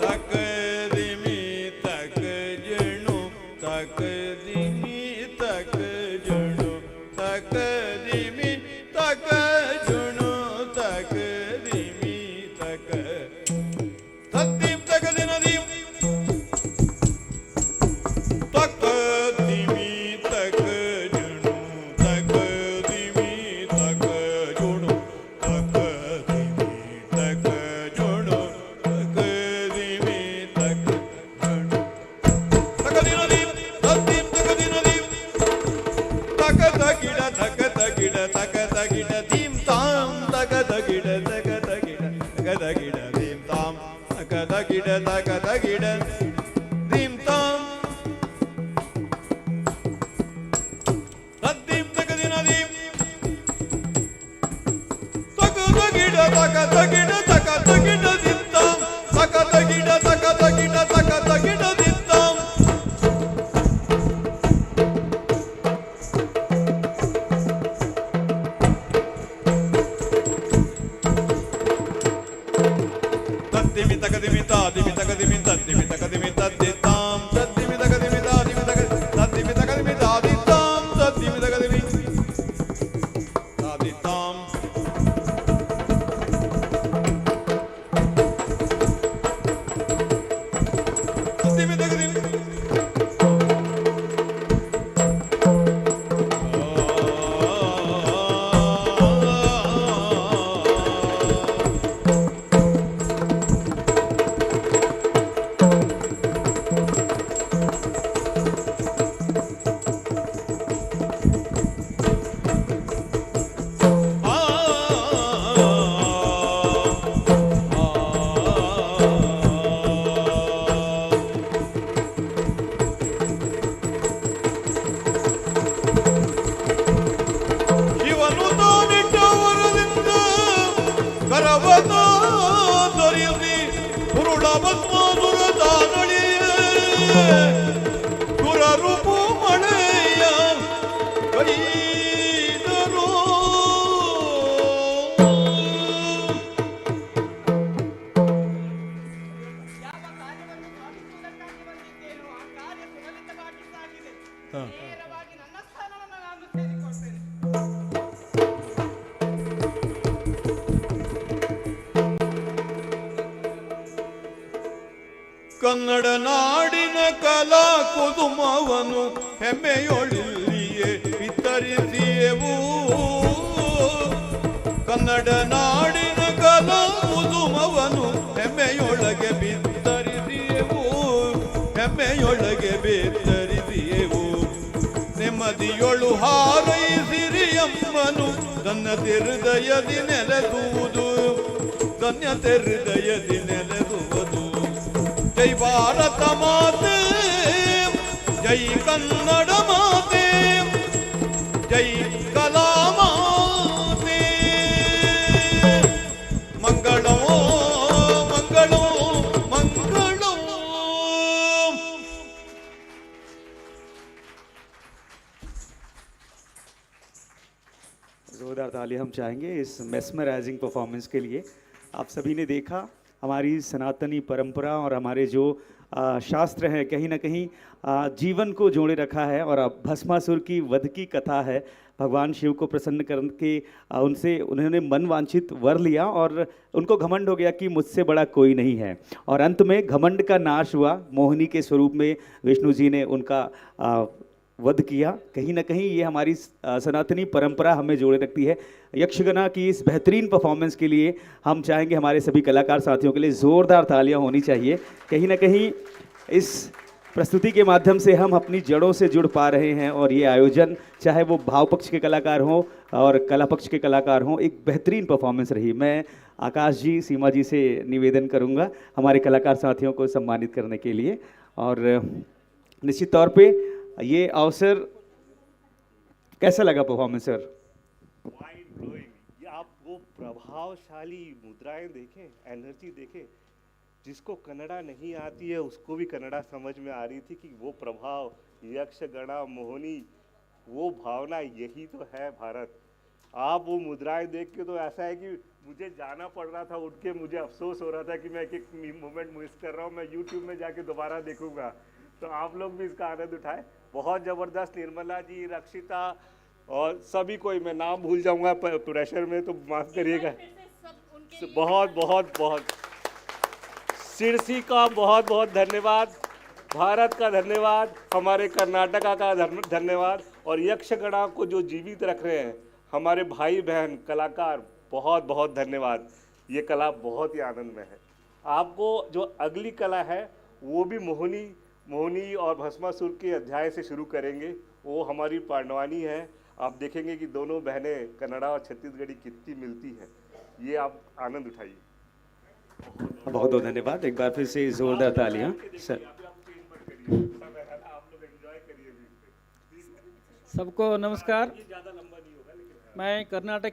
ತಕದಿಮಿ ತಕ ಜಣು ತಕದಿಮಿ ತಕ ಜಣು ತಕದಿಮಿ ತಕ ಜಣು ತಕದಿಮಿ ತಕ ತದ್ದಿಂ ತಕದಿನದಿ ತಕದಿಮಿ ತಕ ಜಣು ತಕದಿಮಿ ತಕ ಜಣು ತಗ ತಕ ತಗಿಡ ತಕ ತಗಿಡ ದಿತ್ತಾಂ ತಕ ತಗಿಡ ತಕ ತಗಿಡ ತಕ ತಗಿಡ ದಿತ್ತಾಂ ತದ್ದಿಮಿ ತಕದಿಮಿ ತಾದಿಮಿ ತಕದಿಮಿ ತದ್ದಿಮಿ ತಕದಿಮಿ ತದ್ದಿತ್ತಾಂ ತದ್ದಿಮಿ ತಕದಿಮಿ ತಾದಿಮಿ ತಕ ತದ್ದಿಮಿ ತಕದಿಮಿ ತಾದಿತ್ತಾಂ ತದ್ದಿಮಿ ತಕದಿಮಿ ತಾದಿತ್ತಾಂ ತದ್ದಿಮಿ ತಕದಿಮಿ ಶಿವನು ತಾನಿಟ್ಟ ವರದಿಂದ ಕರವತ ದೊರೆಯಲಿ ಕುರುಳ ಭಸ್ಮಾಸುರ ತಾನಳಿಯ ಸುರರೂಪು ಮಳೆಯ ಕೈದರು ಯಾವ ಕಾರ್ಯವನ್ನು ಸಾಧಿಸುವುದಕ್ಕಾಗಿ ಬಂದಿದ್ದೇನೋ ಆ ಕಾರ್ಯ ಸುಲಲಿತವಾಗಿ ಸಾಗಿದೆ. ನೇರವಾಗಿ ನನ್ನ ಸ್ಥಾನವನ್ನು ನಾನು ಸೇರಿಕೊಳ್ತೇನೆ. ಕನ್ನಡ ನಾಡಿನ ಕಲಾ ಕುಸುಮವನು ಹೆಮ್ಮೆಯೊಳಿಲ್ಲಿಯೇ ವಿತರಿಸಿಯೆವು ಕನ್ನಡ ನಾಡಿನ ಕಲಾ ಕುಸುಮವನು ಹೆಮ್ಮೆಯೊಳಗೆ ಬಿತ್ತರಿಸಿಯೆವು ಹೆಮ್ಮೆಯೊಳಗೆ ಬಿತ್ತರಿಸಿಯೆವು ನೆಮ್ಮದಿಯೊಳು ಹಾರೈಸಿರಿಯಮ್ಮನು ತನ್ನ ಹೃದಯದಿ ನೆಲೆದುವುದು ಧನ್ಯತೆ ಹೃದಯದಿ ನೆಲೆದುವುದು ಜೈ ಭಾರತ ಮಾತೆ ಜೈ ಕನ್ನಡ ಮಾತೆ ಜೈ ಕಲಾ ಮಾತೆ ಮಂಗಳೋ ಮಂಗಳೋ ಮಂಗಳೋ जोरदार ताली हम चाहेंगे इस मेस्मराइजिंग परफॉर्मेंस के लिए। आप सभी ने देखा हमारी सनातनी परंपरा और हमारे जो शास्त्र हैं कहीं ना कहीं जीवन को जोड़े रखा है। और अब भस्मासुर की वध की कथा है। भगवान शिव को प्रसन्न करके उनसे उन्होंने मन वांछित वर लिया और उनको घमंड हो गया कि मुझसे बड़ा कोई नहीं है। और अंत में घमंड का नाश हुआ। मोहिनी के स्वरूप में विष्णु जी ने उनका वध किया। कहीं ना कहीं ये हमारी सनातनी परंपरा हमें जोड़े रखती है। यक्षगना की इस बेहतरीन परफॉर्मेंस के लिए हम चाहेंगे हमारे सभी कलाकार साथियों के लिए ज़ोरदार तालियां होनी चाहिए। कहीं ना कहीं इस प्रस्तुति के माध्यम से हम अपनी जड़ों से जुड़ पा रहे हैं। और ये आयोजन चाहे वो भाव पक्ष के कलाकार हों और कला पक्ष के कलाकार हों, एक बेहतरीन परफॉर्मेंस रही। मैं आकाश जी, सीमा जी से निवेदन करूँगा हमारे कलाकार साथियों को सम्मानित करने के लिए। और निश्चित तौर पे ये अवसर कैसा लगा परफॉर्मेंस सर? Mind blowing. ये आप वो प्रभावशाली मुद्राएं देखें, एनर्जी देखें। जिसको कन्नड़ा नहीं आती है उसको भी कन्नड़ा समझ में आ रही थी कि वो प्रभाव, यक्ष गणा मोहिनी, वो भावना, यही तो है भारत। आप वो मुद्राएं देख के तो ऐसा है कि मुझे जाना पड़ रहा था उठ के, मुझे अफसोस हो रहा था कि मैं एक मोमेंट मिस कर रहा हूँ। मैं यूट्यूब में जाके दोबारा देखूंगा। तो आप लोग भी इसका आनंद उठाएं। बहुत ज़बरदस्त। निर्मला जी, रक्षिता और सभी कोई, मैं नाम भूल जाऊंगा प्रेशर में तो माफ़ करिएगा। बहुत बहुत बहुत सिरसी का बहुत बहुत धन्यवाद, भारत का धन्यवाद, हमारे कर्नाटका का धन्यवाद। और यक्षगणा को जो जीवित रख रहे हैं हमारे भाई बहन कलाकार, बहुत बहुत धन्यवाद। ये कला बहुत ही आनंद में है। आपको जो अगली कला है वो भी मोहिनी और भस्मासुर के अध्याय से शुरू करेंगे। वो हमारी पांडवानी है। आप देखेंगे कि दोनों बहनें कन्नड़ा और छत्तीसगढ़ी कितनी मिलती हैं। ये आप आनंद उठाइए। बहुत बहुत धन्यवाद। एक बार फिर से जोरदार तालियां सर। सबको नमस्कार। मैं कर्नाटक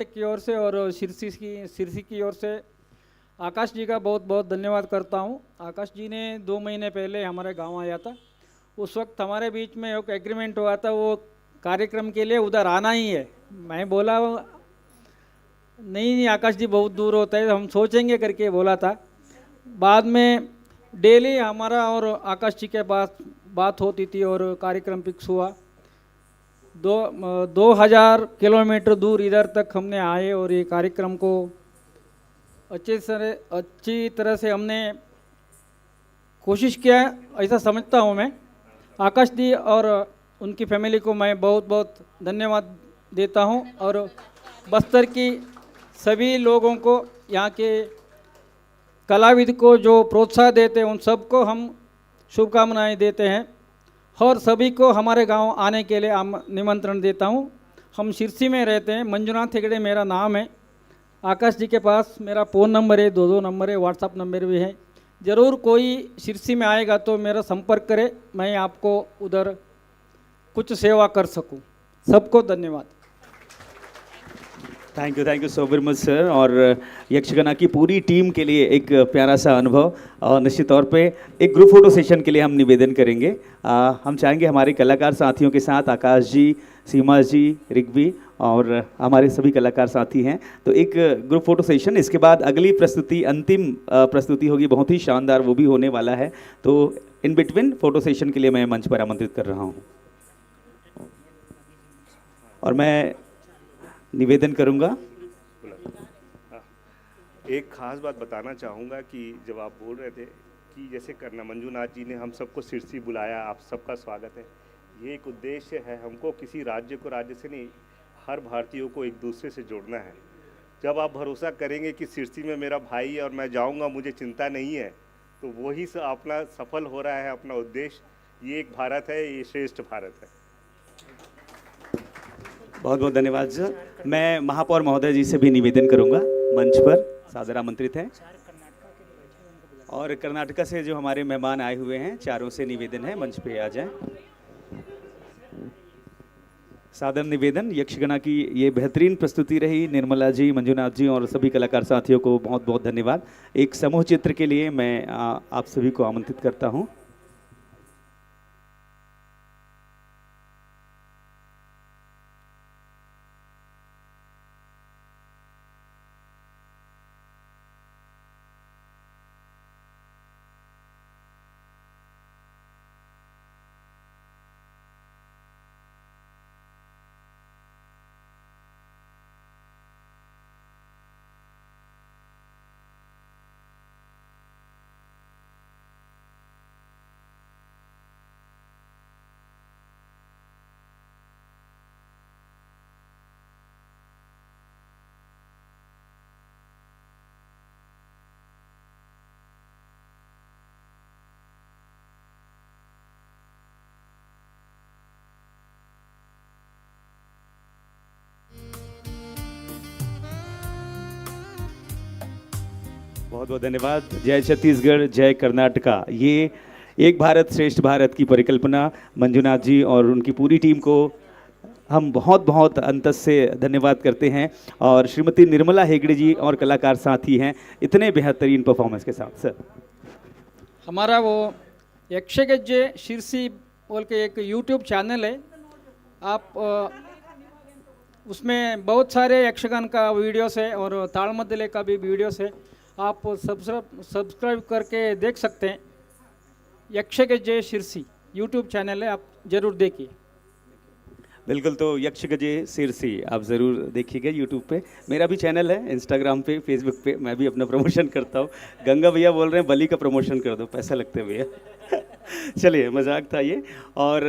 की ओर से और सिरसी की ओर से आकाश जी का बहुत बहुत धन्यवाद करता हूँ। आकाश जी ने 2 महीने पहले हमारे गांव आया था। उस वक्त हमारे बीच में एक एग्रीमेंट हुआ था, वो कार्यक्रम के लिए उधर आना ही है। मैं बोला नहीं आकाश जी बहुत दूर होता है, हम सोचेंगे करके बोला था। बाद में डेली हमारा और आकाश जी के पास बात होती थी और कार्यक्रम फिक्स हुआ। 2000 किलोमीटर दूर इधर तक हमने आए और ये कार्यक्रम को अच्छी तरह से हमने कोशिश किया, ऐसा समझता हूँ मैं। आकाश जी और उनकी फैमिली को मैं बहुत बहुत धन्यवाद देता हूँ और बस्तर की सभी लोगों को, यहाँ के कलाविद को जो प्रोत्साहन देते हैं उन सबको हम शुभकामनाएं देते हैं और सभी को हमारे गांव आने के लिए निमंत्रण देता हूं। हम सिरसी में रहते हैं, मंजुनाथ हेगड़े मेरा नाम है। आकाश जी के पास मेरा फ़ोन नंबर है, 2 नंबर है, व्हाट्सअप नंबर भी है। ज़रूर कोई सिरसी में आएगा तो मेरा संपर्क करे, मैं आपको उधर कुछ सेवा कर सकूं। सबको धन्यवाद। Thank you so very much sir. और यक्षगाना की पूरी टीम के लिए एक प्यारा सा अनुभव, और निश्चित तौर पे एक ग्रुप फोटो सेशन के लिए हम निवेदन करेंगे। हम चाहेंगे हमारे कलाकार साथियों के साथ आकाश जी, सीमा जी, ऋग्वी और हमारे सभी कलाकार साथी हैं, तो एक ग्रुप फोटो सेशन। इसके बाद अगली प्रस्तुति, अंतिम प्रस्तुति होगी, बहुत ही शानदार, वो भी होने वाला है। तो इन बिटवीन फोटो सेशन के लिए मैं मंच पर आमंत्रित कर रहा हूँ और मैं निवेदन करूंगा। एक खास बात बताना चाहूँगा कि जब आप बोल रहे थे कि जैसे करना मंजूनाथ जी ने हम सबको सिरसी बुलाया, आप सबका स्वागत है। ये एक उद्देश्य है, हमको किसी राज्य को राज्य से नहीं, हर भारतीयों को एक दूसरे से जोड़ना है। जब आप भरोसा करेंगे कि सिरसी में मेरा भाई है और मैं जाऊँगा, मुझे चिंता नहीं है, तो वही से अपना सफल हो रहा है अपना उद्देश्य। ये एक भारत है, ये श्रेष्ठ भारत है। बहुत बहुत धन्यवाद सर। मैं महापौर महोदय जी से भी निवेदन करूंगा, मंच पर सादर आमंत्रित हैं। और कर्नाटका से जो हमारे मेहमान आए हुए हैं, चारों से निवेदन है मंच पे आ जाएं। सादर निवेदन, यक्षगाना की ये बेहतरीन प्रस्तुति रही। निर्मला जी, मंजुनाथ जी और सभी कलाकार साथियों को बहुत बहुत धन्यवाद। एक समूह चित्र के लिए मैं आप सभी को आमंत्रित करता हूँ। बहुत बहुत धन्यवाद। जय छत्तीसगढ़, जय कर्नाटका। ये एक भारत श्रेष्ठ भारत की परिकल्पना मंजुनाथ जी और उनकी पूरी टीम को हम बहुत बहुत अंतस से धन्यवाद करते हैं। और श्रीमती निर्मला हेगड़े जी और कलाकार साथी हैं इतने बेहतरीन परफॉर्मेंस के साथ। सर, हमारा वो यक्षगज्जे शिरसी बोल के एक यूट्यूब चैनल है, आप उसमें बहुत सारे यक्षगान का वीडियोस है और तालमद्दले का भी वीडियोस है, आप सब्सक्राइब करके देख सकते हैं। यक्षगज्जे शिरसी यूट्यूब चैनल है, आप ज़रूर देखिए। बिल्कुल, तो यक्षगज्जे शिरसी आप ज़रूर देखिएगा यूट्यूब पे। मेरा भी चैनल है इंस्टाग्राम पे, फेसबुक पे, मैं भी अपना प्रमोशन करता हूँ। गंगा भैया बोल रहे हैं बलि का प्रमोशन कर दो, पैसा लगते हैं भैया। चलिए, मजाक था ये। और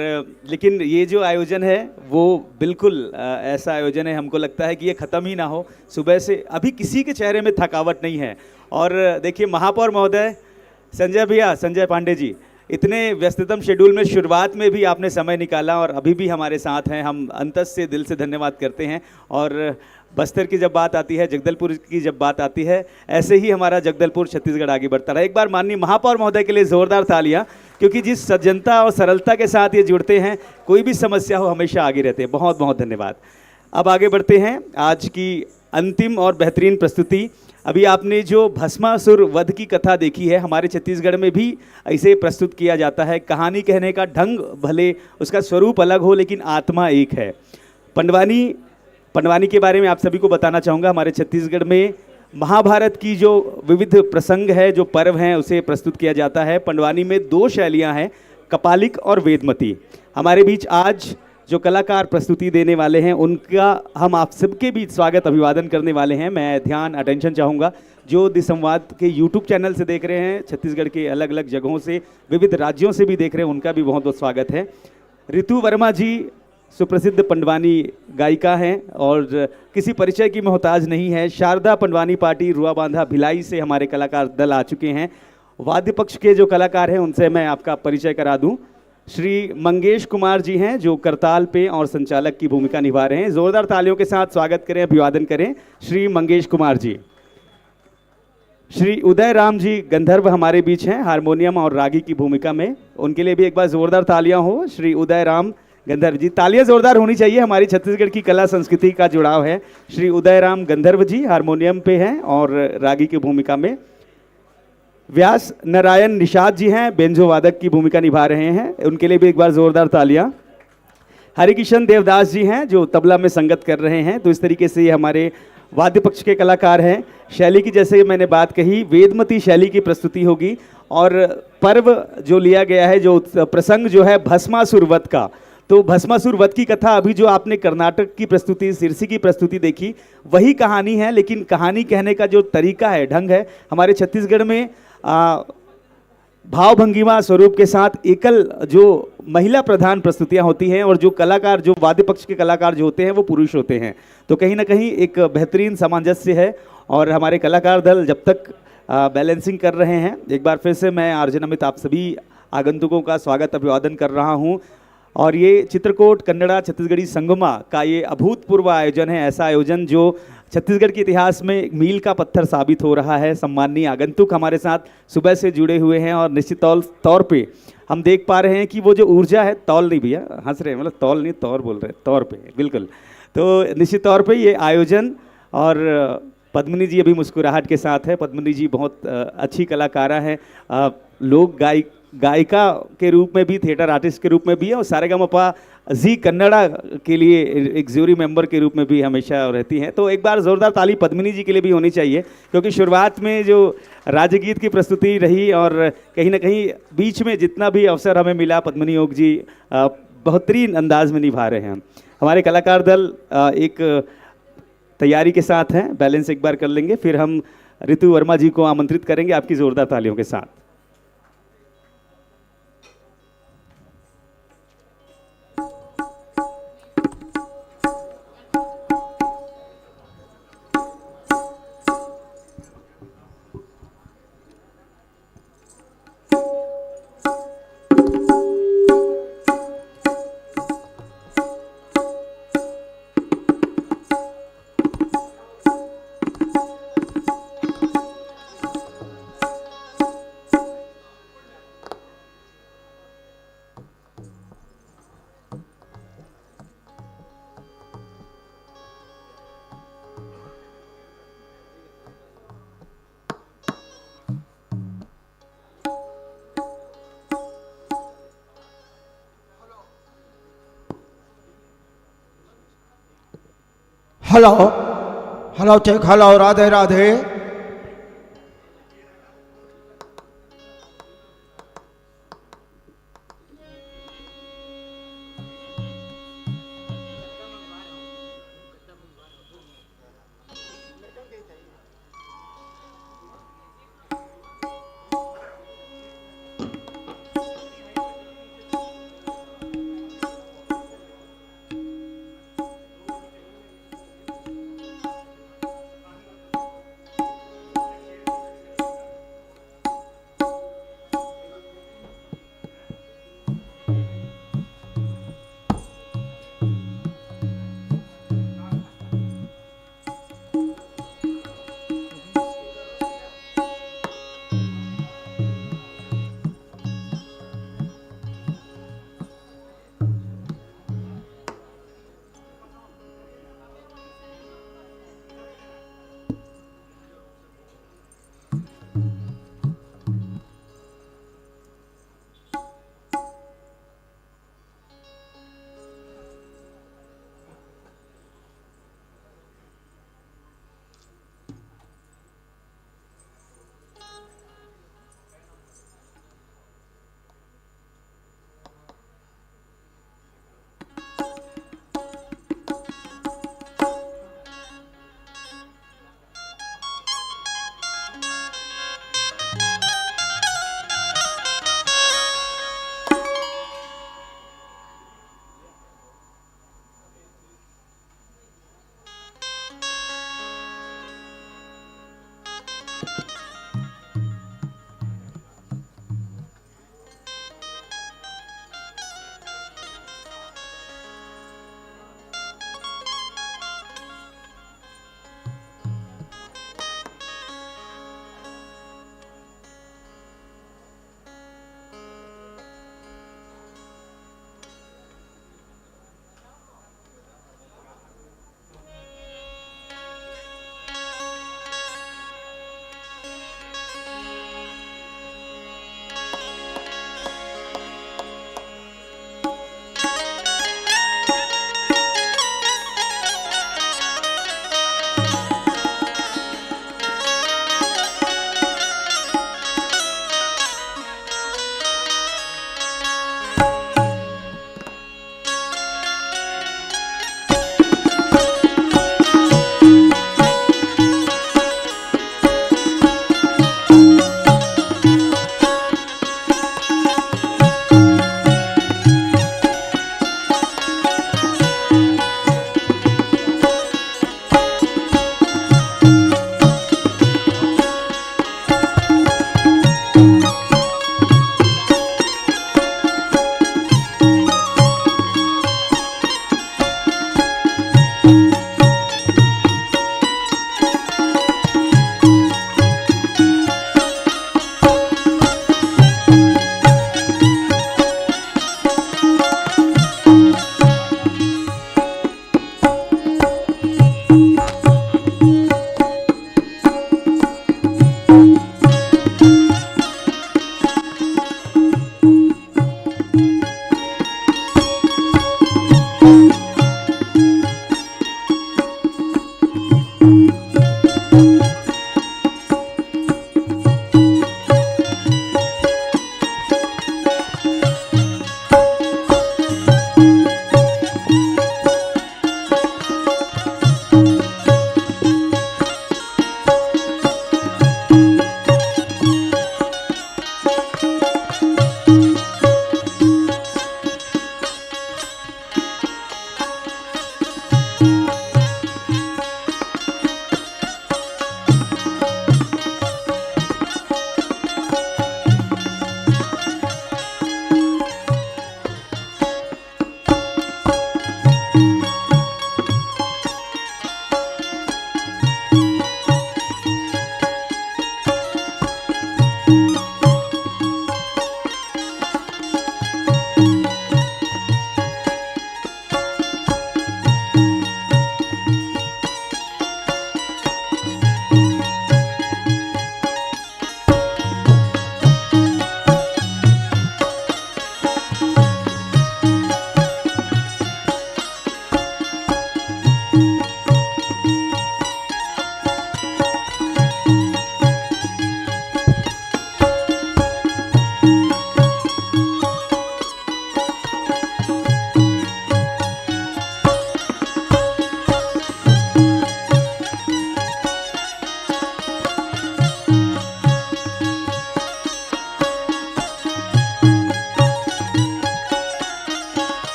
लेकिन ये जो आयोजन है वो बिल्कुल ऐसा आयोजन है, हमको लगता है कि ये ख़त्म ही ना हो। सुबह से अभी किसी के चेहरे में थकावट नहीं है। और देखिए, महापौर महोदय संजय भैया, संजय पांडे जी, इतने व्यस्ततम शेड्यूल में शुरुआत में भी आपने समय निकाला और अभी भी हमारे साथ हैं। हम अंतस से दिल से धन्यवाद करते हैं। और बस्तर की जब बात आती है, जगदलपुर की जब बात आती है, ऐसे ही हमारा जगदलपुर छत्तीसगढ़ आगे बढ़ता रहा। एक बार माननीय महापौर महोदय के लिए जोरदार तालियां, क्योंकि जिस सज्जनता और सरलता के साथ ये जुड़ते हैं, कोई भी समस्या हो हमेशा आगे रहते हैं। बहुत बहुत धन्यवाद। अब आगे बढ़ते हैं आज की अंतिम और बेहतरीन प्रस्तुति। अभी आपने जो भस्मासुर वध की कथा देखी है, हमारे छत्तीसगढ़ में भी ऐसे प्रस्तुत किया जाता है। कहानी कहने का ढंग भले उसका स्वरूप अलग हो, लेकिन आत्मा एक है। पंडवानी के बारे में आप सभी को बताना चाहूँगा। हमारे छत्तीसगढ़ में महाभारत की जो विविध प्रसंग है, जो पर्व हैं, उसे प्रस्तुत किया जाता है। पंडवानी में 2 शैलियाँ हैं, कपालिक और वेदमती। हमारे बीच आज जो कलाकार प्रस्तुति देने वाले हैं, उनका हम आप सबके बीच स्वागत अभिवादन करने वाले हैं। मैं ध्यान अटेंशन चाहूँगा जो दिस संवाद के यूट्यूब चैनल से देख रहे हैं, छत्तीसगढ़ के अलग अलग जगहों से, विविध राज्यों से भी देख रहे हैं, उनका भी बहुत बहुत स्वागत है। ऋतु वर्मा जी सुप्रसिद्ध पंडवानी गायिका हैं और किसी परिचय की मोहताज नहीं है। शारदा पंडवानी पार्टी रुआबांधा भिलाई से हमारे कलाकार दल आ चुके हैं। वाद्य पक्ष के जो कलाकार हैं उनसे मैं आपका परिचय करा दूं। श्री मंगेश कुमार जी हैं जो करताल पे और संचालक की भूमिका निभा रहे हैं। जोरदार तालियों के साथ स्वागत करें, अभिवादन करें श्री मंगेश कुमार जी। श्री उदय राम जी गंधर्व हमारे बीच हैं, हारमोनियम और रागी की भूमिका में। उनके लिए भी एक बार जोरदार तालियां हो। श्री उदय राम गंधर्व जी, तालियां जोरदार होनी चाहिए, हमारी छत्तीसगढ़ की कला संस्कृति का जुड़ाव है। श्री उदय राम गंधर्व जी हारमोनियम पे हैं और रागी की भूमिका में। व्यास नारायण निषाद जी हैं, बेंजो वादक की भूमिका निभा रहे हैं, उनके लिए भी एक बार जोरदार तालियां। हरिकिशन देवदास जी हैं जो तबला में संगत कर रहे हैं। तो इस तरीके से ये हमारे वाद्य पक्ष के कलाकार हैं। शैली की जैसे मैंने बात कही, वेदमती शैली की प्रस्तुति होगी और पर्व जो लिया गया है, जो प्रसंग जो है भस्मासुर वध का, तो भस्मासुर वध की कथा अभी जो आपने कर्नाटक की प्रस्तुति, सिरसी की प्रस्तुति देखी, वही कहानी है। लेकिन कहानी कहने का जो तरीका है, ढंग है, हमारे छत्तीसगढ़ में भाव भंगिमा स्वरूप के साथ एकल जो महिला प्रधान प्रस्तुतियां होती हैं और जो कलाकार, जो वाद्य पक्ष के कलाकार जो होते हैं वो पुरुष होते हैं। तो कहीं ना कहीं एक बेहतरीन सामंजस्य है और हमारे कलाकार दल जब तक बैलेंसिंग कर रहे हैं, एक बार फिर से मैं आरजे नमित आप सभी आगंतुकों का स्वागत अभिवादन कर रहा हूं। और ये चित्रकोट कन्नड़ा छत्तीसगढ़ी संगमा का ये अभूतपूर्व आयोजन है, ऐसा आयोजन जो छत्तीसगढ़ के इतिहास में एक मील का पत्थर साबित हो रहा है। सम्माननीय आगंतुक हमारे साथ सुबह से जुड़े हुए हैं और निश्चित तौर पे हम देख पा रहे हैं कि वो जो ऊर्जा है, तौल नहीं भैया हंस रहे हैं, मतलब तौल नहीं तौर बोल रहे हैं, तौर पे बिल्कुल। तो निश्चित तौर पे ये आयोजन, और पद्मिनी जी अभी मुस्कुराहट के साथ है। पद्मिनी जी बहुत अच्छी कलाकारा हैं, लोक गायिका के रूप में भी, थिएटर आर्टिस्ट के रूप में भी है, और सारेगामापा जी कन्नड़ा के लिए एक ज्यूरी मेंबर के रूप में भी हमेशा रहती हैं। तो एक बार जोरदार ताली पद्मिनी जी के लिए भी होनी चाहिए, क्योंकि शुरुआत में जो राजगीत की प्रस्तुति रही और कहीं ना कहीं बीच में जितना भी अवसर हमें मिला, पद्मिनी योग जी बेहतरीन अंदाज में निभा रहे हैं। हमारे कलाकार दल एक तैयारी के साथ हैं, बैलेंस एक बार कर लेंगे, फिर हम ऋतु वर्मा जी को आमंत्रित करेंगे आपकी जोरदार तालियों के साथ। Hello hello check, hello, Radhe Radhe.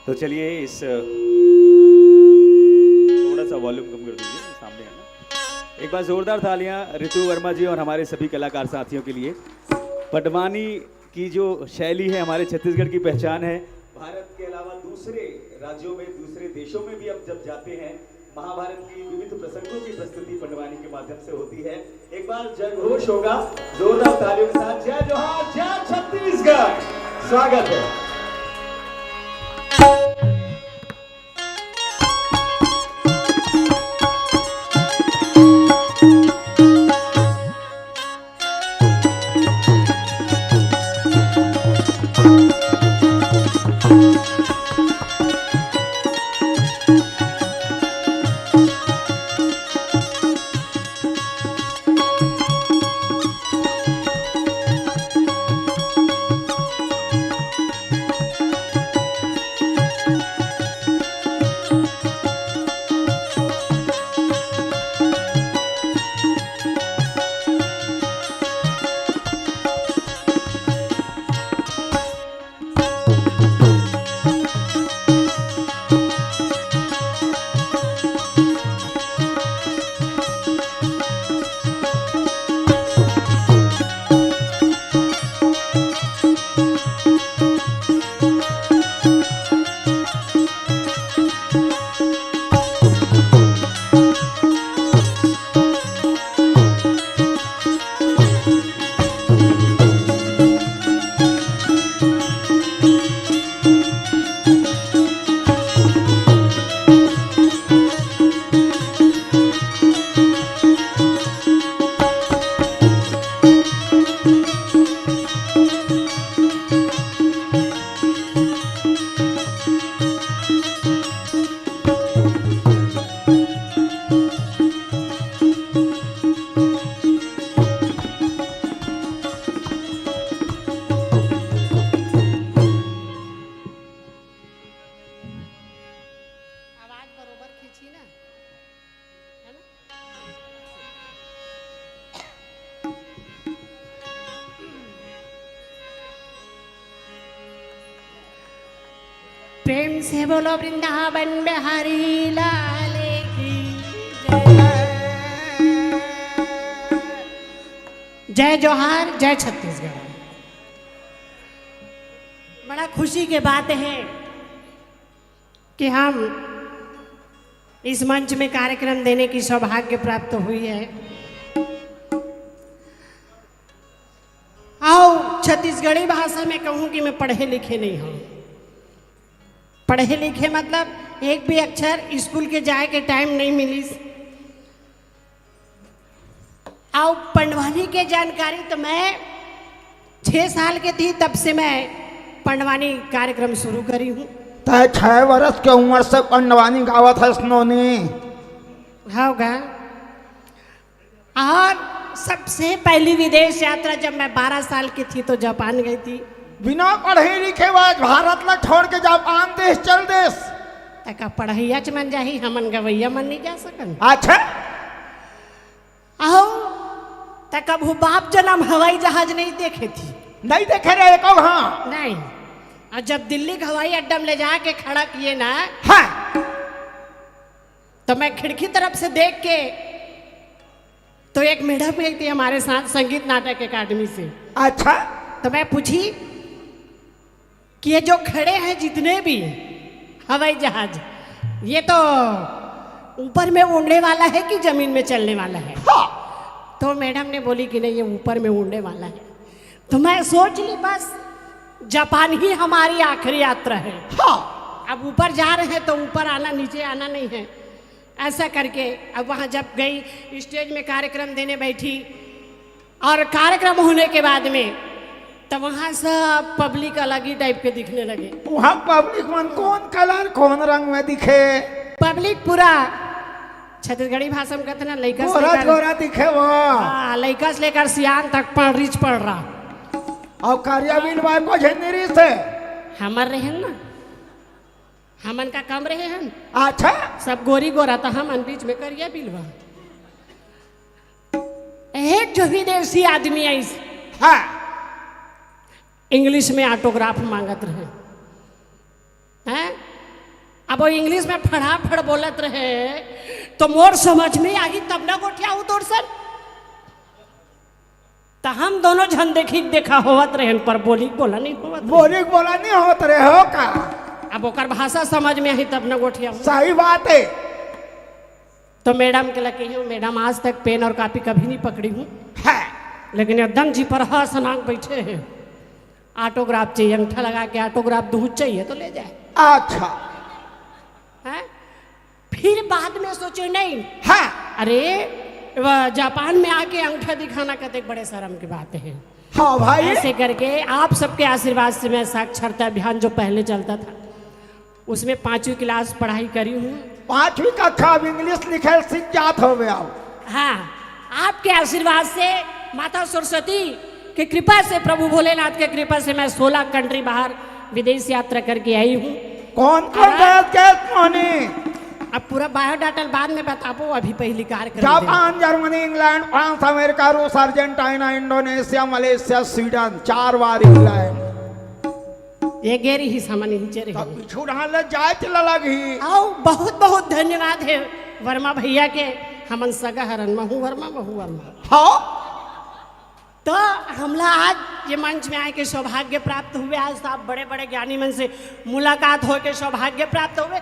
तो चलिए इस थोड़ा सा वॉल्यूम कम कर दीजिए, सामने है ना। एक बार जोरदार तालियां ऋतु वर्मा जी और हमारे सभी कलाकार साथियों के लिए। पटवानी की जो शैली है हमारे छत्तीसगढ़ की पहचान है। भारत के अलावा दूसरे राज्यों में, दूसरे देशों में भी अब जब जाते हैं, महाभारत की विविध प्रसंगों की प्रस्तुति पटवानी के माध्यम से होती है। एक बार जयघोष होगा जोरदार तालियों के साथ। जय जोहार, जय छत्तीसगढ़। स्वागत है। थी ना, है ना? प्रेम से बोलो वृंदावन बिहारी लाल की जय जोहार, जय छत्तीसगढ़। बड़ा खुशी की बात है कि हम इस मंच में कार्यक्रम देने की सौभाग्य प्राप्त हुई है। आओ छत्तीसगढ़ी भाषा में कहूँ कि मैं पढ़े लिखे नहीं हूँ। पढ़े लिखे मतलब एक भी अक्षर स्कूल के जाए के टाइम नहीं मिली। आओ पंडवानी के जानकारी तो मैं 6 साल की थी तब से मैं पंडवानी कार्यक्रम शुरू करी हूँ। तय 6 वर्ष के उम्र से पंडवानी गावत है स्नोनी। होगा। और सबसे पहली विदेश यात्रा जब मैं 12 साल की थी तो जापान गई थी। बिना पढ़े लिखे बाद भारत ला छोड़ के जापान देश चल देश। तका पढ़ैया च मन जाही, हमन गवैया मन नहीं जा सकन। अच्छा आओ तका भू बाप जन्म हवाई जहाज नहीं देखे थी। नहीं देखे रहे कब? हाँ नहीं। और जब दिल्ली के हवाई अड्डा में ले जाके खड़ा किए ना, हाँ, तो मैं खिड़की तरफ से देख के तो एक मैडम गई थी हमारे साथ संगीत नाटक अकादमी से। अच्छा। तो मैं पूछी कि ये जो खड़े हैं जितने भी हवाई जहाज, ये तो ऊपर में उड़ने वाला है कि जमीन में चलने वाला है? हाँ। तो मैडम ने बोली कि नहीं, ये ऊपर में उड़ने वाला है। तो मैं सोच ली बस जापान ही हमारी आखिरी यात्रा है। हाँ। अब ऊपर जा रहे हैं तो ऊपर आना, नीचे आना नहीं है। ऐसा करके अब वहाँ जब गई स्टेज में कार्यक्रम देने बैठी और कार्यक्रम होने के बाद में तब वहाँ सब पब्लिक अलग ही टाइप के दिखने लगे। वहाँ पब्लिक मन कौन कलर कौन रंग में दिखे? पब्लिक पूरा छत्तीसगढ़ी भाषा में कहते ना लड़का से गोरा लेकर गोरा दिखे वो। हाँ, लड़का से लेकर सियान तक रिच पड़ रहा। और कारिया बिल बाय को झेनेरी से हमर रहे ना, हमन का कम रहे हैं। अच्छा। सब गोरी गोरा तो हमन बीच में करिया बिलवा। एक जो विदेशी आदमी आई, हाँ, इंग्लिश में ऑटोग्राफ मांगत रहे हैं। अब वो इंग्लिश में फटाफट बोलत रहे तो मोर समझ में आई तब ना गोठिया हो तोर सर। तो हम दोनों झन देखा होवत रहे पर बोला नहीं होवत। बोला नहीं होत रहे हो का? अब ओकर भाषा समझ में आई तब न गोठिया। सही बात है। तो मैडम के लगे हूँ, मैडम आज तक पेन और कॉपी कभी नहीं पकड़ी हूँ, लेकिन एकदम जी पर हंसनाक बैठे हैं। ऑटोग्राफ चाहिए, अंगूठा लगा के ऑटोग्राफ दूध चाहिए तो ले जाए। अच्छा है? फिर बाद में सोचे नहीं, हाँ, अरे जापान में आके अंगूठा दिखाना कहते बड़े शर्म की बात है। हाँ भाई। ऐसे करके आप सबके आशीर्वाद से मैं साक्षरता अभियान जो पहले चलता था उसमें 5वीं क्लास पढ़ाई करी हूँ। 5वीं कक्षा इंग्लिश लिखे सीख जात हो गया। हाँ, आपके आशीर्वाद से, माता सरस्वती की कृपा से, प्रभु भोलेनाथ की कृपा से मैं 16 कंट्री बाहर विदेश यात्रा करके आई हूँ। कौन कौन? अब पूरा बायोडाटा बाद में बताबो, अभी पहली कार्यक्रम Japan, Germany, England, France, America, रूस, अर्जेंटीना, इंडोनेशिया, मलेशिया, स्वीडन, 4 बार इंग्लैंड। ये गेरी ही सामान नीचे रही। छुड़ाले जाए चला लगी। आओ, बहुत बहुत धन्यवाद है वर्मा भैया के। हमन सगा हरन महू वर्मा। हाँ। तो हमला आज ये मंच में आए के सौभाग्य प्राप्त हुए। आज आप बड़े बड़े ज्ञानी मन से मुलाकात हो के सौभाग्य प्राप्त हुए।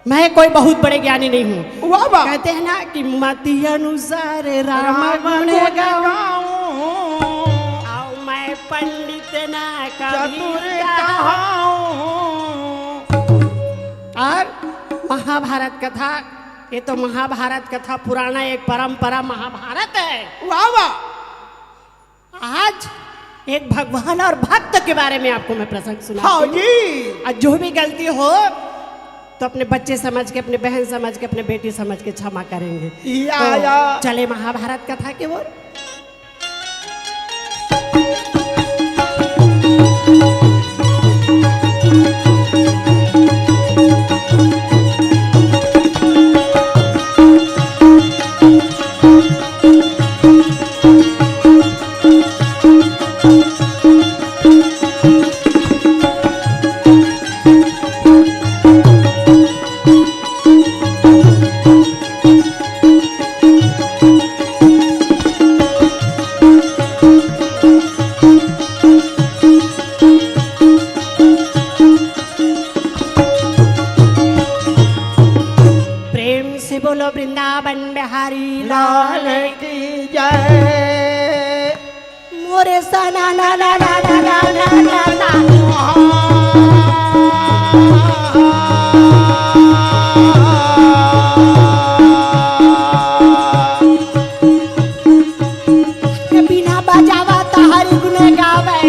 मैं कोई बहुत बड़े ज्ञानी नहीं हूँ। कहते हैं ना कि मति अनुसार राम गुण गाऊं, आओ मैं पंडित ना कभी और महाभारत कथा, ये तो महाभारत कथा पुराना एक परंपरा महाभारत है। वाह वाह। आज एक भगवान और भक्त के बारे में आपको मैं प्रसंग सुनाती हूँ। हाँ जी। आज जो भी गलती हो तो अपने बच्चे समझ के, अपने बहन समझ के, अपने बेटी समझ के क्षमा करेंगे। तो चले महाभारत कथा की ओर। से बोलो वृंदावन बिहारी लाल की जय। मोरे सा ना ना ना ना ना ना ना ना ना। बिना बजावा तारी गुण गावे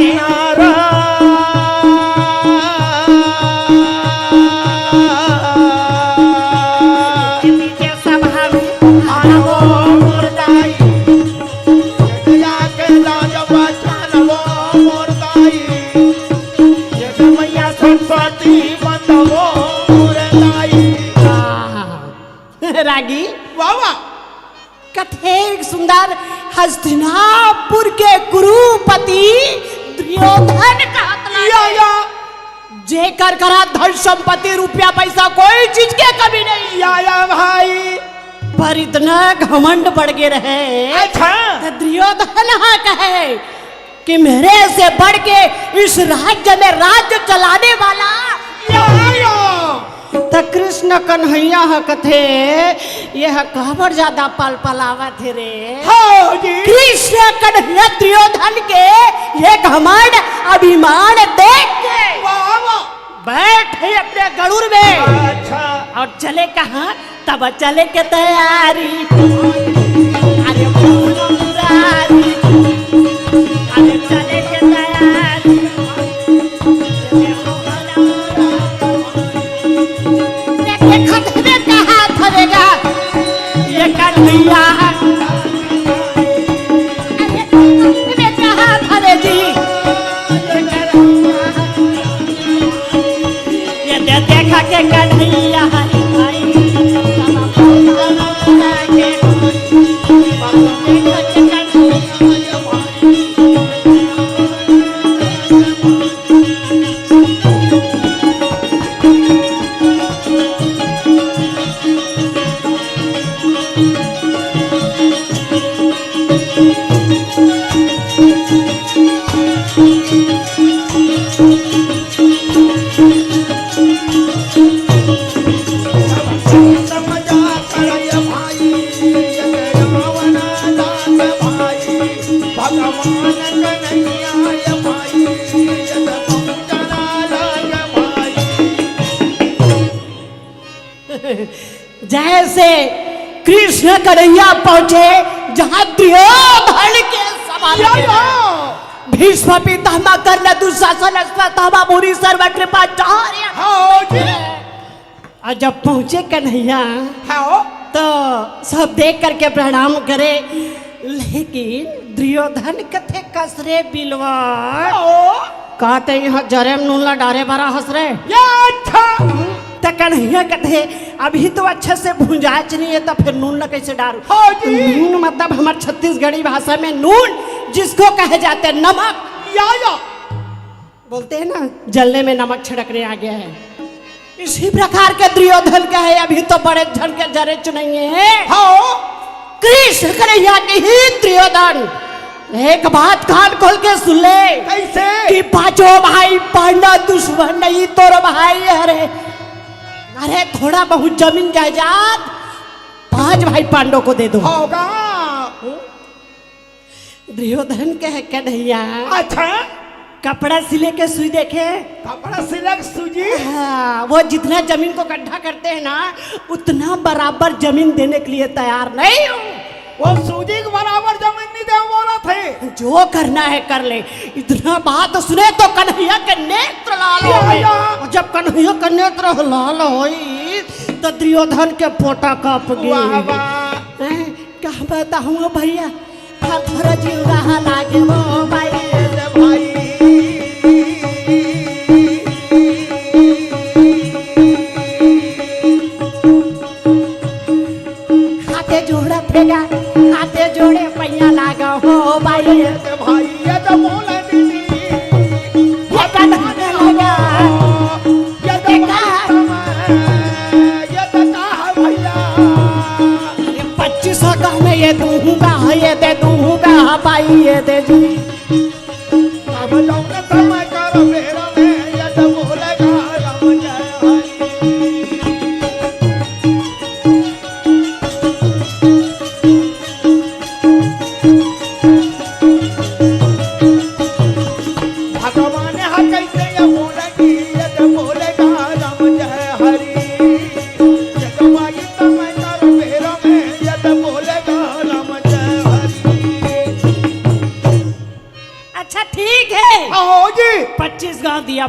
रागी वाह कथे सुंदर हस्तिनापुर के कुरुपति दुर्योधन का जे कर करा धन संपत्ति रुपया पैसा कोई चीज के कमी नहीं या भाई पर इतना घमंड बढ़ गए रहे। अच्छा तो दुर्योधन हाँ कहे कि मेरे से बढ़ के इस राज्य में राज्य चलाने वाला तो कृष्ण कन्हैया कथे यह खबर ज्यादा पल पलावा थे रे। कृष्ण कन्हैया दुर्योधन के ये घमंड अभिमान देख के बैठे अपने गरुड़ में। अच्छा और चले कहाँ तब चले के तैयारी अरे मुरारी अरे चले के तैयारी ये कन्हैया में कहा भरे जी ये देखा के कन्हैया जैसे कृष्ण कन्हैया पहुंचे जहां दुर्योधन के सभा भीष्म पितामह कर्ण दुशासन अश्वत्थामा मुनि सर्व कृपाचार्य और जब पहुंचे कन्हैया तो सब देख करके प्रणाम करे। लेकिन दुर्योधन कथे कसरे बिलवा कहते यहाँ जरे नूला डारे बरा हंस रहे तो कन्हैया कहते अभी तो अच्छे से भुंजाच नहीं है तो फिर नून न कैसे डालू। नून मतलब हमारे छत्तीसगढ़ी भाषा में नून जिसको कहे जाते हैं नमक बोलते हैं ना जलने में नमक छिड़कने आ गया है। इसी प्रकार के दुर्योधन का है अभी तो बड़े झन के जरे चुनेंगे कृष्ण कन्हैया के ही दुर्योधन एक बात कान खोल के सुन ले कैसे कि पांचों भाई पांडा दुश्मन नहीं तोर भाई अरे थोड़ा बहुत जमीन जायदाद 5 भाई पांडव को दे दो होगा। दुर्योधन के है कन्हैया अच्छा कपड़ा सिले के सुई देखे कपड़ा सिले के सूजी हाँ, वो जितना जमीन को गड्ढा करते हैं ना उतना बराबर जमीन देने के लिए तैयार नहीं हूँ। वो सूजी के बराबर जमीन नहीं दे बोला थे जो करना है कर ले। इतना बात सुने तो कन्हैया के नेत्र लाल हो। जब कन्हैया के नेत्र लाल होई तो दुर्योधन के पोटा कप गए। कहा बताऊँ भैया थोड़ा जीव रहा लागे वो भाई हाथे जोड़ा फेगा हाथे जोड़े पैया लागा हो भाई भाई ये तो बोला दीदी ये कन्हैया लगा ये तो कहा भैया 2500 का मैं ये दूंगा ये दे दूंगा भाई ये दे जी अब जाऊंगा समय करो मेरा में ये तो बोलेगा राम जय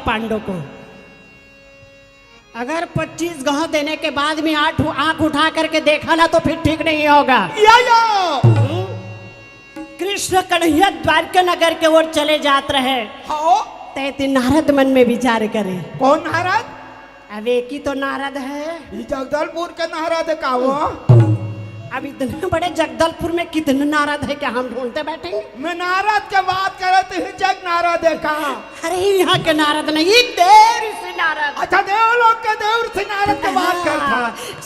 पांडव को। अगर 25 गांव देने के बाद में आंख उठा करके देखा ना तो फिर ठीक नहीं होगा। कृष्ण कन्हैया द्वारका नगर के ओर चले जात रहे। तैती नारद मन में विचार करे। कौन नारद? अब एक ही तो नारद है। जगदलपुर के नारद का वो? अब इतने बड़े जगदलपुर में कितने नारद है क्या हम ढूंढते बैठेंगे? मैं नारद के बात करे तो जग नारद है कहा? अरे यहाँ के नारद नहीं, देव ऋषि नारद। अच्छा, देवलोक के देव ऋषि नारद की बात करता।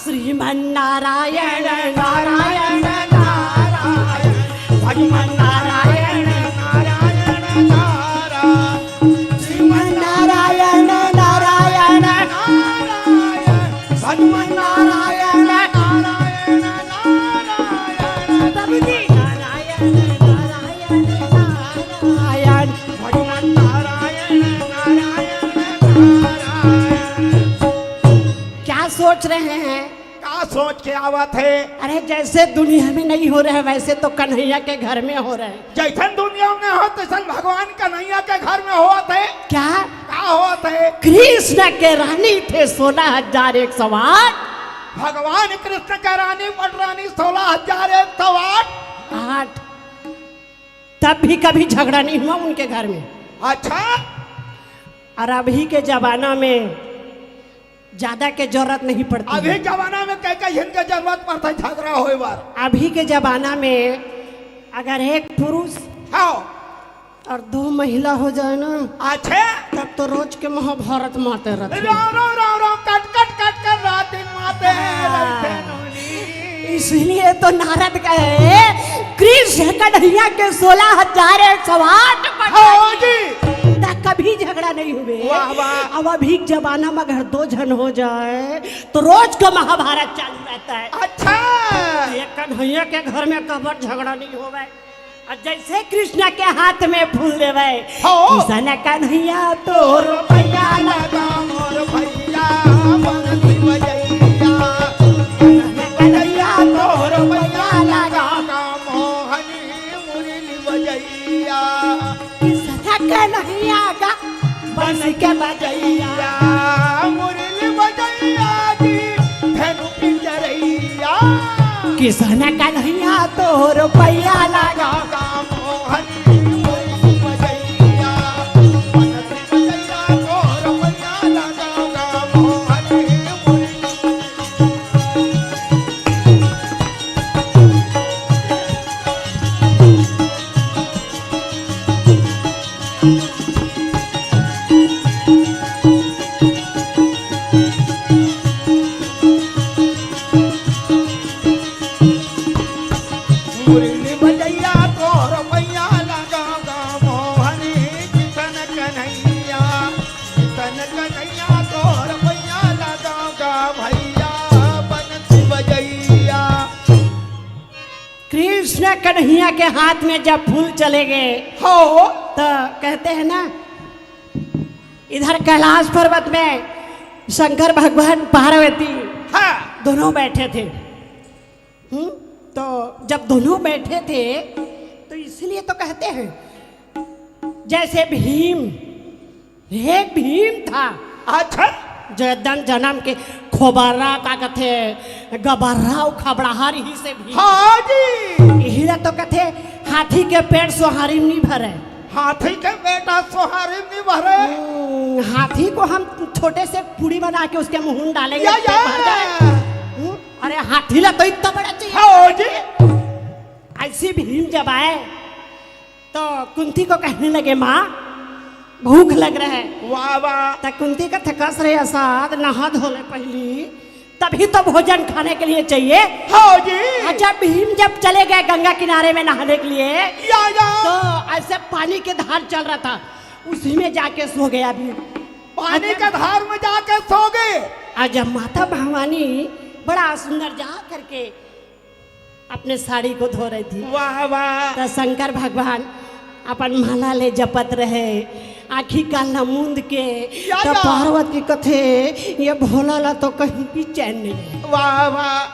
श्रीमन नारायण नारायण नारायण भगवान नारायण नारायण नारायण श्रीमन नारायण नारायण नारायण भगवान नारायण नारायण नारायण तभी नारायण नारायण नारायण भगवान नारायण नारायण नारायण। क्या सोच रहे हैं? क्या सोच के आवत है? अरे जैसे दुनिया में नहीं हो रहे हैं वैसे तो कन्हैया के घर में हो रहे हैं। जैसन दुनिया में हो तैसन भगवान कन्हैया के घर में हुआ थे। क्या हुआ थे? कृष्ण के रानी थे 16,108। भगवान कृष्ण के रानी पटरानी 16,108। तब भी कभी झगड़ा नहीं हुआ उनके घर में। अच्छा। और अभी के जमाना में ज्यादा के जरूरत नहीं पड़ती। अभी जमाना में कई इनके जरूरत पड़ता है झगड़ा होए बार। अभी के जमाना में अगर एक पुरुष और 2 महिला हो जाए ना, अच्छा, तब तो रोज के महाभारत मारते रहते। कट कट कट कर रात दिन मारते। इसलिए तो नारद कहे कृष्ण कन्हैया के 16,108 कभी झगड़ा नहीं हुए। अब अभी जमाना में अगर 2 जन हो जाए तो रोज का महाभारत चालू रहता है। अच्छा, ये कन्हैया के घर में कबर झगड़ा नहीं होवे। और जैसे कृष्ण के हाथ में फूल देवे, कृष्ण कन्हैया तोर भैया लगा मोर भैया बनती बजैया, कन्हैया तोर भैया लगा मोहनी मुरली बजैया, कन्हैया का बन के बजैया मुरली बजैया जी धनु पिंजरैया, किसन कन्हैया तोर पैया लगा मोहनी मुरली बजैया बनती बजैया तोर पैया लगा मोहनी मुरली बजैया तोर पैया लगा मोहनी किसन कन्हैया तोर पैया लगा भैया बनती बजैया। कृष्ण कन्हैया के हाथ में जब फूल चले गए तो कहते हैं ना, इधर कैलाश पर्वत में शंकर भगवान पार्वती दोनों बैठे थे। तो जब दोनों बैठे थे तो इसलिए तो कहते हैं जैसे भीम, एक भीम था। अच्छा, जयदन जन्म के खोबरा का कथे गबर्रा खबड़ाहर ही से भी। हाँ जी, यही तो कथे हाथी के पेट सोहारी नहीं भरे। हाथी के बेटा सोहारी नहीं भरे। हाथी को हम छोटे से पूड़ी बना के उसके मुंह में डालेंगे। अरे हाथी ला तो इतना बड़ा चाहिए। ऐसी भीम जब आए तो कुंती को कहने लगे, माँ भूख लग रहा है। वाह वाह। तो कुंती का थकस रहे असाद नहा धोले पहली, तभी तो भोजन खाने के लिए चाहिए। हाँ जी। अच्छा, भीम जब चले गए गंगा किनारे में नहाने के लिए तो ऐसे पानी के धार चल रहा था, उसी में जाके सो गया भीम। पानी के धार में जाके सो गए। आज जब माता भवानी बड़ा सुंदर जा करके अपने साड़ी को धो रही थी। वाह वाह। तो शंकर भगवान अपन माला ले जपत रहे, आखी काला मूंद के। तो पार्वती कथे ये भोला ला तो कहीं भी चैन नहीं है। वाह वाह।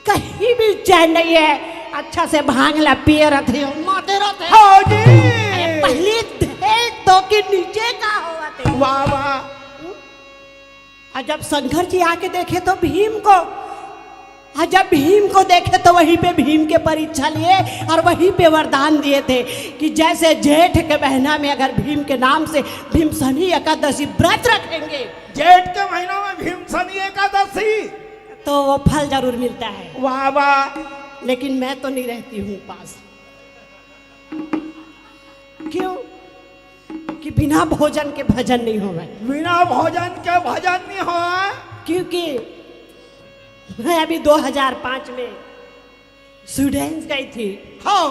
कहीं भी चैन नहीं है। अच्छा से भांग ला पिए रहते हो, माते रहते। हाँ जी। पहले देख तो कि नीचे का हुआ जाते हैं। वाह वाह। और जब शंकर जी आके देखे तो भीम को, और जब भीम को देखे तो वहीं पे भीम के परीक्षा लिए और वहीं पे वरदान दिए थे कि जैसे जेठ के महीना में अगर भीम के नाम से भीमसनी एकादशी व्रत रखेंगे, जेठ के महीनों में भीमसनी एकादशी, तो वो फल जरूर मिलता है। वाह वाह। लेकिन मैं तो नहीं रहती हूँ पास। क्यों? कि बिना भोजन के भजन नहीं होगा। बिना भोजन के भजन नहीं हो। क्योंकि मैं अभी 2005 में स्वीडन गई थी। हाँ।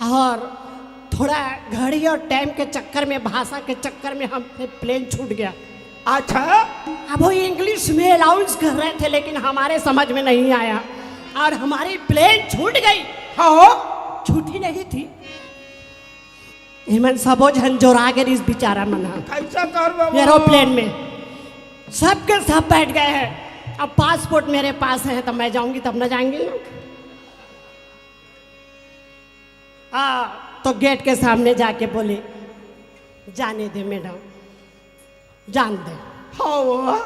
और थोड़ा घड़ी और टाइम के चक्कर में, भाषा के चक्कर में हम प्लेन छूट गया। अच्छा। अब वो इंग्लिश में अनाउंस कर रहे थे लेकिन हमारे समझ में नहीं आया और हमारी प्लेन छूट गई। हाँ। छूटी नहीं थी। हिमन सबो झंझोरा के इस बेचारा मना। कैसा कर एरोप्लेन में सबके सब बैठ गए हैं। अब पासपोर्ट मेरे पास है तो मैं जाऊंगी तब ना जाएंगे ना। तो गेट के सामने जाके बोले जाने दे मैडम, जान दे। हाँ।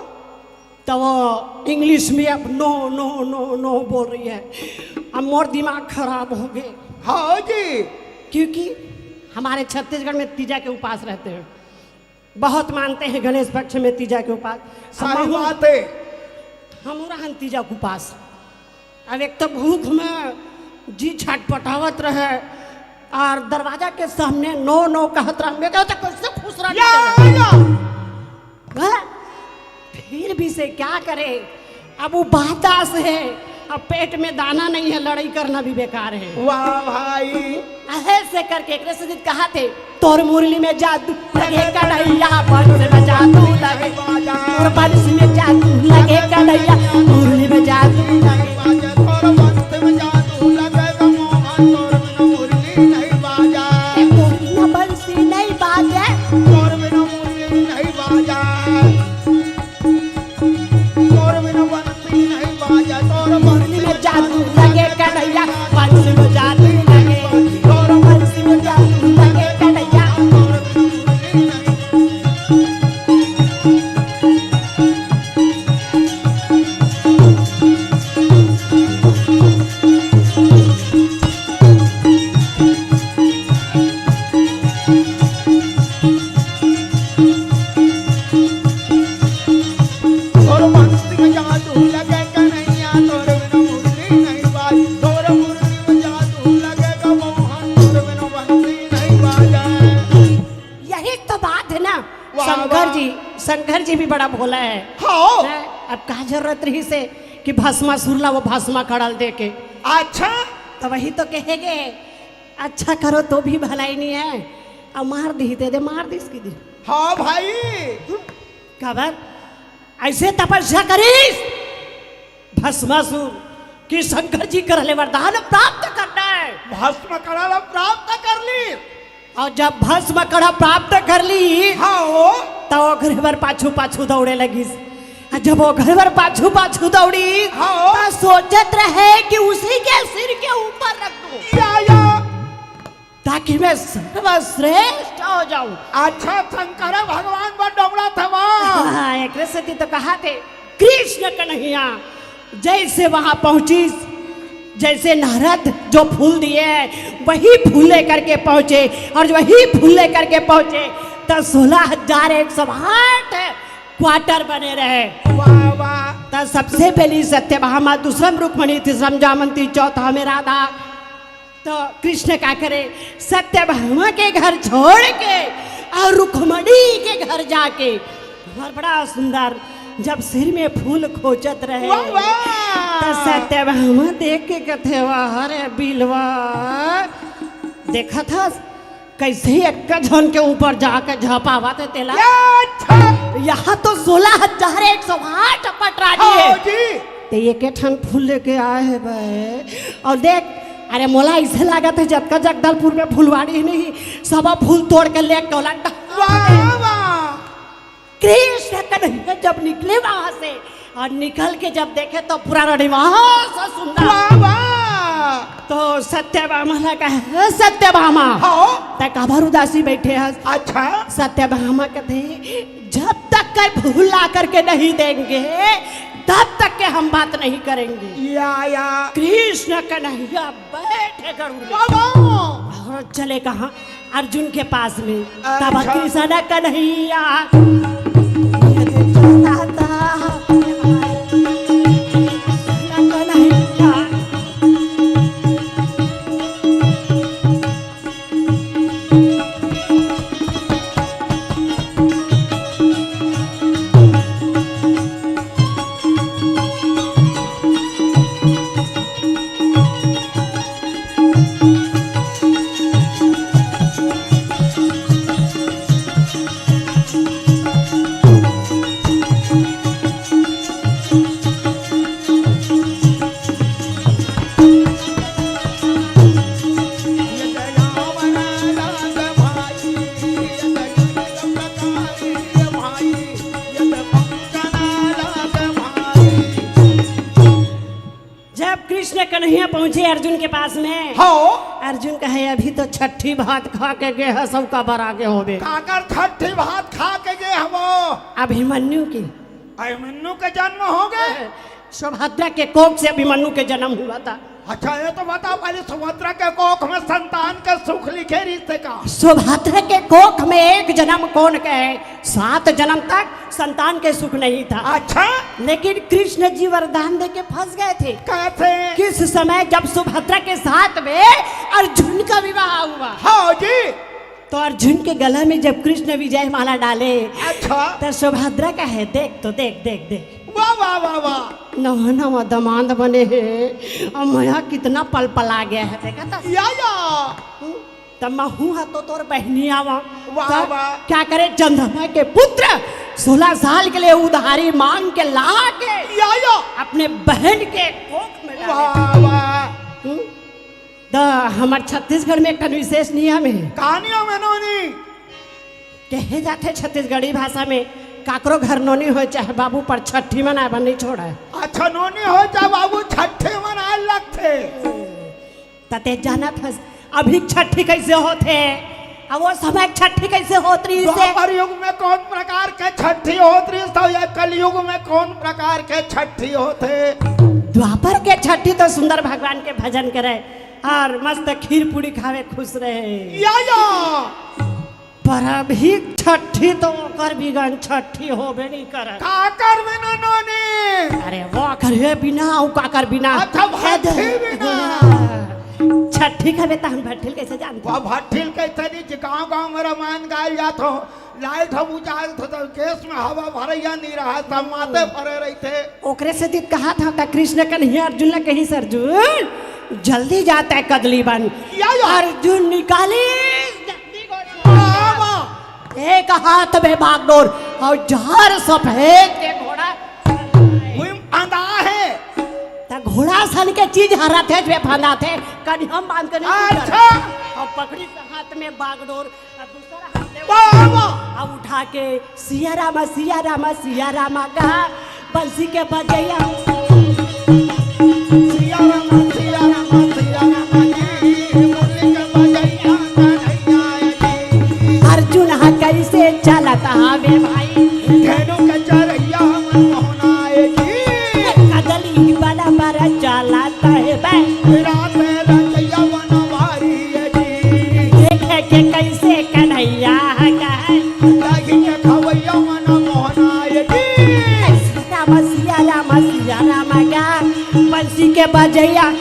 तो वो इंग्लिश में अब नो नो नो नो बोल रही है। अब मोर दिमाग खराब हो गए। हाँ जी। क्योंकि हमारे छत्तीसगढ़ में तीजा के उपास रहते हैं, बहुत मानते हैं गणेश पक्ष में तीजा के उपास। सही बात है। हम रहन तीजा के उपास। अब एक तो भूख में जी छटपटावत रहे और दरवाजा के सामने नो नो कहत रहा। मैं कहता कैसे खुश रहा। फिर भी से क्या करे, अब वो बातास है, अब पेट में दाना नहीं है, लड़ाई करना भी बेकार है। वाह भाई। ऐसे करके एक रसीद कहा थे, तोर मुरली में जादू लगे कन्हैया, बंस में जादू लगे, तोर बंस में जादू लगे कन्हैया, मुरली में जादू लगे, तोर बंस में जादू लगे मोहन, तोर बिना मुरली नहीं बाजा, तोर बिना बंसी नहीं बाजे, तोर बिना मुरली नहीं बाजा, तोर बिना बंसी नहीं बाजा, तोर मुरली में जादू लगे कन्हैया, बंस में जादू लगे, तोर बंसी में जादू लगे कन्हैया। शंकर जी भी बड़ा भोला है। हाँ। अब कहा जरूरत रही से कि भस्मा सुरला वो भस्मा कड़ल दे के। अच्छा। तो वही तो कहेगे अच्छा करो तो भी भलाई नहीं है, अब मार दी दे मार दी इसकी दे। हाँ भाई। खबर ऐसे तपस्या करीस भस्मासुर कि शंकर जी कर ले वरदान प्राप्त करना है। भस्म कड़ा प्राप्त कर ली। और जब भस्म कड़ा प्राप्त कर ली, हाँ, तो वो घर भर पाछू पाछू दौड़े लगी। जब वो घर भर पाछू पाछू दौड़ी, हाँ, तो सोचत रहे कि उसी के सिर के ऊपर रख दूं या ताकि मैं सर्वश्रेष्ठ हो जाऊं। अच्छा शंकर भगवान पर डोमड़ा था वहाँ। एक रसती तो कहा थे कृष्ण कन्हैया जैसे वहां पहुंची, जैसे नारद जो फूल दिए वही फूल लेकर के पहुंचे, और वही फूल लेकर के पहुंचे तो 16,108 क्वार्टर बने रहे। वाह वाह। तो सबसे पहली सत्यभामा, दूसरम रुक्मणी, तीसरम जामंती, चौथा में राधा। तो कृष्ण क्या करे, सत्यभामा के घर छोड़ के और रुक्मणी के घर जाके, और बड़ा सुंदर जब सिर में फूल खोचत रहे तो सत्यभामा देख के कहते अरे बिलवा देखा था कैसे एक झन के ऊपर जाकर झापावा थे तेला। यहाँ तो 16,108 पटरानी है, तो ये के ठन फूल लेके आए है भाई। और देख अरे मोला ऐसे लागत है जब का जगदलपुर में फुलवाड़ी नहीं, सब फूल तोड़ के ले कृष्ण कन्हैया जब निकले वहां से, और निकल के जब देखे तो पूरा रड़ी वहां सुंदर तो सत्यभामा का है सत्यभामा हाँ तक आभार उदासी बैठे हैं। अच्छा सत्यभामा कहते जब तक कर भूल ला करके नहीं देंगे तब तक के हम बात नहीं करेंगे। या कृष्ण कन्हैया बैठे गरुड़ और चले कहाँ अर्जुन के पास में। तब अच्छा। कृष्ण कन्हैया कन्हैया पहुंचे अर्जुन के पास में। हाँ अर्जुन कहे अभी तो छठी भात खा के गए है सबका बरा के होबे। काकर छठी भात खा के गए हम अभिमन्यु की अभिमन्यु के जन्म हो गए। सुभद्रा के कोख से अभिमन्यु के जन्म हुआ था। अच्छा ये तो बताओ पहले सुभद्रा के कोख में संतान के सुख लिखे रिश्ते का। सुभद्रा के कोख में एक जन्म कौन के है 7 जन्म तक संतान के सुख नहीं था। अच्छा लेकिन कृष्ण जी वरदान दे के फंस गए थे। कैसे? किस समय जब सुभद्रा के साथ में अर्जुन का विवाह हुआ। हाँ जी। तो अर्जुन के गला में जब कृष्ण विजय माला डाले अच्छा तो सुभद्रा का है देख तो देख देख देख वाह वाह वाह वाह नवा दमाद बने हैं और मैं कितना पल पला गया है देखा था या तब मैं हूँ तो तोर बहनी आवा वाह वाह क्या करे चंद्रमा के पुत्र 16 साल के लिए उधारी मांग के ला के या अपने बहन के कोख में वाह वाह तो हमारे छत्तीसगढ़ में एक विशेष नियम है। का नियम है नोनी? कहे जाते छत्तीसगढ़ी भाषा में काकरो घर नोनी हो चाहे बाबू पर छठी मना बन नहीं छोड़ा। अच्छा नोनी हो चाहे बाबू छठी मना लगते तते जाना था अभी छठी कैसे होते अब वो समय छठी कैसे होत रही से द्वापर युग में कौन प्रकार के छठी होत रही तो या कलयुग में कौन प्रकार के छठी होते? द्वापर के छठी तो सुंदर भगवान के भजन करे और मस्त खीर पूरी खावे खुश रहे या पर अभी छठी तो कर बिगन छठी होबे नहीं करे। काकर बिना नोनी? अरे वो करे बिना औ काकर बिना अच्छा भट्ठी बिना छठी का बेटा हम भट्ठिल कैसे जानते? वो भट्ठिल कैसे नहीं गाँव गाँव में रामायण गायल जात हो लाइट हम उजाल तो केस में हवा भरैया नहीं रहा सब माथे पड़े रही थे। ओकरे से दित कहा था कृष्ण कन्हैया अर्जुन ने कहीं से अर्जुन जल्दी जाता है कदली बन अर्जुन निकाली एक हाथ में बागडोर और 4 सफेद के घोड़ा आंदा है तो घोड़ा सन के चीज हरा थे जो फांदा थे कहीं हम बांध कर नहीं अच्छा और पकड़ी से हाथ में बागडोर और दूसरा हाथ में अब उठा के सिया रामा सिया रामा सिया रामा कहा बंसी के बजैया सिया रामा सिया रामा सिया रामा जी बंसी के बजैया अर्जुन हा कैसे चलता हवे भाई धेनु के चरैया मन मोहनाए जी कदली बड़ा बड़ा चलाता है भाई रात में रचैया बनवारी है जी देखे के कैसे कन्हैया का है लागी के खवैया मन मोहनाए जी सिया रामा का बंसी के बजैया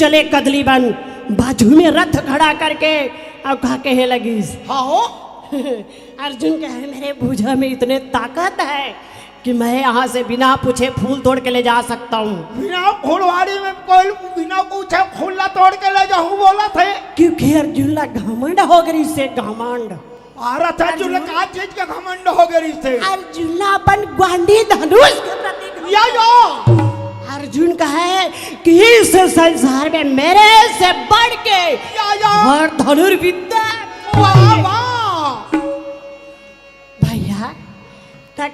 चले कदली बन बाजू में रथ खड़ा करके अब कहा कहे लगी हाँ अर्जुन कहे मेरे भुजा में इतने ताकत है कि मैं यहाँ से बिना पूछे फूल तोड़ के ले जा सकता हूँ। बिना फुलवाड़ी में कोई बिना पूछे फूल ना तोड़ के ले जाऊं बोला थे। क्योंकि अर्जुन ला घमंड हो गई से घमंड। अर्जुन का चीज का घमंड हो गई से। अर्जुन ला अपन ग्वांडी धनुष के प्रति अर्जुन कहे कि इस संसार में मेरे से बढ़ के और धनुर्विद्या भैया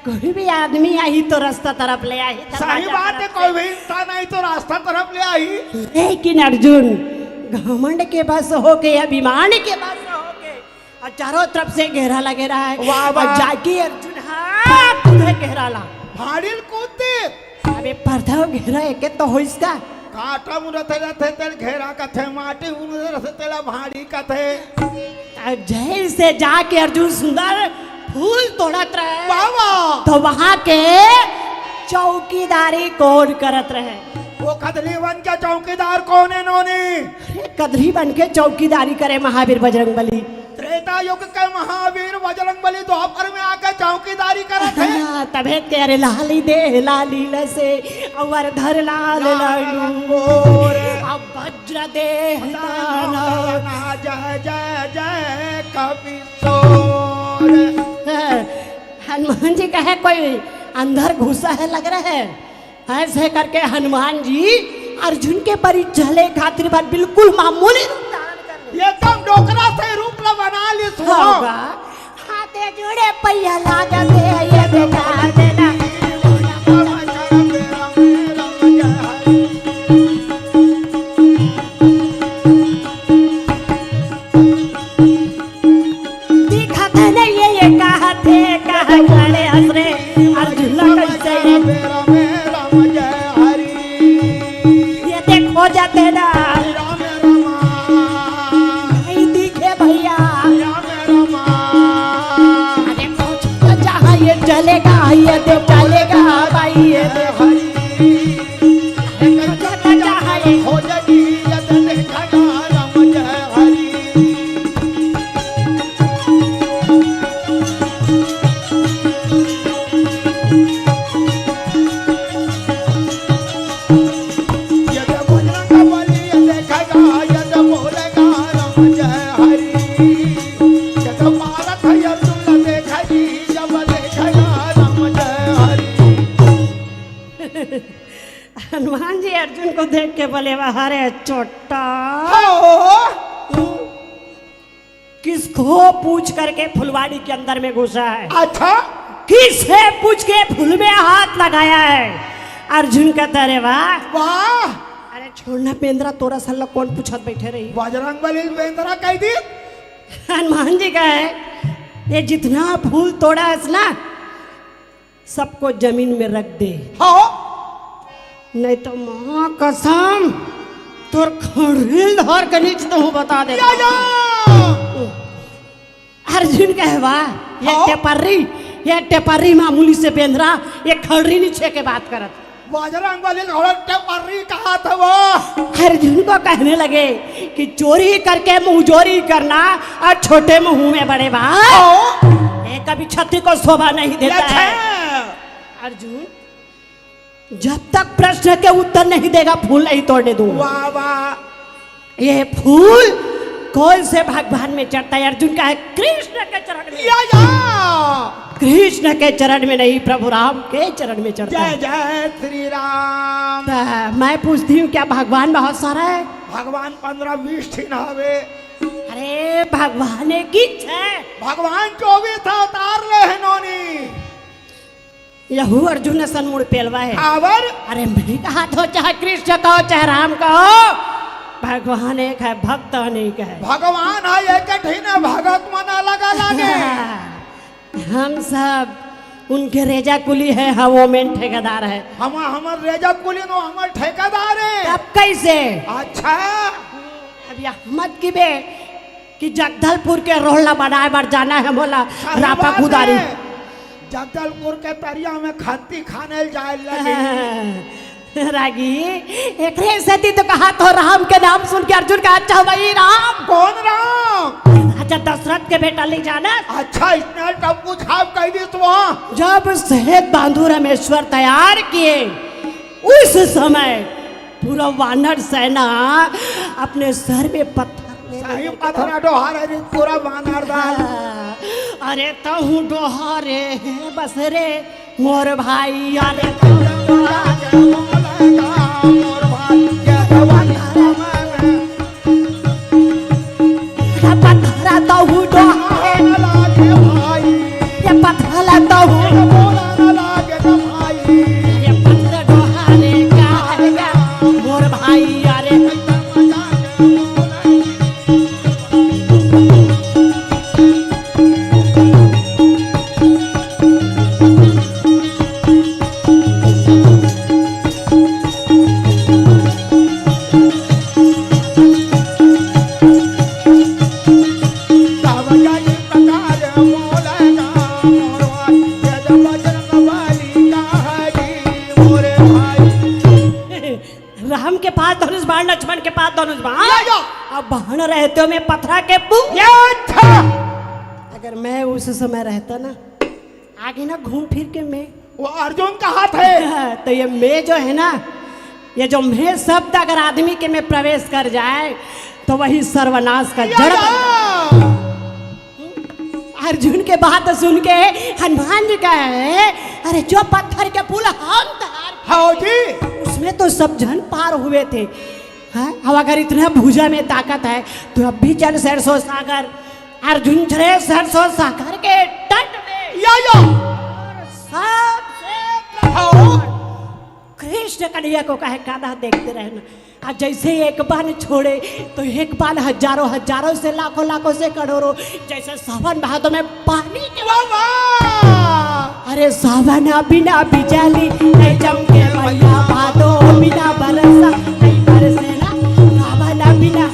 कोई भी आदमी आई तो रास्ता तरफ ले आई। सही बात है, कोई भी इंसान आई तो रास्ता तरफ ले आई। लेकिन अर्जुन घमंड के बस होके अभिमान के बस होके और चारों तरफ से घेरा लगे रहा है। और जाके अर्जुन हाँ तुझे घेरा ला भाड़िल कूदते अबे पर्दा घेरा एक तो हो इसका काटा मुरते रहते तेल घेरा का थे माटी मुरते तेला भाड़ी का थे। जेल से जाके अर्जुन सुंदर फूल तोड़त रहे बाबा तो वहाँ के चौकीदारी कौन करत रहे? वो कदली बन के चौकीदार कौन है नोनी? कदली बन के चौकीदारी करे महावीर बजरंगबली। त्रेता युग के महावीर बजरंगबली द्वापर में आके चौकीदारी करत है। तबे तेरे लाली दे लाली लसे और धर लाल लालू अब वज्र दे जय जय जय कवि हनुमान जी कहे कोई अंदर घुसा है लग रहा है। ऐसे करके हनुमान जी अर्जुन के परिचय ले खातिर बात बिल्कुल मामूली रूप धारण कर ले। एकदम डोकरा से रूप ला बना ली सुनो। हाथे जोड़े पैया लागा दे ये बेकार देना दिखाते नहीं ये कहते कहा खड़े हंस रे अर्जुन कैसे ये देखो जाते ना नहीं दिखे भैया अरे कुछ जहाँ ये चलेगा ये देव चलेगा भाई ये देव जहाँ ये हो जाएगी देखा राम जय हरि। हनुमान जी अर्जुन को देख के बोले अरे छोटा किसको पूछ करके फुलवाड़ी के अंदर में घुसा है? अच्छा किसे पूछ के फूल में हाथ लगाया है? अर्जुन कहता अरे वाह वाह अरे छोड़ना पेंद्रा तोरा सल्ला कौन पूछत बैठे रही? बजरंगबली पेंद्रा कह दी। हनुमान जी कहे ये जितना फूल तोड़ा है ना सबको जमीन में रख दे। हाँ नहीं तो माँ कसम तोर खड़ेल धर के नीचे तो हूँ बता दे। अर्जुन कहे वाह ये टेपर्री मामूली से बेंद्रा ये खड़री नीचे के बात करत। बजरंगबली टेपर्री कहा था वो। अर्जुन को कहने लगे कि चोरी करके मुंहजोरी करना और छोटे मुंह में बड़े बात ये कभी छत्री को शोभा नहीं देता है। अर्जुन जब तक प्रश्न के उत्तर नहीं देगा फूल नहीं तोड़ने दूंगा। वाह वाह ये फूल कौन से भगवान में चढ़ता है? अर्जुन का है कृष्ण के चरण में। कृष्ण के चरण में नहीं प्रभु राम के चरण में चढ़ता है। जय जय श्री राम। मैं पूछती हूँ क्या भगवान बहुत सारा है? भगवान 15-20 ठीक हवे। अरे भगवान एक ही है। भगवान 24 अवतार ले है नोनी। यहू अर्जुन ने सनमुड़ पेलवा है। आवर अरे मैं कहा तो चाहे कृष्ण कहो चाहे राम कहो भगवान एक है भक्त अनेक है। भगवान है एक ठीक है भगत मना लगा लगे। हम सब उनके रेजा कुली है हवो में ठेकेदार है। हमार रेजा कुली नो हमार ठेकेदार है। अब कैसे? अच्छा अब अहमद की बे कि जगदलपुर के रोहला बनाए बार जाना है बोला रापा कुदारी जगदलपुर के तरिया में खत्ती खाने जाए लगे। रागी एक से तो कहा तो राम के नाम सुन के अर्जुन का अच्छा भाई राम। कौन राम? राजा दशरथ के बेटा ले जाना। अच्छा इसने टप्पू छाप कह दी तो वहाँ जब श्वेत बांधु रामेश्वर तैयार किए उस समय पूरा वानर सेना अपने सर में पत्थर सही पत्थर डोहारे रे पूरा वानर दाल। अरे तहु डोहारे बस रे मोर भाई, अरे तहु डोहारे मोर भाई ये पत्थरा तहु डोहारे लागे भाई, ये पत्थरा तहु लागे भाई, ये पत्थर डोहारे क्या है मोर भाई, अरे राम के पास धनुष बाण, लक्ष्मण के पास धनुष बाण, अब बाण रहते हो मैं पथरा के अगर मैं उस समय रहता ना आगे ना घूम फिर के मैं वो अर्जुन का हाथ है। तो ये मैं जो है ना, ये जो मैं शब्द अगर आदमी के में प्रवेश कर जाए तो वही सर्वनाश का जड़ अर्जुन के बात सुन के हनुमान जी कहे अरे जो पत्थर के पुल हम हाँ जी उसमें तो सब जन पार हुए थे। हाँ अब अगर इतना भुजा में ताकत है तो अब भी चल सरसों सागर। अर्जुन चले सरसों सागर के तट में कृष्ण कन्हैया को कहे कान्हा देखते रहना, और जैसे एक बाण छोड़े तो एक बाण हजारों हजारों से लाखों लाखों से करोड़ों, जैसे सावन भादों में पानी के अरे सावन बिना बिजली नहीं चमके भैया, भादों बिना बरसा नहीं बरसे ना, सावन बिना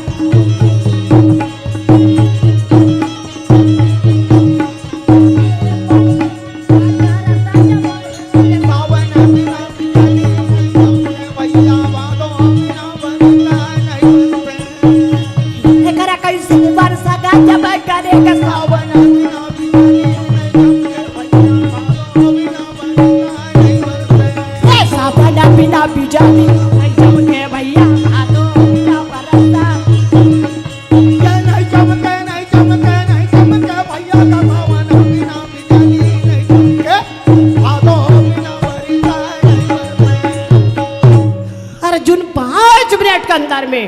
जब करेगा सावन सावन बिना बिजली नहीं चमके भैया, भादों बिना बरसा नहीं चमके नहीं चमके नहीं चमके भैया का सावन बिना बिजली नहीं चमके, भादों बिना बरसा नहीं बरसे। अर्जुन 5 मिनट के अंदर में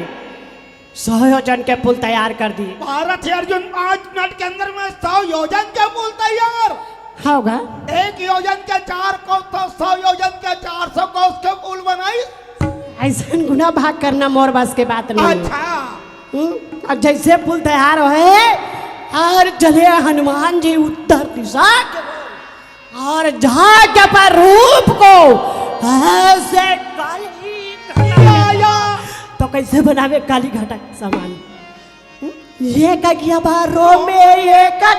100 योजन के पुल तैयार कर दिए। भारत अर्जुन 5 मिनट के अंदर में 100 योजन के पुल तैयार होगा। 1 योजन के 4 कोस तो 100 योजन के 400 कोस के पुल बनाई। ऐसा गुना भाग करना मोर बस के बात नहीं। अच्छा अब जैसे पुल तैयार हुए और चले हनुमान जी उत्तर दिशा के और जाके पर रूप को ऐसे काली तो कैसे बनावे काली घटा सामान, ये का किया बारो में ये का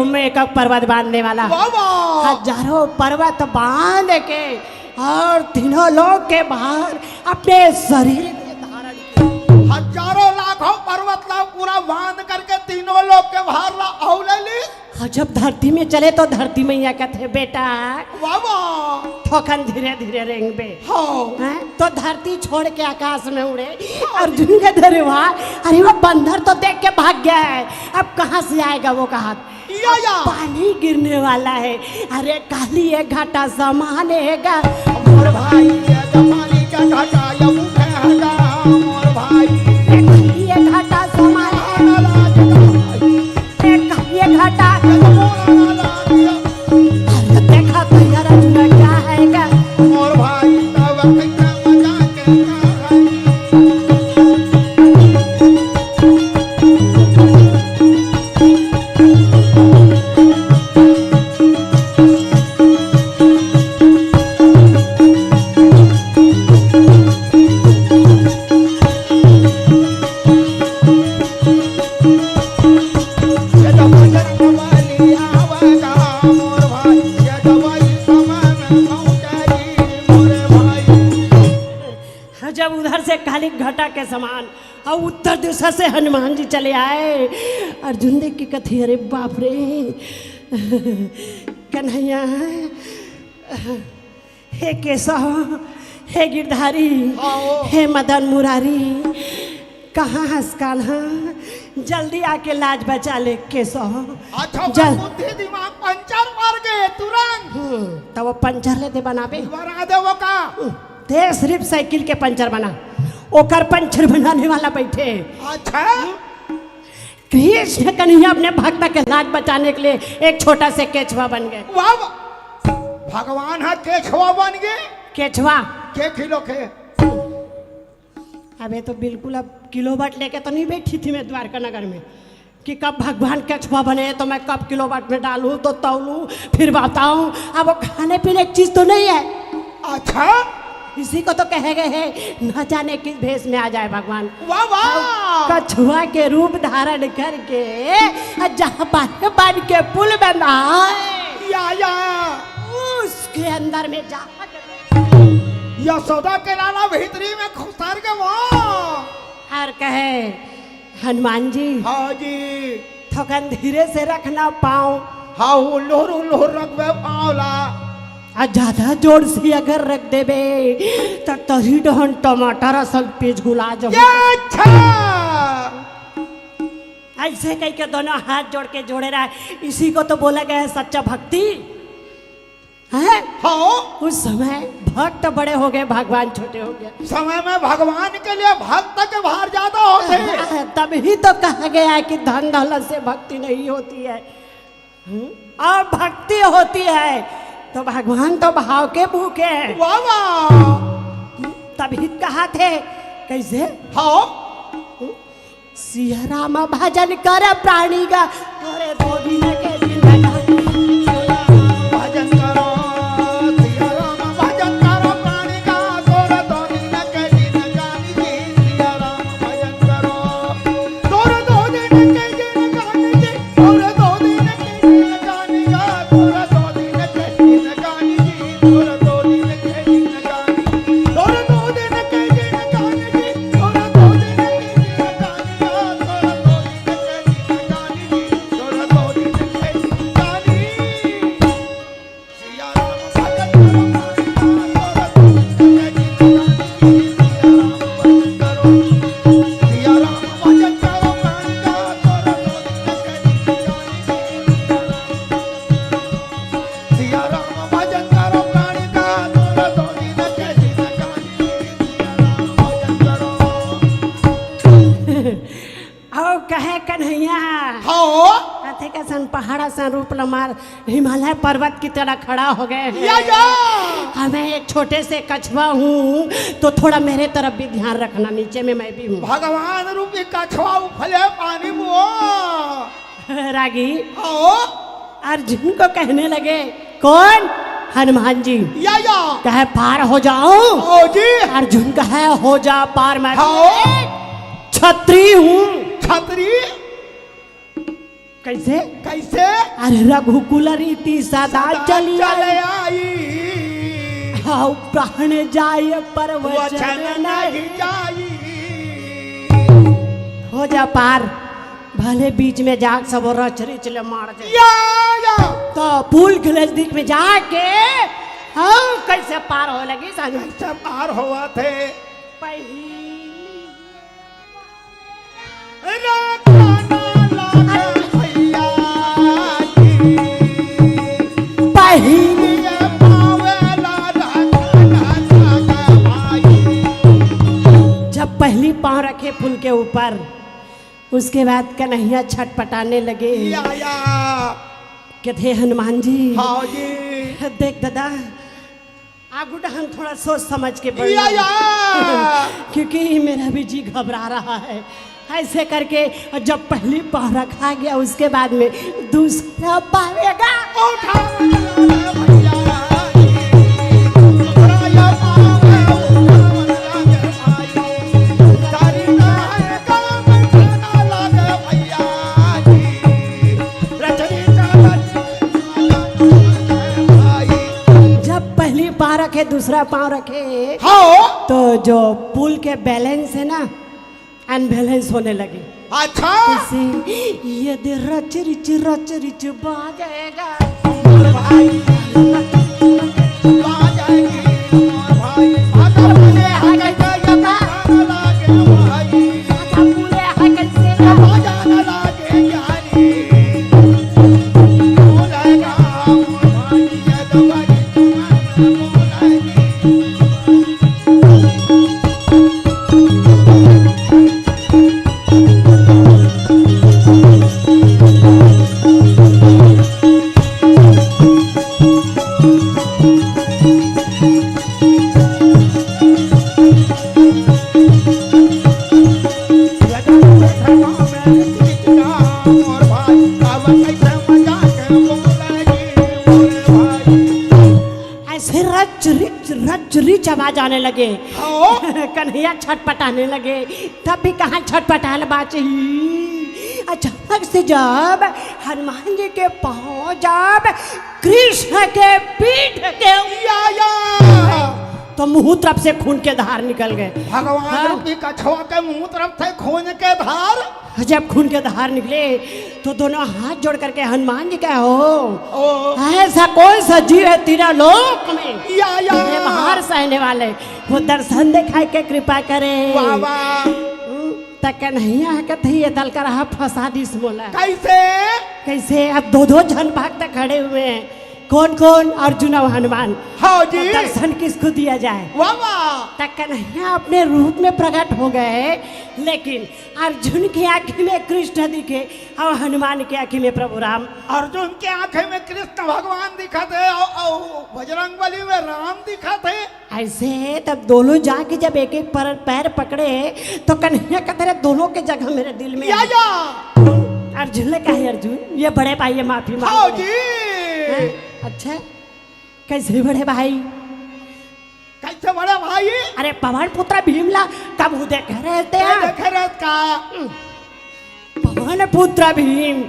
में एक पर्वत बांधने वाला, हजारों पर्वत बांध के और तीनों लोग के बाहर अपने शरीर में धारण किया। हजारों लाखों पर्वत ला पूरा बांध करके तीनों लोग के बाहर ला औलेली। और जब धरती में चले तो धरती मैया कहते बेटा ठोकन धीरे धीरे रेंगबे, तो धरती छोड़ के आकाश में उड़े। अर्जुन के दरबार अरे वो बंदर तो देख के भाग गया है, अब कहाँ से आएगा वो कहा पानी गिरने वाला है। अरे काली एक घाटा समान है मोर भाई, पानी का घाटा ये उठेगा मोर भाई, काली एक घाटा समान है घाटा देखा तो यार अर्जुन क्या है मोर भाई तब के समान। और उत्तर दिशा से हनुमान जी चले आए। अर्जुन देख के कथी, अरे बाप रे, कन्हैया, हे केशव, हे गिरधारी, हे मदन मुरारी, कहाँ हंस कान्हा, जल्दी आके लाज बचा ले केशव। अच्छा बुद्धि दिमाग पंचर मार गए तुरंत। तो वो पंचर लेते बनाबे, बना दे वो का। दे सिर्फ साइकिल के पंचर बना, ओकर पंचर बनाने वाला बैठे। अच्छा कृष्ण कन्हैया अपने भक्त के लाज बचाने के लिए एक छोटा से केचवा बन गए। वाह भगवान है केचवा बन गए। केचवा के किलो के? अबे तो बिल्कुल अब किलोवाट लेके तो नहीं बैठी थी मैं द्वारका नगर में कि कब भगवान केचवा बने तो मैं कब किलोवाट में डालूं तो तौलूं फिर बताऊं। अब वो खाने पीने की चीज तो नहीं है। अच्छा इसी को तो कहे गए हैं न जाने किस भेष में आ जाए भगवान। वाह वाह। कछुआ के रूप धारण करके जहाँ बन के पुल बना या उसके अंदर में जा यशोदा के लाला भीतरी में खुसर के वो और कहे हनुमान जी, हाँ जी, थोकन धीरे से रखना पाऊं। हाँ उल्लूर उल्लूर रखबे पावला। ज्यादा जोर से अगर रख देबे तो तही डहन टमाटर असल पेज गुला जब। अच्छा ऐसे कह के दोनों हाथ जोड़ के जोड़े रहा। इसी को तो बोला गया है सच्चा भक्ति है। हाँ उस समय भक्त बड़े हो गए, भगवान छोटे हो गए। समय में भगवान के लिए भक्त के भार ज्यादा होते हैं। तभी तो कहा गया है कि धन दौलत से भक्ति नहीं होती है और भक्ति होती है तो भगवान तो भाव के भूखे हैं। वाह वाह। तभी कहा थे कैसे, हाँ सिया राम भजन कर प्राणी का अरे दो दिन के दिन भजन करो, सिया राम भजन करो प्राणी का तोरे दो दिन के दिन गानी जी। सिया राम भजन करो तोरे दो दिन के दिन गानी जी। तोरे दो दिन के दिन गानी जा। तोरे दो दिन के दिन गानी जी। तोरे दो दिन के दिन गानी। तोरे दो दिन के दिन गानी जी। तोरे दो दिन के दिन गानी जा। तोरे दो दिन के दिन गानी जी। तोरे दो दिन के दिन गानी। सिया राम भजन करो सिया राम भजन करो प्राणी का तोरे दो दिन के दिन गानी। सिया राम भजन करो प्राणी का तोरे दो दिन के दिन गानी। सिया राम भजन करो। और कहे कन्हैया, हाँ कथे का सन पहाड़ा सन रूप लमार हिमालय पर्वत की तरह खड़ा हो गए हैं। या मैं एक छोटे से कछुआ हूँ तो थोड़ा मेरे तरफ भी ध्यान रखना, नीचे में मैं भी हूँ। भगवान रूपी कछुआ उफले पानी में। रागी हाँ अर्जुन को कहने लगे, कौन? हनुमान जी। या कहे पार हो जाओ। ओ जी। अर्जुन कहे हो जा पार, मैं हाँ छत्री हूँ। छत्री कैसे कैसे? अरे रघुकुल रीति सदा चली आई। हाँ प्राण जाय पर वचन नहीं जाई। हो जा पार, भले बीच में जाग सब रच रिच ले मार दे। या तो पुल के नजदीक में जाके हाँ कैसे पार हो लगी सानू। कैसे पार हुआ थे? जब पहली पाँव रखे पुल के ऊपर उसके बाद कन्हैया छटपटाने लगे। कहते हनुमान जी, हाँ जी। देख दादा आगू डहन थोड़ा सोच समझ के बढ़ क्योंकि मेरा भी जी घबरा रहा है। ऐसे करके जब पहली पाँव रखा गया उसके बाद में दूसरा पावेगा। जब पहली पाँव रखे दूसरा पाँव रखे हाँ तो जो पुल के बैलेंस है ना अनबैलेंस होने लगे। अच्छा जैसे यदि रच रिच बाजेगा भाई आ जाएगी और भाई माता बोले हाय कैसे गाना लागे भाई पूरे है कैसे बजाना लागे यानी बोलेगा भाई ये दवाई तुम्हारा ऐसे रच रिच आवाज आने लगे। कन्हैया छटपटाने लगे। तब भी कहाँ छटपटाल बाची। अचानक से जब हनुमान जी के पांव जब कृष्ण के पीठ के तो मुंह तरफ से खून के धार निकल गए। भगवान की कछुआ के मुंह तरफ से खून के धार। जब खून के धार निकले तो दोनों हाथ जोड़ करके हनुमान जी का हो ऐसा कौन सा जीव है तेरा लोक में तेरे बाहर सहने वाले वो दर्शन दिखाई के कृपा करे। तक कन्हैया कहते ये दल का रहा फंसा दिस मोला कैसे अब दो जन भक्त खड़े हुए हैं। कौन कौन अर्जुन और हनुमान। हाँ जी दर्शन किसको दिया जाए। तक कन्हैया अपने रूप में प्रकट हो गए लेकिन अर्जुन की आंखी में कृष्ण दिखे और हनुमान की आंखी में प्रभु राम। अर्जुन की आंखें में कृष्ण भगवान दिखाते और बजरंगबली में राम दिखाते। ऐसे तब दोनों जाके जब एक एक पैर पकड़े तो कन्हैया कहते रहे दोनों के जगह मेरे दिल में अर्जुन ने कहा अर्जुन ये बड़े भाई ये माफी मांग। अच्छा कैसे बड़े भाई कैसे बड़े भाई। अरे पवन पुत्र भीमला कब देख रहे थे पवन पुत्र भीम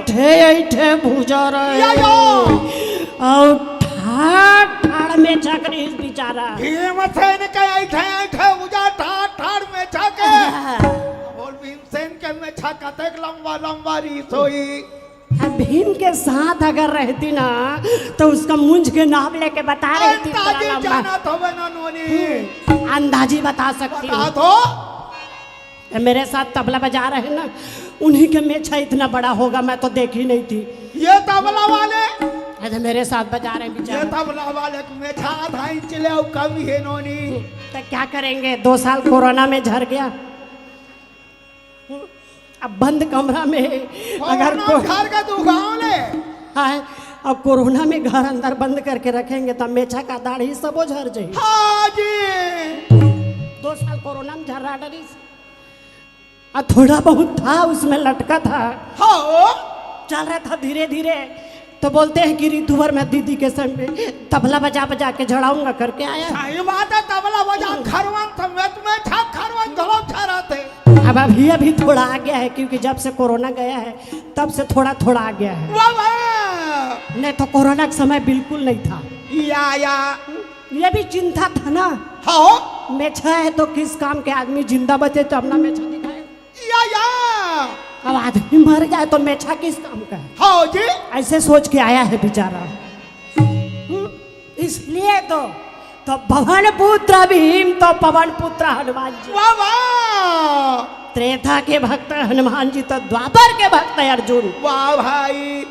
थे भूजा रहे और ठाड़ में चक्री बेचारा भीमसेन के भूजा ठाड़ में चके बोल भीमसेन के में छकते लंबा लंबा रीसोई। भीम के साथ अगर रहती ना तो उसका मुंज के नाम लेके बता रही थी अंदाजी बता सकती हूँ। मेरे साथ तबला बजा रहे ना उन्हीं के मेछा इतना बड़ा होगा मैं तो देखी नहीं थी। ये तबला वाले अरे मेरे साथ बजा रहे हैं ये तबला वाले मेछा आधा इंच ले और कम ही नोनी। तो क्या करेंगे 2 साल कोरोना में झड़ गया। अब बंद कमरा में अगर घर का दुकान ले अब कोरोना में घर अंदर बंद करके रखेंगे तो मेछा का दाढ़ी सब झड़ जाएगी। हाँ जी 2 साल कोरोना में झड़ रहा डरी और थोड़ा बहुत था उसमें लटका था। हाँ चल रहा था धीरे धीरे तो बोलते हैं कि ऋतुवर मैं दीदी के संग में तबला बजा बजा के झड़ाऊंगा करके आया। सही बात है तबला बजा खरवन समेत में छक खरवन धड़ो छराते। अब अभी थोड़ा आ गया है क्योंकि जब से कोरोना गया है तब से थोड़ा थोड़ा आ गया है। नहीं तो कोरोना के समय बिल्कुल नहीं था। या ये भी चिंता था ना। हाँ मेछा है तो किस काम के आदमी जिंदा बचे तो अपना मेछा दिखाए। या अब आदमी मर जाए तो मेछा किस काम का है। हाँ जी ऐसे सोच के आया है बेचारा। इसलिए तो पवन पुत्र भीम तो पवन पुत्र हनुमान जी। त्रेता के भक्त हनुमान जी तो द्वापर के भक्त है अर्जुन। वाह भाई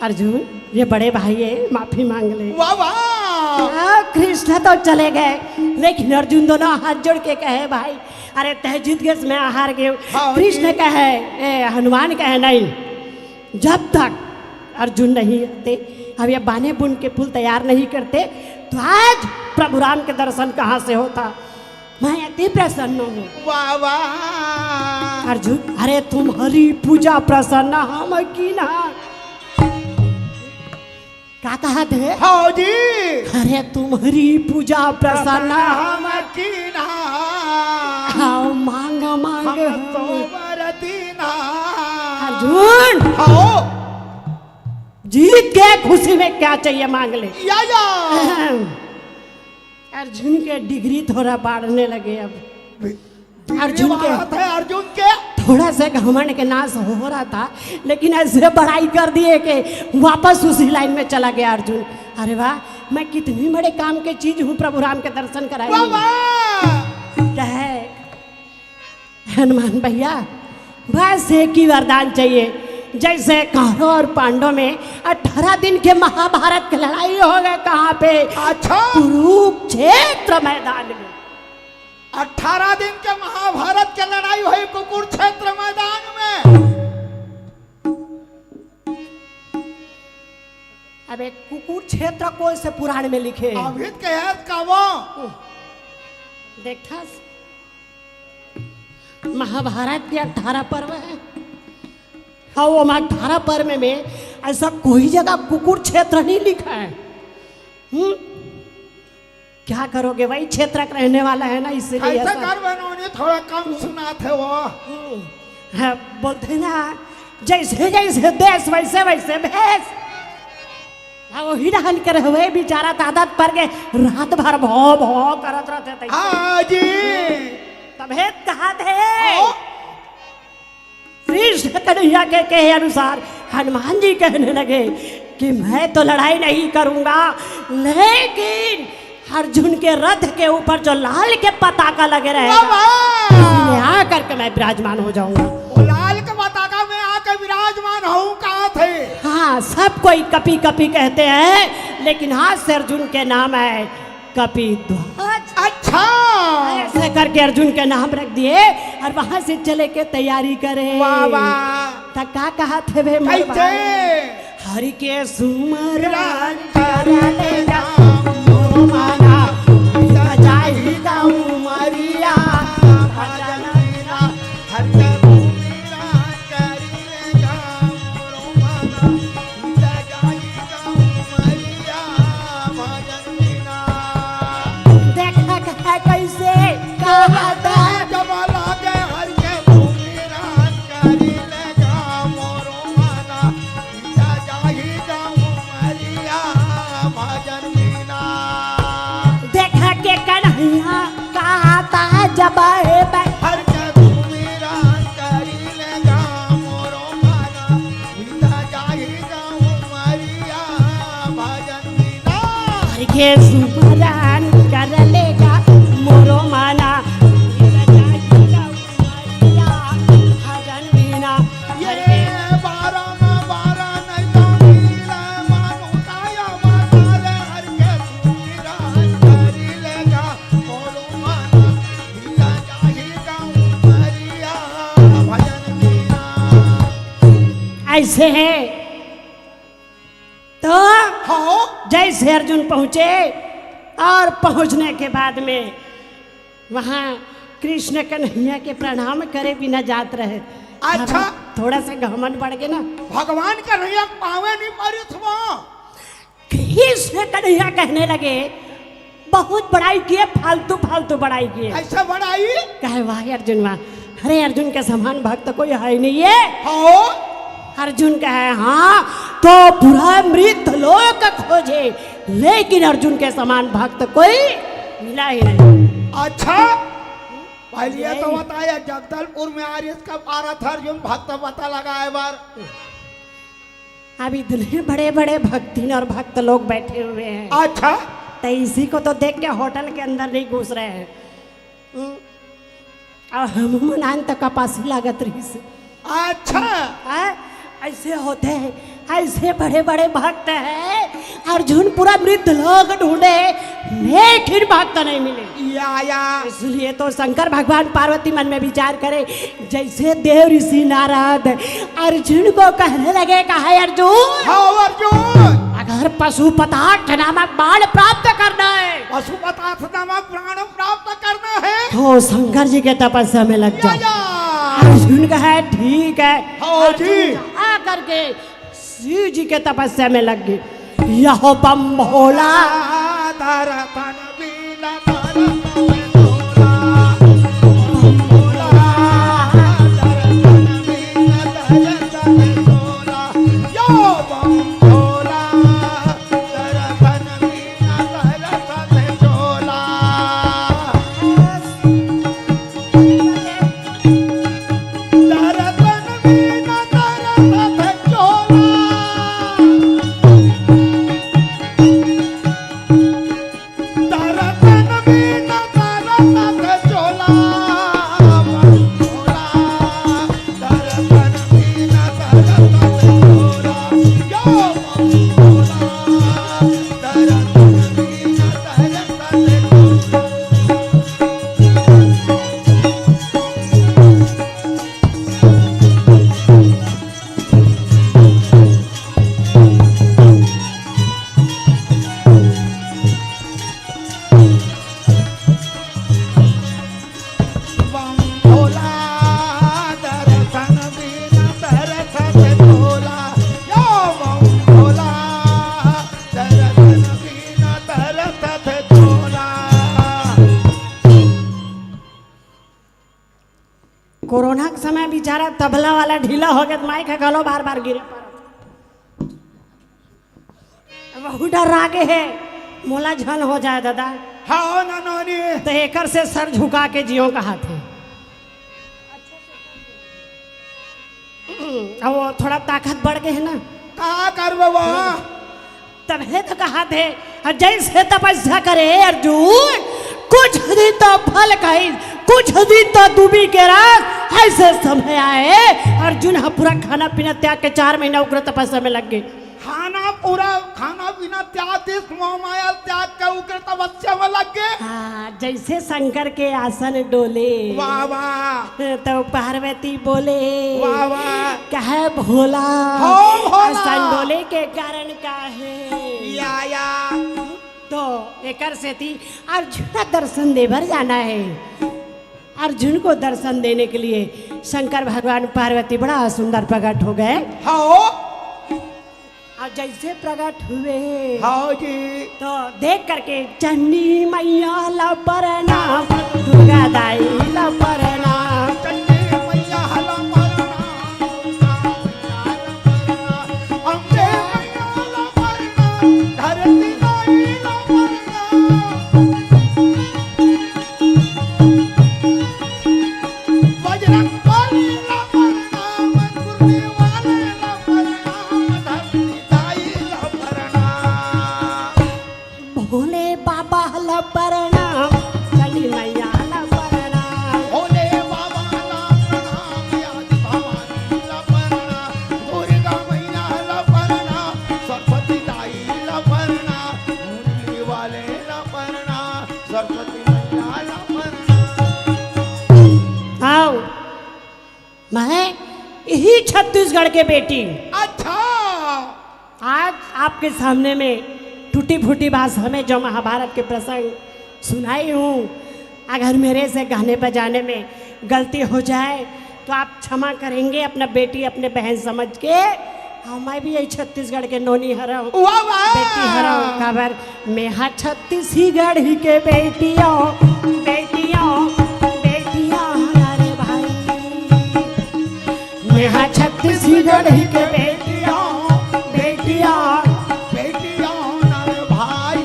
अर्जुन ये बड़े भाई है माफी मांग ले। वाह कृष्ण तो चले गए लेकिन अर्जुन दोनों हाथ जोड़ के कहे भाई अरे तय जीत गए मैं हार गए। कृष्ण कहे हनुमान कहे नहीं जब तक अर्जुन नहीं आते अब ये बाने बुन के पुल तैयार नहीं करते तो आज प्रभु राम के दर्शन कहाँ से होता। मैं अति प्रसन्न हूँ। वाह वाह अर्जुन अरे तुम्हारी पूजा प्रसन्न हम की ना क्या कहा थे। हाँ जी अरे तुम्हारी पूजा प्रसन्न हम की ना हाँ मांग मांग तो दीना। अर्जुन हाँ जीत के खुशी में क्या चाहिए मांग ले। या अर्जुन के डिग्री थोड़ा बढ़ने लगे अब। अर्जुन अर्जुन के थोड़ा सा घमंड के नाश हो रहा था, लेकिन ऐसे बढ़ाई कर दिए कि वापस उसी लाइन में चला गया अर्जुन। अरे वाह, मैं कितनी बड़े काम के चीज हूँ, प्रभु राम के दर्शन कराए। क्या है हनुमान भैया, बस एक ही वरदान चाहिए। जैसे कौरव और पांडव में 18 दिन के महाभारत की लड़ाई हो गए, कहाँ पे? अच्छा, कुरुक्षेत्र मैदान में। 18 दिन के महाभारत की लड़ाई हुई कुरुक्षेत्र मैदान में। अबे कुरुक्षेत्र को से पुराण में लिखे अभी के का वो देखा, महाभारत के 18 पर्व है। हाँ, वो 18 पर्व में ऐसा कोई जगह कुरुक्षेत्र नहीं लिखा है। क्या करोगे, वही क्षेत्र का रहने वाला है ना, इसलिए ऐसा कर बनोने थोड़ा कम सुना थे वो। हाँ, बोलते ना जैसे जैसे देश वैसे वैसे भेष। हाँ, वही रहन कर हुए बेचारा आदत पर के रात भर भौ भौ करत रहते थे। हाँ जी, तबे कहा थे कृष्ण कन्हैया के कहे अनुसार हनुमान जी कहने लगे कि मैं तो लड़ाई नहीं करूंगा, लेकिन अर्जुन के रथ के ऊपर जो लाल के पताका लगे रहेगा, आकर के मैं विराजमान हो जाऊंगा। लाल के पताका में आकर विराजमान हूँ, कहा थे? हाँ, सब कोई कपी कपी कहते हैं, लेकिन हाथ से अर्जुन के नाम है कपिध्वज। अच्छा, ऐसे करके अर्जुन के नाम रख दिए और वहां से चले के तैयारी करे। तो क्या कहा थे वे हरि के सुमरन करलेगा मोर माना जाएगा उमरिया भजन बिना हर के सुमरन करलेगा मोर माना जाएगा उमरिया भजन बिना। देखा कहा कैसे कहा जब लागे हर के सुमरन करलेगा मोर माना जाएगा उमरिया भजन बिना। देखा के कन्हैया कहता जब हर के सुमरन करलेगा मोर माना जाएगा उमरिया भजन बिना। हर के सुमरन कर लेगा मोरो माना भजन बिना। ये 12 में 12 नहीं मिला मानो काया माताले हर के सुमरन करलेगा मोरो माना जाएगा उमरिया भजन बिना। ऐसे है तो जैसे अर्जुन पहुंचे और पहुंचने के बाद में वहां कृष्ण कन्हैया के प्रणाम करे बिना जात रहे। अच्छा, थोड़ा सा घमंड बढ़ गया ना, भगवान कन्हैया पावे नहीं पड़ी थो। कृष्ण कन्हैया कहने लगे बहुत बड़ाई किए, फालतू फालतू बड़ाई किए। ऐसा बड़ाई कहे वाह अर्जुन वाह, अरे अर्जुन के समान भक्त कोई है नहीं है। अर्जुन कहे हाँ, तो पूरा मृत लोक खोजे, लेकिन अर्जुन के समान भक्त कोई मिला ही नहीं। अच्छा, पहले तो बताया जगदलपुर में आर्यस का 12 था अर्जुन भक्त पता लगा है बार। अब इतने बड़े बड़े भक्तिन और भक्त लोग बैठे हुए हैं। अच्छा, तो इसी को तो देख के होटल के अंदर नहीं घुस रहे हैं। और हम मनान तक कपासी लागत रही से। अच्छा, ऐसे होते हैं, ऐसे बड़े बड़े भक्त हैं। अर्जुन पूरा मृत लोग ढूंढे, लेकिन भक्त नहीं मिले। या इसलिए तो शंकर भगवान पार्वती मन में विचार करे, जैसे देव ऋषि नारद अर्जुन को कहने लगे कहा अर्जुन, हाँ अर्जुन, अगर पशुपतार्थ नामक बाण प्राप्त करना है, पशुपतार्थ नामक प्राण प्राप्त करना है, तो शंकर जी के तपस्या में लग जा। अर्जुन कहे ठीक है। हाँ जी, आ करके शिव जी के तपस्या में लग गई। यह बम भोला धरतन कोरोना के समय बेचारा तबला वाला ढीला हो गया, माइक का गलो बार बार गिरे पर बहुत डर आगे है, मोला झन हो जाए दादा। हाँ ना नानी, तो एकर से सर झुका के जियो कहा थे। अब वो थोड़ा ताकत बढ़ गए है ना, का कर बाबा, तभी तो कहा थे जैसे तपस्या करे अर्जुन, कुछ दिन तो फल खाई, कुछ दिन तो डूबी के रात, ऐसे समय आए अर्जुन हाँ पूरा खाना पीना त्याग के 4 महीना उग्र तपस्या में लग गए। खाना पूरा खाना पीना त्याग, मोह माया त्याग का उग्र तपस्या में लग गए। हाँ, जैसे शंकर के आसन डोले, वाह वाह, तो पार्वती बोले, वाह वाह, कहे भोला, हो भोला, आसन डोले के कारण का है या तो एकर से थी अर्जुन का दर्शन देवर जाना है। अर्जुन को दर्शन देने के लिए शंकर भगवान पार्वती बड़ा सुंदर प्रकट हो गए। हाँ, और जैसे प्रकट हुए हाँ जी, तो देख करके चंडी मैया ला प्रणाम, दुर्गा दाई ला प्रणाम, चंडी मैया ला प्रणाम, अम्बे मैया ला प्रणाम, धरती दाई ला प्रणाम, बजरंग बली ला प्रणाम, गुरने वाले ला प्रणाम, धरती दाई ला प्रणाम, भोले बाबा ला प्रणाम, चंडी मैया ला प्रणाम, भोले बाबा ला प्रणाम, आदि भवानी ला प्रणाम, दुर्गा मैया ला प्रणाम, सरस्वती दाई ला प्रणाम, मुरली वाले ला प्रणाम, सरस्वती मैया ला प्रणाम। आओ मैं यही छत्तीसगढ़ के बेटी, अच्छा, आज आपके सामने में टूटी फूटी भाषा में जो महाभारत के प्रसंग सुनाई हूँ, अगर मेरे से गाने बजाने में गलती हो जाए तो आप क्षमा करेंगे, अपना बेटी अपने बहन समझ के। हाँ, मैं भी यही छत्तीसगढ़ के नोनी हरा हूँ, वाह वाह, बेटी हरा हूँ खबर, मैं हाँ छत्तीसगढ़ ही के बेटियों, बेटियों, बेटियों हमारे भाई, मैं हाँ छत्तीसगढ़ ही के बेटियों, बेटियों, बेटियों नर भाई,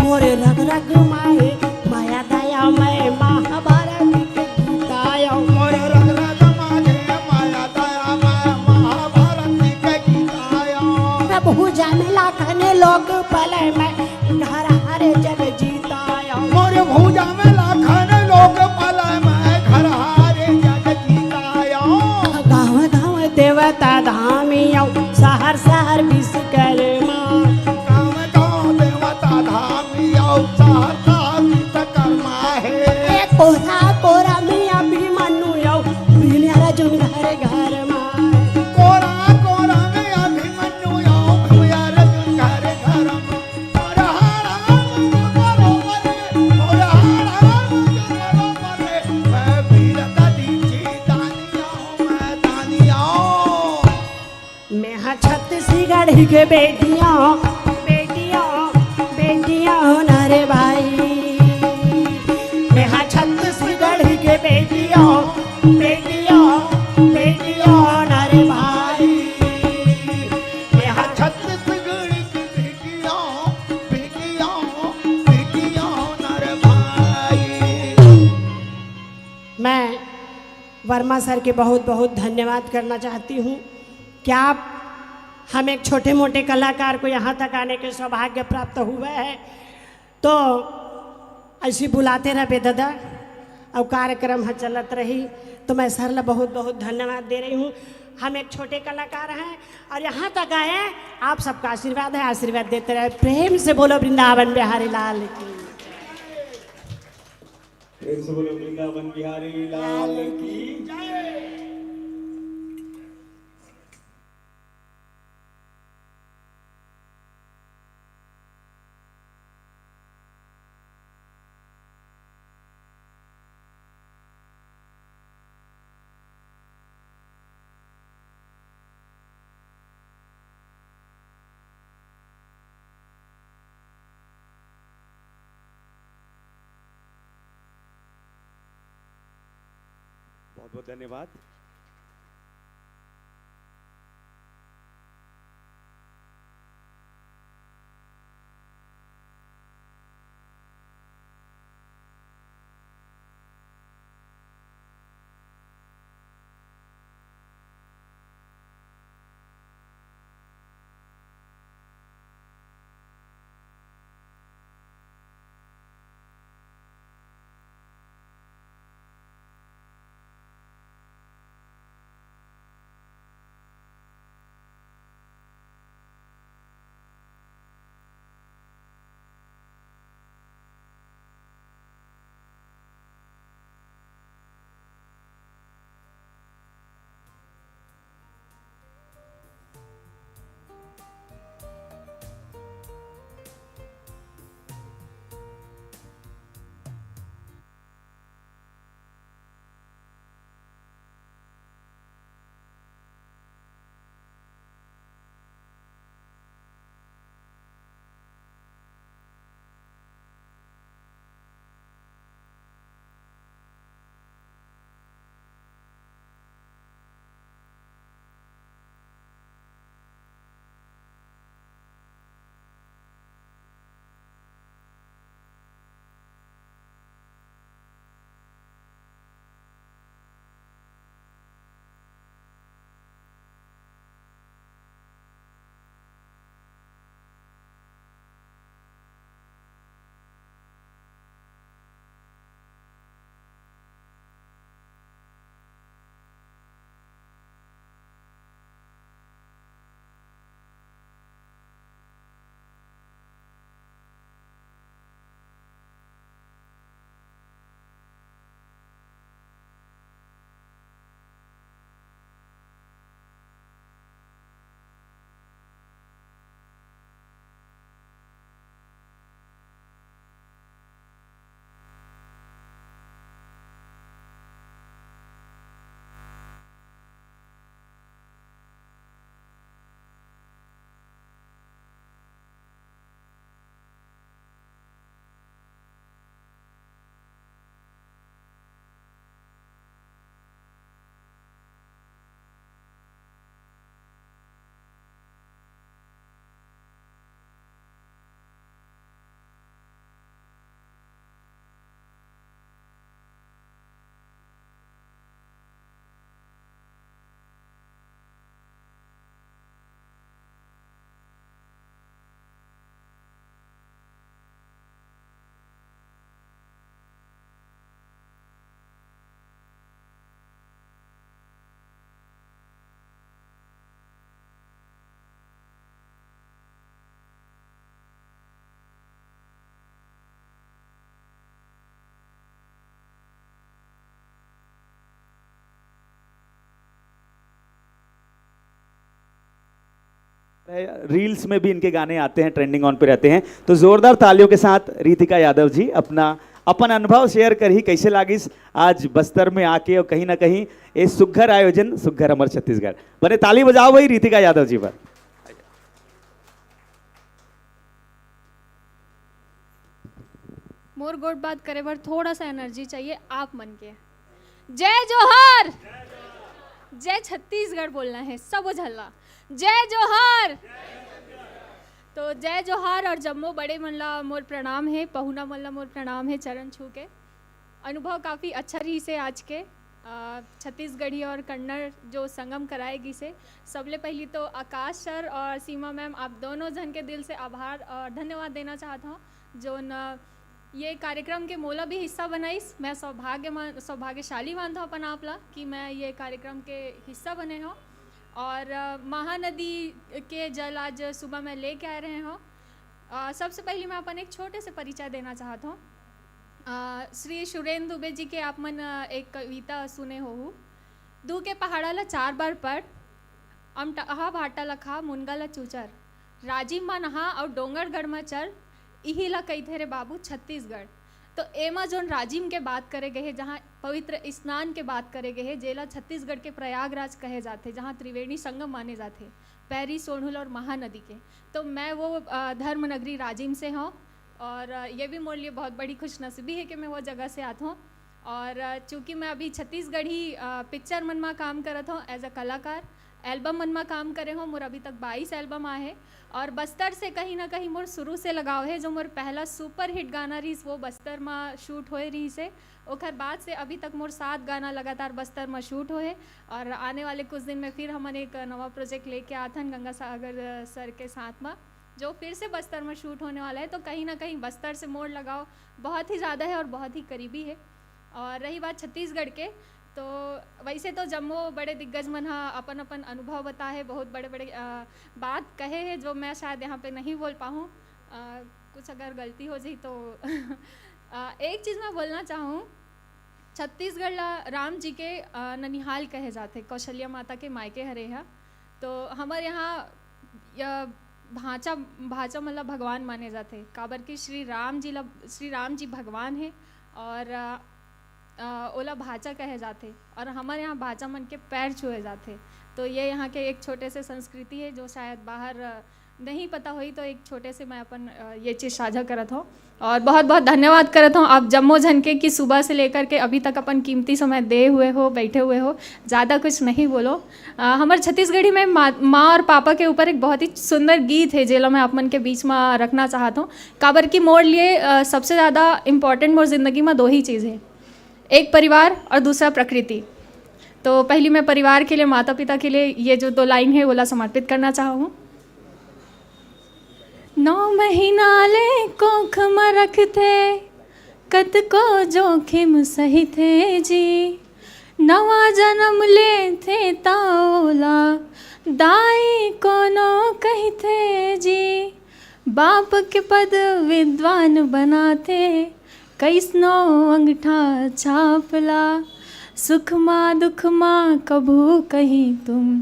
मोरे रग रग माए माया दया मैं महाभारत के गीताया, मोरे रग रग मागे माया दया मैं महाभारत के गीत आया, प्रभु जाने लाखने लोग पले मैं घर हरे जग जीताया, मोरे भूजा में लाखन लोग पले मैं घर हारे जग जीत आया, गाँव गाँव देवता धामियों, शहर शहर विश्वकर्मा, गाँव गाँव देवता धामी आओ, सहरता विश्वकर्मा है, कोरा कोरा मियाँ भी मनु यो, बिना अर्जुन घर घर माँ, कोरा कोरा में अभिमन्यु आओ, भैया अर्जुन घर घर में, मोरा हारा करो मरे, मोरा हारा करो मरे, मैं वीर दीची दानिया हूँ, मैं दानिया हूँ। मैं हाँ छत्तीसगढ़ ही के बेटियाँ, बेटियाँ, बेटियाँ नारे भाई, मैं हाँ छत्तीसगढ़ ही के बेटियाँ, बेटियाँ, बेटियाँ नारे भाई, मैं हाँ छत्तीसगढ़ की बेटियां, बेटियां, बेटियां नर भाई। मैं वर्मा सर के बहुत बहुत धन्यवाद करना चाहती हूँ कि आप हम एक छोटे मोटे कलाकार को यहाँ तक आने के सौभाग्य प्राप्त हुए हैं, तो ऐसे बुलाते रहे दादा और कार्यक्रम है चलत रही, तो मैं सर ला बहुत बहुत धन्यवाद दे रही हूँ। हम एक छोटे कलाकार हैं और यहाँ तक आए हैं, आप सबका आशीर्वाद है, आशीर्वाद देते रहे। प्रेम से बोलो वृंदावन बिहारी लाल की, प्रेम से बोलो वृंदावन बिहारी लाल की जय। बहुत बहुत धन्यवाद। रील्स में भी इनके गाने आते हैं, ट्रेंडिंग ऑन पे रहते हैं। तो जोरदार तालियों के साथ रितिका यादव जी अपना अपन अनुभव शेयर कर ही कैसे लागिस आज बस्तर में आके और कहीं ना कहीं ये सुघर आयोजन सुघर अमर छत्तीसगढ़ बने। ताली बजाओ भाई रितिका यादव जी पर। मोर गोट बात करे पर थोड़ा सा एनर्जी चाहिए आप मन के। जय जोहार, जय छत्तीसगढ़ बोलना है सब झल्ला। जय जोहार। तो जय जोहार और जम्मो बड़े मनला मोर प्रणाम है, पहुना मनला मोर प्रणाम है चरण छू के। अनुभव काफ़ी अच्छा रही से आज के छत्तीसगढ़ी और कन्नड़ जो संगम कराएगी से। सबले पहली तो आकाश सर और सीमा मैम आप दोनों जन के दिल से आभार और धन्यवाद देना चाहता हूँ जो ये कार्यक्रम के मोला भी हिस्सा बनाइस। मैं सौभाग्यशाली मानता हूँ अपन आपला कि मैं ये कार्यक्रम के हिस्सा बने हूँ और महानदी के जल आज सुबह मैं लेके आ रहे हूँ। सबसे पहले मैं अपन एक छोटे से परिचय देना चाहता हूँ। श्री सुरेंद्र दुबे जी के आप मन एक कविता सुने हो। दू के पहाड़ा ला 4 बार पढ़, अमटहा भाटा लखा मुनगा ला चूचर, राजीव मा नहा और डोंगरगढ़ में चल, इही ला कही थे रे बाबू छत्तीसगढ़। तो एमा जोन राजिम के बात करे गए, जहाँ पवित्र स्नान के बात करे गए, जेला छत्तीसगढ़ के प्रयागराज कहे जाते, जहाँ त्रिवेणी संगम माने जाते, पैरी सोढ़ुल और महानदी के। तो मैं वो धर्म नगरी राजिम से हूँ और ये भी मेरे लिए बहुत बड़ी खुशनसीबी है कि मैं वो जगह से आता हूँ। और चूँकि मैं अभी छत्तीसगढ़ी पिक्चर मन में काम करत हूँ एज अ कलाकार, एल्बम मन में काम करे हूँ। मोर अभी तक 22 एल्बम आए हैं और बस्तर से कहीं ना कहीं मोर शुरू से लगाव है। जो मोर पहला सुपर हिट गाना रही वो बस्तर में शूट होए रही से, ओकर बाद से अभी तक मोर 7 गाना लगातार बस्तर में शूट होए। और आने वाले कुछ दिन में फिर हमन एक नवा प्रोजेक्ट लेके आथन गंगा सागर सर के साथ में, जो फिर से बस्तर में शूट होने वाला है। तो कहीं ना कहीं बस्तर से मोड़ लगाव बहुत ही ज़्यादा है और बहुत ही करीबी है। और रही बात छत्तीसगढ़ के, तो वैसे तो जम्मू बड़े दिग्गज मन हा अपन अपन अनुभव बता है, बहुत बड़े बड़े बात कहे हैं जो मैं शायद यहाँ पे नहीं बोल पाऊँ। कुछ अगर गलती हो जाए तो एक चीज़ मैं बोलना चाहूँ, छत्तीसगढ़ ला राम जी के ननिहाल कहे जाते, कौशल्या माता के मायके हरे हा। तो हमारे यहाँ भाचा मतलब भगवान माने जाते, काबर की श्री राम जी भगवान है और ओला भाचा कहे जाते और हमारे यहाँ भाचा मन के पैर छुए जाते। तो ये यहाँ के एक छोटे से संस्कृति है जो शायद बाहर नहीं पता हुई, तो एक छोटे से मैं अपन ये चीज़ साझा करत हूँ। और बहुत बहुत धन्यवाद करत हूँ आप जम्मू झनके की सुबह से लेकर के अभी तक अपन कीमती समय दे हुए हो, बैठे हुए हो। ज़्यादा कुछ नहीं बोलो। हमारे छत्तीसगढ़ी में माँ और पापा के ऊपर एक बहुत ही सुंदर गीत है जेला मैं आप मन के बीच में रखना चाहता हूँ। काबर की मोर लिए सबसे ज़्यादा इम्पॉर्टेंट मोर ज़िंदगी में 2 ही चीज़ है, एक परिवार और दूसरा प्रकृति। तो पहली मैं परिवार के लिए, माता पिता के लिए ये जो 2 लाइन है ओला समर्पित करना चाहूँ। 9 महीना ले कोख में रखते, कत को जोखिम सही थे जी। नवा जन्म ले थे ताओला, दाई कोनो कही थे जी। बाप के पद विद्वान बनाते, कैसनो अंगठा छापला। सुख माँ दुख माँ कभू कहीं तुम,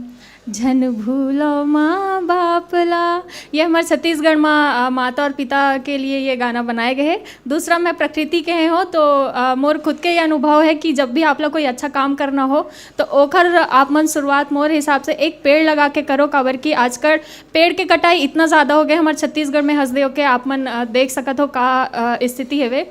झन भूलो माँ बापला। ये हमारे छत्तीसगढ़ में माता और पिता के लिए ये गाना बनाए गए हैं। दूसरा मैं प्रकृति के हो तो मोर खुद के ये अनुभव है कि जब भी आप लोग कोई अच्छा काम करना हो तो ओखर आप मन शुरुआत मोर हिसाब से एक पेड़ लगा के करो। काबर कि आजकल पेड़ के कटाई इतना ज़्यादा हो गए हमारे छत्तीसगढ़ में, हंसदे हो के आप मन देख सकत हो का स्थिति है वे।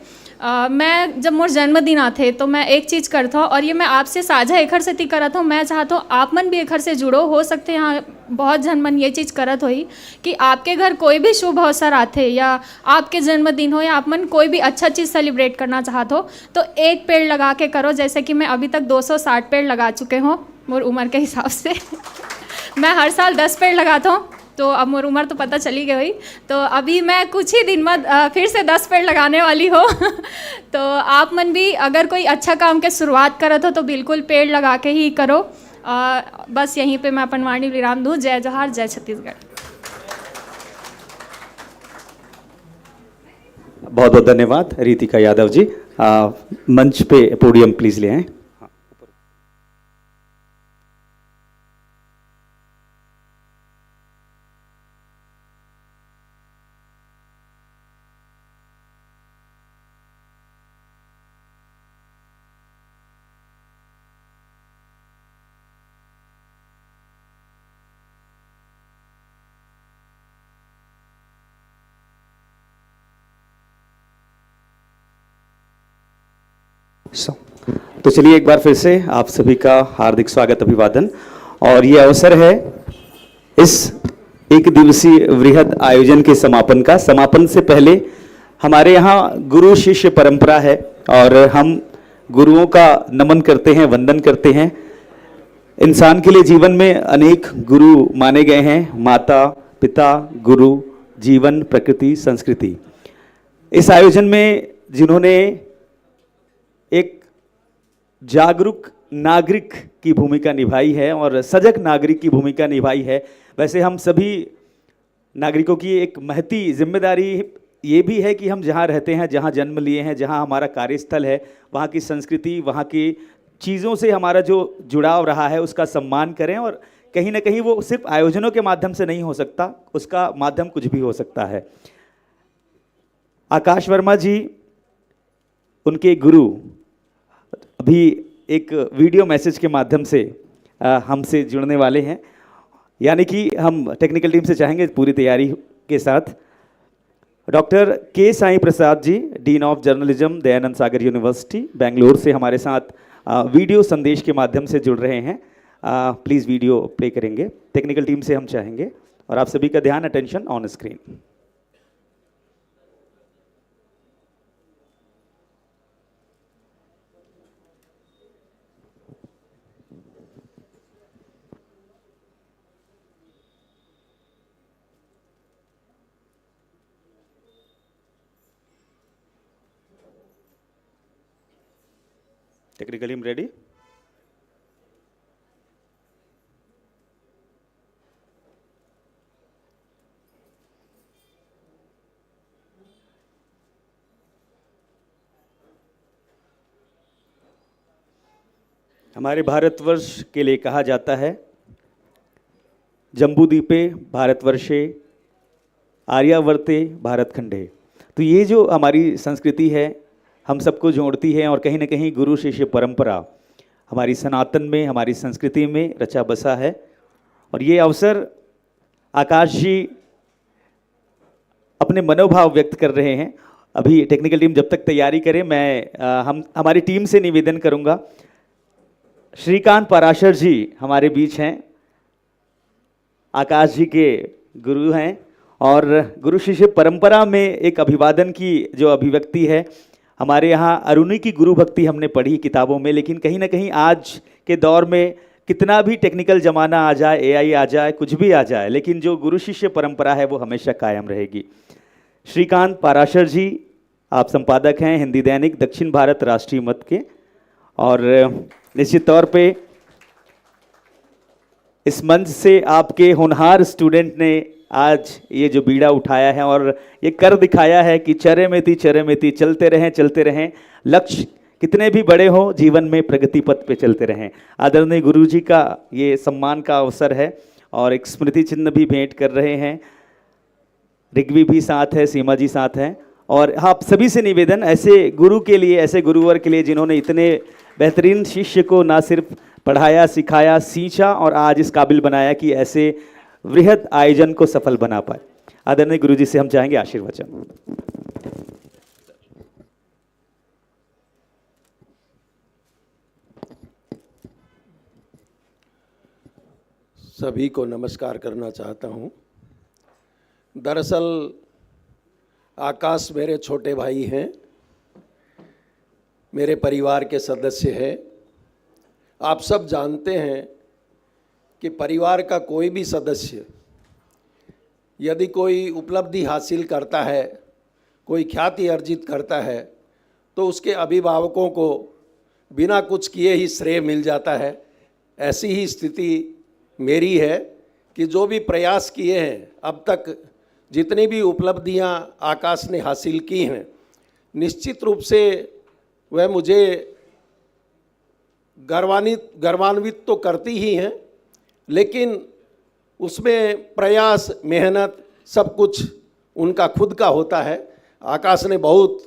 मैं जब मोर जन्मदिन आते तो मैं एक चीज़ करता हूँ और ये मैं आपसे साझा एखर से ती करत हूँ। मैं चाहता हूँ आप मन भी एखर से जुड़ो। हो सकते हैं यहाँ बहुत जन मन ये चीज़ करत होई कि आपके घर कोई भी शुभ अवसर आते या आपके जन्मदिन हो या आप मन कोई भी अच्छा चीज़ सेलिब्रेट करना चाहते हो तो एक पेड़ लगा के करो। जैसे कि मैं अभी तक 260 पेड़ लगा चुके हूँ मोर उम्र के हिसाब से। मैं हर साल 10 पेड़ लगाता हूँ, तो अब मोर उम्र तो पता चली गई। तो अभी मैं कुछ ही दिन में फिर से 10 पेड़ लगाने वाली हो। तो आप मन भी अगर कोई अच्छा काम के शुरुआत करत हो तो बिल्कुल पेड़ लगा के ही करो। बस यहीं पे मैं अपन वाणी विराम दूँ। जय जोहार, जय छत्तीसगढ़। बहुत बहुत धन्यवाद रितिका यादव जी। मंच पे पोडियम प्लीज ले आएं। तो चलिए एक बार फिर से आप सभी का हार्दिक स्वागत, अभिवादन। और ये अवसर है इस 1 दिवसीय वृहद आयोजन के समापन का। समापन से पहले हमारे यहाँ गुरु शिष्य परंपरा है और हम गुरुओं का नमन करते हैं, वंदन करते हैं। इंसान के लिए जीवन में अनेक गुरु माने गए हैं, माता पिता, गुरु, जीवन, प्रकृति, संस्कृति। इस आयोजन में जिन्होंने एक जागरूक नागरिक की भूमिका निभाई है और सजग नागरिक की भूमिका निभाई है, वैसे हम सभी नागरिकों की एक महती जिम्मेदारी ये भी है कि हम जहाँ रहते हैं, जहाँ जन्म लिए हैं, जहाँ हमारा कार्यस्थल है, वहाँ की संस्कृति, वहाँ की चीज़ों से हमारा जो जुड़ाव रहा है उसका सम्मान करें। और कहीं ना कहीं वो सिर्फ आयोजनों के माध्यम से नहीं हो सकता, उसका माध्यम कुछ भी हो सकता है। आकाश वर्मा जी, उनके गुरु अभी एक वीडियो मैसेज के माध्यम से हमसे जुड़ने वाले हैं, यानी कि हम टेक्निकल टीम से चाहेंगे पूरी तैयारी के साथ डॉक्टर के Sai Prasad ji, dean of journalism, Dayanand Sagar university Bangalore से हमारे साथ वीडियो संदेश के माध्यम से जुड़ रहे हैं। प्लीज़ वीडियो प्ले करेंगे। टेक्निकल टीम से हम चाहेंगे और आप सभी का ध्यान, attention on screen. Technical team ready? हमारे भारतवर्ष के लिए कहा जाता है, जम्बूद्वीपे भारतवर्षे आर्यावर्ते भारतखंडे। तो ये जो हमारी संस्कृति है हम सबको जोड़ती है और कहीं ना कहीं गुरु शिष्य परंपरा हमारी सनातन में, हमारी संस्कृति में रचा बसा है। और ये अवसर आकाश जी अपने मनोभाव व्यक्त कर रहे हैं। अभी टेक्निकल टीम जब तक तैयारी करे, मैं हमारी टीम से निवेदन करूंगा, श्रीकांत पाराशर जी हमारे बीच हैं, आकाश जी के गुरु हैं और गुरु शिष्य परंपरा में एक अभिवादन की जो अभिव्यक्ति है, हमारे यहाँ अरुणी की गुरु भक्ति हमने पढ़ी किताबों में, लेकिन कहीं ना कहीं आज के दौर में कितना भी टेक्निकल ज़माना आ जाए, एआई आ जाए, कुछ भी आ जाए, लेकिन जो गुरु शिष्य परंपरा है वो हमेशा कायम रहेगी। श्रीकांत पाराशर जी, आप संपादक हैं हिंदी दैनिक दक्षिण भारत राष्ट्रीय मत के, और निश्चित तौर पे इस मंच से आपके होनहार स्टूडेंट ने आज ये जो बीड़ा उठाया है और ये कर दिखाया है कि चरेमेती चलते रहें, लक्ष्य कितने भी बड़े हो जीवन में प्रगति पथ पे चलते रहें। आदरणीय गुरु जी का ये सम्मान का अवसर है और एक स्मृति चिन्ह भी भेंट कर रहे हैं। ऋग्वी भी साथ है, सीमा जी साथ हैं, और आप सभी से निवेदन, ऐसे गुरु के लिए, ऐसे गुरुवर के लिए जिन्होंने इतने बेहतरीन शिष्य को ना सिर्फ पढ़ाया, सिखाया, सींचा और आज इस काबिल बनाया कि ऐसे वृहद आयोजन को सफल बना पाए। आदरणीय गुरु जी से हम चाहेंगे आशीर्वचन। सभी को नमस्कार करना चाहता हूँ। दरअसल आकाश मेरे छोटे भाई हैं, मेरे परिवार के सदस्य हैं। आप सब जानते हैं कि परिवार का कोई भी सदस्य यदि कोई उपलब्धि हासिल करता है, कोई ख्याति अर्जित करता है, तो उसके अभिभावकों को बिना कुछ किए ही श्रेय मिल जाता है। ऐसी ही स्थिति मेरी है कि जो भी प्रयास किए हैं अब तक, जितनी भी उपलब्धियां आकाश ने हासिल की हैं, निश्चित रूप से वह मुझे गर्वान्वित तो करती ही हैं, लेकिन उसमें प्रयास, मेहनत सब कुछ उनका खुद का होता है। आकाश ने बहुत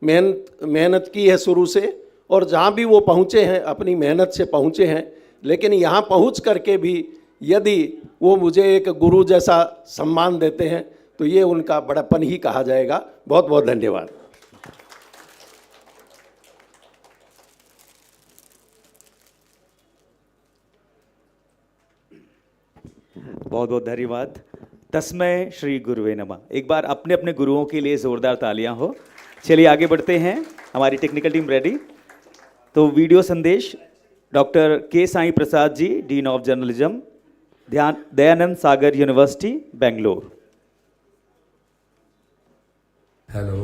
मेहनत की है शुरू से, और जहाँ भी वो पहुँचे हैं अपनी मेहनत से पहुँचे हैं, लेकिन यहाँ पहुँच करके भी यदि वो मुझे एक गुरु जैसा सम्मान देते हैं तो ये उनका बड़प्पन ही कहा जाएगा। बहुत बहुत धन्यवाद। बहुत बहुत धन्यवाद। तस्मै श्री गुरुवे नमः। एक बार अपने अपने गुरुओं के लिए जोरदार तालियां हो। चलिए आगे बढ़ते हैं, हमारी टेक्निकल टीम रेडी। तो वीडियो संदेश डॉक्टर के Sai Prasad ji, dean of journalism, Dayanand Sagar university Bangalore. Hello,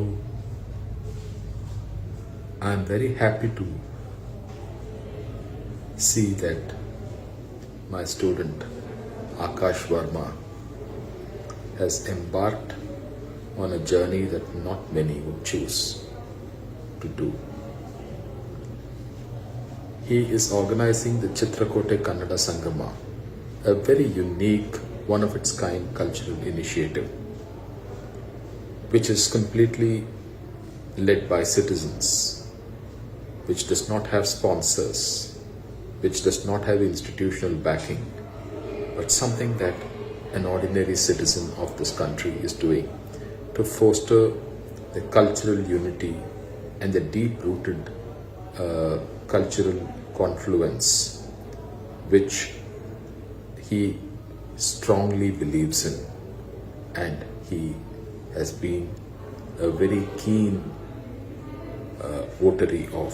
I am very happy to see that my student Akash Verma has embarked on a journey that not many would choose to do. He is organizing the Chitrakote Kannada Sangama, a very unique, one of its kind cultural initiative, which is completely led by citizens, which does not have sponsors, which does not have institutional backing, but something that an ordinary citizen of this country is doing to foster the cultural unity and the deep-rooted cultural confluence which he strongly believes in, and he has been a very keen votary of.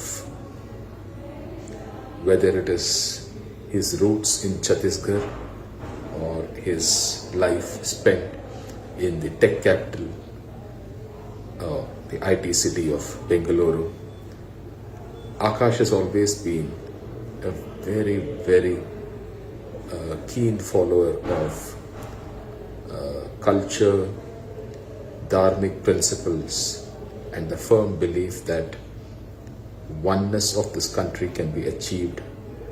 Whether it is his roots in Chhattisgarh or his life spent in the tech capital, the IT city of Bengaluru, Akash has always been a very, very keen follower of culture, dharmic principles, and the firm belief that oneness of this country can be achieved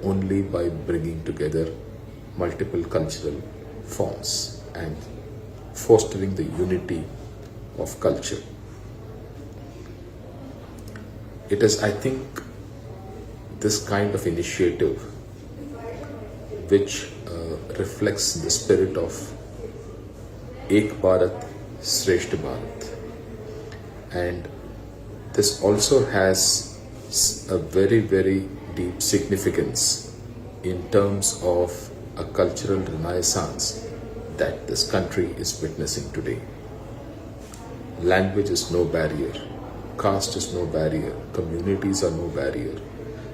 only by bringing together multiple cultural forms and fostering the unity of culture. It is, I think, this kind of initiative which reflects the spirit of Ek Bharat, Shreshth Bharat. And this also has a very, very deep significance in terms of a cultural renaissance that this country is witnessing today. Language is no barrier, caste is no barrier, communities are no barrier,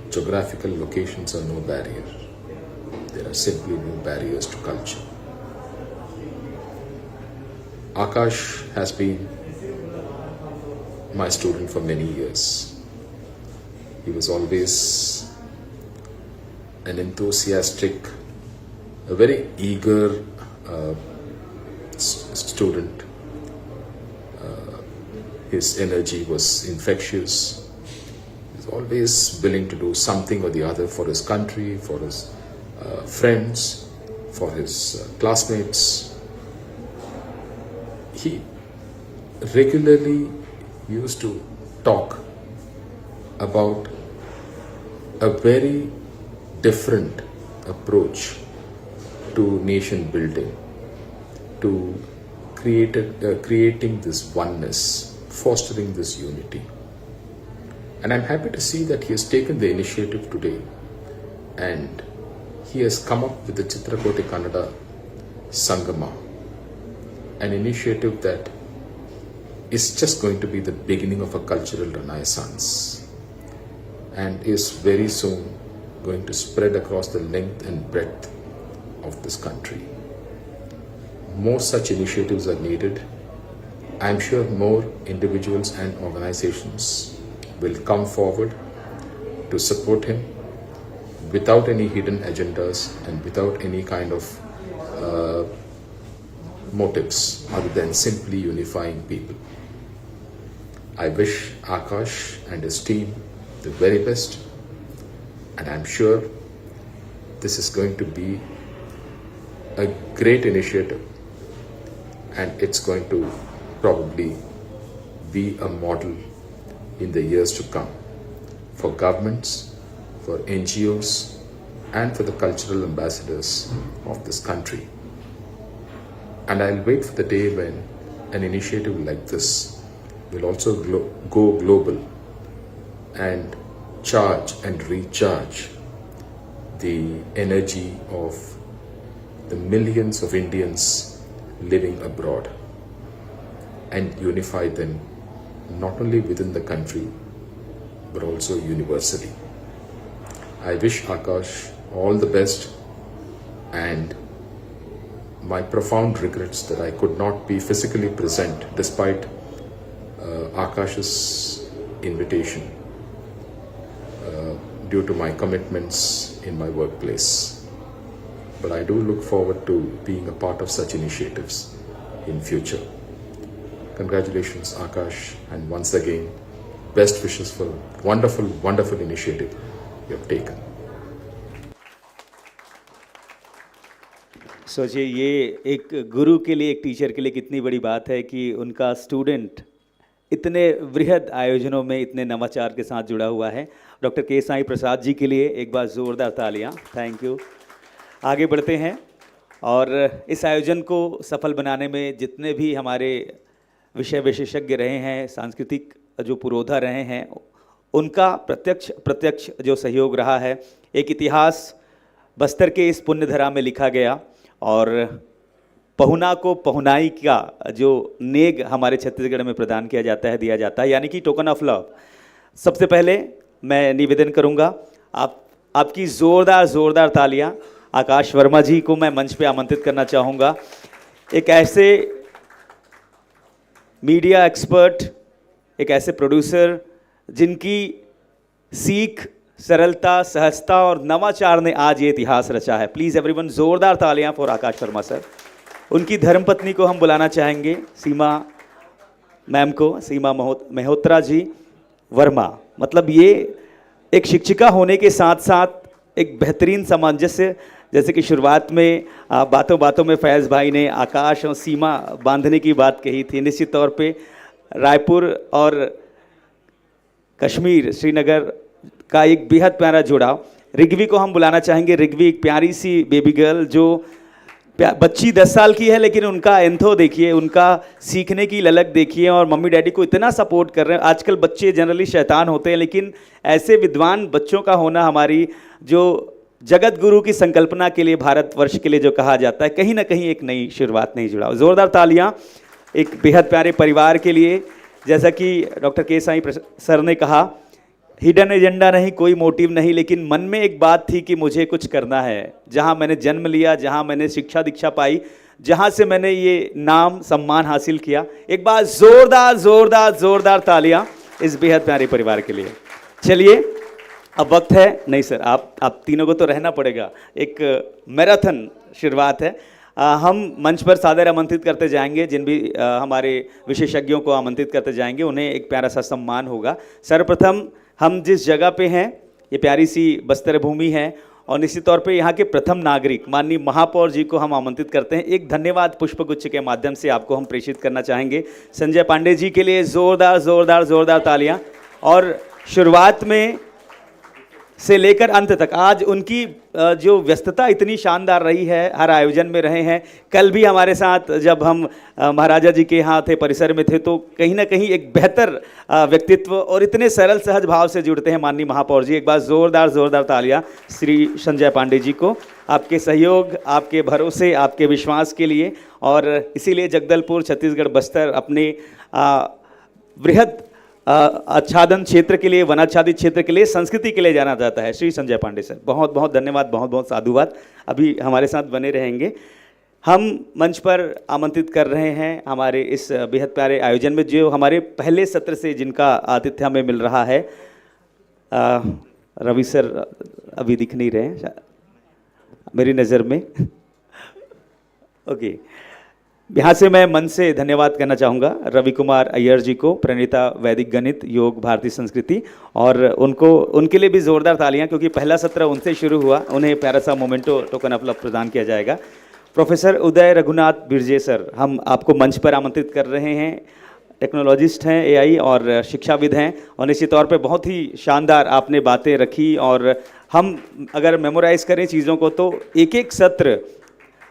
geographical locations are no barrier. There are simply no barriers to culture. Akash has been my student for many years. He was always an enthusiastic, a very eager student. His energy was infectious. He was always willing to do something or the other for his country, for his friends, for his classmates. He regularly used to talk about a very different approach to nation building, to creating this oneness, fostering this unity. And I'm happy to see that he has taken the initiative today and he has come up with the Chitrakote Kannada Sangama, an initiative that is just going to be the beginning of a cultural renaissance and is very soon going to spread across the length and breadth of this country. More such initiatives are needed. I'm sure more individuals and organizations will come forward to support him without any hidden agendas and without any kind of motives other than simply unifying people. I wish Akash and his team the very best, and I'm sure this is going to be a great initiative and it's going to probably be a model in the years to come for governments, for NGOs, and for the cultural ambassadors of this country. And I'll wait for the day when an initiative like this will also go global and charge and recharge the energy of the millions of Indians living abroad and unify them not only within the country but also universally. I wish Akash all the best, and my profound regrets that I could not be physically present despite Akash's invitation due to my commitments in my workplace. But I do look forward to being a part of such initiatives in future. Congratulations, Akash, and once again, best wishes for a wonderful, wonderful initiative you have taken. सोचिए ये एक गुरु के लिए, एक teacher के लिए कितनी बड़ी बात है कि उनका स्टूडेंट इतने वृहद आयोजनों में इतने नवाचार के साथ जुड़ा हुआ है। डॉक्टर के साई प्रसाद जी के लिए एक बार ज़ोरदार तालियां। Thank you. आगे बढ़ते हैं और इस आयोजन को सफल बनाने में जितने भी हमारे विषय विशेषज्ञ रहे हैं, सांस्कृतिक जो पुरोधा रहे हैं, उनका प्रत्यक्ष जो सहयोग रहा है। एक इतिहास बस्तर के इस पुण्य धरा में लिखा गया और पहुना को पहुनाई का जो नेग हमारे छत्तीसगढ़ में प्रदान किया जाता है, दिया जाता है, यानी कि टोकन ऑफ लव। सबसे पहले मैं निवेदन करूंगा, आपकी ज़ोरदार तालियां आकाश वर्मा जी को मैं मंच पे आमंत्रित करना चाहूँगा। एक ऐसे मीडिया एक्सपर्ट, एक ऐसे प्रोड्यूसर जिनकी सीख, सरलता, सहजता और नवाचार ने आज ये इतिहास रचा है। प्लीज़ एवरीवन, ज़ोरदार तालियां फॉर आकाश वर्मा सर। उनकी धर्मपत्नी को हम बुलाना चाहेंगे, सीमा मैम को, सीमा मल्होत्रा जी वर्मा। मतलब ये एक शिक्षिका होने के साथ साथ एक बेहतरीन सामंजस्य, जैसे कि शुरुआत में बातों बातों में फैज़ भाई ने आकाश और सीमा बांधने की बात कही थी। निश्चित तौर पे रायपुर और कश्मीर, श्रीनगर का एक बेहद प्यारा जुड़ाव। रिग्वी को हम बुलाना चाहेंगे। रिग्वी एक प्यारी सी बेबी गर्ल, जो बच्ची 10 साल की है, लेकिन उनका एंथो देखिए, उनका सीखने की ललक देखिए और मम्मी डैडी को इतना सपोर्ट कर रहे हैं। आजकल बच्चे जनरली शैतान होते हैं, लेकिन ऐसे विद्वान बच्चों का होना हमारी जो जगत गुरु की संकल्पना के लिए, भारतवर्ष के लिए जो कहा जाता है, कहीं ना कहीं एक नई शुरुआत, नहीं जुड़ा। ज़ोरदार तालियां एक बेहद प्यारे परिवार के लिए। जैसा कि डॉक्टर के साई सर ने कहा, हिडन एजेंडा नहीं, कोई मोटिव नहीं, लेकिन मन में एक बात थी कि मुझे कुछ करना है। जहां मैंने जन्म लिया, जहां मैंने शिक्षा दीक्षा पाई, जहां से मैंने ये नाम सम्मान हासिल किया, एक बार जोरदार तालियां इस बेहद प्यारे परिवार के लिए। चलिए, अब वक्त है, नहीं सर, आप तीनों को तो रहना पड़ेगा, एक मैराथन शुरुआत है। हम मंच पर सादर आमंत्रित करते जाएंगे, जिन भी हमारे विशेषज्ञों को आमंत्रित करते जाएंगे, उन्हें एक प्यारा सा सम्मान होगा। सर्वप्रथम हम जिस जगह पे हैं, ये प्यारी सी बस्तर भूमि है और निश्चित तौर पे यहाँ के प्रथम नागरिक माननीय महापौर जी को हम आमंत्रित करते हैं। एक धन्यवाद पुष्पगुच्छ के माध्यम से आपको हम प्रेषित करना चाहेंगे संजय पांडे जी के लिए। जोरदार तालियां। और शुरुआत में से लेकर अंत तक आज उनकी जो व्यस्तता इतनी शानदार रही है, हर आयोजन में रहे हैं। कल भी हमारे साथ जब हम महाराजा जी के यहाँ थे, परिसर में थे, तो कहीं ना कहीं एक बेहतर व्यक्तित्व और इतने सरल सहज भाव से जुड़ते हैं माननीय महापौर जी। एक बार जोरदार तालियां श्री संजय पांडे जी को, आपके सहयोग, आपके भरोसे, आपके विश्वास के लिए। और इसीलिए जगदलपुर, छत्तीसगढ़, बस्तर अपने वृहद आच्छादन क्षेत्र के लिए, वनाच्छादित क्षेत्र के लिए, संस्कृति के लिए जाना जाता है। श्री संजय पांडे सर, बहुत बहुत धन्यवाद, बहुत बहुत साधुवाद। अभी हमारे साथ बने रहेंगे। हम मंच पर आमंत्रित कर रहे हैं हमारे इस बेहद प्यारे आयोजन में, जो हमारे पहले सत्र से जिनका आतिथ्य हमें मिल रहा है। रवि सर अभी दिख नहीं रहे हैं मेरी नज़र में। ओके, यहाँ से मैं मन से धन्यवाद करना चाहूँगा रवि कुमार अय्यर जी को, प्रणेता वैदिक गणित, योग, भारतीय संस्कृति, और उनके लिए भी ज़ोरदार तालियां, क्योंकि पहला सत्र उनसे शुरू हुआ। उन्हें प्यारा सा मोमेंटो टोकन ऑफ लव प्रदान किया जाएगा। प्रोफेसर उदय रघुनाथ बिरजे सर, हम आपको मंच पर आमंत्रित कर रहे हैं। टेक्नोलॉजिस्ट हैं, एआई और शिक्षाविद हैं, और निश्चित तौर पे बहुत ही शानदार आपने बातें रखी। और हम अगर मेमोराइज़ करें चीज़ों को, तो एक एक सत्र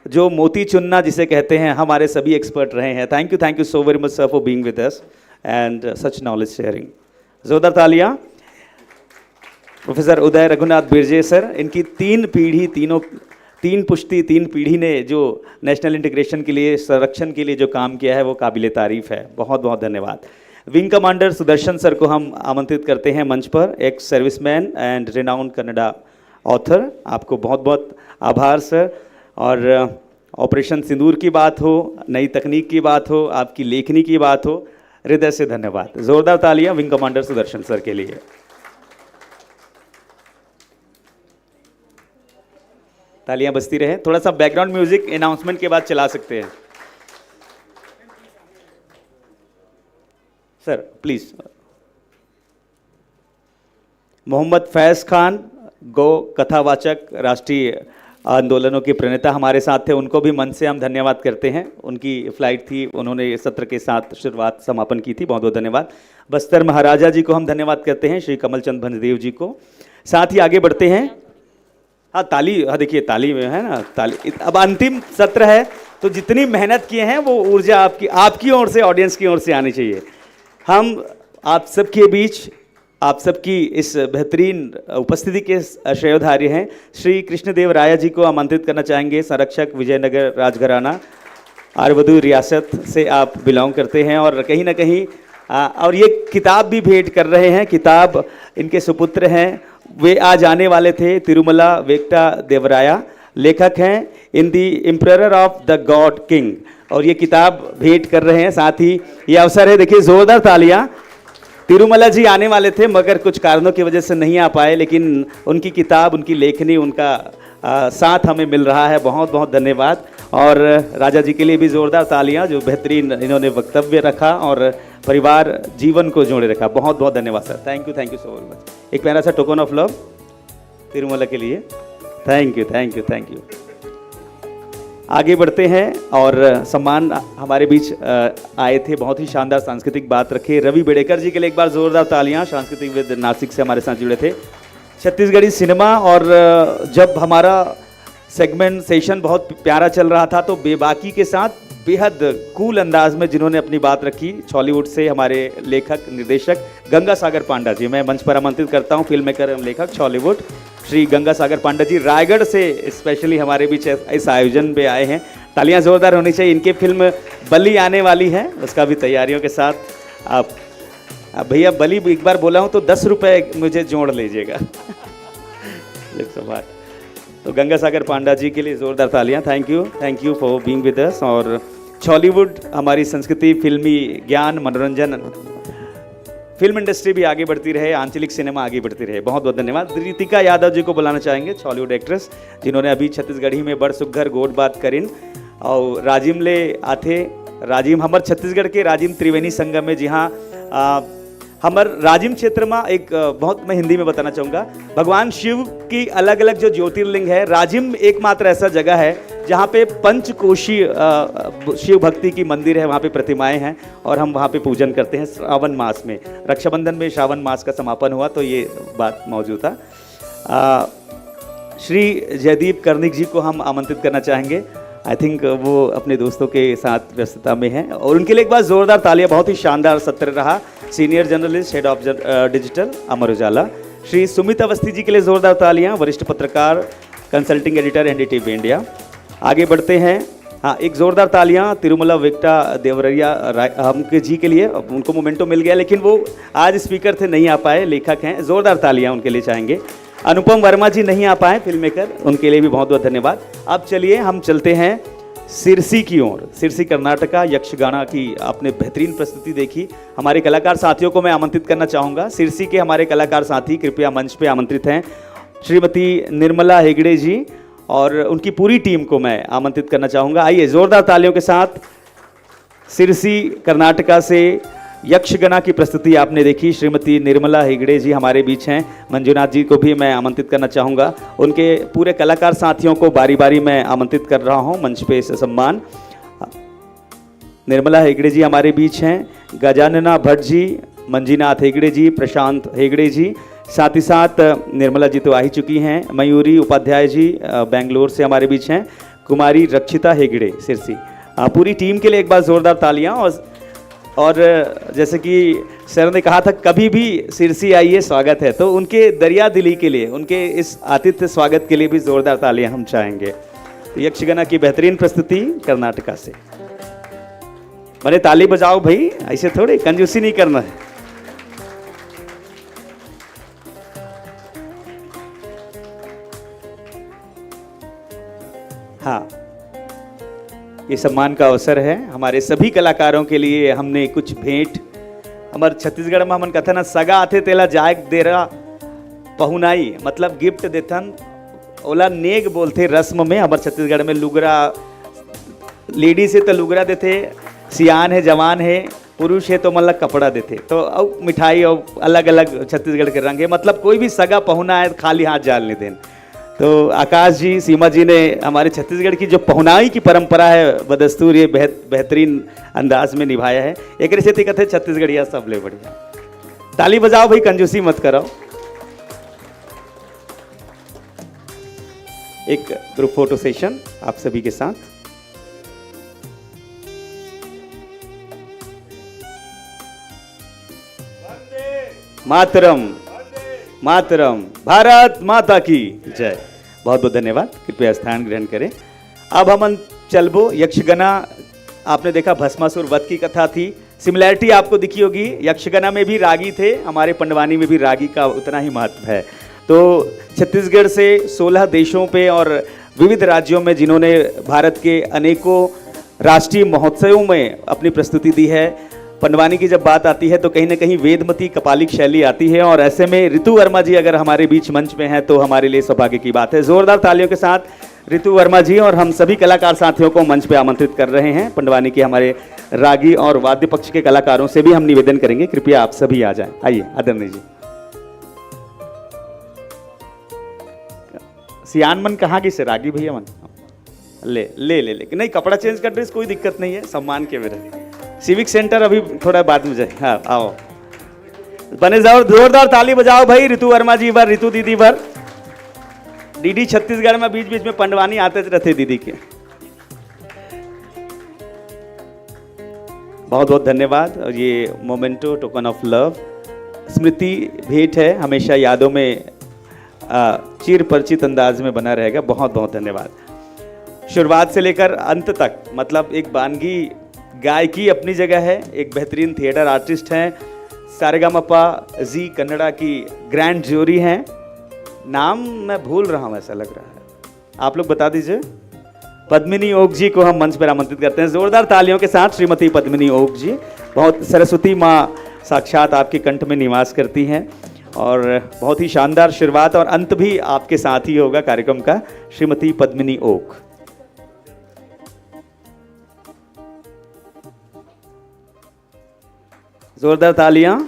जो मोती चुनना जिसे कहते हैं, हमारे सभी एक्सपर्ट रहे हैं। Thank you so very much sir for being with us and such knowledge sharing. जोरदार तालियां प्रोफेसर उदय रघुनाथ बिरजे सर। इनकी तीन पीढ़ी ने जो नेशनल इंटीग्रेशन के लिए, संरक्षण के लिए जो काम किया है, वो काबिले तारीफ है। बहुत बहुत धन्यवाद। विंग कमांडर सुदर्शन सर को हम आमंत्रित करते हैं मंच पर, एक serviceman and renowned Kannada author. आपको बहुत बहुत आभार सर। और ऑपरेशन सिंदूर की बात हो, नई तकनीक की बात हो, आपकी लेखनी की बात हो, हृदय से धन्यवाद। जोरदार तालियां विंग कमांडर सुदर्शन सर के लिए। तालियां बजती रहे। थोड़ा सा बैकग्राउंड म्यूजिक अनाउंसमेंट के बाद चला सकते हैं सर, प्लीज। मोहम्मद फैज़ खान, गो कथावाचक, राष्ट्रीय आंदोलनों के प्रणेता हमारे साथ थे। उनको भी मन से हम धन्यवाद करते हैं। उनकी फ्लाइट थी, उन्होंने इस सत्र के साथ शुरुआत समापन की थी। बहुत बहुत धन्यवाद। बस्तर महाराजा जी को हम धन्यवाद करते हैं, श्री कमल चंद भंजदेव जी को। साथ ही आगे बढ़ते हैं। हाँ, ताली, हाँ देखिए ताली में है ना, ताली। अब अंतिम सत्र है, तो जितनी मेहनत किए हैं वो ऊर्जा आपकी ओर से, ऑडियंस की ओर से आनी चाहिए। हम आप सबके बीच आप सबकी इस बेहतरीन उपस्थिति के श्रेयोधार्य हैं श्री कृष्णदेव राय जी को आमंत्रित करना चाहेंगे। संरक्षक विजयनगर राजघराना आरवधु रियासत से आप बिलोंग करते हैं और कहीं ना कहीं और ये किताब भी भेंट कर रहे हैं। किताब इनके सुपुत्र हैं, वे आज आने वाले थे। तिरुमला वेंकटा देवराया लेखक हैं in the emperor of the god king, और ये किताब भेंट कर रहे हैं। साथ ही ये अवसर है, देखिए जोरदार तालियां। तिरुमला जी आने वाले थे मगर कुछ कारणों की वजह से नहीं आ पाए, लेकिन उनकी किताब, उनकी लेखनी, उनका साथ हमें मिल रहा है। बहुत बहुत धन्यवाद। और राजा जी के लिए भी जोरदार तालियां, जो बेहतरीन इन्होंने वक्तव्य रखा और परिवार जीवन को जोड़े रखा। बहुत बहुत धन्यवाद sir, thank you so much. एक प्यारा सा टोकन ऑफ लव तिरुमला के लिए। Thank you. आगे बढ़ते हैं और सम्मान हमारे बीच आए थे, बहुत ही शानदार सांस्कृतिक बात रखे रवि बेड़ेकर जी के लिए एक बार जोरदार तालियां। सांस्कृतिक विद नासिक से हमारे साथ जुड़े थे। छत्तीसगढ़ी सिनेमा, और जब हमारा सेगमेंट सेशन बहुत प्यारा चल रहा था तो बेबाकी के साथ बेहद कूल अंदाज में जिन्होंने अपनी बात रखी, छॉलीवुड से हमारे लेखक निर्देशक गंगा सागर पांडा जी, मैं मंच पर आमंत्रित करता हूं। फिल्म मेकर एवं लेखक छॉलीवुड श्री गंगा सागर पांडा जी रायगढ़ से स्पेशली हमारे बीच इस आयोजन में आए हैं। तालियां जोरदार होनी चाहिए। इनकी फिल्म बली आने वाली है, उसका भी तैयारियों के साथ आप भैया बली एक बार बोला हूं तो 10 रुपये मुझे जोड़ लीजिएगा। तो गंगा सागर पांडा जी के लिए जोरदार तालियां। Thank you for being with us. और छॉलीवुड हमारी संस्कृति, फिल्मी ज्ञान, मनोरंजन, फिल्म इंडस्ट्री भी आगे बढ़ती रहे, आंचलिक सिनेमा आगे बढ़ती रहे। बहुत बहुत धन्यवाद। रितिका यादव जी को बुलाना चाहेंगे, छॉलीवुड एक्ट्रेस, जिन्होंने अभी छत्तीसगढ़ी में बड़ सुघर गोड बात करिन और राजिम ले आथे। राजिम हमर छत्तीसगढ़ के राजिम त्रिवेणी संगम में, जी हाँ, हमर राजिम क्षेत्र में एक बहुत, मैं हिंदी में बताना चाहूँगा, भगवान शिव की अलग अलग जो ज्योतिर्लिंग है, राजिम एकमात्र ऐसा जगह है जहाँ पे पंचकोशी शिव भक्ति की मंदिर है, वहाँ पे प्रतिमाएं हैं और हम वहाँ पे पूजन करते हैं श्रावण मास में। रक्षाबंधन में श्रावण मास का समापन हुआ तो ये बात मौजूद था। श्री जयदीप कर्णिक जी को हम आमंत्रित करना चाहेंगे। आई थिंक वो अपने दोस्तों के साथ व्यस्तता में हैं और उनके लिए एक बार जोरदार तालियां। बहुत ही शानदार सत्र रहा। Senior journalist, head of digital, Amar Ujala, Shri Sumit Awasthi ji के लिए जोरदार तालियां। वरिष्ठ पत्रकार, कंसल्टिंग एडिटर, एनडीटीवी इंडिया। आगे बढ़ते हैं। हाँ, एक जोरदार तालियां तिरुमला वेंकटा देवरैया हमके जी के लिए। उनको मोमेंटो मिल गया लेकिन वो आज स्पीकर थे, नहीं आ पाए, लेखक हैं। जोरदार तालियां उनके लिए चाहेंगे। अनुपम वर्मा जी नहीं आ पाए, फिल्म मेकर, उनके लिए भी बहुत बहुत धन्यवाद। अब चलिए हम चलते हैं सिरसी की ओर। सिरसी कर्नाटका यक्षगाना की आपने बेहतरीन प्रस्तुति देखी। हमारे कलाकार साथियों को मैं आमंत्रित करना चाहूँगा। सिरसी के हमारे कलाकार साथी कृपया मंच पे आमंत्रित हैं। श्रीमती निर्मला हेगड़े जी और उनकी पूरी टीम को मैं आमंत्रित करना चाहूँगा। आइए जोरदार तालियों के साथ। सिरसी कर्नाटका से यक्षगाना की प्रस्तुति आपने देखी। श्रीमती निर्मला हेगड़े जी हमारे बीच हैं। मंजुनाथ जी को भी मैं आमंत्रित करना चाहूँगा। उनके पूरे कलाकार साथियों को बारी बारी मैं आमंत्रित कर रहा हूँ मंच पे से सम्मान। निर्मला हेगड़े जी हमारे बीच हैं। गजानना भट्ट जी, मंजीनाथ हेगड़े जी, प्रशांत हेगड़े जी, साथ ही साथ निर्मला जी तो आ ही चुकी हैं। मयूरी उपाध्याय जी बेंगलोर से हमारे बीच हैं। कुमारी रक्षिता हेगड़े सिरसी। पूरी टीम के लिए एक बार जोरदार तालियां। और जैसे कि सर ने कहा था कभी भी सिरसी आइए, स्वागत है, तो उनके दरिया दिली के लिए, उनके इस आतिथ्य स्वागत के लिए भी जोरदार तालियां हम चाहेंगे। यक्षगाना की बेहतरीन प्रस्तुति कर्नाटका से। मैंने ताली बजाओ भाई, ऐसे थोड़ी कंजूसी नहीं करना है। हाँ, ये सम्मान का अवसर है हमारे सभी कलाकारों के लिए। हमने कुछ भेंट, हमारे छत्तीसगढ़ में हमन कथन सगा आथे तेला जायक देरा पहुनाई, मतलब गिफ्ट देथन, ओला नेग बोलते रस्म में। हमारे छत्तीसगढ़ में लुगरा, लेडीज है तो लुगरा देते, सियान है, जवान है, पुरुष है तो मतलब कपड़ा देते। तो अब मिठाई और अलग अलग छत्तीसगढ़ के रंग है, मतलब कोई भी सगा पहुना है खाली हाथ जाल नहीं देन। तो आकाश जी, सीमा जी ने हमारे छत्तीसगढ़ की जो पहुनाई की परंपरा है बदस्तूर, ये बेहतरीन अंदाज में निभाया है। एक रिश्ते कहते छत्तीसगढ़िया सब ले बढ़िया। ताली बजाओ भाई, कंजूसी मत करो। एक ग्रुप फोटो सेशन आप सभी के साथ। मातरम, मातरम, भारत माता की जय। बहुत बहुत धन्यवाद। कृपया स्थान ग्रहण करें। अब हम चलबो यक्षगना। आपने देखा भस्मासुर वध की कथा थी, सिमिलैरिटी आपको दिखी होगी। यक्षगना में भी रागी थे, हमारे पंडवानी में भी रागी का उतना ही महत्व है। तो छत्तीसगढ़ से 16 देशों पे और विविध राज्यों में जिन्होंने भारत के अनेकों राष्ट्रीय महोत्सवों में अपनी प्रस्तुति दी है, पंडवानी की जब बात आती है तो कहीं ना कहीं वेदमती कपालिक शैली आती है। और ऐसे में ऋतु वर्मा जी अगर हमारे बीच मंच में हैं तो हमारे लिए सौभाग्य की बात है। जोरदार तालियों के साथ ऋतु वर्मा जी और हम सभी कलाकार साथियों को मंच पे आमंत्रित कर रहे हैं। पंडवानी के हमारे रागी और वाद्य पक्ष के कलाकारों से भी हम निवेदन करेंगे, कृपया आप सभी आ जाएं। आइए आदरणीय जी। सियान मन कहाँ की से रागी भैया मन ले ले ले ले नहीं, कपड़ा चेंज कर ड्रेस कोई दिक्कत नहीं है, सम्मान के मेरे। सिविक सेंटर अभी थोड़ा बाद में जाए। हाँ आओ, बने जाओ, जोरदार ताली बजाओ भाई। ऋतु वर्मा जी बर, ऋतु दीदी बर। डीडी छत्तीसगढ़ में बीच बीच में पंडवानी आते रहते दीदी के। बहुत बहुत धन्यवाद। और ये मोमेंटो टोकन ऑफ लव स्मृति भेंट है, हमेशा यादों में चिर परिचित अंदाज में बना रहेगा। बहुत बहुत धन्यवाद। शुरुआत से लेकर अंत तक, मतलब एक बानगी गायकी अपनी जगह है, एक बेहतरीन थिएटर आर्टिस्ट हैं, सारेगामापा जी कन्नड़ा की ग्रैंड ज्यूरी हैं। नाम मैं भूल रहा हूँ ऐसा लग रहा है, आप लोग बता दीजिए। पद्मिनी ओक जी को हम मंच पर आमंत्रित करते हैं जोरदार तालियों के साथ। श्रीमती पद्मिनी ओक जी, बहुत सरस्वती माँ साक्षात आपके कंठ में निवास करती हैं और बहुत ही शानदार शुरुआत और अंत भी आपके साथ ही होगा कार्यक्रम का। श्रीमती पद्मिनी ओक, जोरदार तालियां।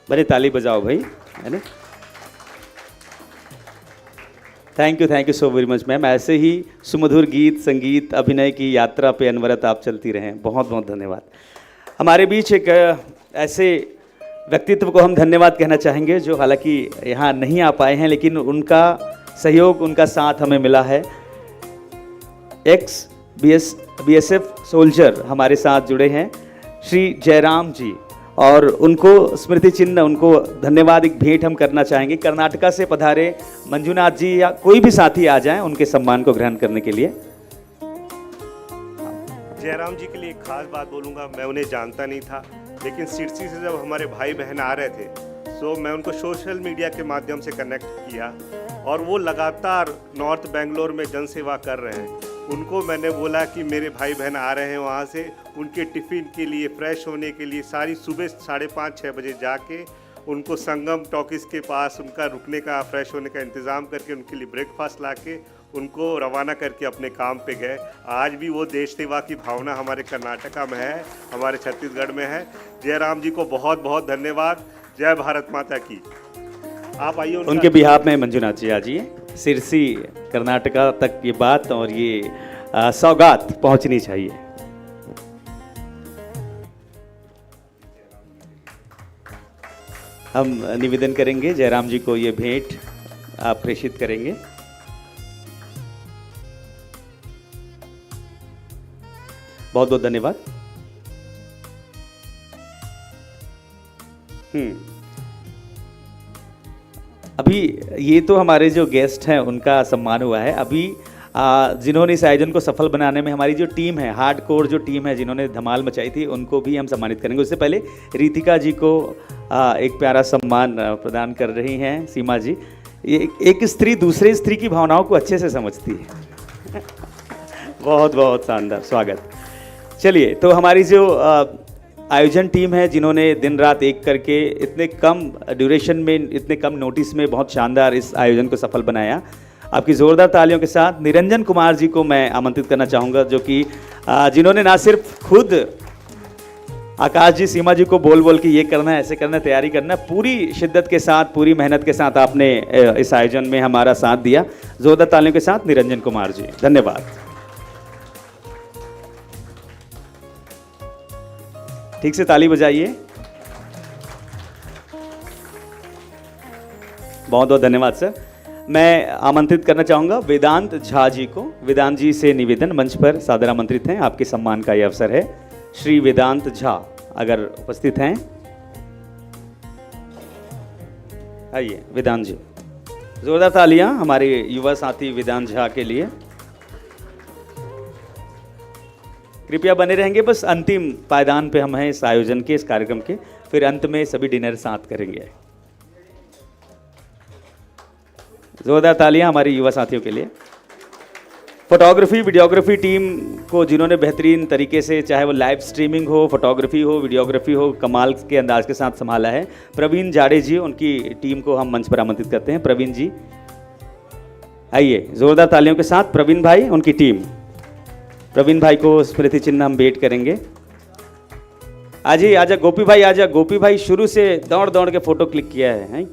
बड़े ताली बजाओ भाई, है ना। Thank you so very much ma'am. ऐसे ही सुमधुर गीत संगीत अभिनय की यात्रा पे अनवरत आप चलती रहें। बहुत बहुत धन्यवाद। हमारे बीच एक ऐसे व्यक्तित्व को हम धन्यवाद कहना चाहेंगे जो हालांकि यहाँ नहीं आ पाए हैं, लेकिन उनका सहयोग, उनका साथ हमें मिला है। एक्स बीएसएफ सोल्जर हमारे साथ जुड़े हैं श्री जयराम जी, और उनको स्मृति चिन्ह, उनको धन्यवाद एक भेंट हम करना चाहेंगे। कर्नाटका से पधारे मंजुनाथ जी या कोई भी साथी आ जाएं उनके सम्मान को ग्रहण करने के लिए। जयराम जी के लिए एक खास बात बोलूँगा। मैं उन्हें जानता नहीं था, लेकिन सिरसी से जब हमारे भाई बहन आ रहे थे तो मैं उनको सोशल मीडिया के माध्यम से कनेक्ट किया और वो लगातार नॉर्थ बेंगलोर में जनसेवा कर रहे हैं। उनको मैंने बोला कि मेरे भाई बहन आ रहे हैं वहाँ से, उनके टिफ़िन के लिए, फ्रेश होने के लिए सारी सुबह 5:30-6 बजे जाके उनको संगम टॉकीज़ के पास उनका रुकने का, फ्रेश होने का इंतज़ाम करके उनके लिए ब्रेकफास्ट लाके उनको रवाना करके अपने काम पे गए। आज भी वो देश सेवा की भावना हमारे कर्नाटका में है, हमारे छत्तीसगढ़ में है। जयराम जी को बहुत बहुत धन्यवाद। जय भारत माता की। आप आइए उनके बिहाफ में मंजुनाथ जी आ जाइए। सिरसी कर्नाटका तक ये बात और ये सौगात पहुंचनी चाहिए। हम निवेदन करेंगे जयराम जी को ये भेंट आप प्रेषित करेंगे। बहुत बहुत धन्यवाद। अभी ये तो हमारे जो गेस्ट हैं उनका सम्मान हुआ है। अभी जिन्होंने इस आयोजन को सफल बनाने में हमारी जो टीम है, हार्डकोर जो टीम है, जिन्होंने धमाल मचाई थी, उनको भी हम सम्मानित करेंगे। उससे पहले रितिका जी को एक प्यारा सम्मान प्रदान कर रही हैं सीमा जी। एक स्त्री दूसरे स्त्री की भावनाओं को अच्छे से समझती है। बहुत बहुत शानदार स्वागत। चलिए, तो हमारी जो आयोजन टीम है जिन्होंने दिन रात एक करके इतने कम ड्यूरेशन में, इतने कम नोटिस में बहुत शानदार इस आयोजन को सफल बनाया, आपकी ज़ोरदार तालियों के साथ निरंजन कुमार जी को मैं आमंत्रित करना चाहूँगा, जो कि जिन्होंने ना सिर्फ खुद आकाश जी, सीमा जी को बोल बोल के ये करना है, ऐसे करना है, तैयारी करना है, पूरी शिद्दत के साथ, पूरी मेहनत के साथ आपने इस आयोजन में हमारा साथ दिया। ज़ोरदार तालियों के साथ निरंजन कुमार जी, धन्यवाद। ठीक से ताली बजाइए। बहुत बहुत धन्यवाद सर। मैं आमंत्रित करना चाहूँगा वेदांत झा जी को। वेदांत जी से निवेदन, मंच पर सादर आमंत्रित हैं, आपके सम्मान का यह अवसर है। श्री वेदांत झा अगर उपस्थित हैं, आइए वेदांत जी। जोरदार तालियां हमारे युवा साथी वेदांत झा के लिए। कृपया बने रहेंगे, बस अंतिम पायदान पे हम हैं इस आयोजन के, इस कार्यक्रम के, फिर अंत में सभी डिनर साथ करेंगे। जोरदार तालियां हमारे युवा साथियों के लिए। फोटोग्राफी वीडियोग्राफी टीम को जिन्होंने बेहतरीन तरीके से, चाहे वो लाइव स्ट्रीमिंग हो, फोटोग्राफी हो, वीडियोग्राफी हो, कमाल के अंदाज के साथ संभाला है प्रवीण जाड़े जी। उनकी टीम को हम मंच पर आमंत्रित करते हैं। प्रवीण जी आइए, जोरदार तालियों के साथ प्रवीण भाई, उनकी टीम। प्रवीण भाई को स्मृति चिन्ह हम भेंट करेंगे। आजा आजा गोपी भाई, आजा गोपी भाई। शुरू से दौड़ दौड़ के फोटो क्लिक किया है।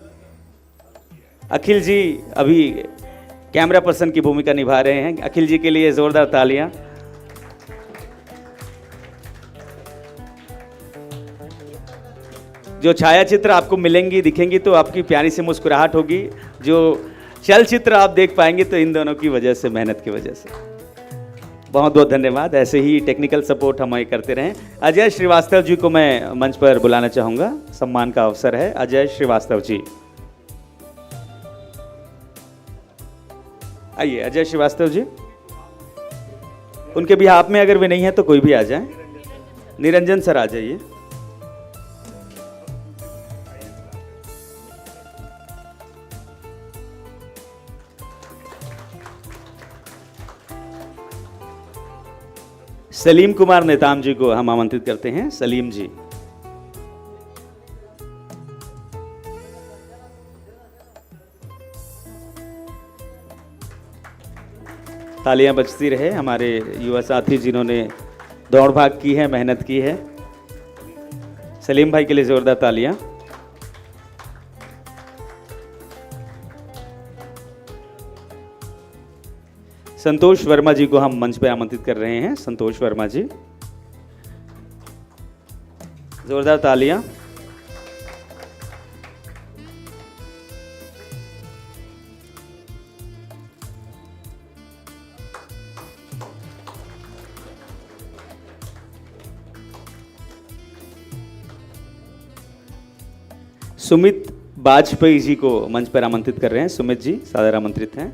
अखिल जी अभी कैमरा पर्सन की भूमिका निभा रहे हैं। अखिल जी के लिए जोरदार तालियां। जो छायाचित्र आपको मिलेंगी, दिखेंगी तो आपकी प्यारी सी मुस्कुराहट होगी। जो चलचित्र आप देख पाएंगे तो इन दोनों की वजह से, मेहनत की वजह से। बहुत बहुत धन्यवाद। ऐसे ही टेक्निकल सपोर्ट हमें करते रहें। अजय श्रीवास्तव जी को मैं मंच पर बुलाना चाहूँगा, सम्मान का अवसर है। अजय श्रीवास्तव जी आइए। अजय श्रीवास्तव जी, उनके बिहाफ में अगर वे नहीं है तो कोई भी आ जाए। निरंजन सर आ जाइए। सलीम कुमार नेताम जी को हम आमंत्रित करते हैं। सलीम जी तालियां बजती रहे। हमारे युवा साथी जिन्होंने दौड़ भाग की है, मेहनत की है, सलीम भाई के लिए जोरदार तालियां। संतोष वर्मा जी को हम मंच पे आमंत्रित कर रहे हैं। संतोष वर्मा जी, जोरदार तालियां। सुमित बाजपेयी जी को मंच पर आमंत्रित कर रहे हैं। सुमित जी सादर आमंत्रित हैं।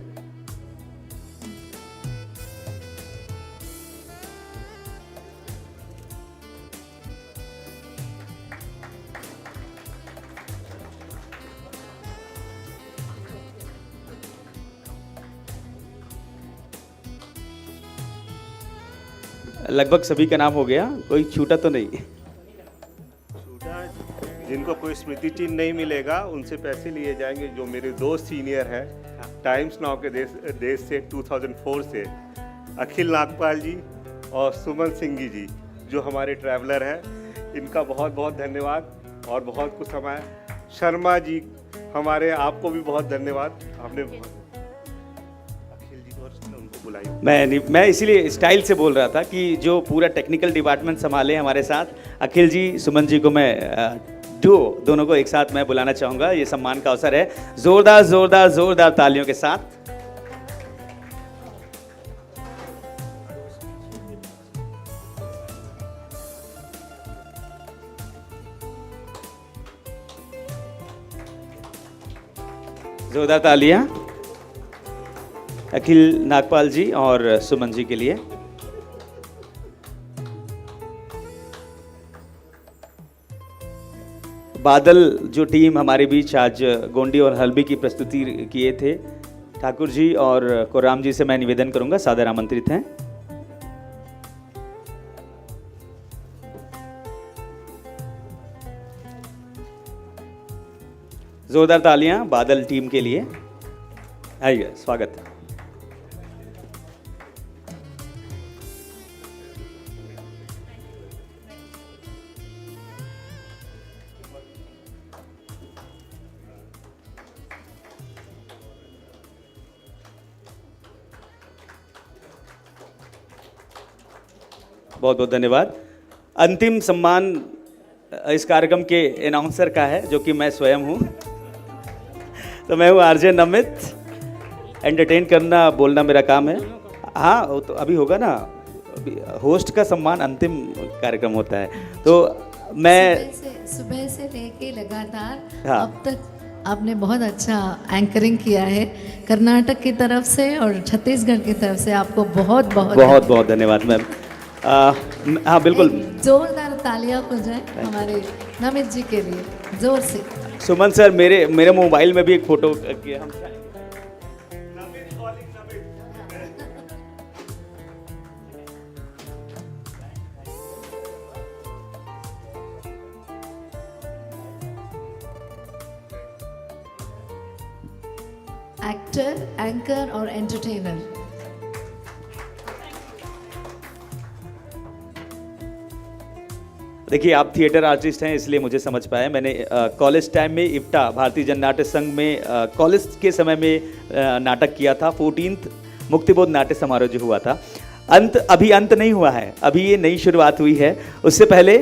लगभग सभी का नाम हो गया, कोई छूटा तो नहीं? जिनको कोई स्मृति चिन्ह नहीं मिलेगा उनसे पैसे लिए जाएंगे। जो मेरे दो सीनियर हैं टाइम्स नाउ के देश से 2004 से, अखिल नागपाल जी और सुमन सिंह जी, जो हमारे ट्रैवलर हैं, इनका बहुत बहुत धन्यवाद और बहुत कुछ समय। शर्मा जी हमारे, आपको भी बहुत धन्यवाद। आपने अखिल जी को उनको बुलाई। मैं इसीलिए स्टाइल से बोल रहा था कि जो पूरा टेक्निकल डिपार्टमेंट संभाले हमारे साथ, अखिल जी, सुमन जी को मैं दोनों को एक साथ मैं बुलाना चाहूँगा। ये सम्मान का अवसर है। जोरदार जोरदार जोरदार तालियों के साथ। जोरदार तालियां अखिल नागपाल जी और सुमन जी के लिए। बादल जो टीम हमारे बीच आज गोंडी और हल्बी की प्रस्तुति किए थे, ठाकुर जी और कोराम जी से मैं निवेदन करूंगा, सादर आमंत्रित हैं। जोरदार तालियां बादल टीम के लिए। आइए, स्वागत है। बहुत बहुत धन्यवाद। अंतिम सम्मान इस कार्यक्रम के अनाउंसर का है, जो कि मैं स्वयं हूँ। तो मैं हूँ आरजे नमित। एंटरटेन करना बोलना मेरा काम है। हाँ वो तो अभी होगा ना, अभी होस्ट का सम्मान अंतिम कार्यक्रम होता है। तो मैं सुबह से लेके लगातार हाँ। अब तक आपने बहुत अच्छा एंकरिंग किया है। कर्नाटक की तरफ से और छत्तीसगढ़ की तरफ से आपको बहुत बहुत बहुत बहुत धन्यवाद मैम। हाँ बिल्कुल, जोरदार तालियां हो जाए हमारे नमित जी के लिए, जोर से। सुमन सर मेरे मोबाइल में भी एक फोटो किया हम। एक्टर, एंकर और एंटरटेनर। देखिए आप थिएटर आर्टिस्ट हैं इसलिए मुझे समझ पाया। मैंने कॉलेज टाइम में इफ्टा भारतीय जन नाट्य संघ में कॉलेज के समय में नाटक किया था। 14th मुक्तिबोध नाट्य समारोह जो हुआ था, अभी अंत नहीं हुआ है, अभी ये नई शुरुआत हुई है। उससे पहले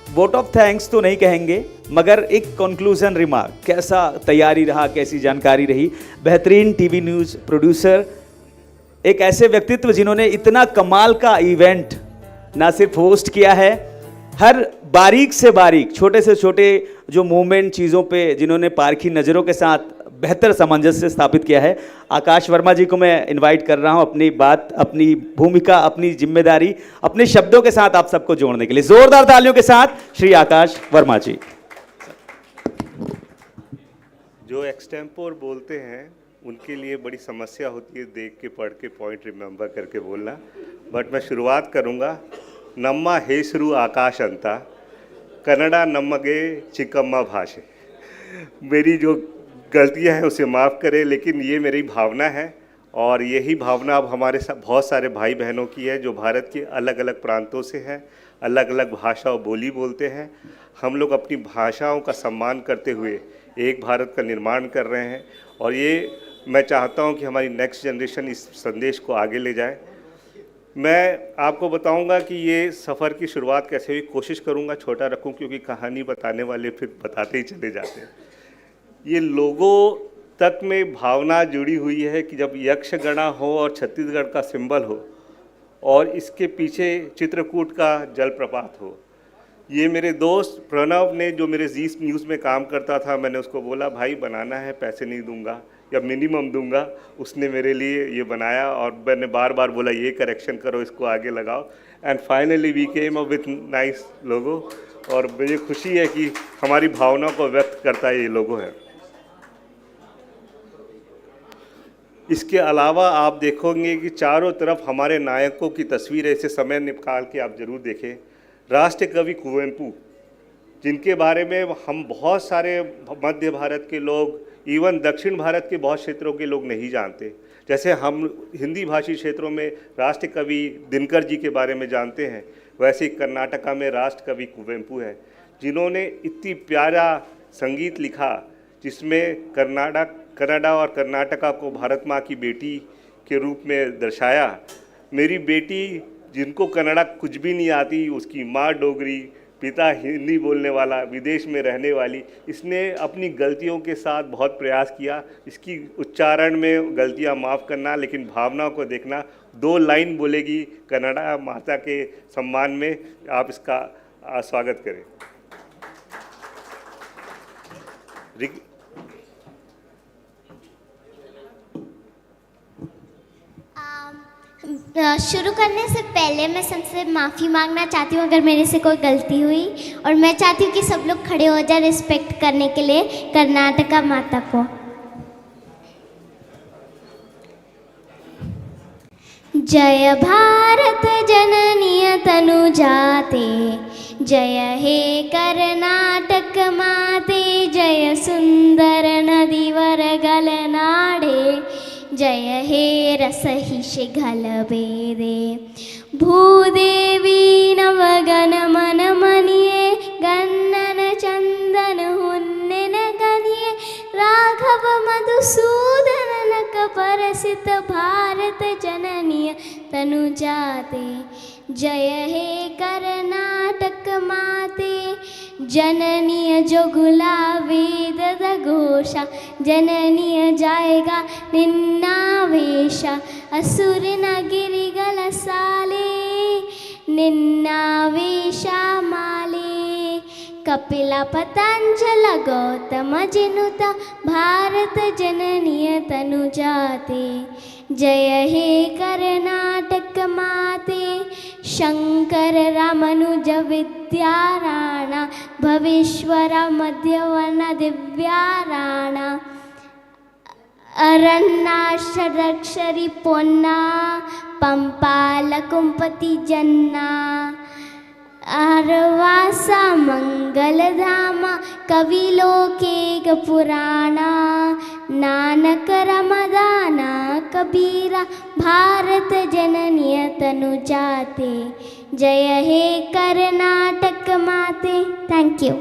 वोट ऑफ थैंक्स तो नहीं कहेंगे, मगर एक कंक्लूजन रिमार्क, कैसा तैयारी रहा, कैसी जानकारी रही। बेहतरीन टीवी न्यूज़ प्रोड्यूसर, एक ऐसे व्यक्तित्व जिन्होंने इतना कमाल का इवेंट ना सिर्फ होस्ट किया है, हर बारीक से बारीक, छोटे से छोटे जो मूवमेंट चीज़ों पे जिन्होंने पारखी नज़रों के साथ बेहतर सामंजस्य स्थापित किया है। आकाश वर्मा जी को मैं इनवाइट कर रहा हूं अपनी बात, अपनी भूमिका, अपनी जिम्मेदारी, अपने शब्दों के साथ आप सबको जोड़ने के लिए। जोरदार तालियों के साथ श्री आकाश वर्मा जी। जो एक्सटेम्पोर बोलते हैं उनके लिए बड़ी समस्या होती है देख के, पढ़ के, पॉइंट रिमेंबर करके बोलना। बट मैं शुरुआत करूँगा। नम्मा हेसरू आकाश अंता, कन्नड़ा नम्ಮಗೆ चिकम्मा भाषे। मेरी जो गलतियां हैं उसे माफ़ करें, लेकिन ये मेरी भावना है और यही भावना अब हमारे बहुत सारे भाई बहनों की है जो भारत के अलग अलग प्रांतों से हैं, अलग अलग भाषा और बोली बोलते हैं। हम लोग अपनी भाषाओं का सम्मान करते हुए एक भारत का निर्माण कर रहे हैं और ये मैं चाहता हूं कि हमारी नेक्स्ट जनरेशन इस संदेश को आगे ले जाए। मैं आपको बताऊंगा कि ये सफ़र की शुरुआत कैसे हुई, कोशिश करूंगा छोटा रखूं क्योंकि कहानी बताने वाले फिर बताते ही चले जाते हैं। ये लोगों तक में भावना जुड़ी हुई है कि जब यक्षगणा हो और छत्तीसगढ़ का सिंबल हो और इसके पीछे चित्रकूट का जलप्रपात हो। ये मेरे दोस्त प्रणव ने, जो मेरे जी न्यूज़ में काम करता था, मैंने उसको बोला भाई बनाना है, पैसे नहीं दूंगा या मिनिमम दूंगा। उसने मेरे लिए ये बनाया और मैंने बार बार बोला ये करेक्शन करो, इसको आगे लगाओ, and finally we came up with nice logo. और मुझे खुशी है कि हमारी भावना को व्यक्त करता है ये लोगो है। इसके अलावा आप देखोगे कि चारों तरफ हमारे नायकों की तस्वीर है, इसे समय निकाल के आप ज़रूर देखें। राष्ट्र कवि कुवेंपू, जिनके बारे में हम बहुत सारे मध्य भारत के लोग, इवन दक्षिण भारत के बहुत क्षेत्रों के लोग नहीं जानते। जैसे हम हिंदी भाषी क्षेत्रों में राष्ट्र कवि दिनकर जी के बारे में जानते हैं, वैसे ही कर्नाटका में राष्ट्र कवि कुवेंपू है, जिन्होंने इतनी प्यारा संगीत लिखा जिसमें कन्नड़ा और कर्नाटका को भारत माँ की बेटी के रूप में दर्शाया। मेरी बेटी जिनको कन्नड़ा कुछ भी नहीं आती, उसकी माँ डोगरी, पिता हिंदी बोलने वाला, विदेश में रहने वाली, इसने अपनी गलतियों के साथ बहुत प्रयास किया। इसकी उच्चारण में गलतियां माफ़ करना, लेकिन भावनाओं को देखना। 2 लाइन बोलेगी कन्नड़ा माता के सम्मान में, आप इसका स्वागत करें। शुरू करने से पहले मैं सबसे माफ़ी मांगना चाहती हूँ अगर मेरे से कोई गलती हुई, और मैं चाहती हूँ कि सब लोग खड़े हो जाए रिस्पेक्ट करने के लिए कर्नाटका माता को। जय भारत जननीय तनु जाते, जय हे कर्नाटक माते, जय सुंदर नदी वरगल नाडे, जय हे रसहिष घल बेदे। भूदेवी नवगन मन मनिये, गन्नन चंदन हुन्नेन गनिये, राघव मधुसूदन नक परसित भारत जननीय तनु जाते। जय हे कर्नाटक माते, जननीय जोगुला वेद घोषा, ಜನನಿಯ ಜಾಯಗ ನಿನ್ನಾವೇಶ ಅಸುರ ನಗಿರಿಗಳ ಸಾಲೆ ನಿನ್ನಾವೇಶ ಮಾಲೆ ಕಪಿಲ ಪತಂಜಲ ಗೌತಮ ಜನುತ ಭಾರತ ಜನನಿಯ ತನು ಜಾತೆ जय हे कर्नाटक माते शंकर रामानुज विद्या राणा भवेश्वर मध्यवन दिव्या राणा अरण्णाक्षरी पोन्ना पंपाल कुंपति जन्ना आरवासा मंगलधाम कविलोकेग पुराणा नानक रमदाना कबीरा भारत जननीय तनु जाते जय हे कर्नाटक माते थैंक यू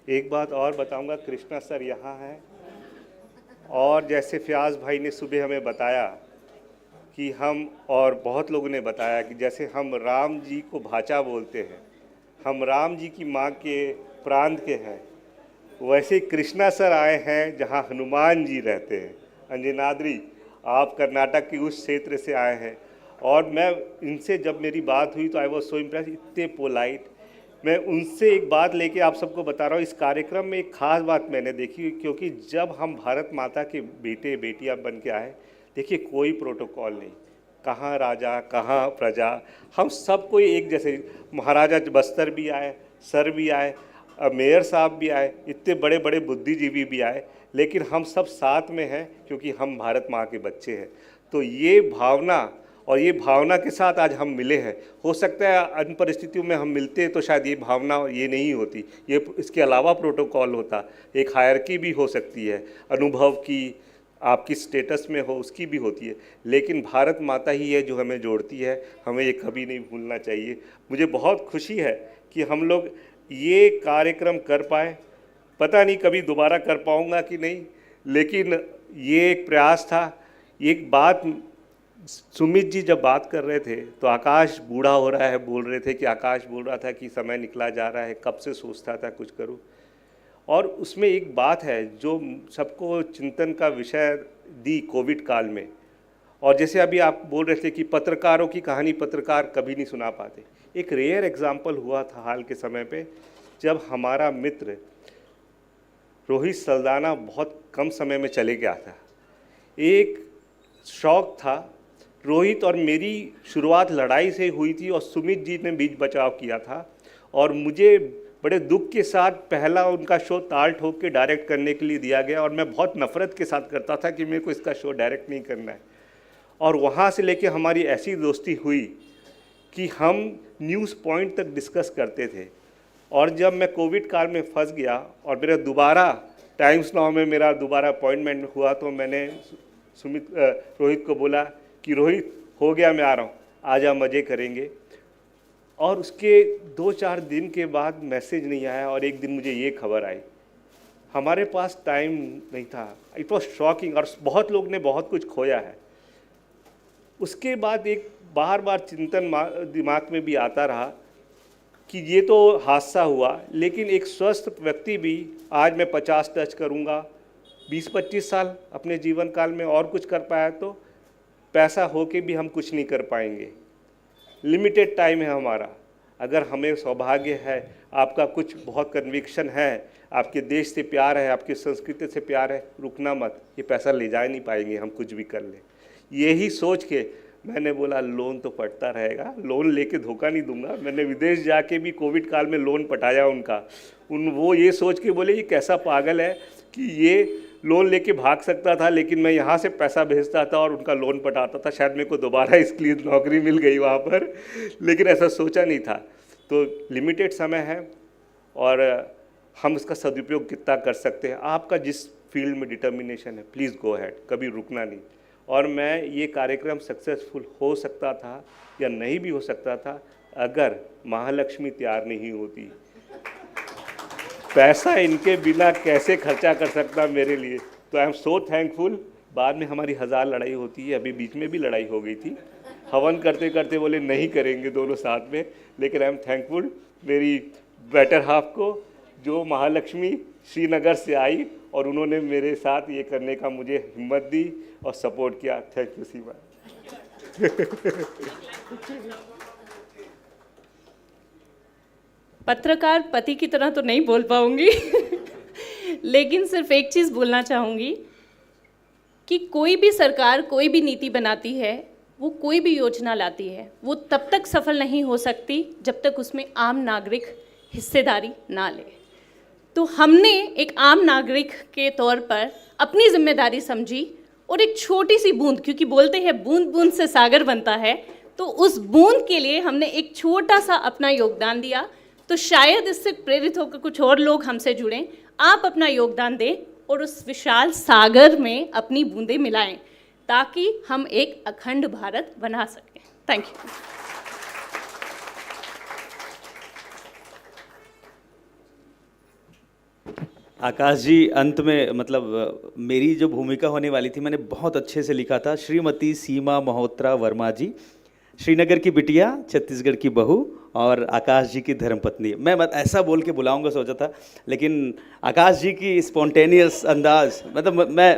एक बात और बताऊंगा, कृष्णा सर यहाँ हैं और जैसे फ्याज भाई ने सुबह हमें बताया कि हम और बहुत लोगों ने बताया कि जैसे हम राम जी को भाचा बोलते हैं, हम राम जी की माँ के प्रांत के हैं, वैसे कृष्णा सर आए हैं जहाँ हनुमान जी रहते हैं। अंजनाद्री, आप कर्नाटक के उस क्षेत्र से आए हैं और मैं इनसे जब मेरी बात हुई तो आई वॉज सो इम्प्रेस, इतने पोलाइट। मैं उनसे एक बात लेके आप सबको बता रहा हूँ, इस कार्यक्रम में एक ख़ास बात मैंने देखी, क्योंकि जब हम भारत माता के बेटे बेटियाँ बन के आए, देखिए कोई प्रोटोकॉल नहीं, कहाँ राजा कहाँ प्रजा, हम सब कोई एक जैसे। महाराजा बस्तर भी आए, सर भी आए, मेयर साहब भी आए, इतने बड़े बड़े बुद्धिजीवी भी आए, लेकिन हम सब साथ में हैं क्योंकि हम भारत माँ के बच्चे हैं। तो ये भावना और ये भावना के साथ आज हम मिले हैं। हो सकता है अन्य परिस्थितियों में हम मिलते तो शायद ये भावना ये नहीं होती, ये इसके अलावा प्रोटोकॉल होता, एक हायरकी भी हो सकती है, अनुभव की, आपकी स्टेटस में हो उसकी भी होती है, लेकिन भारत माता ही है जो हमें जोड़ती है, हमें ये कभी नहीं भूलना चाहिए। मुझे बहुत खुशी है कि हम लोग ये कार्यक्रम कर पाए, पता नहीं कभी दोबारा कर पाऊँगा कि नहीं, लेकिन ये एक प्रयास था। एक बात सुमित जी जब बात कर रहे थे तो आकाश बूढ़ा हो रहा है बोल रहे थे कि आकाश बोल रहा था कि समय निकला जा रहा है, कब से सोचता था कुछ करूं। और उसमें एक बात है जो सबको चिंतन का विषय दी कोविड काल में, और जैसे अभी आप बोल रहे थे कि पत्रकारों की कहानी पत्रकार कभी नहीं सुना पाते, एक रेयर एग्जाम्पल हुआ था हाल के समय पे, जब हमारा मित्र रोहित सल्दाना बहुत कम समय में चले गया था। एक शौक था, रोहित और मेरी शुरुआत लड़ाई से हुई थी और सुमित जी ने बीच बचाव किया था, और मुझे बड़े दुख के साथ पहला उनका शो ताल ठोक के डायरेक्ट करने के लिए दिया गया, और मैं बहुत नफ़रत के साथ करता था कि मेरे को इसका शो डायरेक्ट नहीं करना है। और वहाँ से लेके हमारी ऐसी दोस्ती हुई कि हम न्यूज़ पॉइंट तक डिस्कस करते थे। और जब मैं कोविड काल में फंस गया और मेरा दोबारा टाइम्स नाउ में मेरा दोबारा अपॉइंटमेंट हुआ, तो मैंने रोहित को बोला कि रोहित हो गया, मैं आ रहा हूँ, आजा मज़े करेंगे। और उसके 2-4 दिन के बाद मैसेज नहीं आया, और एक दिन मुझे ये खबर आई, हमारे पास टाइम नहीं था। इट वॉज शॉकिंग, और बहुत लोग ने बहुत कुछ खोया है। उसके बाद एक बार बार चिंतन दिमाग में भी आता रहा कि ये तो हादसा हुआ, लेकिन एक स्वस्थ व्यक्ति भी, आज मैं 50 टच करूँगा, 20-25 साल अपने जीवन काल में और कुछ कर पाया तो पैसा हो के भी हम कुछ नहीं कर पाएंगे। लिमिटेड टाइम है हमारा। अगर हमें सौभाग्य है, आपका कुछ बहुत कन्विक्शन है, आपके देश से प्यार है, आपकी संस्कृति से प्यार है, रुकना मत, ये पैसा ले जा नहीं पाएंगे, हम कुछ भी कर लें। यही सोच के मैंने बोला लोन तो पटता रहेगा, लोन लेके धोखा नहीं दूंगा। मैंने विदेश जाके भी कोविड काल में लोन पटाया उनका। वो ये सोच के बोले ये कैसा पागल है कि ये लोन लेके भाग सकता था, लेकिन मैं यहाँ से पैसा भेजता था और उनका लोन पटाता था। शायद मेरे को दोबारा इसके लिए नौकरी मिल गई वहाँ पर, लेकिन ऐसा सोचा नहीं था। तो लिमिटेड समय है और हम इसका सदुपयोग कितना कर सकते हैं। आपका जिस फील्ड में डिटर्मिनेशन है, प्लीज़ गो अहेड, कभी रुकना नहीं। और मैं ये कार्यक्रम सक्सेसफुल हो सकता था या नहीं भी हो सकता था अगर महालक्ष्मी तैयार नहीं होती। पैसा इनके बिना कैसे खर्चा कर सकता मेरे लिए। तो आई एम सो थैंकफुल। बाद में हमारी 1000 लड़ाई होती है, अभी बीच में भी लड़ाई हो गई थी, हवन करते करते बोले नहीं करेंगे दोनों साथ में, लेकिन आई एम थैंकफुल मेरी बेटर हाफ को जो महालक्ष्मी श्रीनगर से आई और उन्होंने मेरे साथ ये करने का मुझे हिम्मत दी और सपोर्ट किया। थैंक यू सीमा। पत्रकार पति की तरह तो नहीं बोल पाऊंगी लेकिन सिर्फ एक चीज़ बोलना चाहूँगी कि कोई भी सरकार कोई भी नीति बनाती है, वो कोई भी योजना लाती है, वो तब तक सफल नहीं हो सकती जब तक उसमें आम नागरिक हिस्सेदारी ना ले। तो हमने एक आम नागरिक के तौर पर अपनी जिम्मेदारी समझी और एक छोटी सी बूंद, क्योंकि बोलते हैं बूंद बूंद से सागर बनता है, तो उस बूंद के लिए हमने एक छोटा सा अपना योगदान दिया। तो शायद इससे प्रेरित होकर कुछ और लोग हमसे जुड़ें, आप अपना योगदान दें और उस विशाल सागर में अपनी बूंदें मिलाएं ताकि हम एक अखंड भारत बना सकें। Thank you. आकाश जी, अंत में मतलब मेरी जो भूमिका होने वाली थी मैंने बहुत अच्छे से लिखा था। श्रीमती सीमा मल्होत्रा वर्मा जी, श्रीनगर की बिटिया, छत्तीसगढ़ की बहू और आकाश जी की धर्मपत्नी। मैं ऐसा बोल के बुलाऊंगा सोचा था, लेकिन आकाश जी की स्पॉन्टेनियस अंदाज, मतलब मैं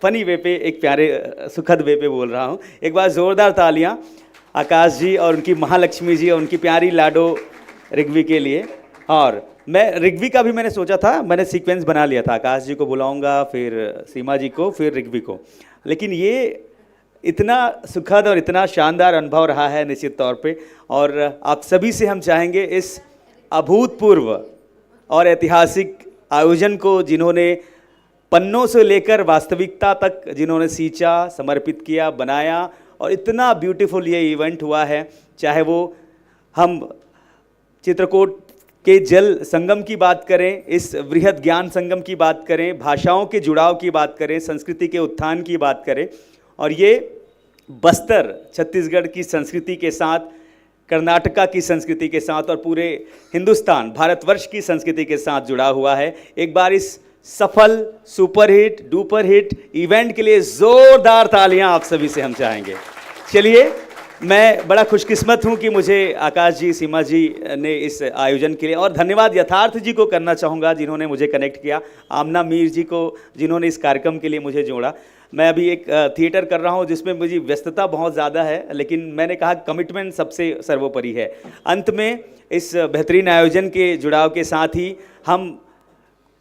फनी वे पे, एक प्यारे सुखद वे पे बोल रहा हूँ। एक बार ज़ोरदार तालियाँ आकाश जी और उनकी महालक्ष्मी जी और उनकी प्यारी लाडो ऋग्वी के लिए। और मैं ऋग्वी का भी मैंने सोचा था, मैंने सीक्वेंस बना लिया था, आकाश जी को बुलाऊंगा, फिर सीमा जी को, फिर ऋग्वी को। लेकिन ये इतना सुखद और इतना शानदार अनुभव रहा है निश्चित तौर पे। और आप सभी से हम चाहेंगे इस अभूतपूर्व और ऐतिहासिक आयोजन को, जिन्होंने पन्नों से लेकर वास्तविकता तक जिन्होंने सींचा, समर्पित किया, बनाया, और इतना ब्यूटीफुल ये इवेंट हुआ है, चाहे वो हम चित्रकूट के जल संगम की बात करें, इस वृहद ज्ञान संगम की बात करें, भाषाओं के जुड़ाव की बात करें, संस्कृति के उत्थान की बात करें, और ये बस्तर छत्तीसगढ़ की संस्कृति के साथ, कर्नाटका की संस्कृति के साथ और पूरे हिंदुस्तान भारतवर्ष की संस्कृति के साथ जुड़ा हुआ है। एक बार इस सफल सुपरहिट डुपरहिट इवेंट के लिए ज़ोरदार तालियां आप सभी से हम चाहेंगे। चलिए, मैं बड़ा खुशकिस्मत हूं कि मुझे आकाश जी, सीमा जी ने इस आयोजन के लिए, और धन्यवाद यथार्थ जी को करना चाहूँगा जिन्होंने मुझे कनेक्ट किया, आमना मीर जी को जिन्होंने इस कार्यक्रम के लिए मुझे जोड़ा। मैं अभी एक थिएटर कर रहा हूँ जिसमें मुझे व्यस्तता बहुत ज़्यादा है, लेकिन मैंने कहा कमिटमेंट सबसे सर्वोपरि है। अंत में इस बेहतरीन आयोजन के जुड़ाव के साथ ही हम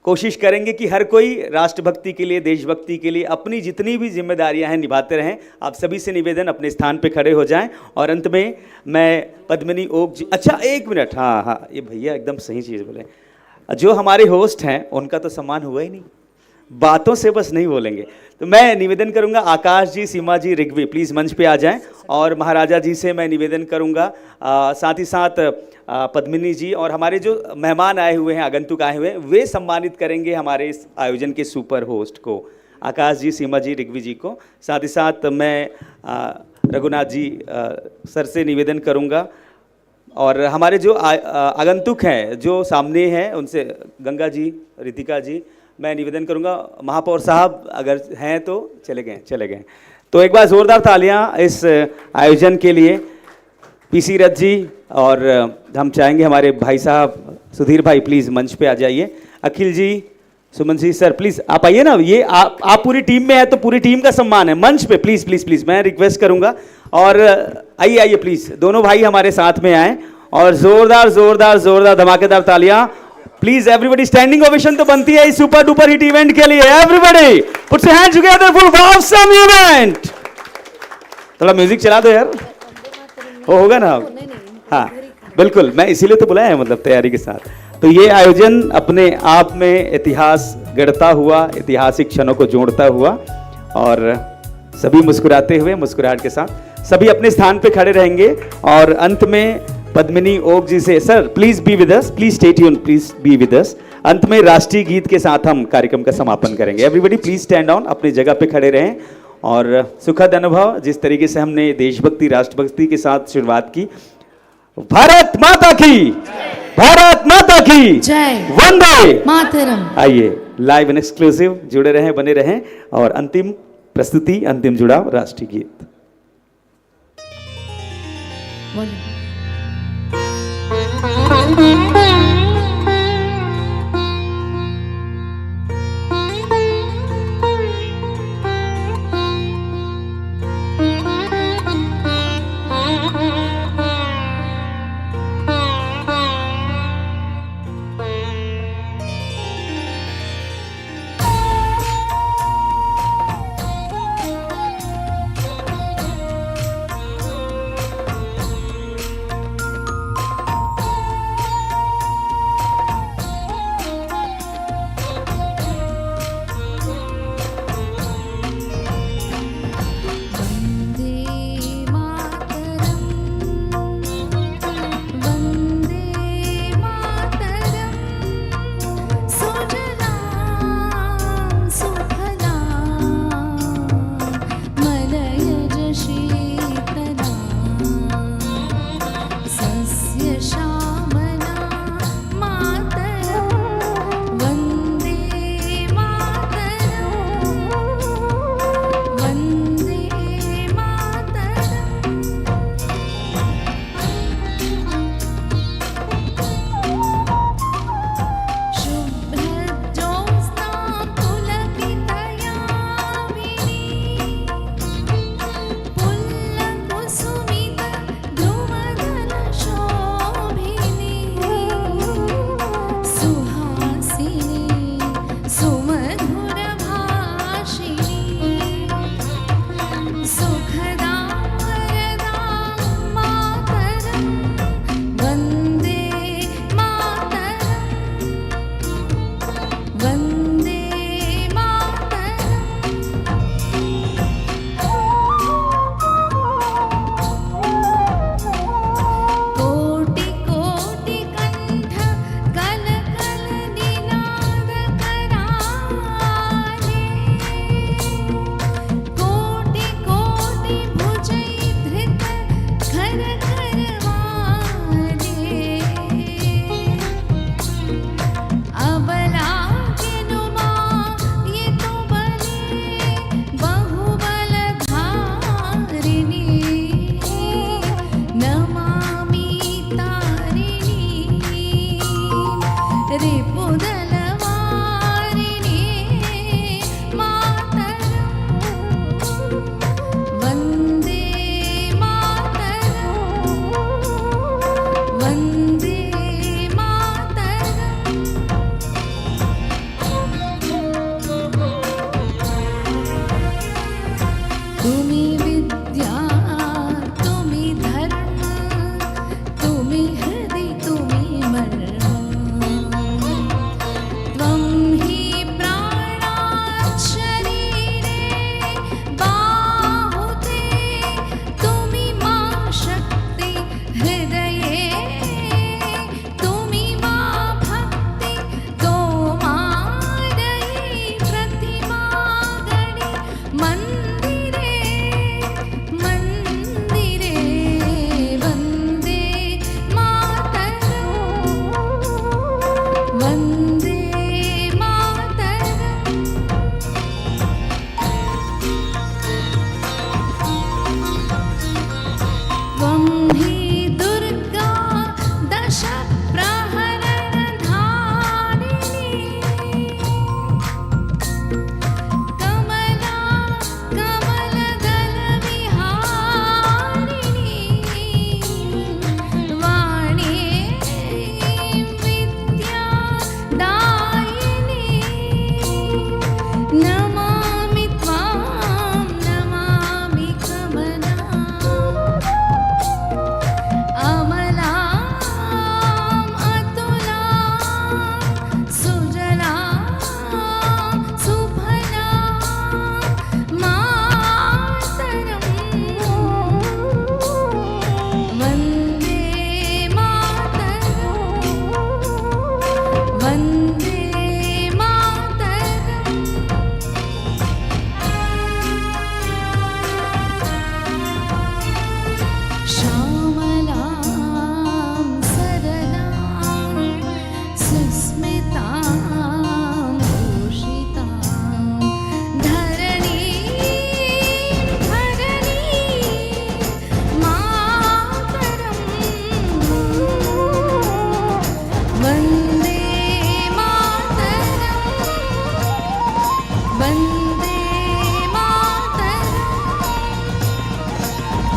कोशिश करेंगे कि हर कोई राष्ट्रभक्ति के लिए, देशभक्ति के लिए अपनी जितनी भी जिम्मेदारियां हैं निभाते रहें। आप सभी से निवेदन, अपने स्थान पे खड़े हो जाएं। और अंत में मैं पद्मिनी ओक जी, अच्छा एक मिनट, हाँ, ये भैया एकदम सही चीज़ बोले, जो हमारे होस्ट हैं उनका तो सम्मान हुआ ही नहीं, बातों से बस नहीं बोलेंगे। तो मैं निवेदन करूंगा, आकाश जी, सीमा जी, ऋग्वी प्लीज़ मंच पे आ जाएं। और महाराजा जी से मैं निवेदन करूंगा, साथ ही साथ पद्मिनी जी और हमारे जो मेहमान आए हुए हैं, आगंतुक आए हुए हैं, वे सम्मानित करेंगे हमारे इस आयोजन के सुपर होस्ट को, आकाश जी, सीमा जी, ऋग्वी जी को। साथ ही साथ मैं रघुनाथ जी सर से निवेदन करूंगा, और हमारे जो आगंतुक हैं जो सामने हैं उनसे, गंगा जी, रितिका जी, मैं निवेदन करूंगा, महापौर साहब अगर हैं तो चले गए। तो एक बार ज़ोरदार तालियां इस आयोजन के लिए। पीसी रथ जी, और हम चाहेंगे हमारे भाई साहब सुधीर भाई प्लीज़ मंच पे आ जाइए। अखिल जी, सुमन जी सर प्लीज़ आप आइए ना, ये आप पूरी टीम में है तो पूरी टीम का सम्मान है, मंच पे प्लीज़ प्लीज़ प्लीज़ मैं रिक्वेस्ट करूंगा। और आइए प्लीज़, दोनों भाई हमारे साथ में आएँ, और ज़ोरदार धमाकेदार तालियां प्लीज। एवरीबडी स्टैंडिंग ओवेशन तो बनती है इस सुपर डुपर हिट इवेंट के लिए। Everybody put your hands together for awesome event. थोड़ा म्यूजिक चला दो यार, होगा ना? हाँ बिल्कुल, मैं इसीलिए तो बुलाया है, मतलब तैयारी के साथ। तो ये आयोजन अपने आप में इतिहास गढ़ता हुआ, ऐतिहासिक क्षणों को जोड़ता हुआ, और सभी मुस्कुराते हुए, मुस्कुराहट के साथ सभी अपने स्थान पे खड़े रहेंगे। और अंत में पद्मिनी ओक जी से, sir please be with us, please stay tune, please be with us. अंत में राष्ट्रीय गीत के साथ हम कार्यक्रम का समापन करेंगे। एवरीबडी प्लीज स्टैंड ऑन, अपनी जगह पे खड़े रहें। और सुखद अनुभव, जिस तरीके से हमने देशभक्ति, राष्ट्रभक्ति के साथ शुरुआत की। भारत माता की, भारत माता की जय, वंदे मातरम। आइए लाइव एंड एक्सक्लूसिव जुड़े रहें, बने रहें। और अंतिम प्रस्तुति, अंतिम जुड़ाव, राष्ट्रीय गीत। बोलिए।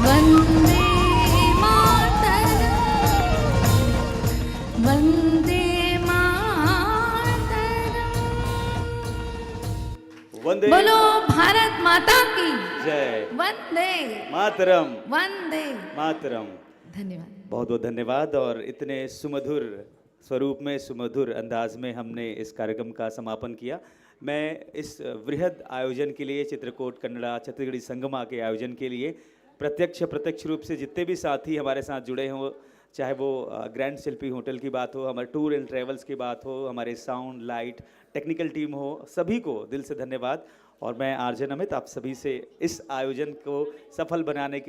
वंदे मातरम, वंदे वंदे बोलो भारत माता की जय, वंदे मातरम, वंदे मातरम। धन्यवाद। बहुत बहुत धन्यवाद। और इतने सुमधुर स्वरूप में, सुमधुर अंदाज में हमने इस कार्यक्रम का समापन किया। मैं इस वृहद आयोजन के लिए, चित्रकूट कन्नड़ा छत्तीसगढ़ी संगमा के आयोजन के लिए प्रत्यक्ष रूप से जितने भी साथी हमारे साथ जुड़े हों, चाहे वो ग्रैंड शिल्पी होटल की बात हो, हमारे टूर एंड ट्रेवल्स की बात हो, हमारे साउंड लाइट टेक्निकल टीम हो, सभी को दिल से धन्यवाद। और मैं आरजे अमित आप सभी से इस आयोजन को सफल बनाने के